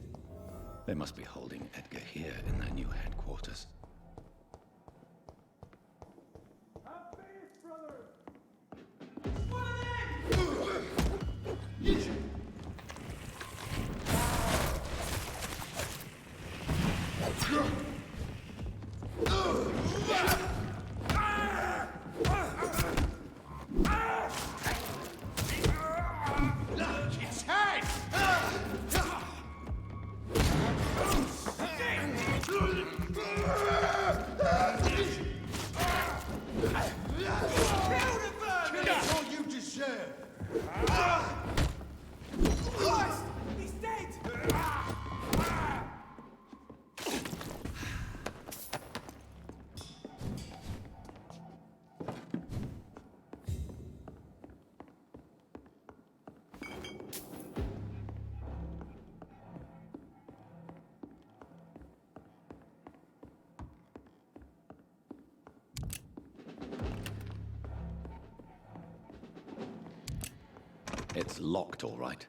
They must be holding Edgar here in their new headquarters. It's locked, all right.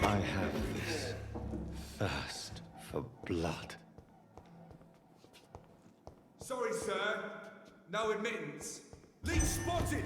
I have this thirst for blood.
Sorry, sir. No admittance. Leech spotted!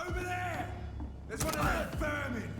Over there! There's one of that vermin!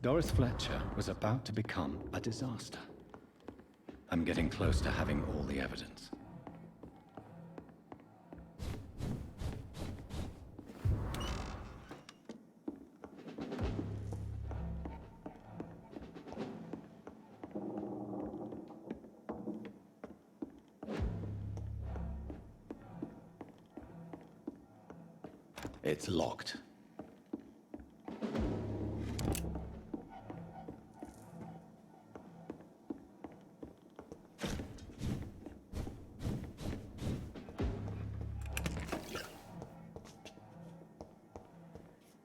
Doris Fletcher was about to become a disaster. I'm getting close to having all the evidence. It's locked.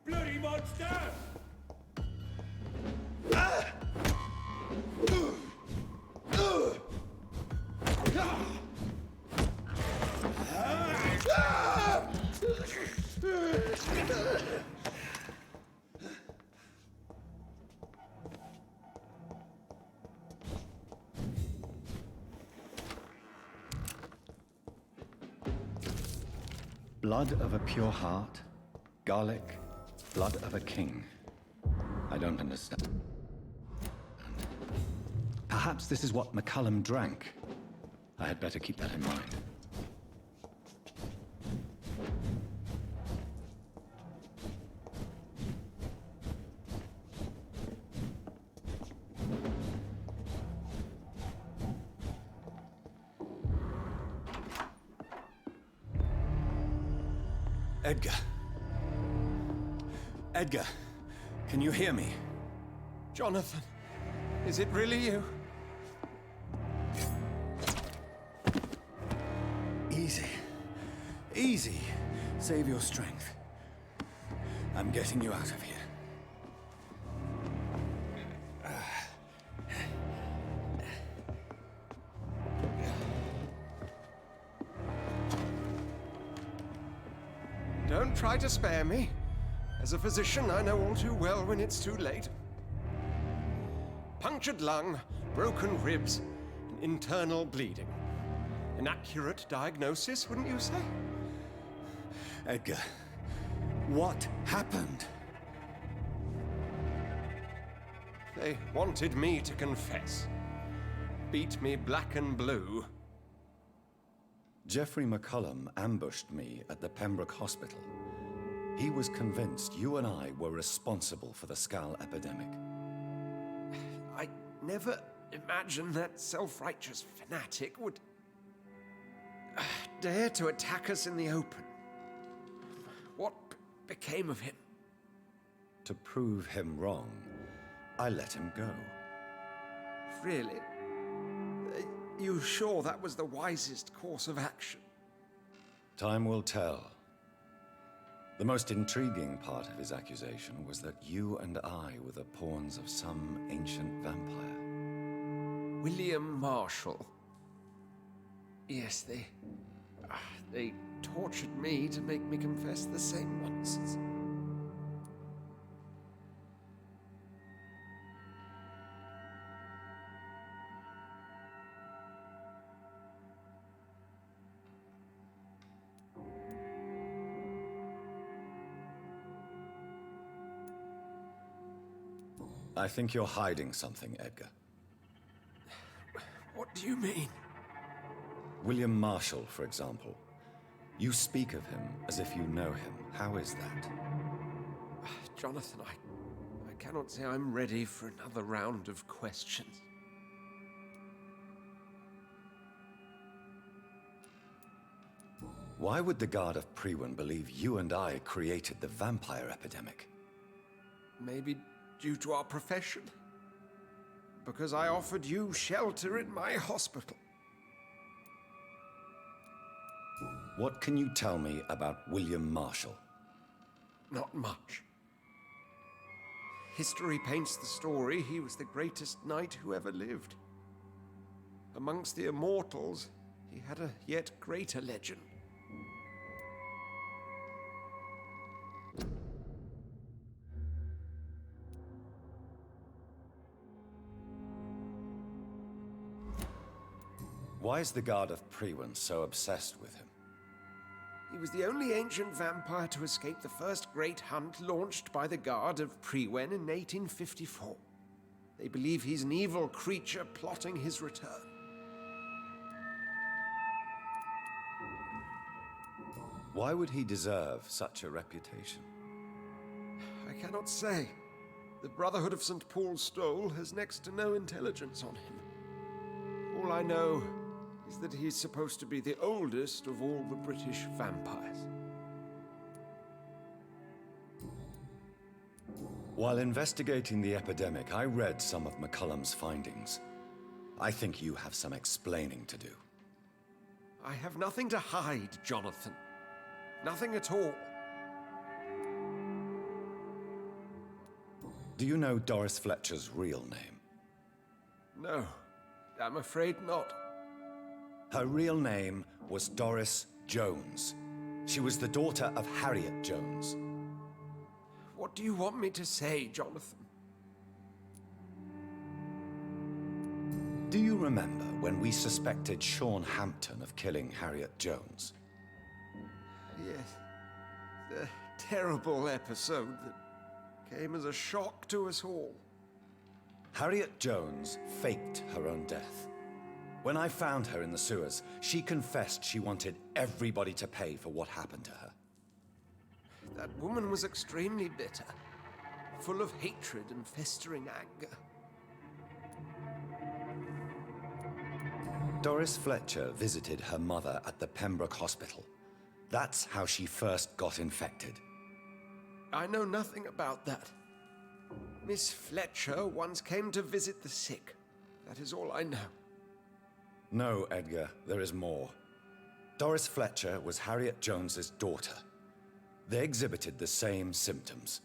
Bloody monster!
Blood of a pure heart, garlic, blood of a king. I don't understand. Perhaps this is what McCullum drank. I had better keep that in mind. Edgar. Edgar, can you hear me?
Jonathan, is it really you?
Easy. Easy. Save your strength. I'm getting you out of here.
Don't try to spare me. As a physician, I know all too well when it's too late. Punctured lung, broken ribs, and internal bleeding. An accurate diagnosis, wouldn't you say?
Edgar, what happened?
They wanted me to confess. Beat me black and blue.
Jeffrey McCullum ambushed me at the Pembroke Hospital. He was convinced you and I were responsible for the Skal epidemic.
I never imagined that self-righteous fanatic would dare to attack us in the open. What became of him?
To prove him wrong, I let him go.
Really? Are you sure that was the wisest course of action?
Time will tell. The most intriguing part of his accusation was that you and I were the pawns of some ancient vampire.
William Marshall. Yes, they tortured me to make me confess the same nonsense.
I think you're hiding something, Edgar.
What do you mean?
William Marshall, for example. You speak of him as if you know him. How is that?
Jonathan, I cannot say I'm ready for another round of questions.
Why would the Guard of Priwen believe you and I created the vampire epidemic?
Maybe due to our profession. Because I offered you shelter in my hospital.
What can you tell me about William Marshall?
Not much. History paints the story he was the greatest knight who ever lived. Amongst the immortals, he had a yet greater legend.
Why is the Guard of Priwen so obsessed with him?
He was the only ancient vampire to escape the first great hunt launched by the Guard of Priwen in 1854. They believe he's an evil creature plotting his return.
Why would he deserve such a reputation?
I cannot say. The Brotherhood of St. Paul's Stole has next to no intelligence on him. All I know is that he's supposed to be the oldest of all the British vampires.
While investigating the epidemic, I read some of McCullum's findings. I think you have some explaining to do.
I have nothing to hide, Jonathan. Nothing at all.
Do you know Doris Fletcher's real name?
No, I'm afraid not.
Her real name was Doris Jones. She was the daughter of Harriet Jones.
What do you want me to say, Jonathan?
Do you remember when we suspected Sean Hampton of killing Harriet Jones?
Yes. The terrible episode that came as a shock to us all.
Harriet Jones faked her own death. When I found her in the sewers, she confessed she wanted everybody to pay for what happened to her.
That woman was extremely bitter, full of hatred and festering anger.
Doris Fletcher visited her mother at the Pembroke Hospital. That's how she first got infected.
I know nothing about that. Miss Fletcher once came to visit the sick. That is all I know.
No, Edgar, there is more. Doris Fletcher was Harriet Jones's daughter. They exhibited the same symptoms: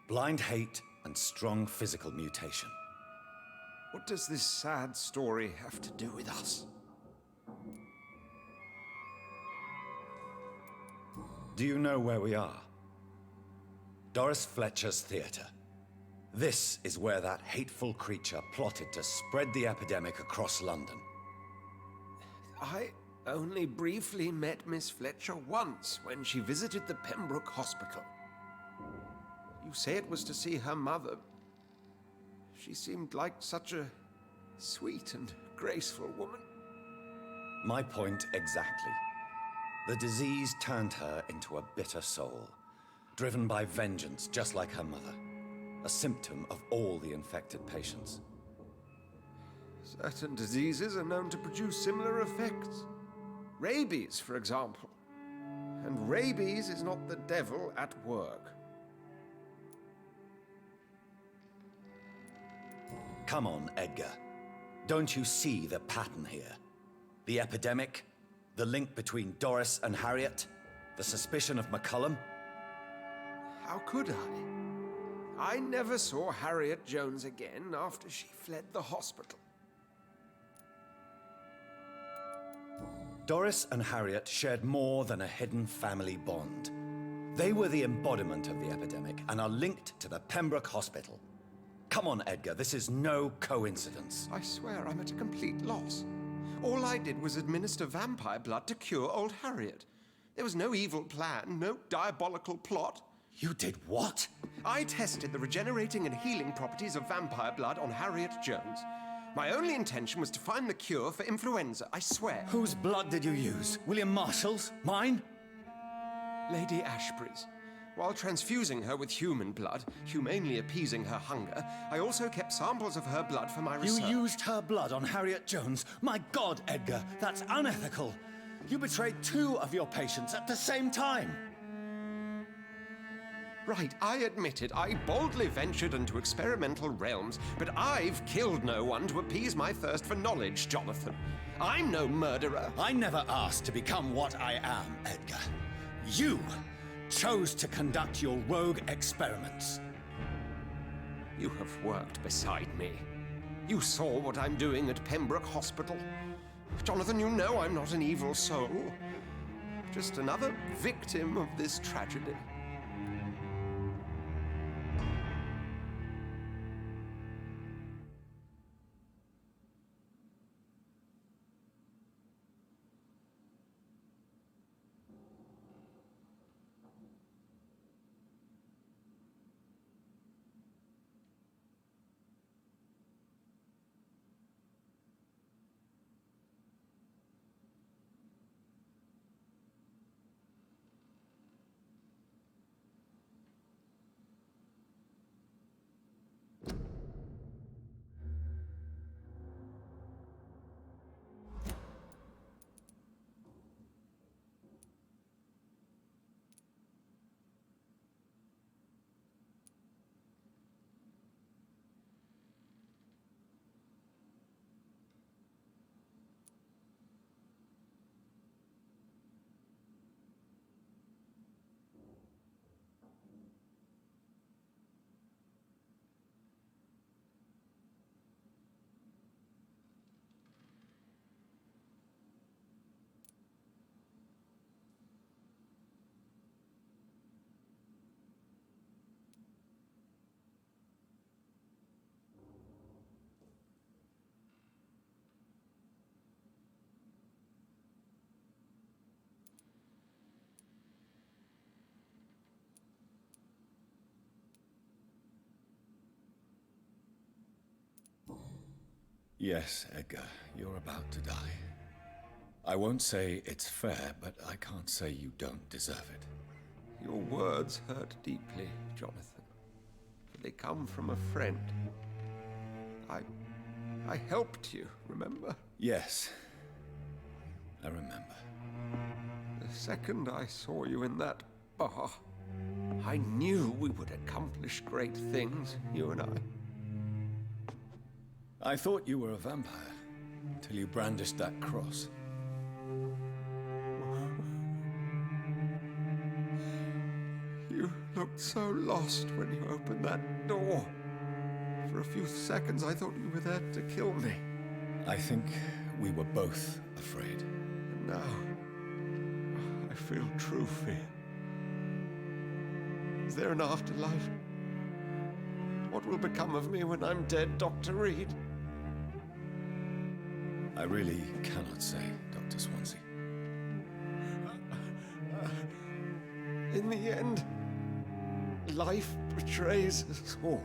blind hate and strong physical mutation.
What does this sad story have to do with us?
Do you know where we are? Doris Fletcher's theater. This is where that hateful creature plotted to spread the epidemic across London.
I only briefly met Miss Fletcher once when she visited the Pembroke Hospital. You say it was to see her mother. She seemed like such a sweet and graceful woman.
My point exactly. The disease turned her into a bitter soul, driven by vengeance just like her mother. A symptom of all the infected patients.
Certain diseases are known to produce similar effects. Rabies, for example. And rabies is not the devil at work.
Come on, Edgar. Don't you see the pattern here? The epidemic, the link between Doris and Harriet, the suspicion of McCullum.
How could I? I never saw Harriet Jones again after she fled the hospital.
Doris and Harriet shared more than a hidden family bond. They were the embodiment of the epidemic and are linked to the Pembroke Hospital. Come on, Edgar, this is no coincidence.
I swear I'm at a complete loss. All I did was administer vampire blood to cure old Harriet. There was no evil plan, no diabolical plot.
You did what?
I tested the regenerating and healing properties of vampire blood on Harriet Jones. My only intention was to find the cure for influenza, I swear.
Whose blood did you use? William Marshall's? Mine?
Lady Ashbury's. While transfusing her with human blood, humanely appeasing her hunger, I also kept samples of her blood for my research.
You used her blood on Harriet Jones? My God, Edgar, that's unethical. You betrayed 2 of your patients at the same time.
Right, I admit it. I boldly ventured into experimental realms, but I've killed no one to appease my thirst for knowledge, Jonathan. I'm no murderer.
I never asked to become what I am, Edgar. You chose to conduct your rogue experiments.
You have worked beside me. You saw what I'm doing at Pembroke Hospital. Jonathan, you know I'm not an evil soul. Just another victim of this tragedy.
Yes, Edgar, you're about to die. I won't say it's fair, but I can't say you don't deserve it.
Your words hurt deeply, Jonathan. They come from a friend. I helped you, remember?
Yes, I remember.
The second I saw you in that bar, I knew we would accomplish great things, you and I.
I thought you were a vampire, until you brandished that cross.
You looked so lost when you opened that door. For a few seconds, I thought you were there to kill me.
I think we were both afraid.
And now, I feel true fear. Is there an afterlife? What will become of me when I'm dead, Dr. Reed?
I really cannot say, Dr. Swansea.
In the end, life betrays us all.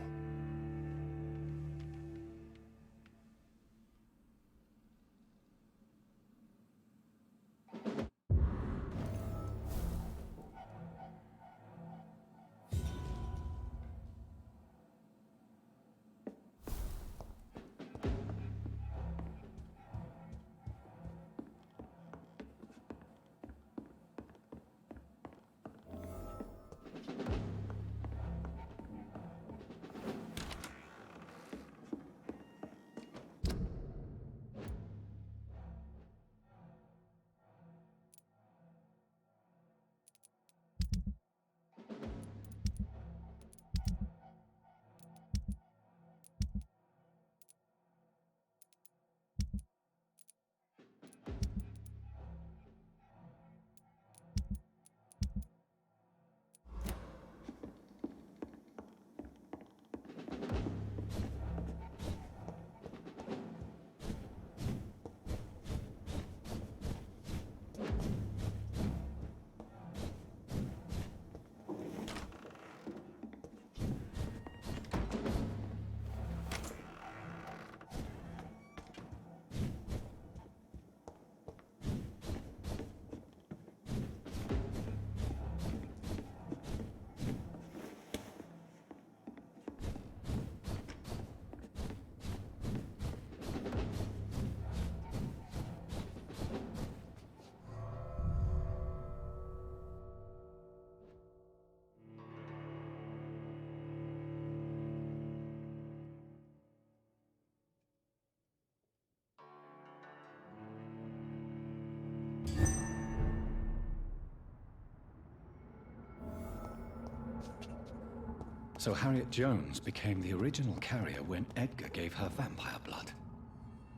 So Harriet Jones became the original carrier when Edgar gave her vampire blood.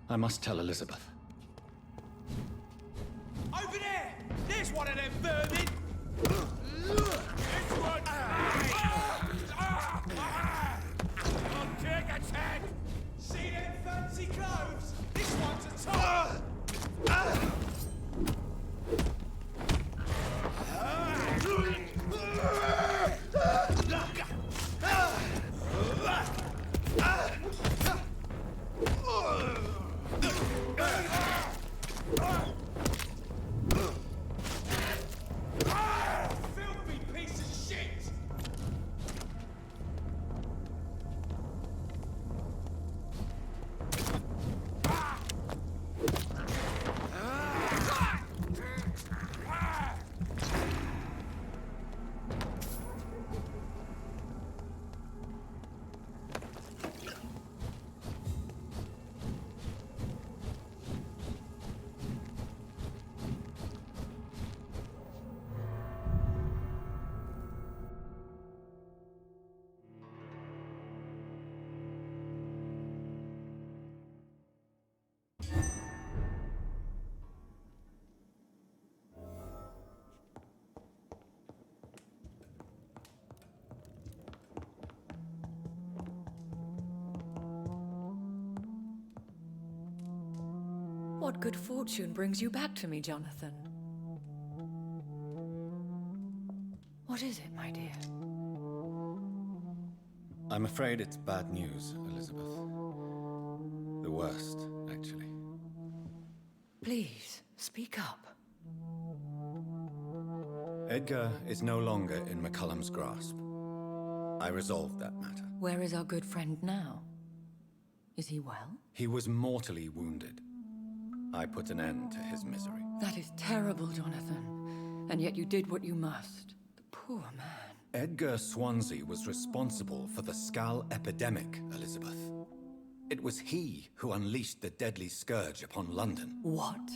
I must tell Elizabeth.
Over there! There's one of them vermin! This one's mine! I'll take a tag! See them fancy clothes? This one's a top! Filthy piece of shit!
What good fortune brings you back to me, Jonathan? What is it, my dear?
I'm afraid it's bad news, Elizabeth. The worst, actually.
Please, speak up.
Edgar is no longer in McCullum's grasp. I resolved that matter.
Where is our good friend now? Is he well?
He was mortally wounded. I put an end to his misery.
That is terrible, Jonathan. And yet you did what you must. The poor man.
Edgar Swansea was responsible for the Skal epidemic, Elizabeth. It was he who unleashed the deadly scourge upon London.
What?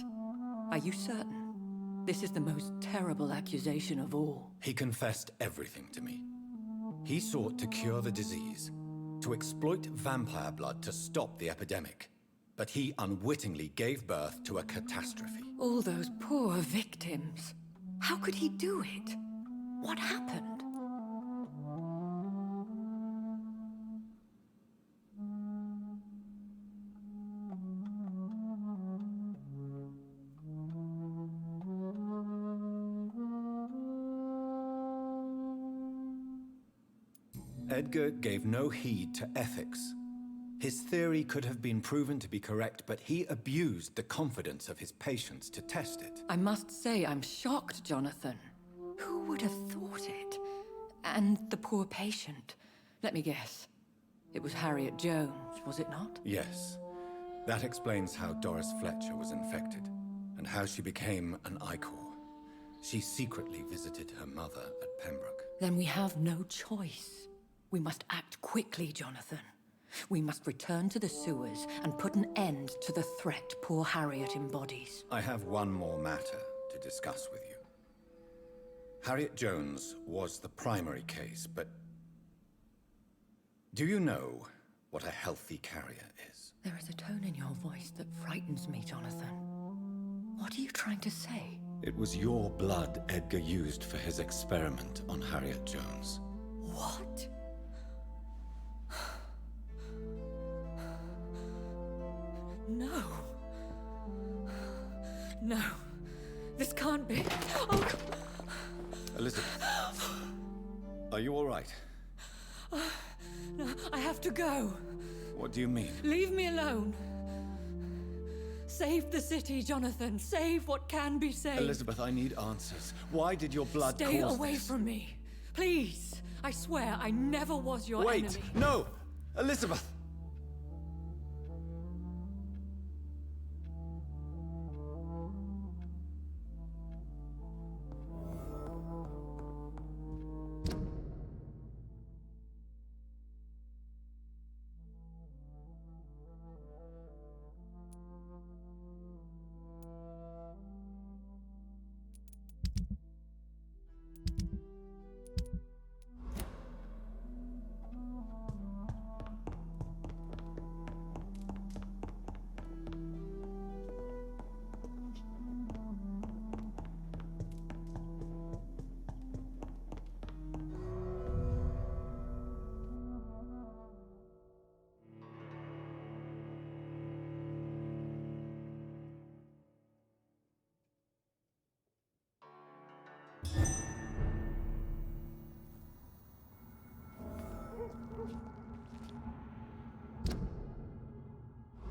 Are you certain? This is the most terrible accusation of all.
He confessed everything to me. He sought to cure the disease, to exploit vampire blood to stop the epidemic. But he unwittingly gave birth to a catastrophe.
All those poor victims. How could he do it? What happened?
Edgar gave no heed to ethics. His theory could have been proven to be correct, but he abused the confidence of his patients to test it.
I must say I'm shocked, Jonathan. Who would have thought it? And the poor patient. Let me guess. It was Harriet Jones, was it not?
Yes. That explains how Doris Fletcher was infected, and how she became an Icor. She secretly visited her mother at Pembroke.
Then we have no choice. We must act quickly, Jonathan. We must return to the sewers and put an end to the threat poor Harriet embodies.
I have one more matter to discuss with you. Harriet Jones was the primary case, but... do you know what a healthy carrier is?
There is a tone in your voice that frightens me, Jonathan. What are you trying to say?
It was your blood Edgar used for his experiment on Harriet Jones.
What? No. No. This can't be. Oh,
Elizabeth, are you all right?
no, I have to go.
What do you mean?
Leave me alone. Save the city, Jonathan. Save what can be saved.
Elizabeth, I need answers. Why did your blood
Stay
cause
away
this?
from me. Please. I swear I never was your
Wait!
enemy.
No! Elizabeth!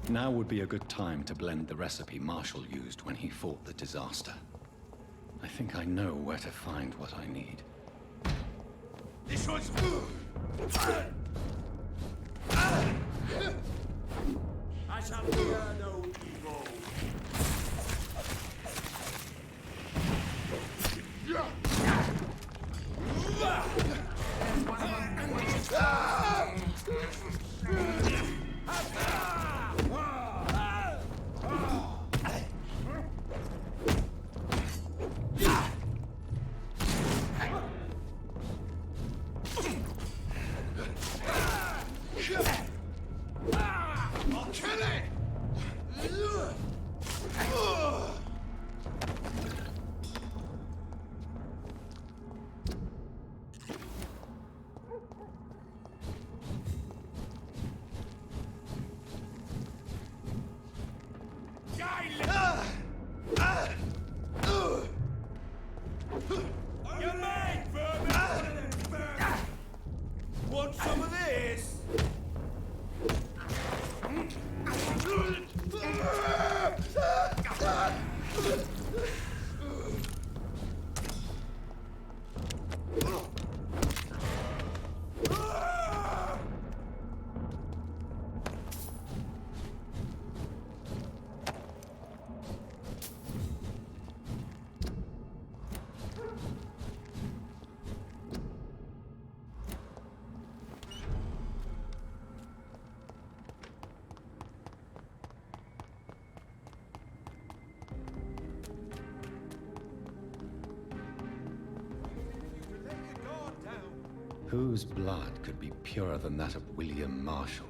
Now would be a good time to blend the recipe Marshall used when he fought the disaster. I think I know where to find what I need.
This one's... I shall fear no evil. I'll kill it! You're mine, vermin! Want some of this?
Whose blood could be purer than that of William Marshall?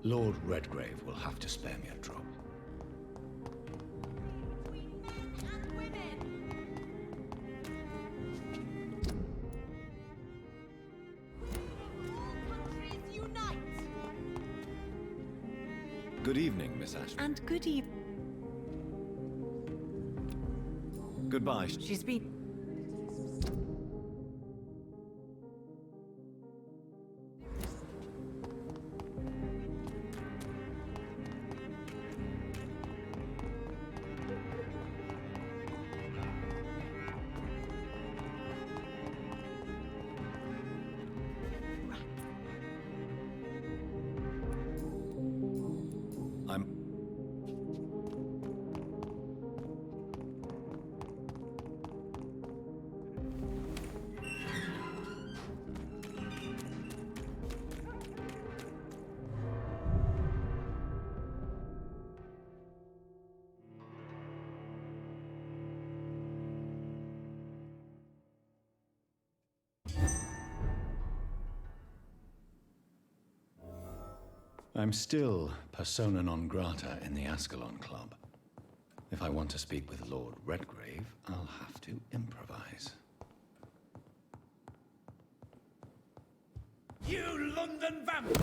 Lord Redgrave will have to spare me a drop. Good evening, Miss Ashton.
And good evening.
Goodbye.
She's been...
I'm still persona non grata in the Ascalon Club. If I want to speak with Lord Redgrave, I'll have to improvise.
You London vamp!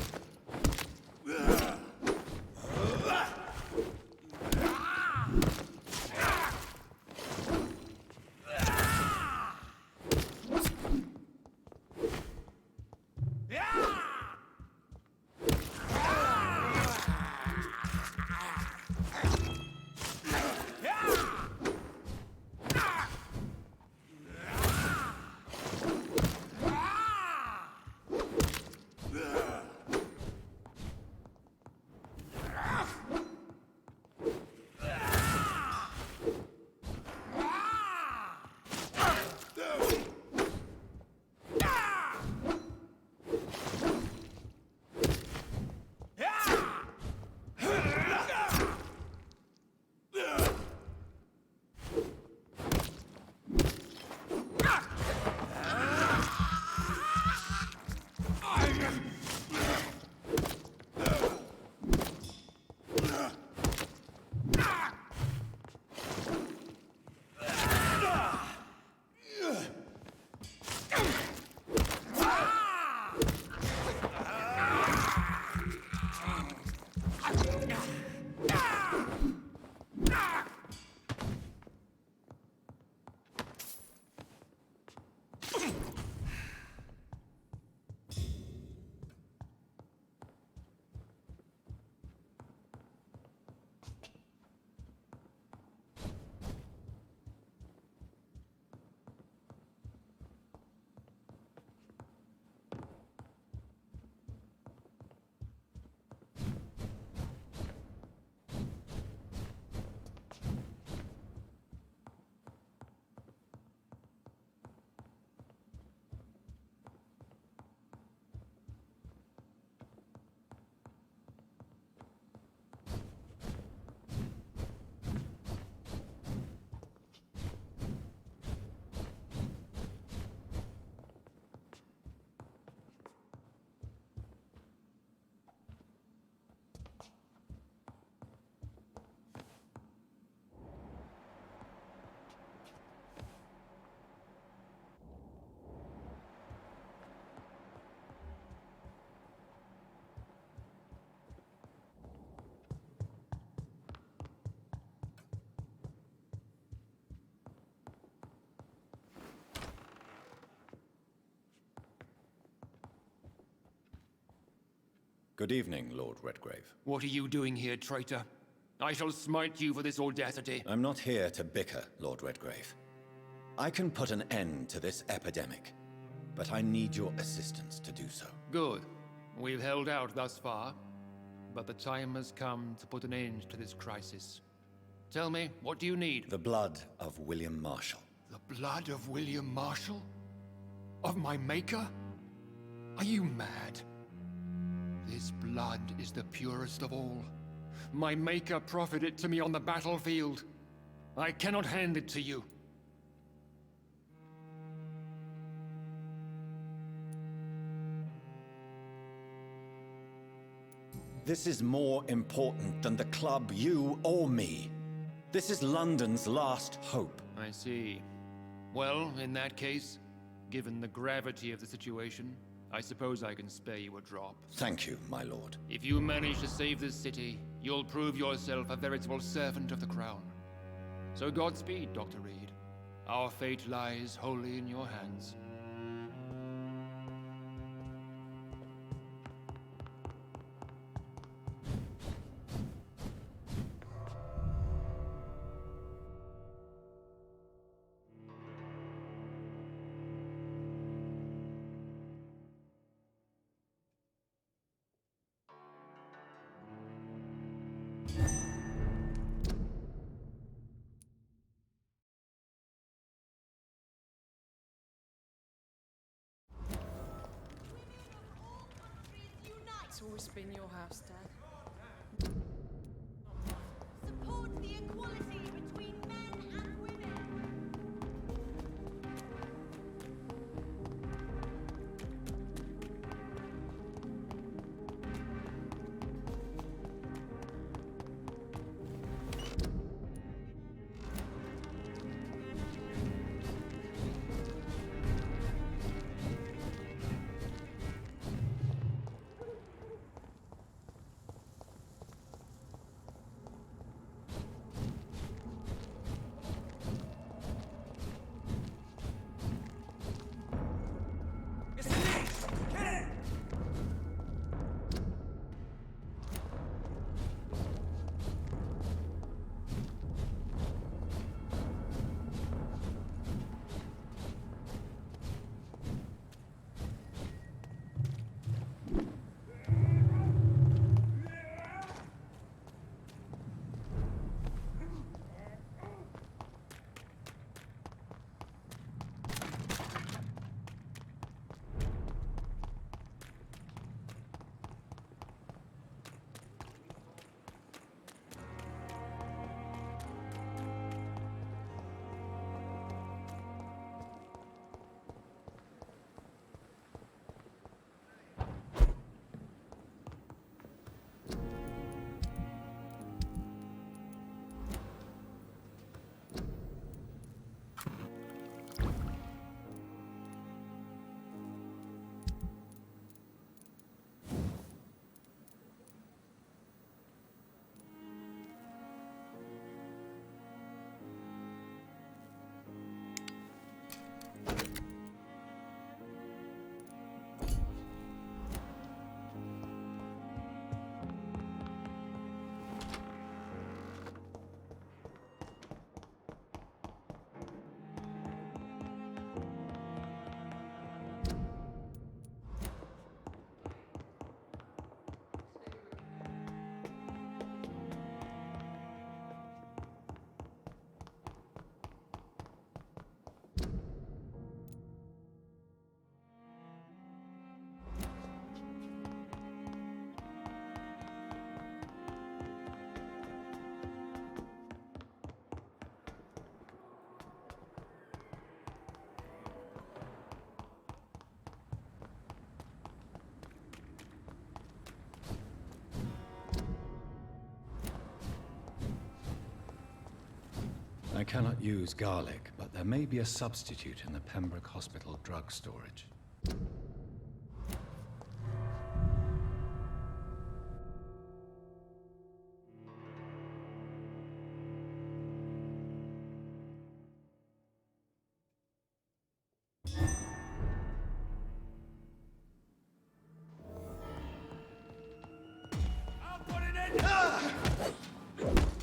Good evening, Lord Redgrave.
What are you doing here, traitor? I shall smite you for this audacity.
I'm not here to bicker, Lord Redgrave. I can put an end to this epidemic, but I need your assistance to do so.
Good. We've held out thus far, but the time has come to put an end to this crisis. Tell me, what do you need?
The blood of William Marshall.
The blood of William Marshall? Of my maker? Are you mad? This blood is the purest of all. My maker proffered it to me on the battlefield. I cannot hand it to you.
This is more important than the club, you or me. This is London's last hope.
I see. Well, in that case, given the gravity of the situation, I suppose I can spare you a drop.
Thank you, my lord.
If you manage to save this city, you'll prove yourself a veritable servant of the crown. So Godspeed, Dr. Reed. Our fate lies wholly in your hands.
It's always been your house, Dad.
Support the equality between men and women.
I cannot use garlic, but there may be a substitute in the Pembroke Hospital drug storage.
I'll put it in!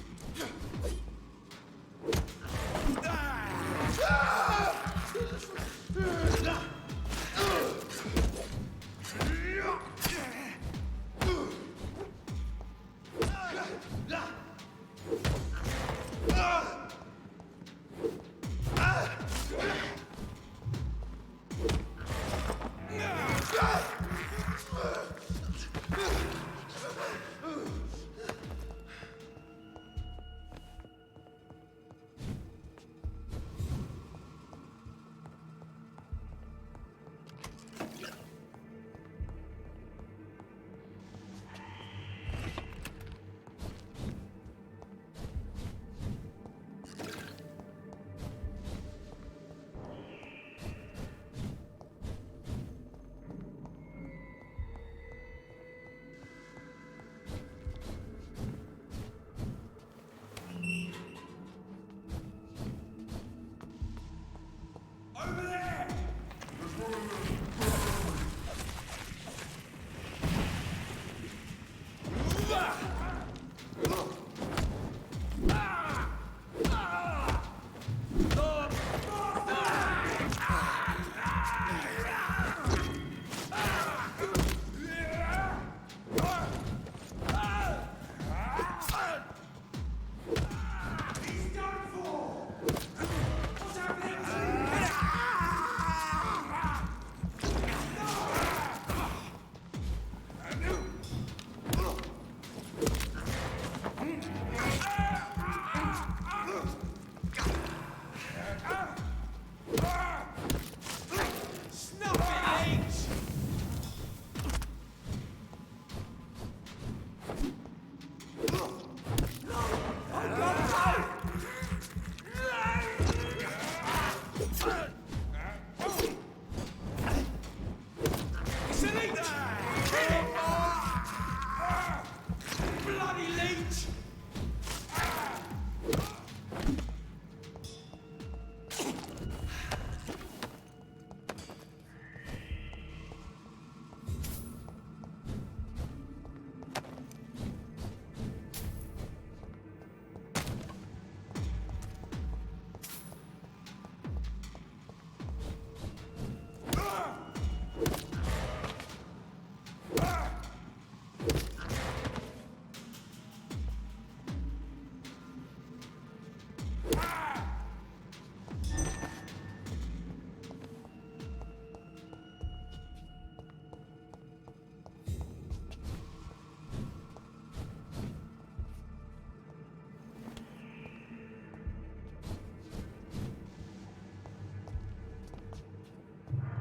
Over there!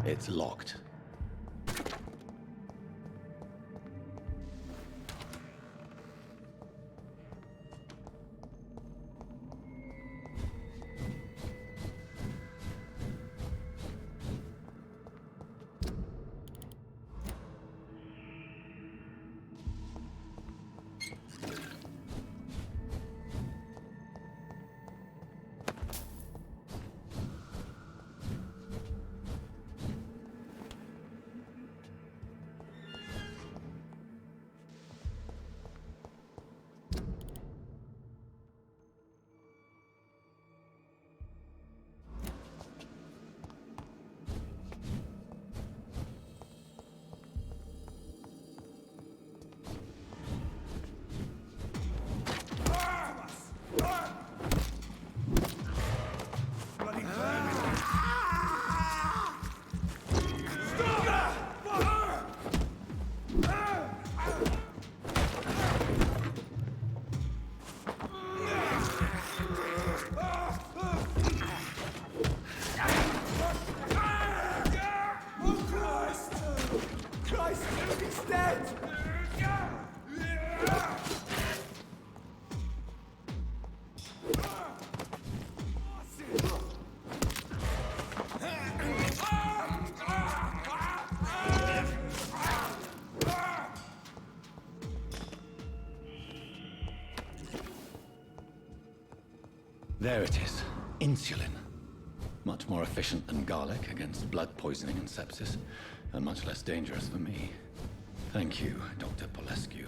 It's locked. There it is. Insulin. Much more efficient than garlic against blood poisoning and sepsis, and much less dangerous for me. Thank you, Dr. Polescu.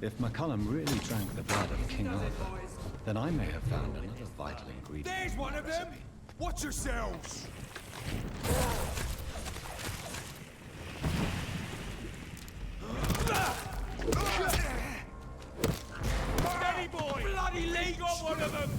If McCullum really drank the blood of King Arthur, then I may have found another vital ingredient.
There's one of them! Watch yourselves! Steady, boy! Bloody leech! Got one of them!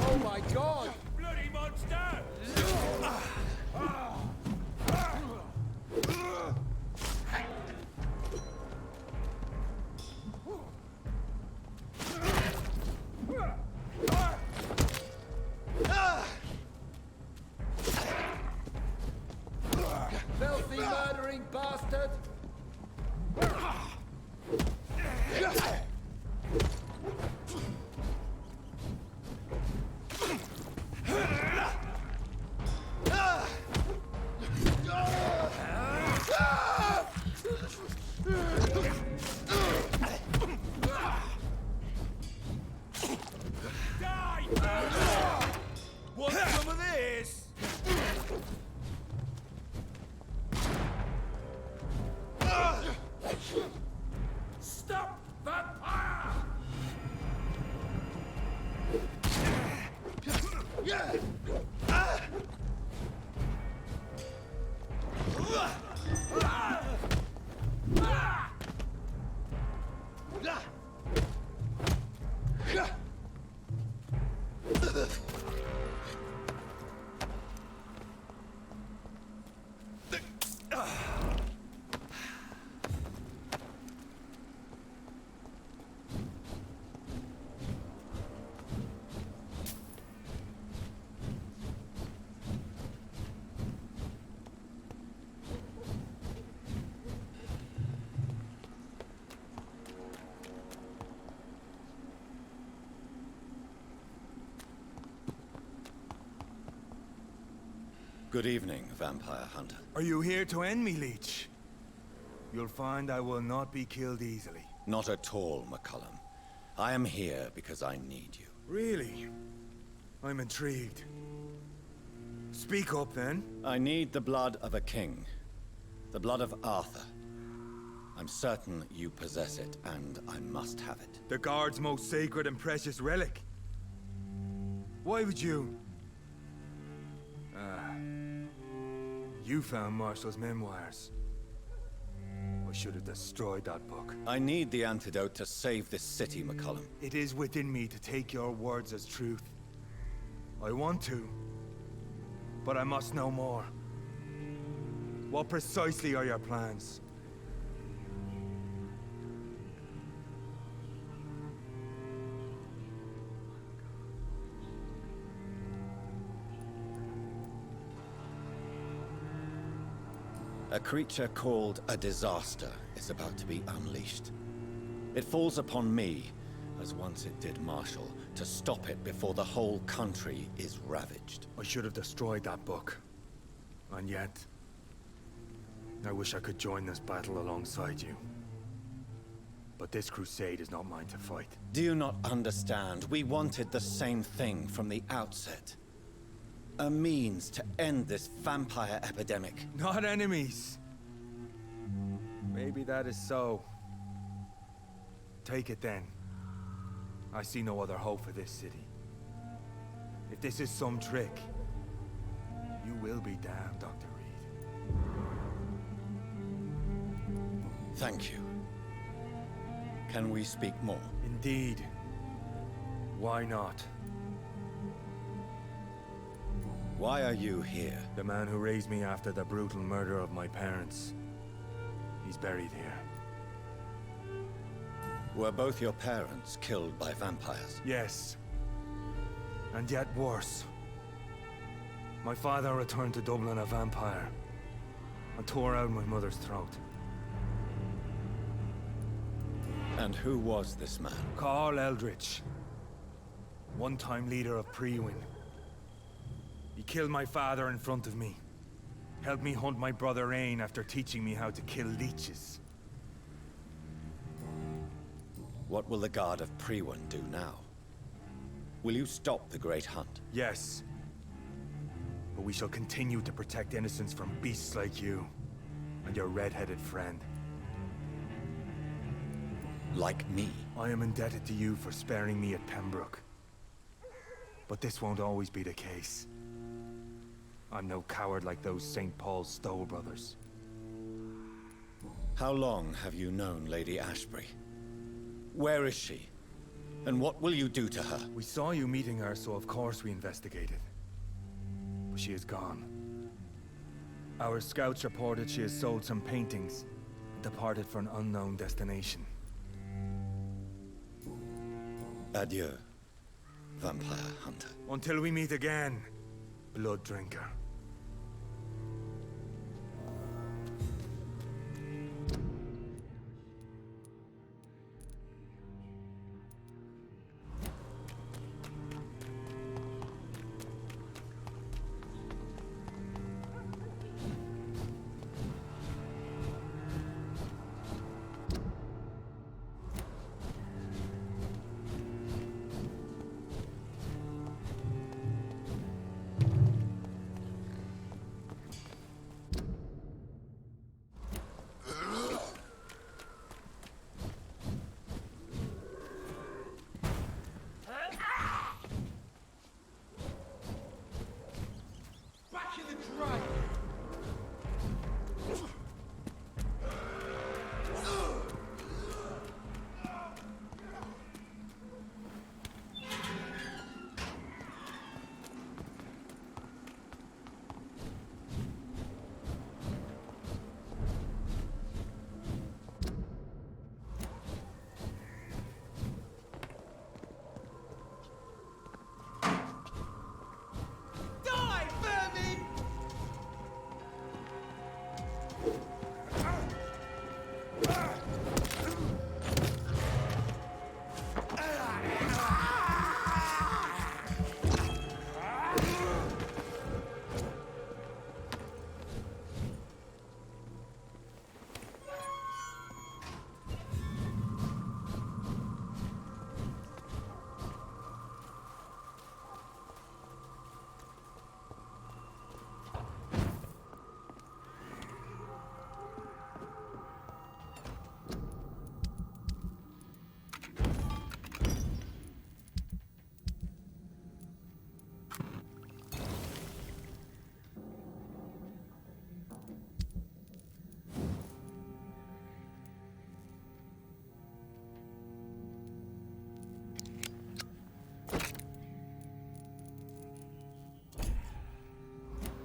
Oh my god!
Bloody monster!
Filthy murdering bastard!
Want some of this?
Stop, vampire!
Good evening, vampire hunter.
Are you here to end me, Leech? You'll find I will not be killed easily.
Not at all, McCullum. I am here because I need you.
Really? I'm intrigued. Speak up, then.
I need the blood of a king. The blood of Arthur. I'm certain you possess it, and I must have it.
The Guard's most sacred and precious relic. Why would you... You found Marshall's memoirs. I should have destroyed that book.
I need the antidote to save this city, McCullum.
It is within me to take your words as truth. I want to, but I must know more. What precisely are your plans?
A creature called a disaster is about to be unleashed. It falls upon me, as once it did Marshall, to stop it before the whole country is ravaged.
I should have destroyed that book. And yet, I wish I could join this battle alongside you. But this crusade is not mine to fight.
Do you not understand? We wanted the same thing from the outset. A means to end this vampire epidemic.
Not enemies. Maybe that is so. Take it then. I see no other hope for this city. If this is some trick, you will be damned, Dr. Reed.
Thank you. Can we speak more?
Indeed. Why not?
Why are you here?
The man who raised me after the brutal murder of my parents. He's buried here.
Were both your parents killed by vampires?
Yes. And yet worse. My father returned to Dublin a vampire and tore out my mother's throat.
And who was this man?
Carl Eldritch. One-time leader of Prewin. You killed my father in front of me. Helped me hunt my brother Ain after teaching me how to kill leeches.
What will the Guard of Priwen do now? Will you stop the Great Hunt?
Yes. But we shall continue to protect innocents from beasts like you and your red-headed friend.
Like me?
I am indebted to you for sparing me at Pembroke. But this won't always be the case. I'm no coward like those St. Paul's Stowe brothers.
How long have you known Lady Ashbury? Where is she? And what will you do to her?
We saw you meeting her, so of course we investigated. But she is gone. Our scouts reported she has sold some paintings and departed for an unknown destination.
Adieu, vampire hunter.
Until we meet again, blood drinker.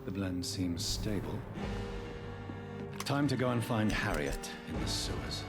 The blend seems stable. Time to go and find Harriet in the sewers.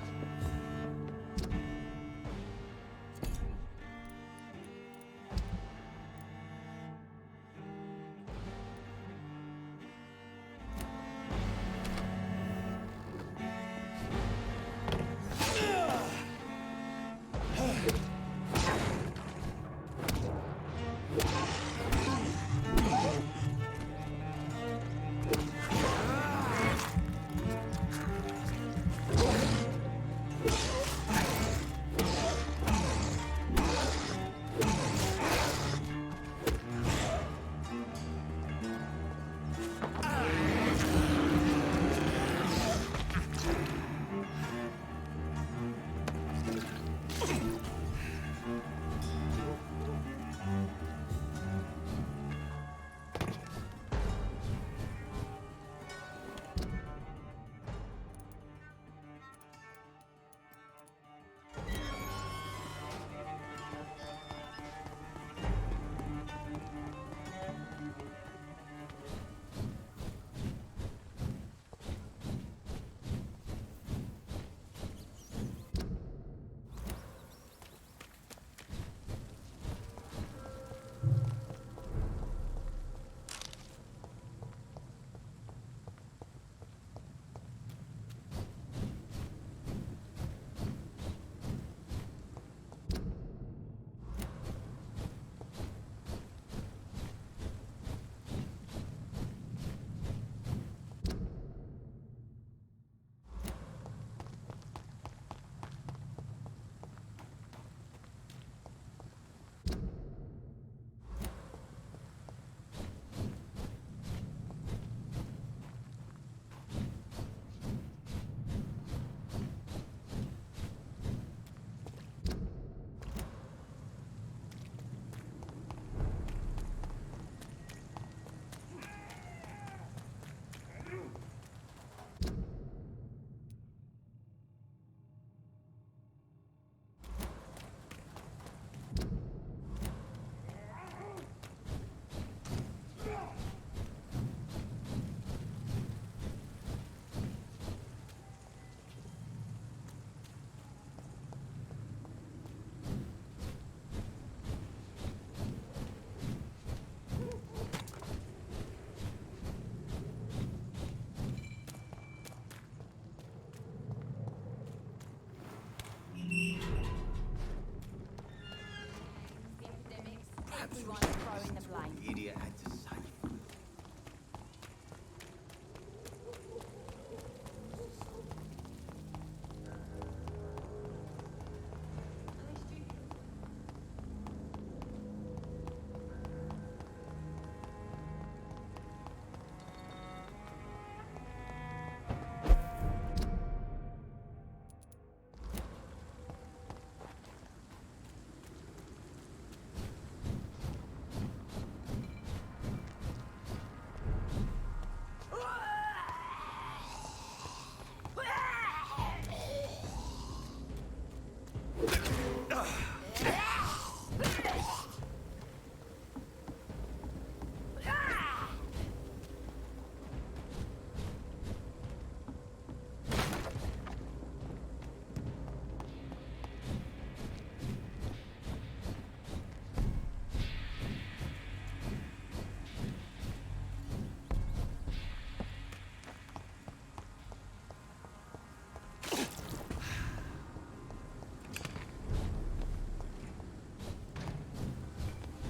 Everyone's throwing the blame.
The idiot had to say.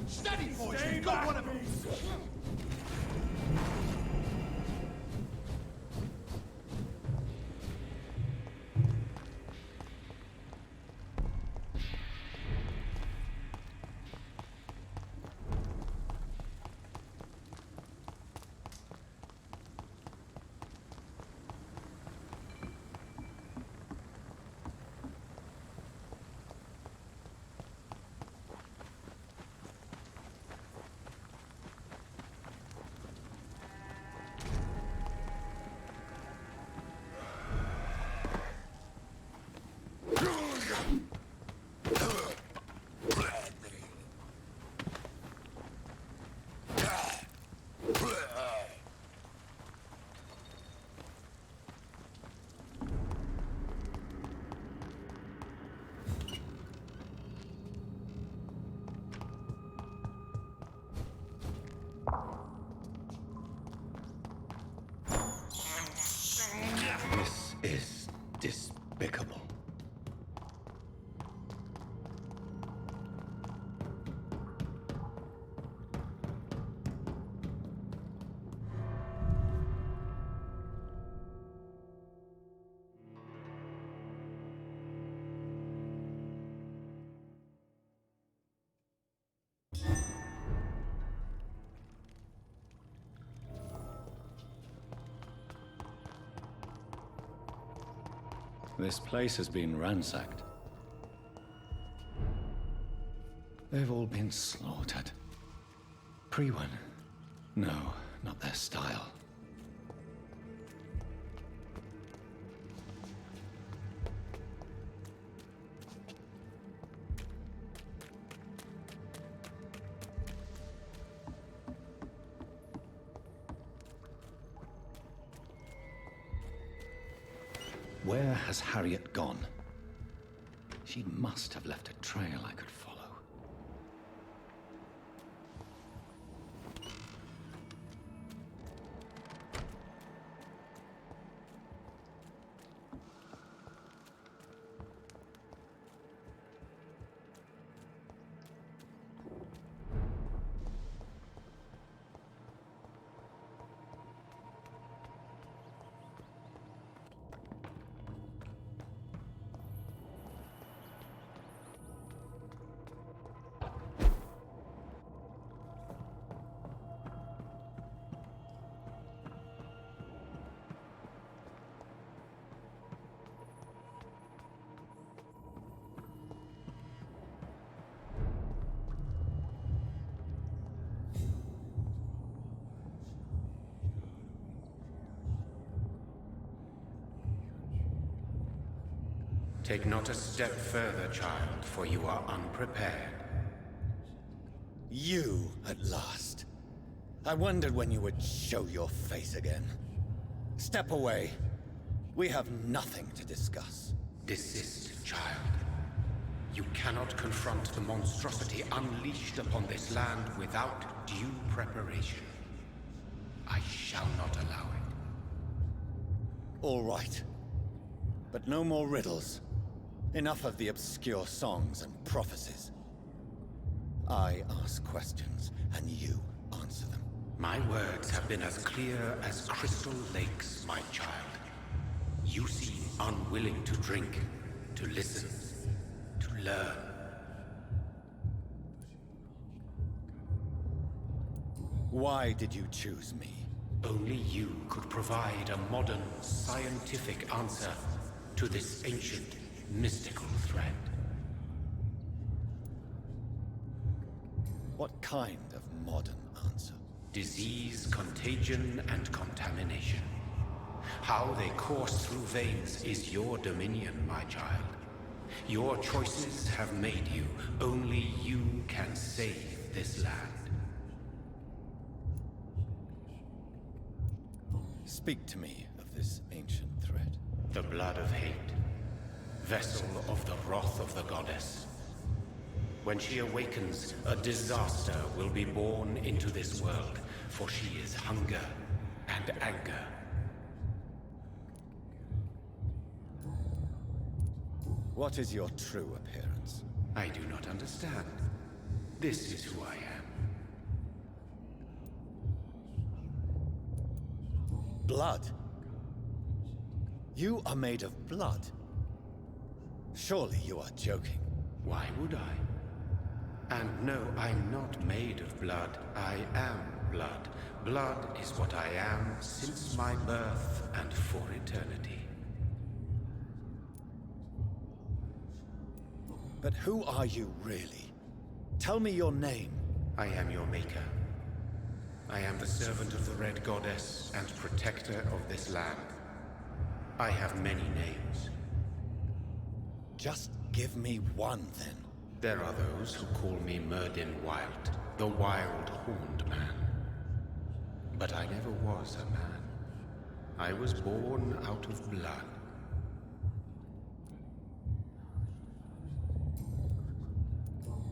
Steady, boys! We've got one of them!
This is despicable. This place has been ransacked. They've all been slaughtered. Pre-1? No, not their style. Where has Harriet gone? She must have left a trail I could follow.
Take not a step further, child, for you are unprepared.
You, at last. I wondered when you would show your face again. Step away. We have nothing to discuss.
Desist, child. You cannot confront the monstrosity unleashed upon this land without due preparation. I shall not allow it.
All right. But no more riddles. Enough of the obscure songs and prophecies. I ask questions, and you answer them.
My words have been as clear as crystal lakes, my child. You seem unwilling to drink, to listen, to learn.
Why did you choose me?
Only you could provide a modern, scientific answer to this ancient, mystical threat.
What kind of modern answer?
Disease, contagion, and contamination. How they course through veins is your dominion, my child. Your choices have made you. Only you can save this land.
Speak to me of this ancient threat.
The blood of hate. Vessel of the wrath of the goddess. When she awakens, a disaster will be born into this world, for she is hunger and anger.
What is your true appearance?
I do not understand. This is who I am.
Blood? You are made of blood. Surely you are joking.
Why would I? And no, I'm not made of blood. I am blood. Blood is what I am since my birth and for eternity.
But who are you really? Tell me your name.
I am your maker. I am the servant of the Red Goddess and protector of this land. I have many names.
Just give me one, then.
There are those who call me Merdin Wild, the Wild Horned Man. But I never was a man. I was born out of blood.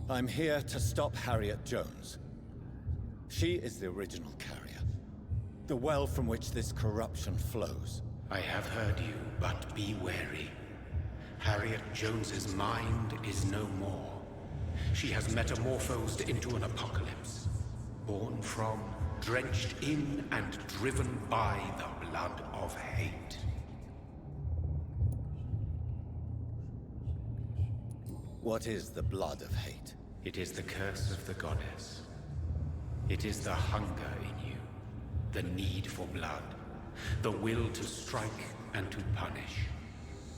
I'm here to stop Harriet Jones. She is the original carrier. The well from which this corruption flows.
I have heard you, but be wary. Harriet Jones's mind is no more. She has metamorphosed into an apocalypse. Born from, drenched in, and driven by the blood of hate.
What is the blood of hate?
It is the curse of the goddess. It is the hunger in you, the need for blood, the will to strike and to punish,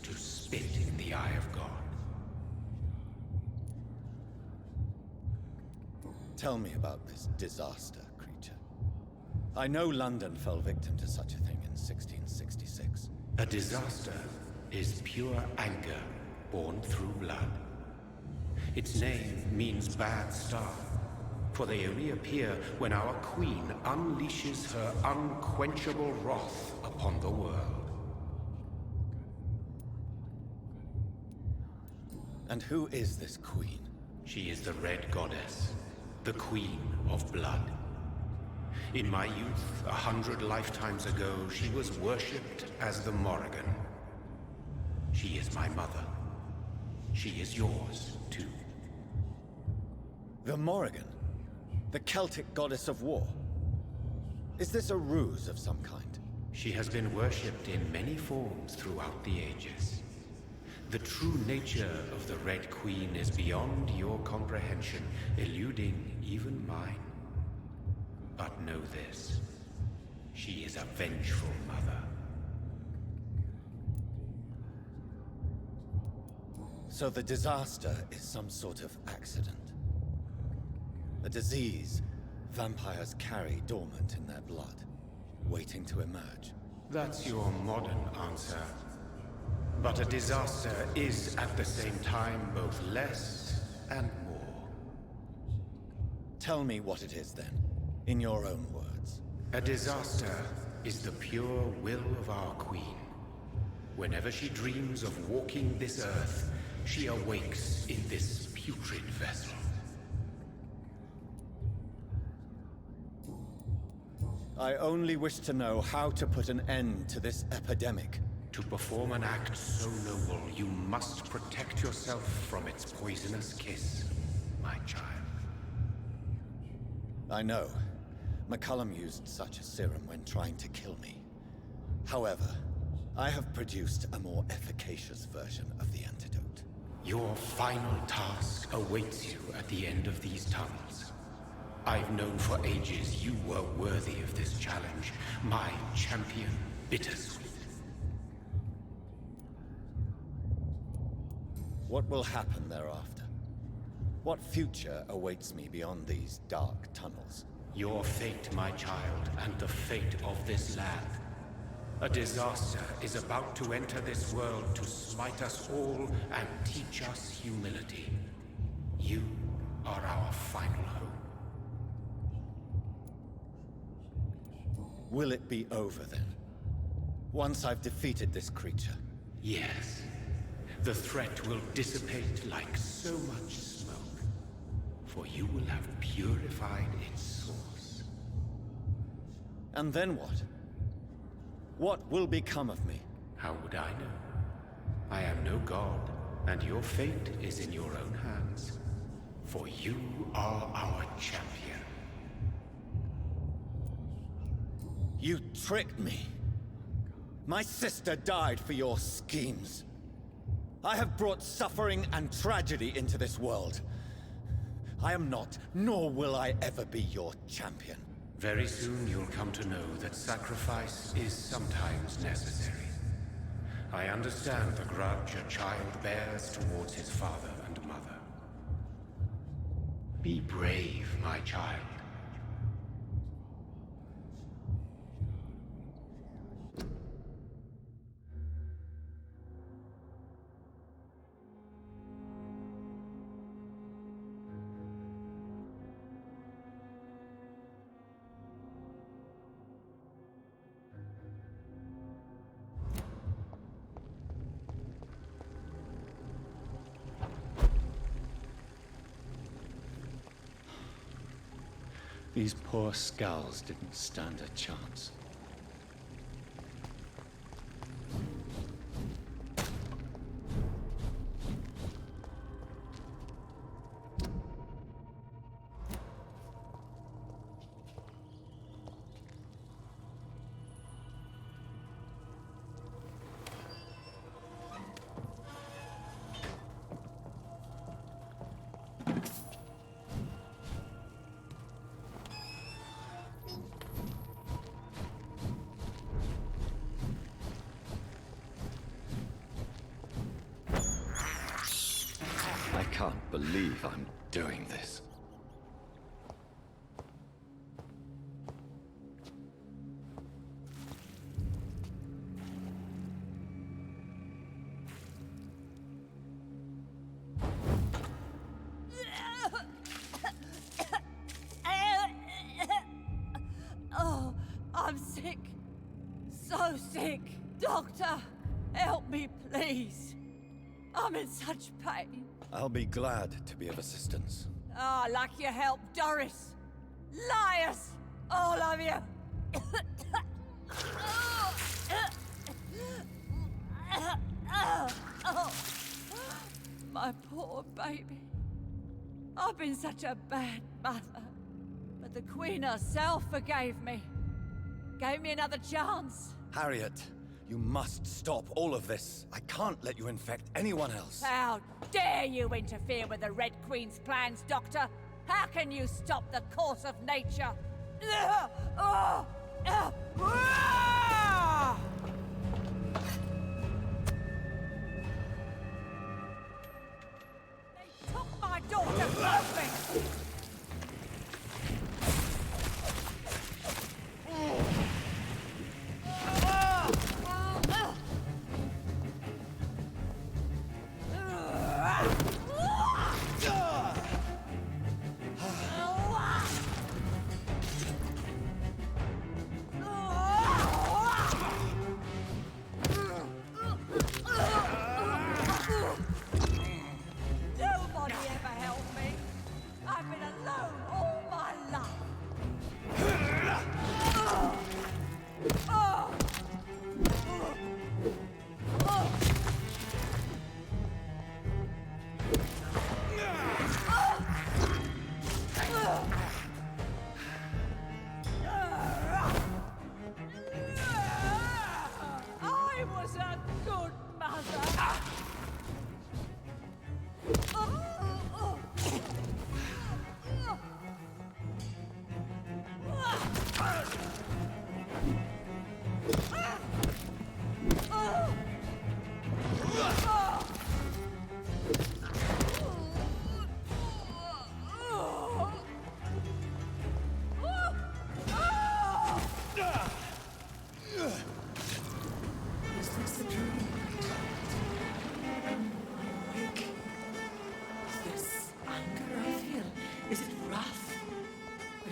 to spit in the eye of God.
Tell me about this disaster, creature. I know London fell victim to such a thing in 1666.
A disaster is pure anger born through blood. Its name means bad star, for they only appear when our queen unleashes her unquenchable wrath upon the world.
And who is this queen?
She is the Red Goddess, the Queen of Blood. In my youth, 100 lifetimes ago, she was worshipped as the Morrigan. She is my mother. She is yours, too.
The Morrigan? The Celtic goddess of war? Is this a ruse of some kind?
She has been worshipped in many forms throughout the ages. The true nature of the Red Queen is beyond your comprehension, eluding even mine. But know this. She is a vengeful mother.
So the disaster is some sort of accident. A disease vampires carry dormant in their blood, waiting to emerge.
That's your modern answer. But a disaster is at the same time both less and more.
Tell me what it is then, in your own words.
A disaster is the pure will of our queen. Whenever she dreams of walking this earth, she awakes in this putrid vessel.
I only wish to know how to put an end to this epidemic.
To perform an act so noble, you must protect yourself from its poisonous kiss, my child.
I know. McCullum used such a serum when trying to kill me. However, I have produced a more efficacious version of the antidote.
Your final task awaits you at the end of these tunnels. I've known for ages you were worthy of this challenge, my champion, Bittersweet.
What will happen thereafter? What future awaits me beyond these dark tunnels?
Your fate, my child, and the fate of this land. A disaster is about to enter this world to smite us all and teach us humility. You are our final hope.
Will it be over then? Once I've defeated this creature?
Yes. The threat will dissipate like so much smoke, for you will have purified its source.
And then what? What will become of me?
How would I know? I am no god, and your fate is in your own hands. For you are our champion.
You tricked me. My sister died for your schemes. I have brought suffering and tragedy into this world. I am not, nor will I ever be your champion.
Very soon you'll come to know that sacrifice is sometimes necessary. I understand the grudge a child bears towards his father and mother. Be brave, my child.
These poor skulls didn't stand a chance. I can't believe I'm doing this.
Oh, I'm sick. So sick. Doctor, help me, please. I'm in such pain.
I'll be glad to be of assistance.
Ah, like your help, Doris. Liars! All of you! My poor baby. I've been such a bad mother. But the Queen herself forgave me. Gave me another chance.
Harriet, you must stop all of this. I can't let you infect anyone else.
How dare you interfere with the Red Queen's plans, Doctor? How can you stop the course of nature? They took my daughter from me!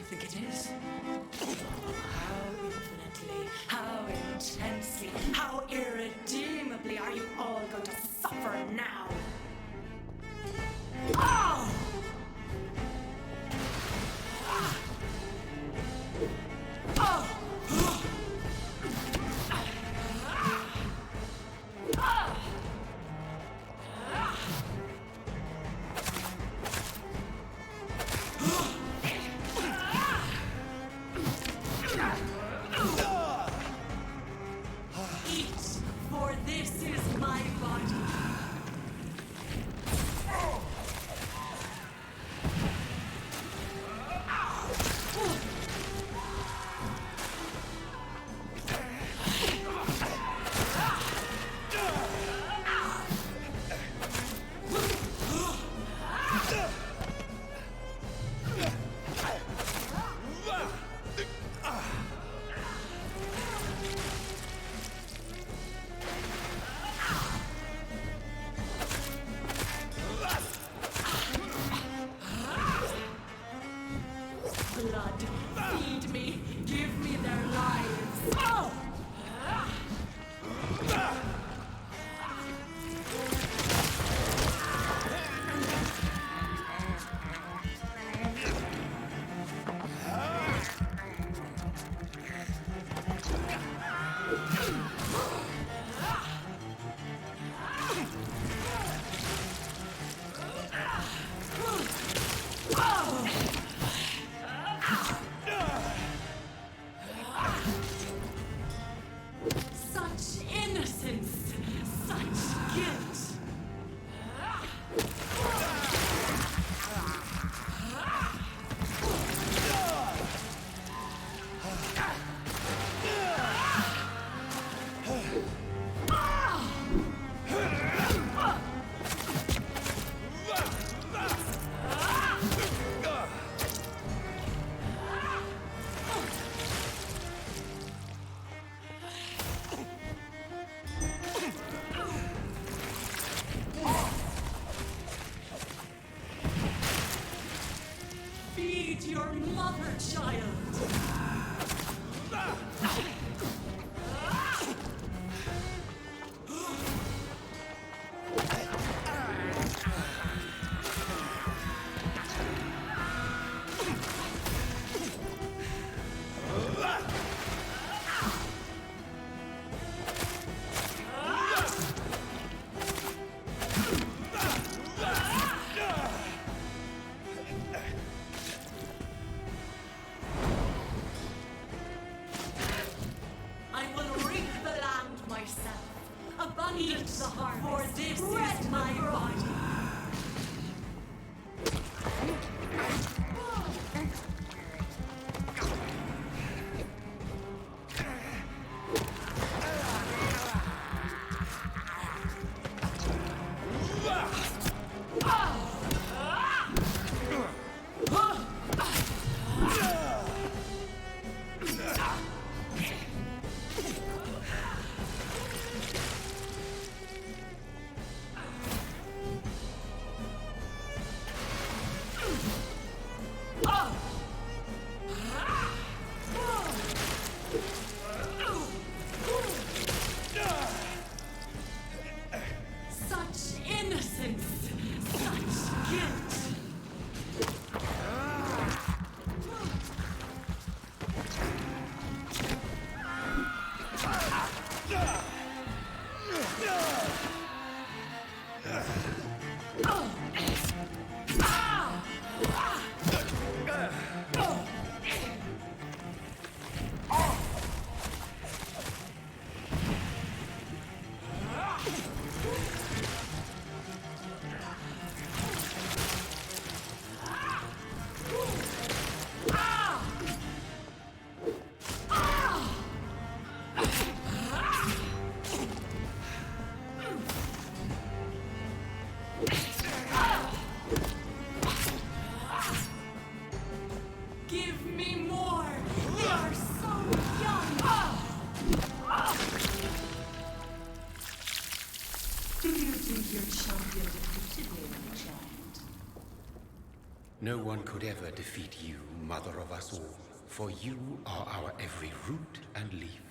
think it is? How infinitely, how intensely, how irredeemably are you all going to suffer now? Oh! Eat, for this is my body. Blood, feed me, give me their lives. Oh! Such innocence, such guilt. Feed your mother, child. I will reap the land myself. Abundant the harvest. For this is my body.
No one could ever defeat you, mother of us all, for you are our every root and leaf.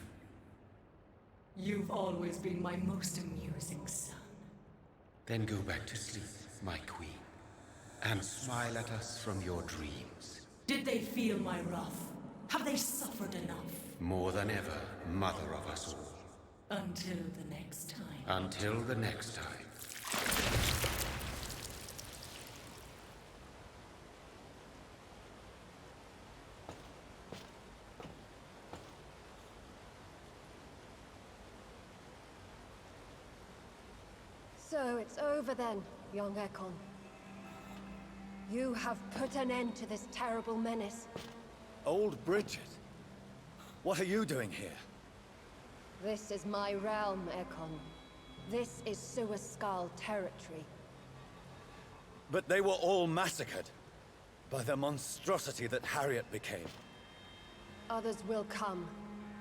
You've always been my most amusing son.
Then go back to sleep, my queen, and smile at us from your dreams.
Did they feel my wrath? Have they suffered enough?
More than ever, mother of us all.
Until the next time.
Until the next time.
So it's over then, young Ekon. You have put an end to this terrible menace.
Old Bridget? What are you doing here?
This is my realm, Ekon. This is Suaskal territory.
But they were all massacred by the monstrosity that Harriet became.
Others will come,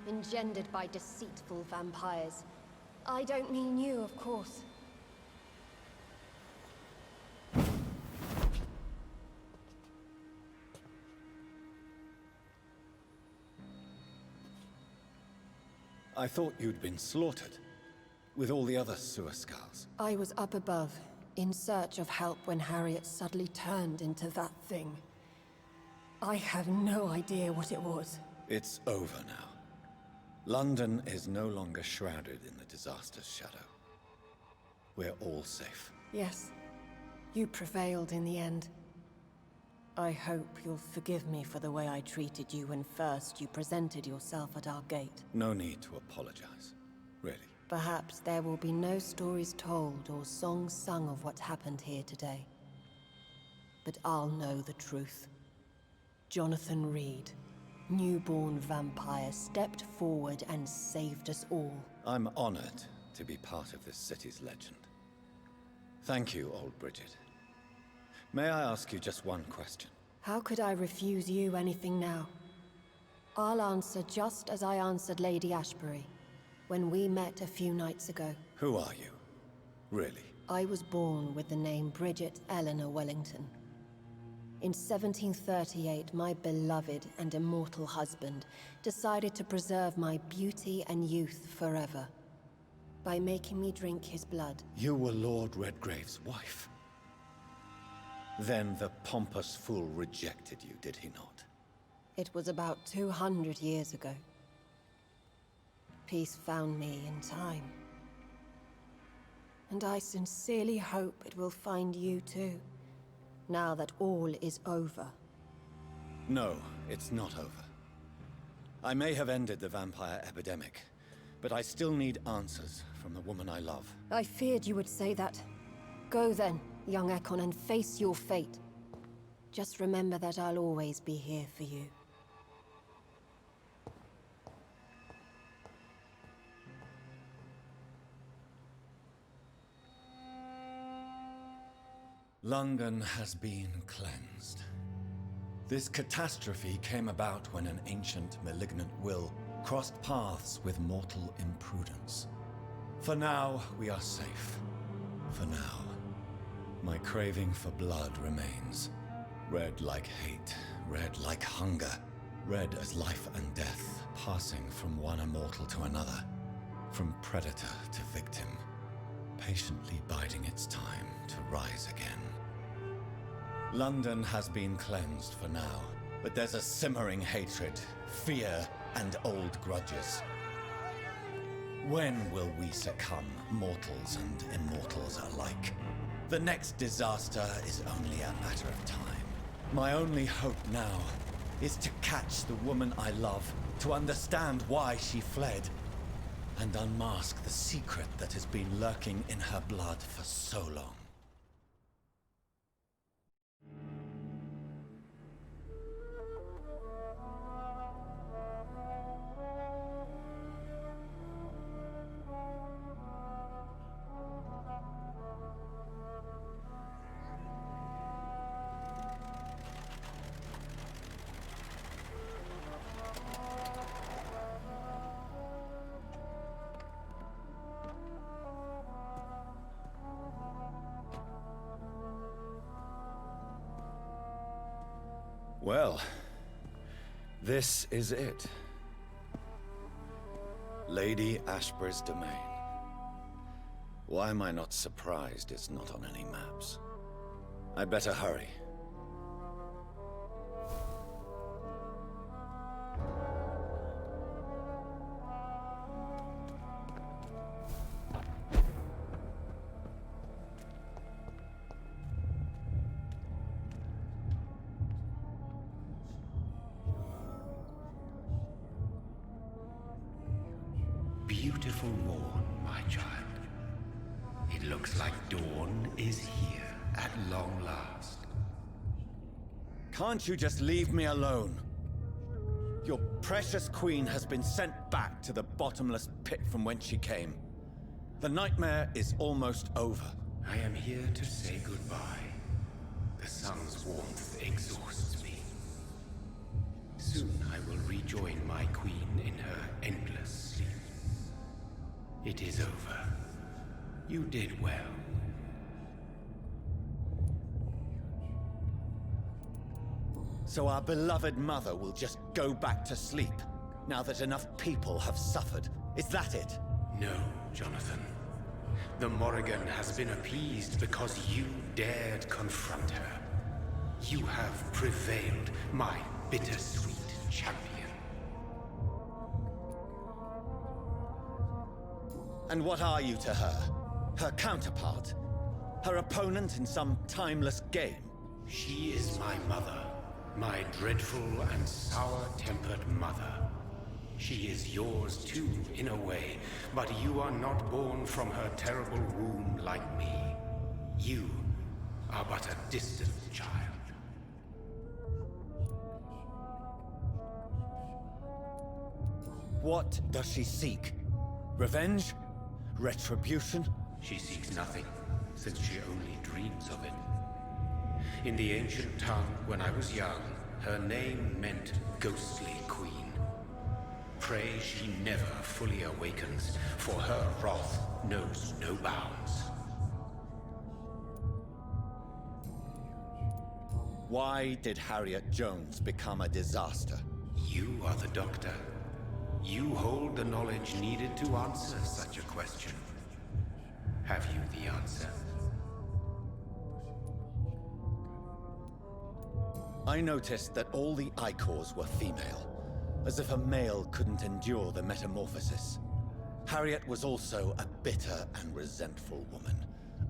engendered by deceitful vampires. I don't mean you, of course.
I thought you'd been slaughtered, with all the other Suaskals.
I was up above, in search of help when Harriet suddenly turned into that thing. I have no idea what it was.
It's over now. London is no longer shrouded in the disaster's shadow. We're all safe.
Yes, you prevailed in the end. I hope you'll forgive me for the way I treated you when first you presented yourself at our gate.
No need to apologize, really.
Perhaps there will be no stories told or songs sung of what happened here today. But I'll know the truth. Jonathan Reed, newborn vampire, stepped forward and saved us all.
I'm honored to be part of this city's legend. Thank you, old Bridget. May I ask you just one question?
How could I refuse you anything now? I'll answer just as I answered Lady Ashbury when we met a few nights ago.
Who are you? Really?
I was born with the name Bridget Eleanor Wellington. In 1738, my beloved and immortal husband decided to preserve my beauty and youth forever by making me drink his blood.
You were Lord Redgrave's wife. Then the pompous fool rejected you, did he not?
It was about 200 years ago. Peace found me in time. And I sincerely hope it will find you too, now that all is over.
No, it's not over. I may have ended the vampire epidemic, but I still need answers from the woman I love.
I feared you would say that. Go then, young Ekon, and face your fate. Just remember that I'll always be here for you.
London has been cleansed. This catastrophe came about when an ancient, malignant will crossed paths with mortal imprudence. For now, we are safe. For now. My craving for blood remains. Red like hate, red like hunger. Red as life and death, passing from one immortal to another. From predator to victim. Patiently biding its time to rise again. London has been cleansed for now, but there's a simmering hatred, fear, and old grudges. When will we succumb, mortals and immortals alike? The next disaster is only a matter of time. My only hope now is to catch the woman I love, to understand why she fled, and unmask the secret that has been lurking in her blood for so long.
Well, this is it. Lady Ashbur's domain. Why am I not surprised it's not on any maps? I'd better hurry.
Beautiful morn, my child. It looks like dawn is here at long last.
Can't you just leave me alone? Your precious queen has been sent back to the bottomless pit from whence she came. The nightmare is almost over.
I am here to say goodbye. The sun's warmth exhausts me. Soon I will rejoin my queen in her endless sleep. It is over. You did well.
So our beloved mother will just go back to sleep, now that enough people have suffered. Is that it?
No, Jonathan. The Morrigan has been appeased because you dared confront her. You have prevailed, my bittersweet champion.
And what are you to her? Her counterpart? Her opponent in some timeless game?
She is my mother. My dreadful and sour-tempered mother. She is yours too, in a way, but you are not born from her terrible womb like me. You are but a distant child.
What does she seek? Revenge? Retribution?
She seeks nothing, since she only dreams of it. In the ancient tongue, when I was young, her name meant ghostly queen. Pray she never fully awakens, for her wrath knows no bounds.
Why did Harriet Jones become a disaster?
You are the doctor. You hold the knowledge needed to answer such a question. Have you the answer?
I noticed that all the Icors were female, as if a male couldn't endure the metamorphosis. Harriet was also a bitter and resentful woman,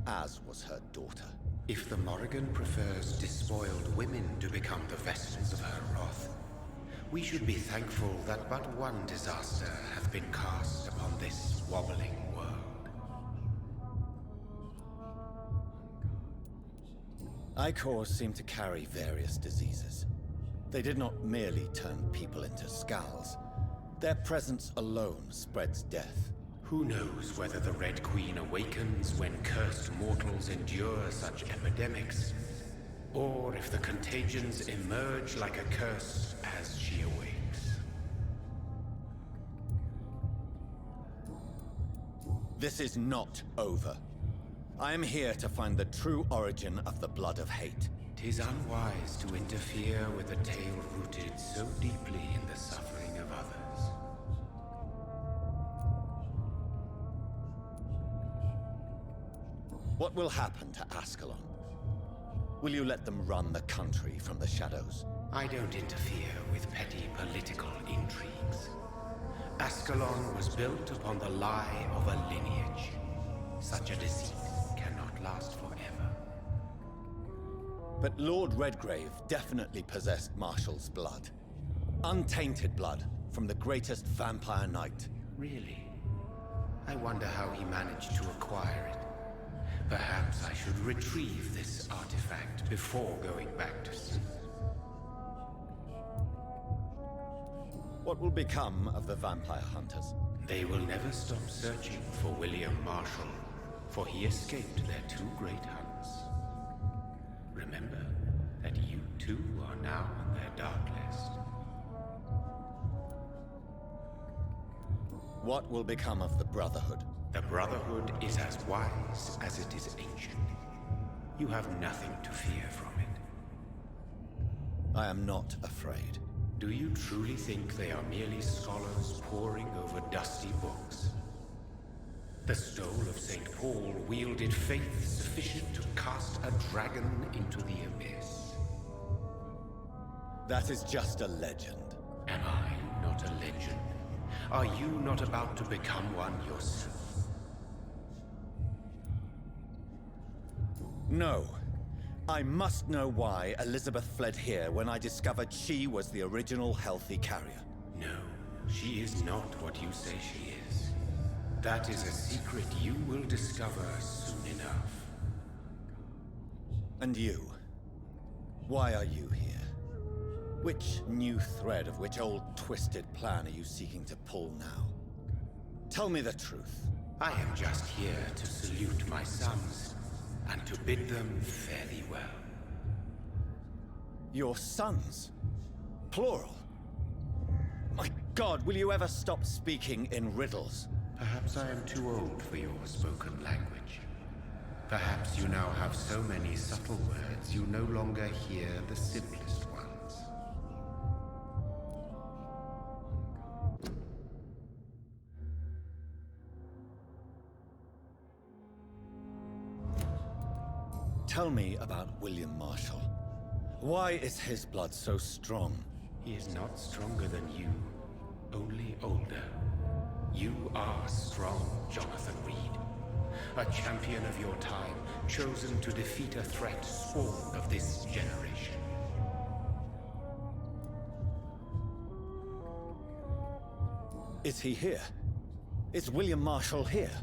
as was her daughter.
If the Morrigan prefers despoiled women to become the vessels of her wrath, we should be thankful that but one disaster hath been cast upon this wobbling world.
Icors seem to carry various diseases. They did not merely turn people into skulls. Their presence alone spreads death.
Who knows whether the Red Queen awakens when cursed mortals endure such epidemics, or if the contagions emerge like a curse as she awakes.
This is not over. I am here to find the true origin of the blood of hate.
'Tis unwise to interfere with a tale rooted so deeply in the suffering of others.
What will happen to Ascalon? Will you let them run the country from the shadows?
I don't interfere with petty political intrigues. Ascalon was built upon the lie of a lineage. Such a deceit cannot last forever.
But Lord Redgrave definitely possessed Marshall's blood. Untainted blood from the greatest vampire knight.
Really? I wonder how he managed to acquire it. Perhaps I should retrieve this artifact before going back to sleep.
What will become of the vampire hunters?
They will never stop searching for William Marshall, for he escaped their two great hunts. Remember that you too are now on their dark list.
What will become of the Brotherhood?
The Brotherhood is as wise as it is ancient. You have nothing to fear from it.
I am not afraid.
Do you truly think they are merely scholars poring over dusty books? The stole of St. Paul wielded faith sufficient to cast a dragon into the abyss.
That is just a legend.
Am I not a legend? Are you not about to become one yourself?
No. I must know why Elizabeth fled here when I discovered she was the original healthy carrier.
No, she is not what you say she is. That is a secret you will discover soon enough.
And you? Why are you here? Which new thread of which old twisted plan are you seeking to pull now? Tell me the truth.
I am just here to salute my sons, and to bid them fare thee well.
Your sons? Plural? My God, will you ever stop speaking in riddles?
Perhaps I am too old for your spoken language. Perhaps you now have so many subtle words you no longer hear the simplest ones.
Tell me about William Marshall. Why is his blood so strong?
He is not stronger than you, only older. You are strong, Jonathan Reed. A champion of your time, chosen to defeat a threat spawned of this generation.
Is he here? Is William Marshall here?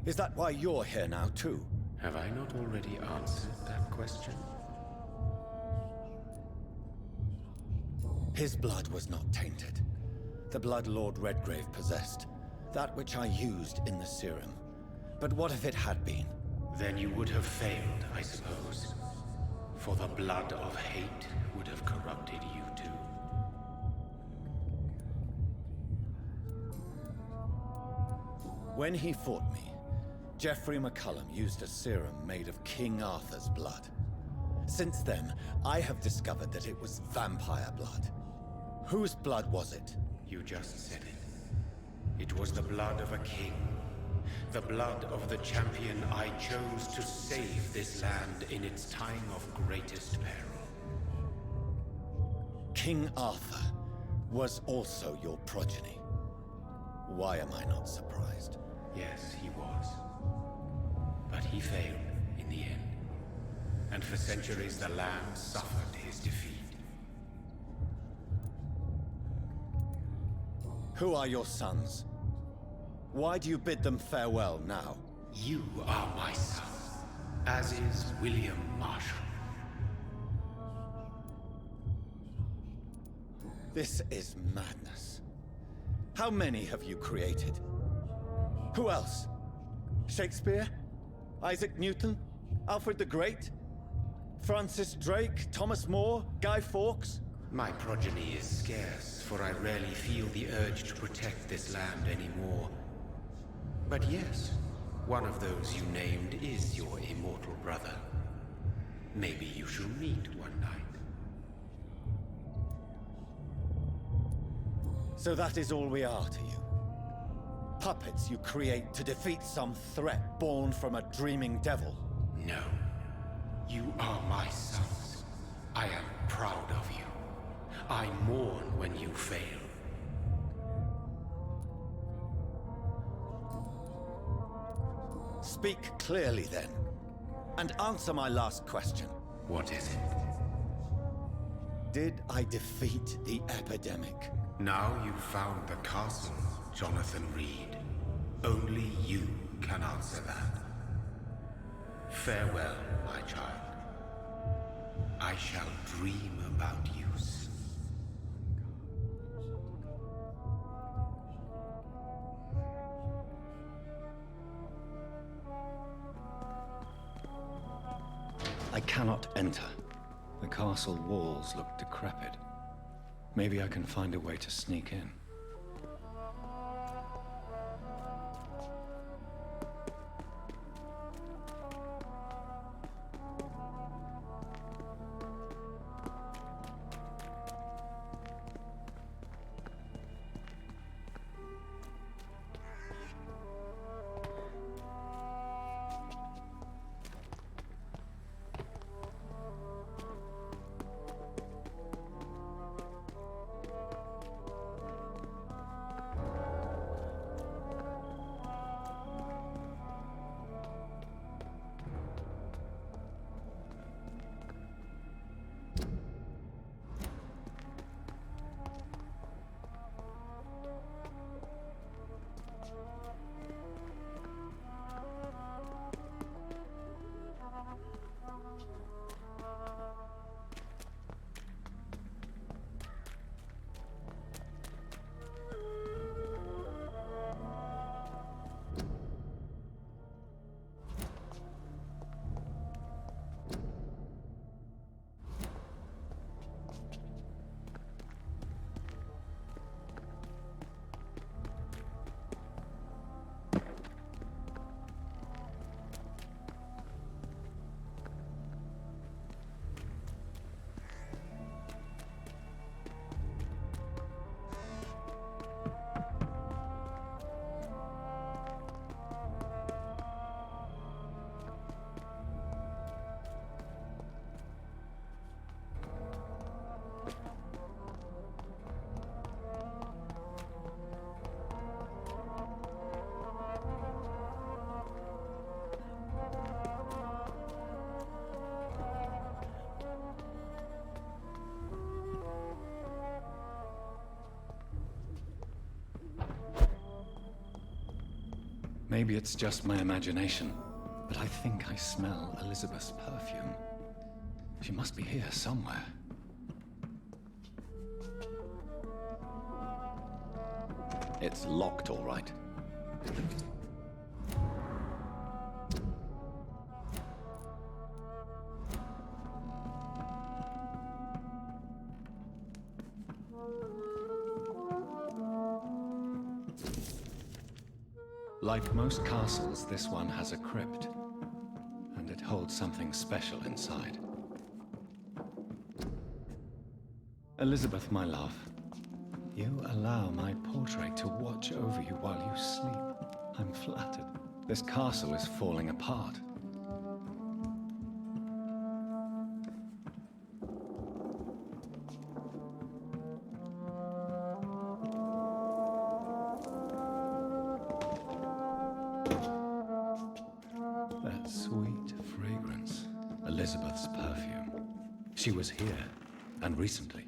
Is that why you're here now, too?
Have I not already answered that question?
His blood was not tainted. The blood Lord Redgrave possessed. That which I used in the serum. But what if it had been?
Then you would have failed, I suppose. For the blood of hate would have corrupted you too.
When he fought me, Geoffrey McCullum used a serum made of King Arthur's blood. Since then, I have discovered that it was vampire blood. Whose blood was it?
You just said it. It was the blood of a king. The blood of the champion I chose to save this land in its time of greatest peril.
King Arthur was also your progeny. Why am I not surprised?
Yes, he was. But he failed in the end. And for centuries the land suffered his defeat.
Who are your sons? Why do you bid them farewell now?
You are my son, as is William Marshall.
This is madness. How many have you created? Who else? Shakespeare? Isaac Newton? Alfred the Great? Francis Drake? Thomas More? Guy Fawkes?
My progeny is scarce, for I rarely feel the urge to protect this land anymore. But yes, one of those you named is your immortal brother. Maybe you shall meet one night.
So that is all we are to you? Puppets you create to defeat some threat born from a dreaming devil?
No. You are my sons. I am proud of you. I mourn when you fail.
Speak clearly then, and answer my last question.
What is it?
Did I defeat the epidemic?
Now you've found the castle, Jonathan Reed. Only you can answer that. Farewell, my child. I shall dream about you soon.
I cannot enter. The castle walls look decrepit. Maybe I can find a way to sneak in. Maybe it's just my imagination, but I think I smell Elizabeth's perfume. She must be here somewhere. It's locked, all right. Like most castles, this one has a crypt, and it holds something special inside. Elizabeth, my love, you allow my portrait to watch over you while you sleep. I'm flattered. This castle is falling apart. That sweet fragrance. Elizabeth's perfume. She was here, and recently.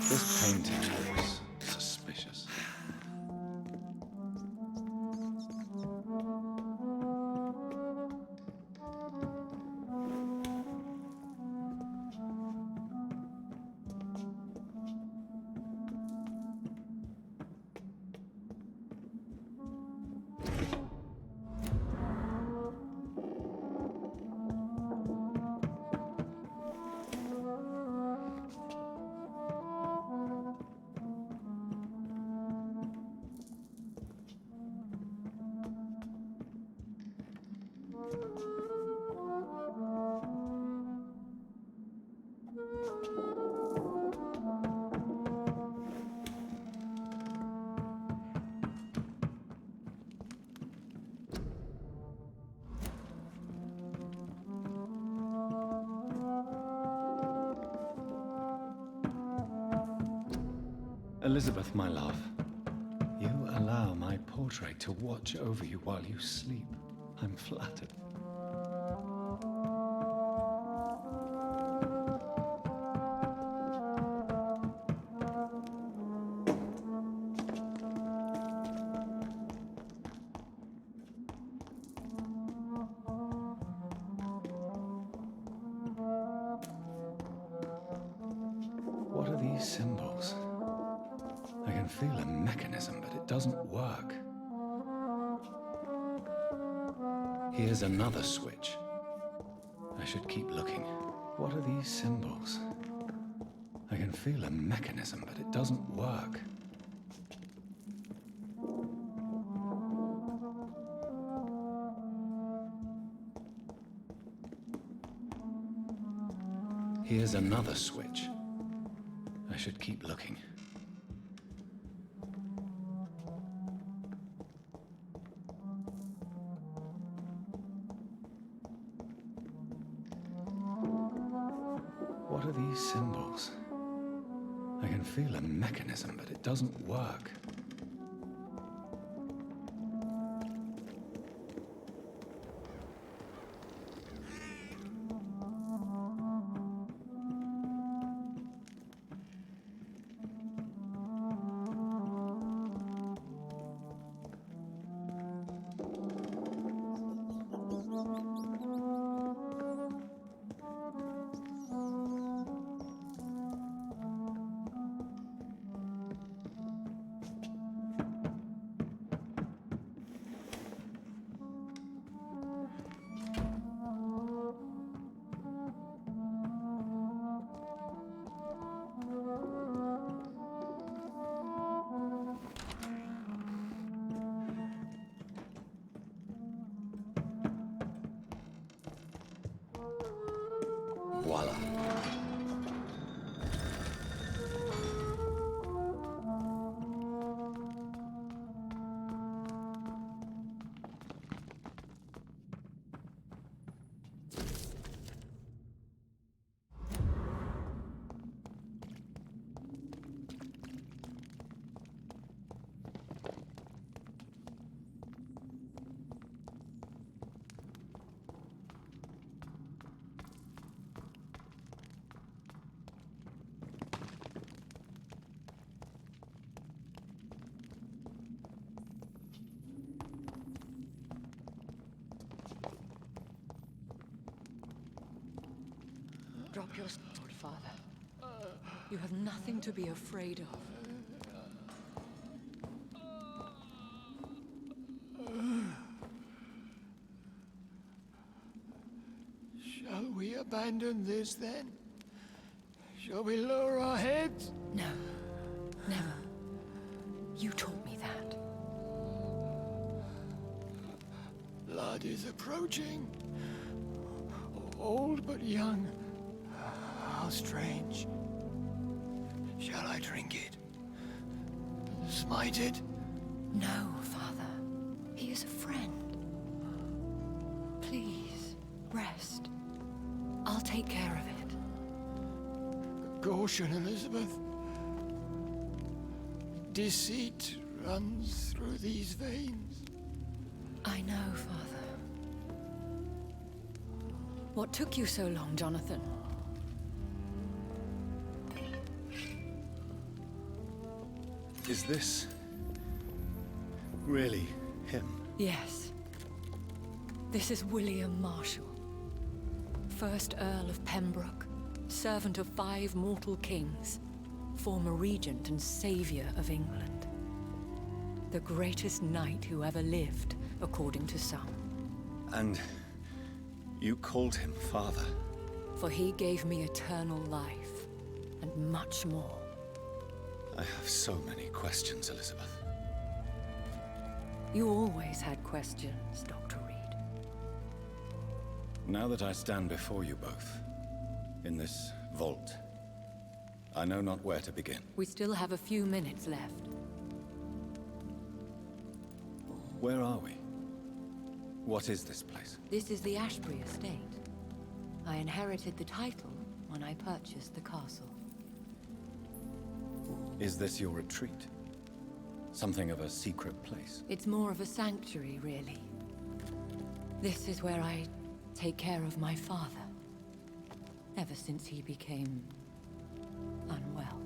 This painting looks suspicious. Elizabeth, my love, you allow my portrait to watch over you while you sleep. I'm flattered. What are these symbols? I can feel a mechanism, but it doesn't work. Here's another switch. I should keep looking. What are these symbols? I can feel a mechanism, but it doesn't work. Here's another switch. I should keep looking. What are these symbols? I can feel a mechanism, but it doesn't work. Voila.
Drop your sword, Father. You have nothing to be afraid of.
Shall we abandon this then? Shall we lower our heads?
No. Never. You taught me that.
Blood is approaching. Old but young. How strange. Shall I drink it? Smite it?
No, Father. He is a friend. Please, rest. I'll take care of it.
Caution, Elizabeth. Deceit runs through these veins.
I know, Father. What took you so long, Jonathan?
Is this really him?
Yes. This is William Marshall, 1st Earl of Pembroke, servant of 5 mortal kings, former regent and savior of England. The greatest knight who ever lived, according to some.
And you called him father?
For he gave me eternal life, and much more.
I have so many questions, Elizabeth.
You always had questions, Dr. Reed.
Now that I stand before you both, in this vault, I know not where to begin.
We still have a few minutes left.
Where are we? What is this place?
This is the Ashbury estate. I inherited the title when I purchased the castle.
Is this your retreat? Something of a secret place?
It's more of a sanctuary, really. This is where I take care of my father. Ever since he became unwell.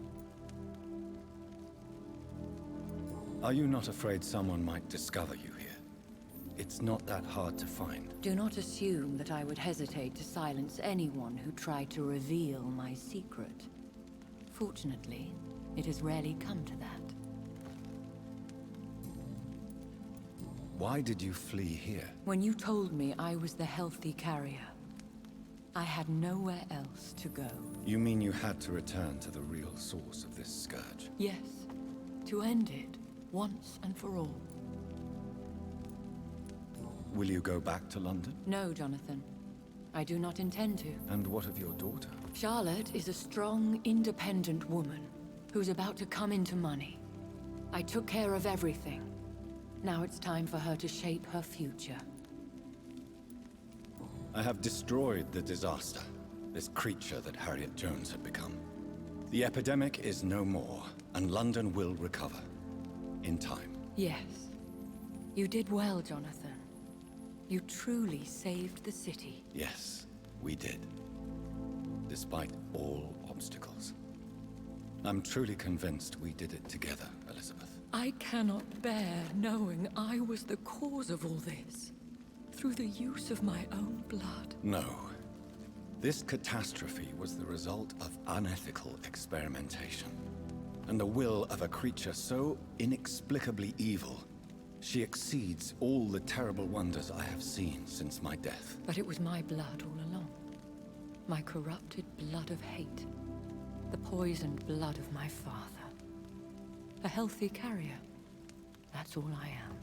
Are you not afraid someone might discover you here? It's not that hard to find.
Do not assume that I would hesitate to silence anyone who tried to reveal my secret. Fortunately, it has rarely come to that.
Why did you flee here?
When you told me I was the healthy carrier, I had nowhere else to go.
You mean you had to return to the real source of this scourge?
Yes, to end it, once and for all.
Will you go back to London?
No, Jonathan. I do not intend to.
And what of your daughter?
Charlotte is a strong, independent woman who's about to come into money. I took care of everything. Now it's time for her to shape her future.
I have destroyed the disaster, this creature that Harriet Jones had become. The epidemic is no more, and London will recover. In time.
Yes. You did well, Jonathan. You truly saved the city.
Yes, we did. Despite all obstacles. I'm truly convinced we did it together, Elizabeth.
I cannot bear knowing I was the cause of all this. Through the use of my own blood.
No. This catastrophe was the result of unethical experimentation. And the will of a creature so inexplicably evil, she exceeds all the terrible wonders I have seen since my death.
But it was my blood all along. My corrupted blood of hate. The poisoned blood of my father. A healthy carrier. That's all I am.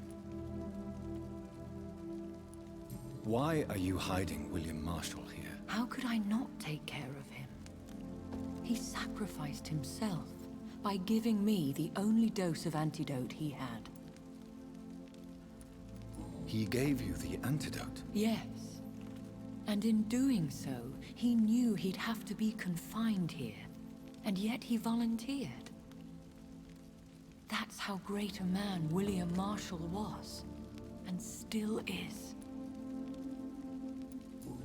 Why are you hiding William Marshall here?
How could I not take care of him? He sacrificed himself by giving me the only dose of antidote he had.
He gave you the antidote?
Yes. And in doing so, he knew he'd have to be confined here. And yet he volunteered. That's how great a man William Marshall was. And still is.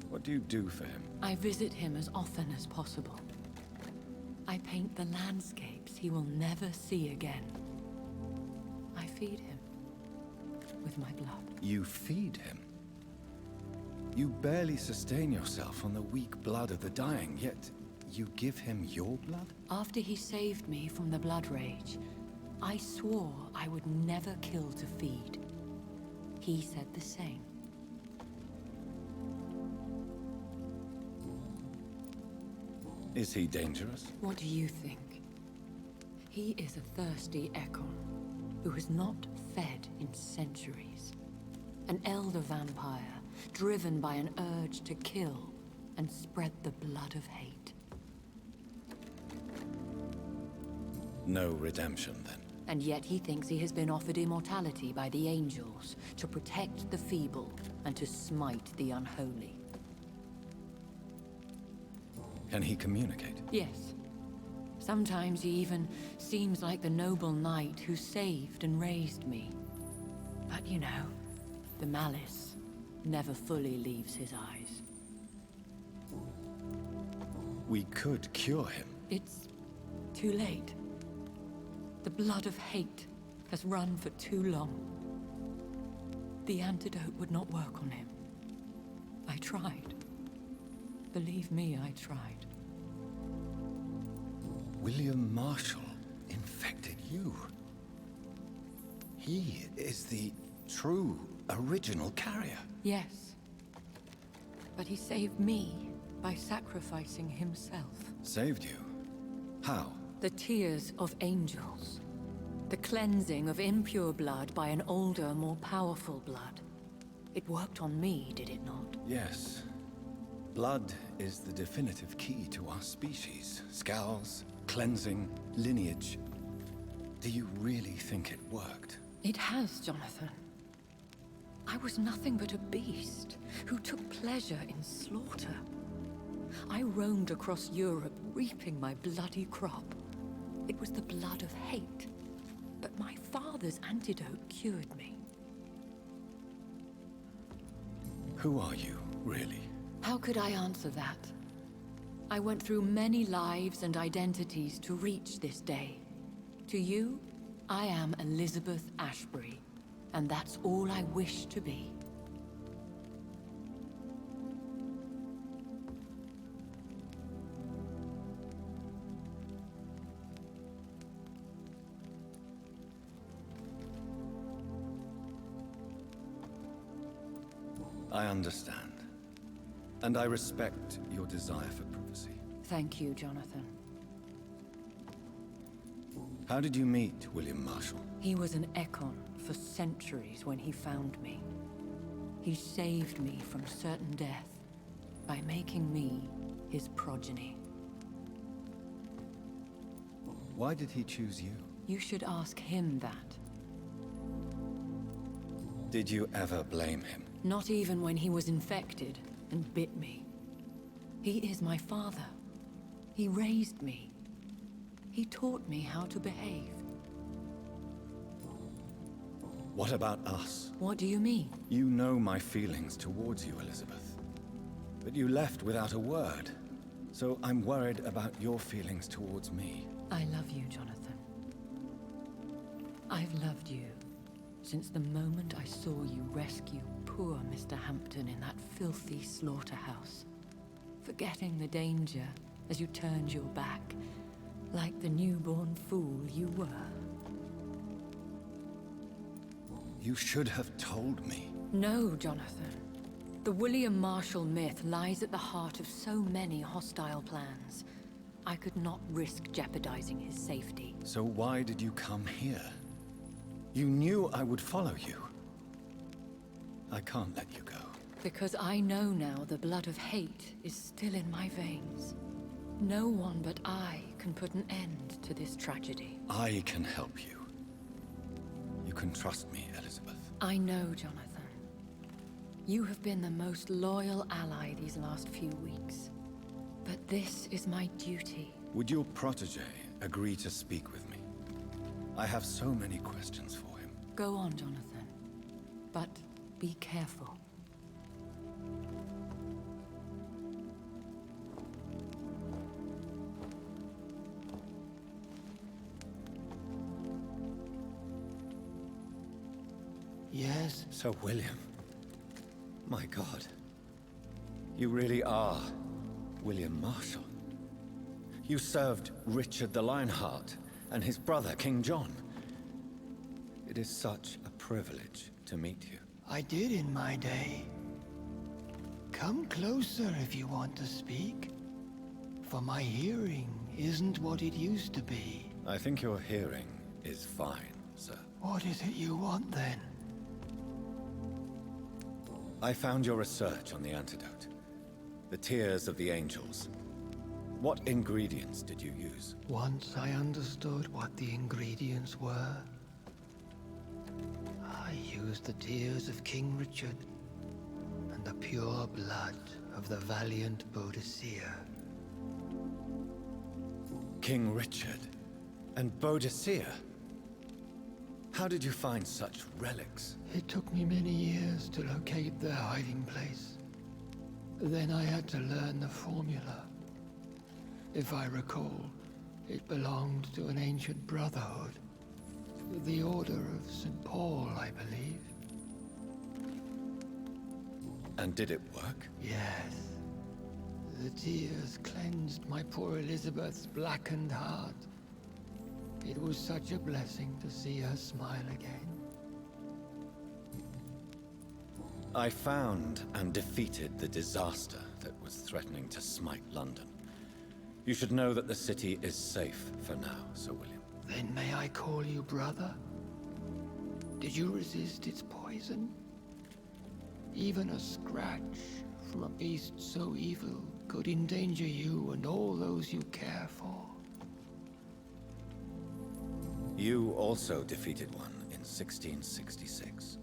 What do you do for him?
I visit him as often as possible. I paint the landscapes he will never see again. I feed him with my blood.
You feed him? You barely sustain yourself on the weak blood of the dying, yet you give him your blood?
After he saved me from the blood rage, I swore I would never kill to feed. He said the same.
Is he dangerous?
What do you think? He is a thirsty Ekon who has not fed in centuries. An elder vampire driven by an urge to kill and spread the blood of hate.
No redemption, then?
And yet he thinks he has been offered immortality by the angels to protect the feeble and to smite the unholy.
Can he communicate?
Yes. Sometimes he even seems like the noble knight who saved and raised me. But you know, the malice never fully leaves his eyes.
We could cure him.
It's too late. The blood of hate has run for too long. The antidote would not work on him. I tried. Believe me, I tried.
William Marshall infected you. He is the true, original carrier.
Yes. But he saved me by sacrificing himself.
Saved you? How?
The tears of angels. The cleansing of impure blood by an older, more powerful blood. It worked on me, did it not?
Yes. Blood is the definitive key to our species. Scowls, cleansing, lineage. Do you really think it worked?
It has, Jonathan. I was nothing but a beast who took pleasure in slaughter. I roamed across Europe, reaping my bloody crop. It was the blood of hate. But my father's antidote cured me.
Who are you, really?
How could I answer that? I went through many lives and identities to reach this day. To you, I am Elizabeth Ashbury, and that's all I wish to be.
I understand. And I respect your desire for privacy.
Thank you, Jonathan.
How did you meet William Marshall?
He was an Ekon for centuries when he found me. He saved me from certain death by making me his progeny.
Why did he choose you?
You should ask him that.
Did you ever blame him?
Not even when he was infected and bit me. He is my father. He raised me. He taught me how to behave.
What about us?
What do you mean?
You know my feelings towards you, Elizabeth. But you left without a word. So I'm worried about your feelings towards me.
I love you, Jonathan. I've loved you since the moment I saw you rescue poor Mr. Hampton in that filthy slaughterhouse. Forgetting the danger as you turned your back, like the newborn fool you were.
You should have told me.
No, Jonathan. The William Marshall myth lies at the heart of so many hostile plans. I could not risk jeopardizing his safety.
So why did you come here? You knew I would follow you. I can't let you go.
Because I know now the blood of hate is still in my veins. No one but I can put an end to this tragedy.
I can help you. You can trust me, Elizabeth.
I know, Jonathan. You have been the most loyal ally these last few weeks. But this is my duty.
Would your protege agree to speak with me? I have so many questions for him.
Go on, Jonathan. But be careful.
Yes?
Sir William. My God. You really are William Marshall. You served Richard the Lionheart and his brother, King John. It is such a privilege to meet you.
I did in my day. Come closer if you want to speak. For my hearing isn't what it used to be.
I think your hearing is fine, sir.
What is it you want then?
I found your research on the antidote. The tears of the angels. What ingredients did you use?
Once I understood what the ingredients were, I used the tears of King Richard and the pure blood of the valiant Boadicea.
King Richard and Boadicea? How did you find such relics?
It took me many years to locate their hiding place. Then I had to learn the formula. If I recall, it belonged to an ancient brotherhood. The Order of St. Paul, I believe.
And did it work?
Yes. The tears cleansed my poor Elizabeth's blackened heart. It was such a blessing to see her smile again.
I found and defeated the disaster that was threatening to smite London. You should know that the city is safe for now, Sir William.
Then may I call you brother? Did you resist its poison? Even a scratch from a beast so evil could endanger you and all those you care for.
You also defeated one in 1666.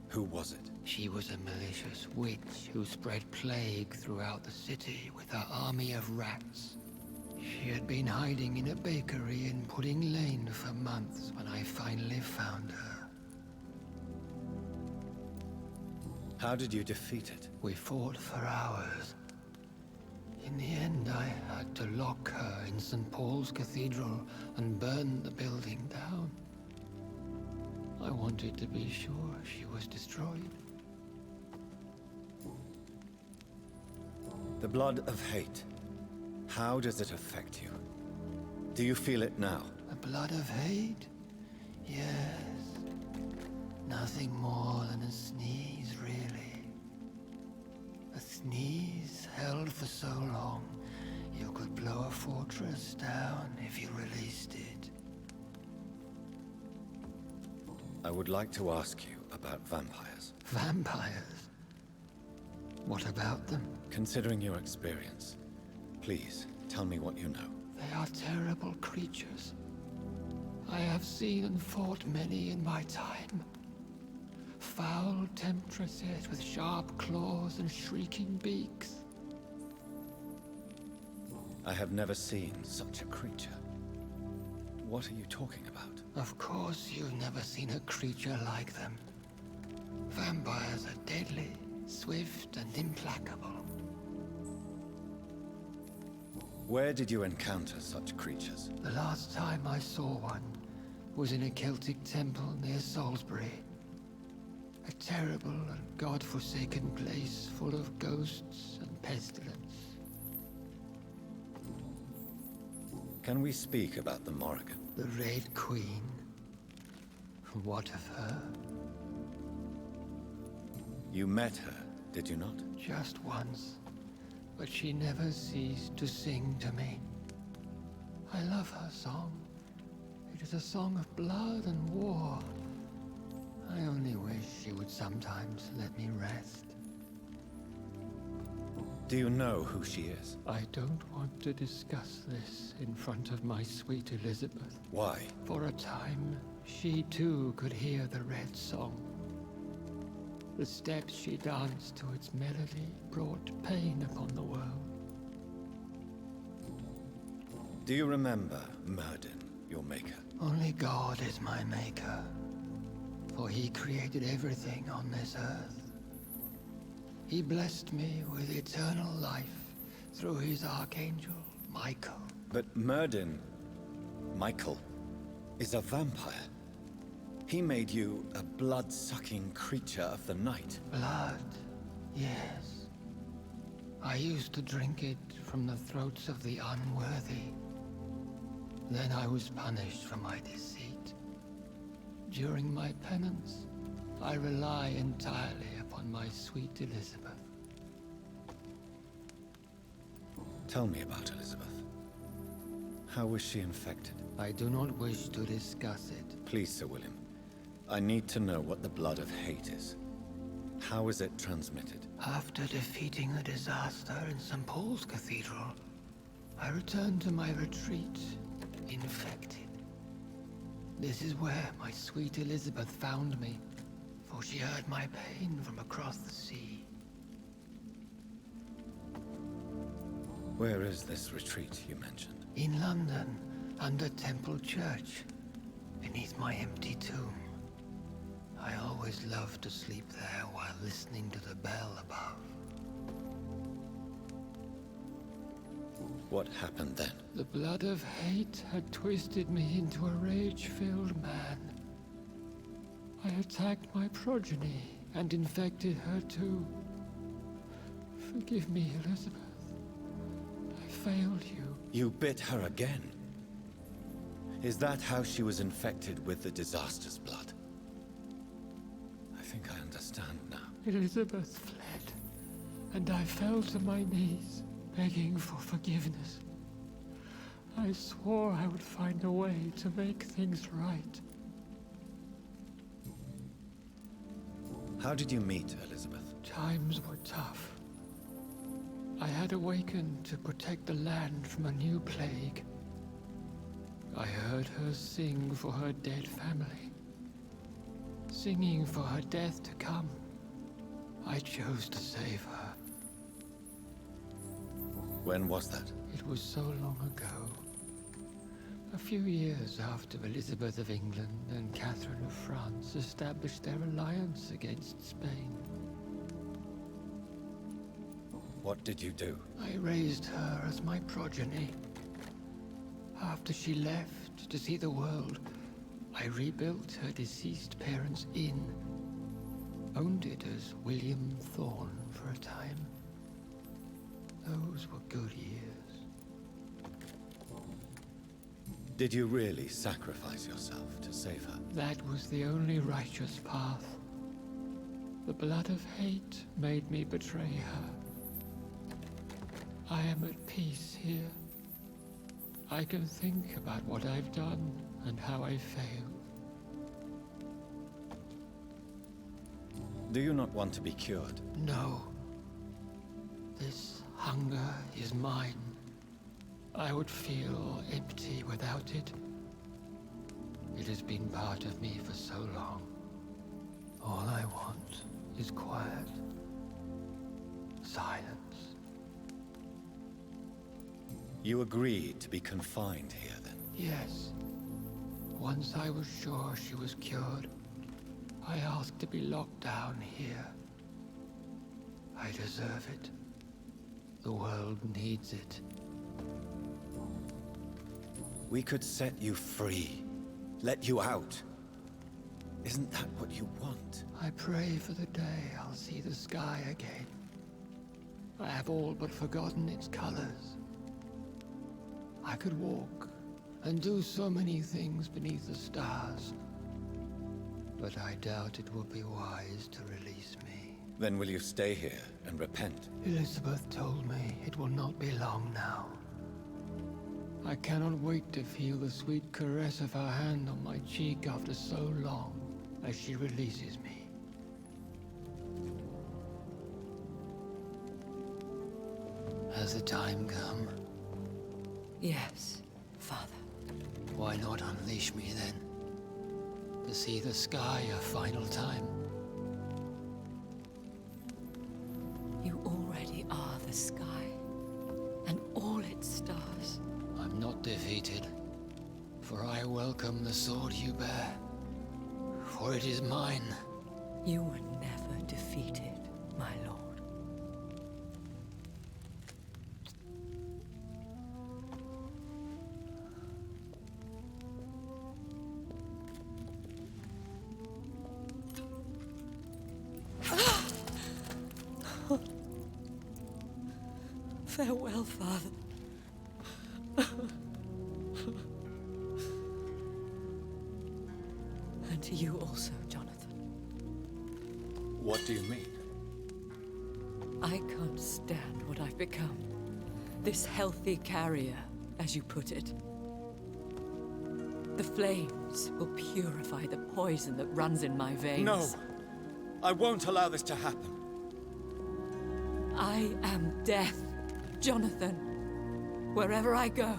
Who was it?
She was a malicious witch who spread plague throughout the city with her army of rats. She had been hiding in a bakery in Pudding Lane for months when I finally found her.
How did you defeat it?
We fought for hours. In the end, I had to lock her in St. Paul's Cathedral and burn the building down. I wanted to be sure she was destroyed.
The blood of hate. How does it affect you? Do you feel it now?
The blood of hate? Yes. Nothing more than a sneeze, really. A sneeze held for so long, you could blow a fortress down if you released it.
I would like to ask you about vampires.
Vampires? What about them?
Considering your experience, please tell me what you know.
They are terrible creatures. I have seen and fought many in my time. Foul temptresses with sharp claws and shrieking beaks.
I have never seen such a creature. What are you talking about?
Of course you've never seen a creature like them. Vampires are deadly, swift and implacable.
Where did you encounter such creatures?
The last time I saw one was in a Celtic temple near Salisbury. A terrible and god-forsaken place full of ghosts and pestilence.
Can we speak about the Morrigan?
The Red Queen? What of her?
You met her, did you not?
Just once. But she never ceased to sing to me. I love her song. It is a song of blood and war. I only wish she would sometimes let me rest.
Do you know who she is?
I don't want to discuss this in front of my sweet Elizabeth.
Why?
For a time, she too could hear the Red Song. The steps she danced to its melody brought pain upon the world.
Do you remember Myrddin, your maker?
Only God is my maker, for he created everything on this earth. He blessed me with eternal life through his archangel, Michael.
But Myrddin, Michael, is a vampire. He made you a blood-sucking creature of the night.
Blood, yes. I used to drink it from the throats of the unworthy. Then I was punished for my deceit. During my penance, I rely entirely upon my sweet Elizabeth.
Tell me about Elizabeth. How was she infected?
I do not wish to discuss it.
Please, Sir William. I need to know what the blood of hate is. How is it transmitted?
After defeating the disaster in St. Paul's Cathedral, I returned to my retreat, infected. This is where my sweet Elizabeth found me, for she heard my pain from across the sea.
Where is this retreat you mentioned?
In London, under Temple Church, beneath my empty tomb. I always loved to sleep there while listening to the bell above.
What happened then?
The blood of hate had twisted me into a rage-filled man. I attacked my progeny and infected her too. Forgive me, Elizabeth. I failed you.
You bit her again? Is that how she was infected with the disaster's blood? I think I understand now.
Elizabeth fled, and I fell to my knees, begging for forgiveness. I swore I would find a way to make things right.
How did you meet Elizabeth?
Times were tough. I had awakened to protect the land from a new plague. I heard her sing for her dead family. Singing for her death to come. I chose to save her.
When was that?
It was so long ago. A few years after Elizabeth of England and Catherine of France established their alliance against Spain.
What did you do?
I raised her as my progeny. After she left to see the world, I rebuilt her deceased parents' inn. Owned it as William Thorne for a time. Those were good years.
Did you really sacrifice yourself to save her?
That was the only righteous path. The blood of hate made me betray her. I am at peace here. I can think about what I've done and how I failed.
Do you not want to be cured?
No. This hunger is mine. I would feel empty without it. It has been part of me for so long. All I want is quiet. Silence.
You agreed to be confined here, then?
Yes. Once I was sure she was cured, I asked to be locked down here. I deserve it. The world needs it.
We could set you free. Let you out. Isn't that what you want?
I pray for the day I'll see the sky again. I have all but forgotten its colors. I could walk and do so many things beneath the stars. But I doubt it will be wise to release me.
Then will you stay here and repent?
Elizabeth told me it will not be long now. I cannot wait to feel the sweet caress of her hand on my cheek after so long as she releases me. Has the time come?
Yes, Father.
Why not unleash me then? To see the sky a final time?
You already are the sky, and all its stars.
I'm not defeated, for I welcome the sword you bear, for it is mine.
You were never defeated, my lord. Farewell, Father. And to you also, Jonathan.
What do you mean?
I can't stand what I've become. This healthy carrier, as you put it. The flames will purify the poison that runs in my veins.
No! I won't allow this to happen.
I am death, Jonathan. Wherever I go,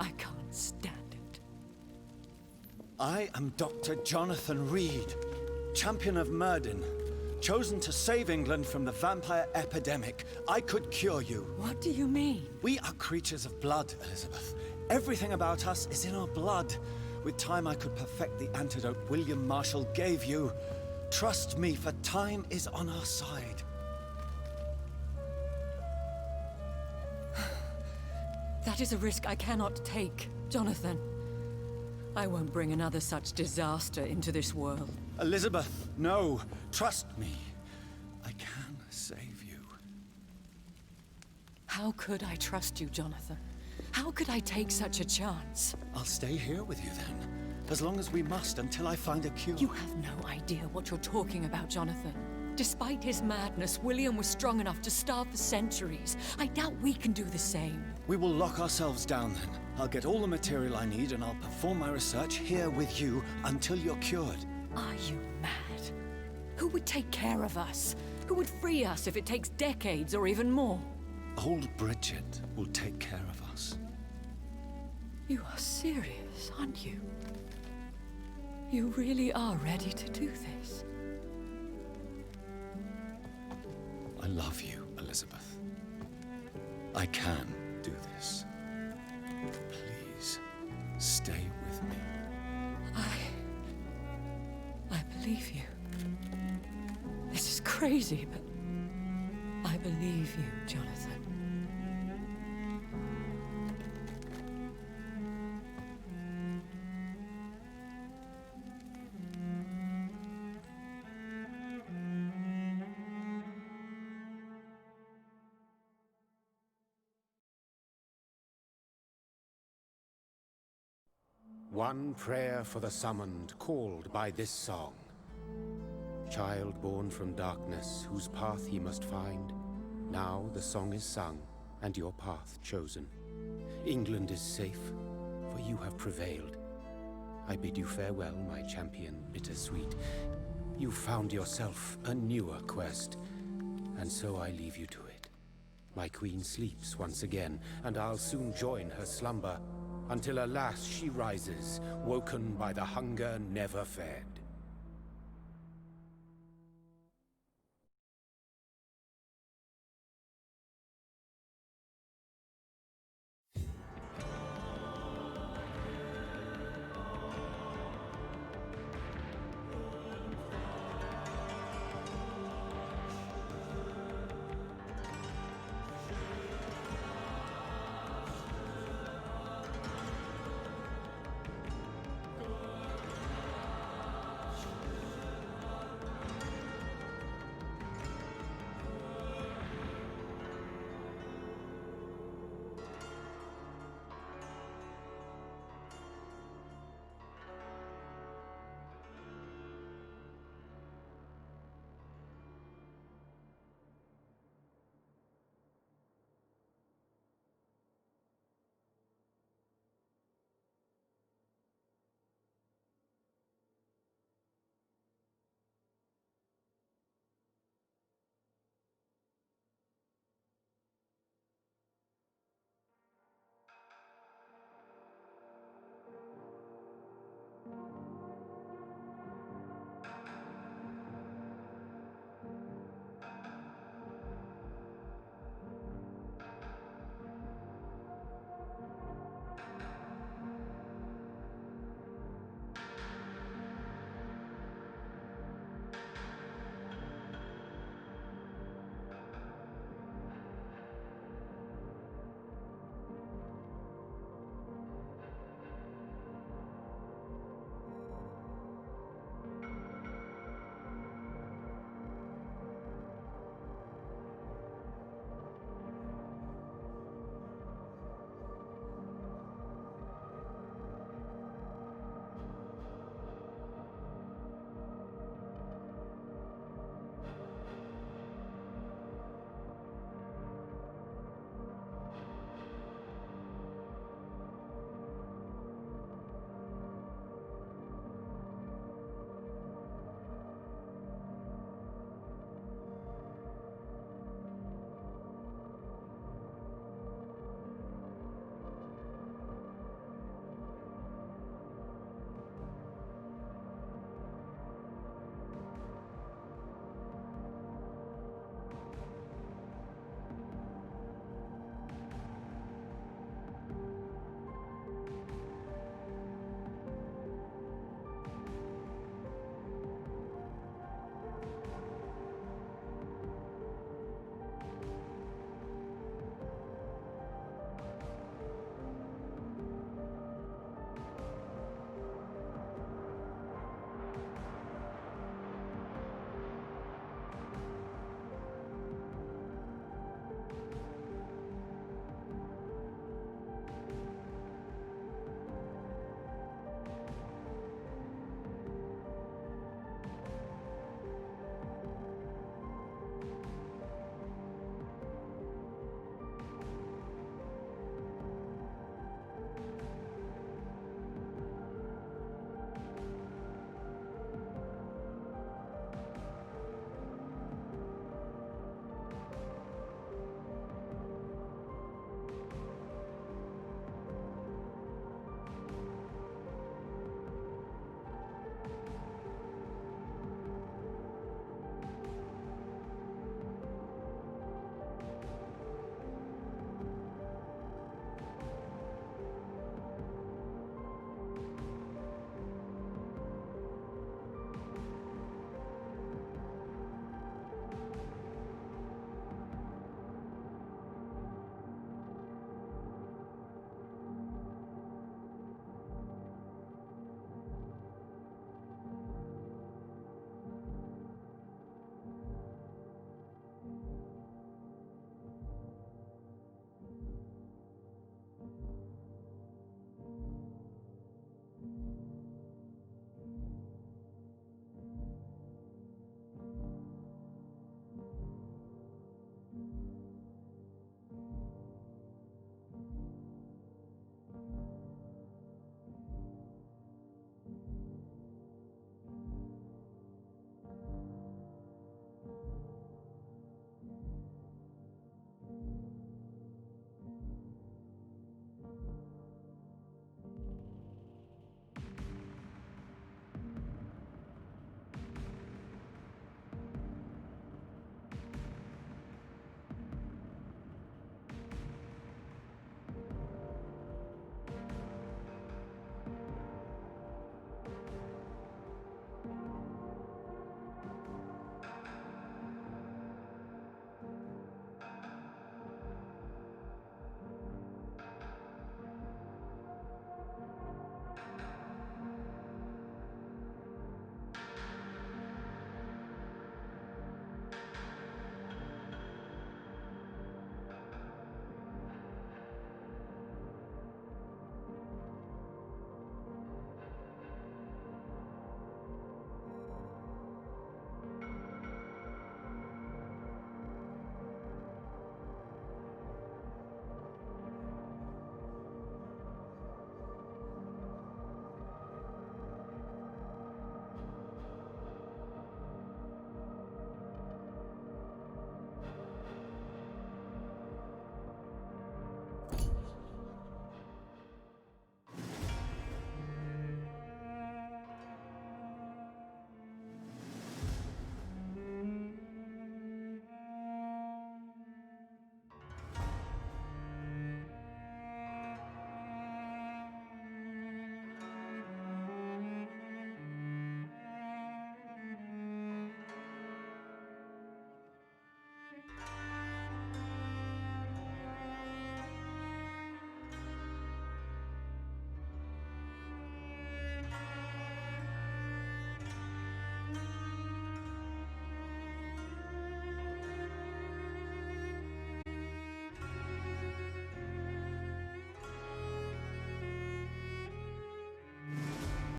I can't stand it.
I am Dr. Jonathan Reed, champion of Myrddin, chosen to save England from the vampire epidemic. I could cure you.
What do you mean?
We are creatures of blood, Elizabeth. Everything about us is in our blood. With time, I could perfect the antidote William Marshall gave you. Trust me, for time is on our side.
That is a risk I cannot take, Jonathan. I won't bring another such disaster into this world.
Elizabeth, no. Trust me. I can save you.
How could I trust you, Jonathan? How could I take such a chance?
I'll stay here with you then. As long as we must, until I find a cure.
You have no idea what you're talking about, Jonathan. Despite his madness, William was strong enough to starve for centuries. I doubt we can do the same.
We will lock ourselves down then. I'll get all the material I need and I'll perform my research here with you until you're cured.
Are you mad? Who would take care of us? Who would free us if it takes decades or even more?
Old Bridget will take care of us.
You are serious, aren't you? You really are ready to do this?
I love you, Elizabeth. I can do this. Please, stay with me.
I believe you. This is crazy, but I believe you, Jonathan.
One prayer for the summoned, called by this song. Child born from darkness, whose path ye must find. Now the song is sung, and your path chosen. England is safe, for you have prevailed. I bid you farewell, my champion bittersweet. You found yourself a newer quest, and so I leave you to it. My queen sleeps once again, and I'll soon join her slumber, until alas she rises, woken by the hunger never fed.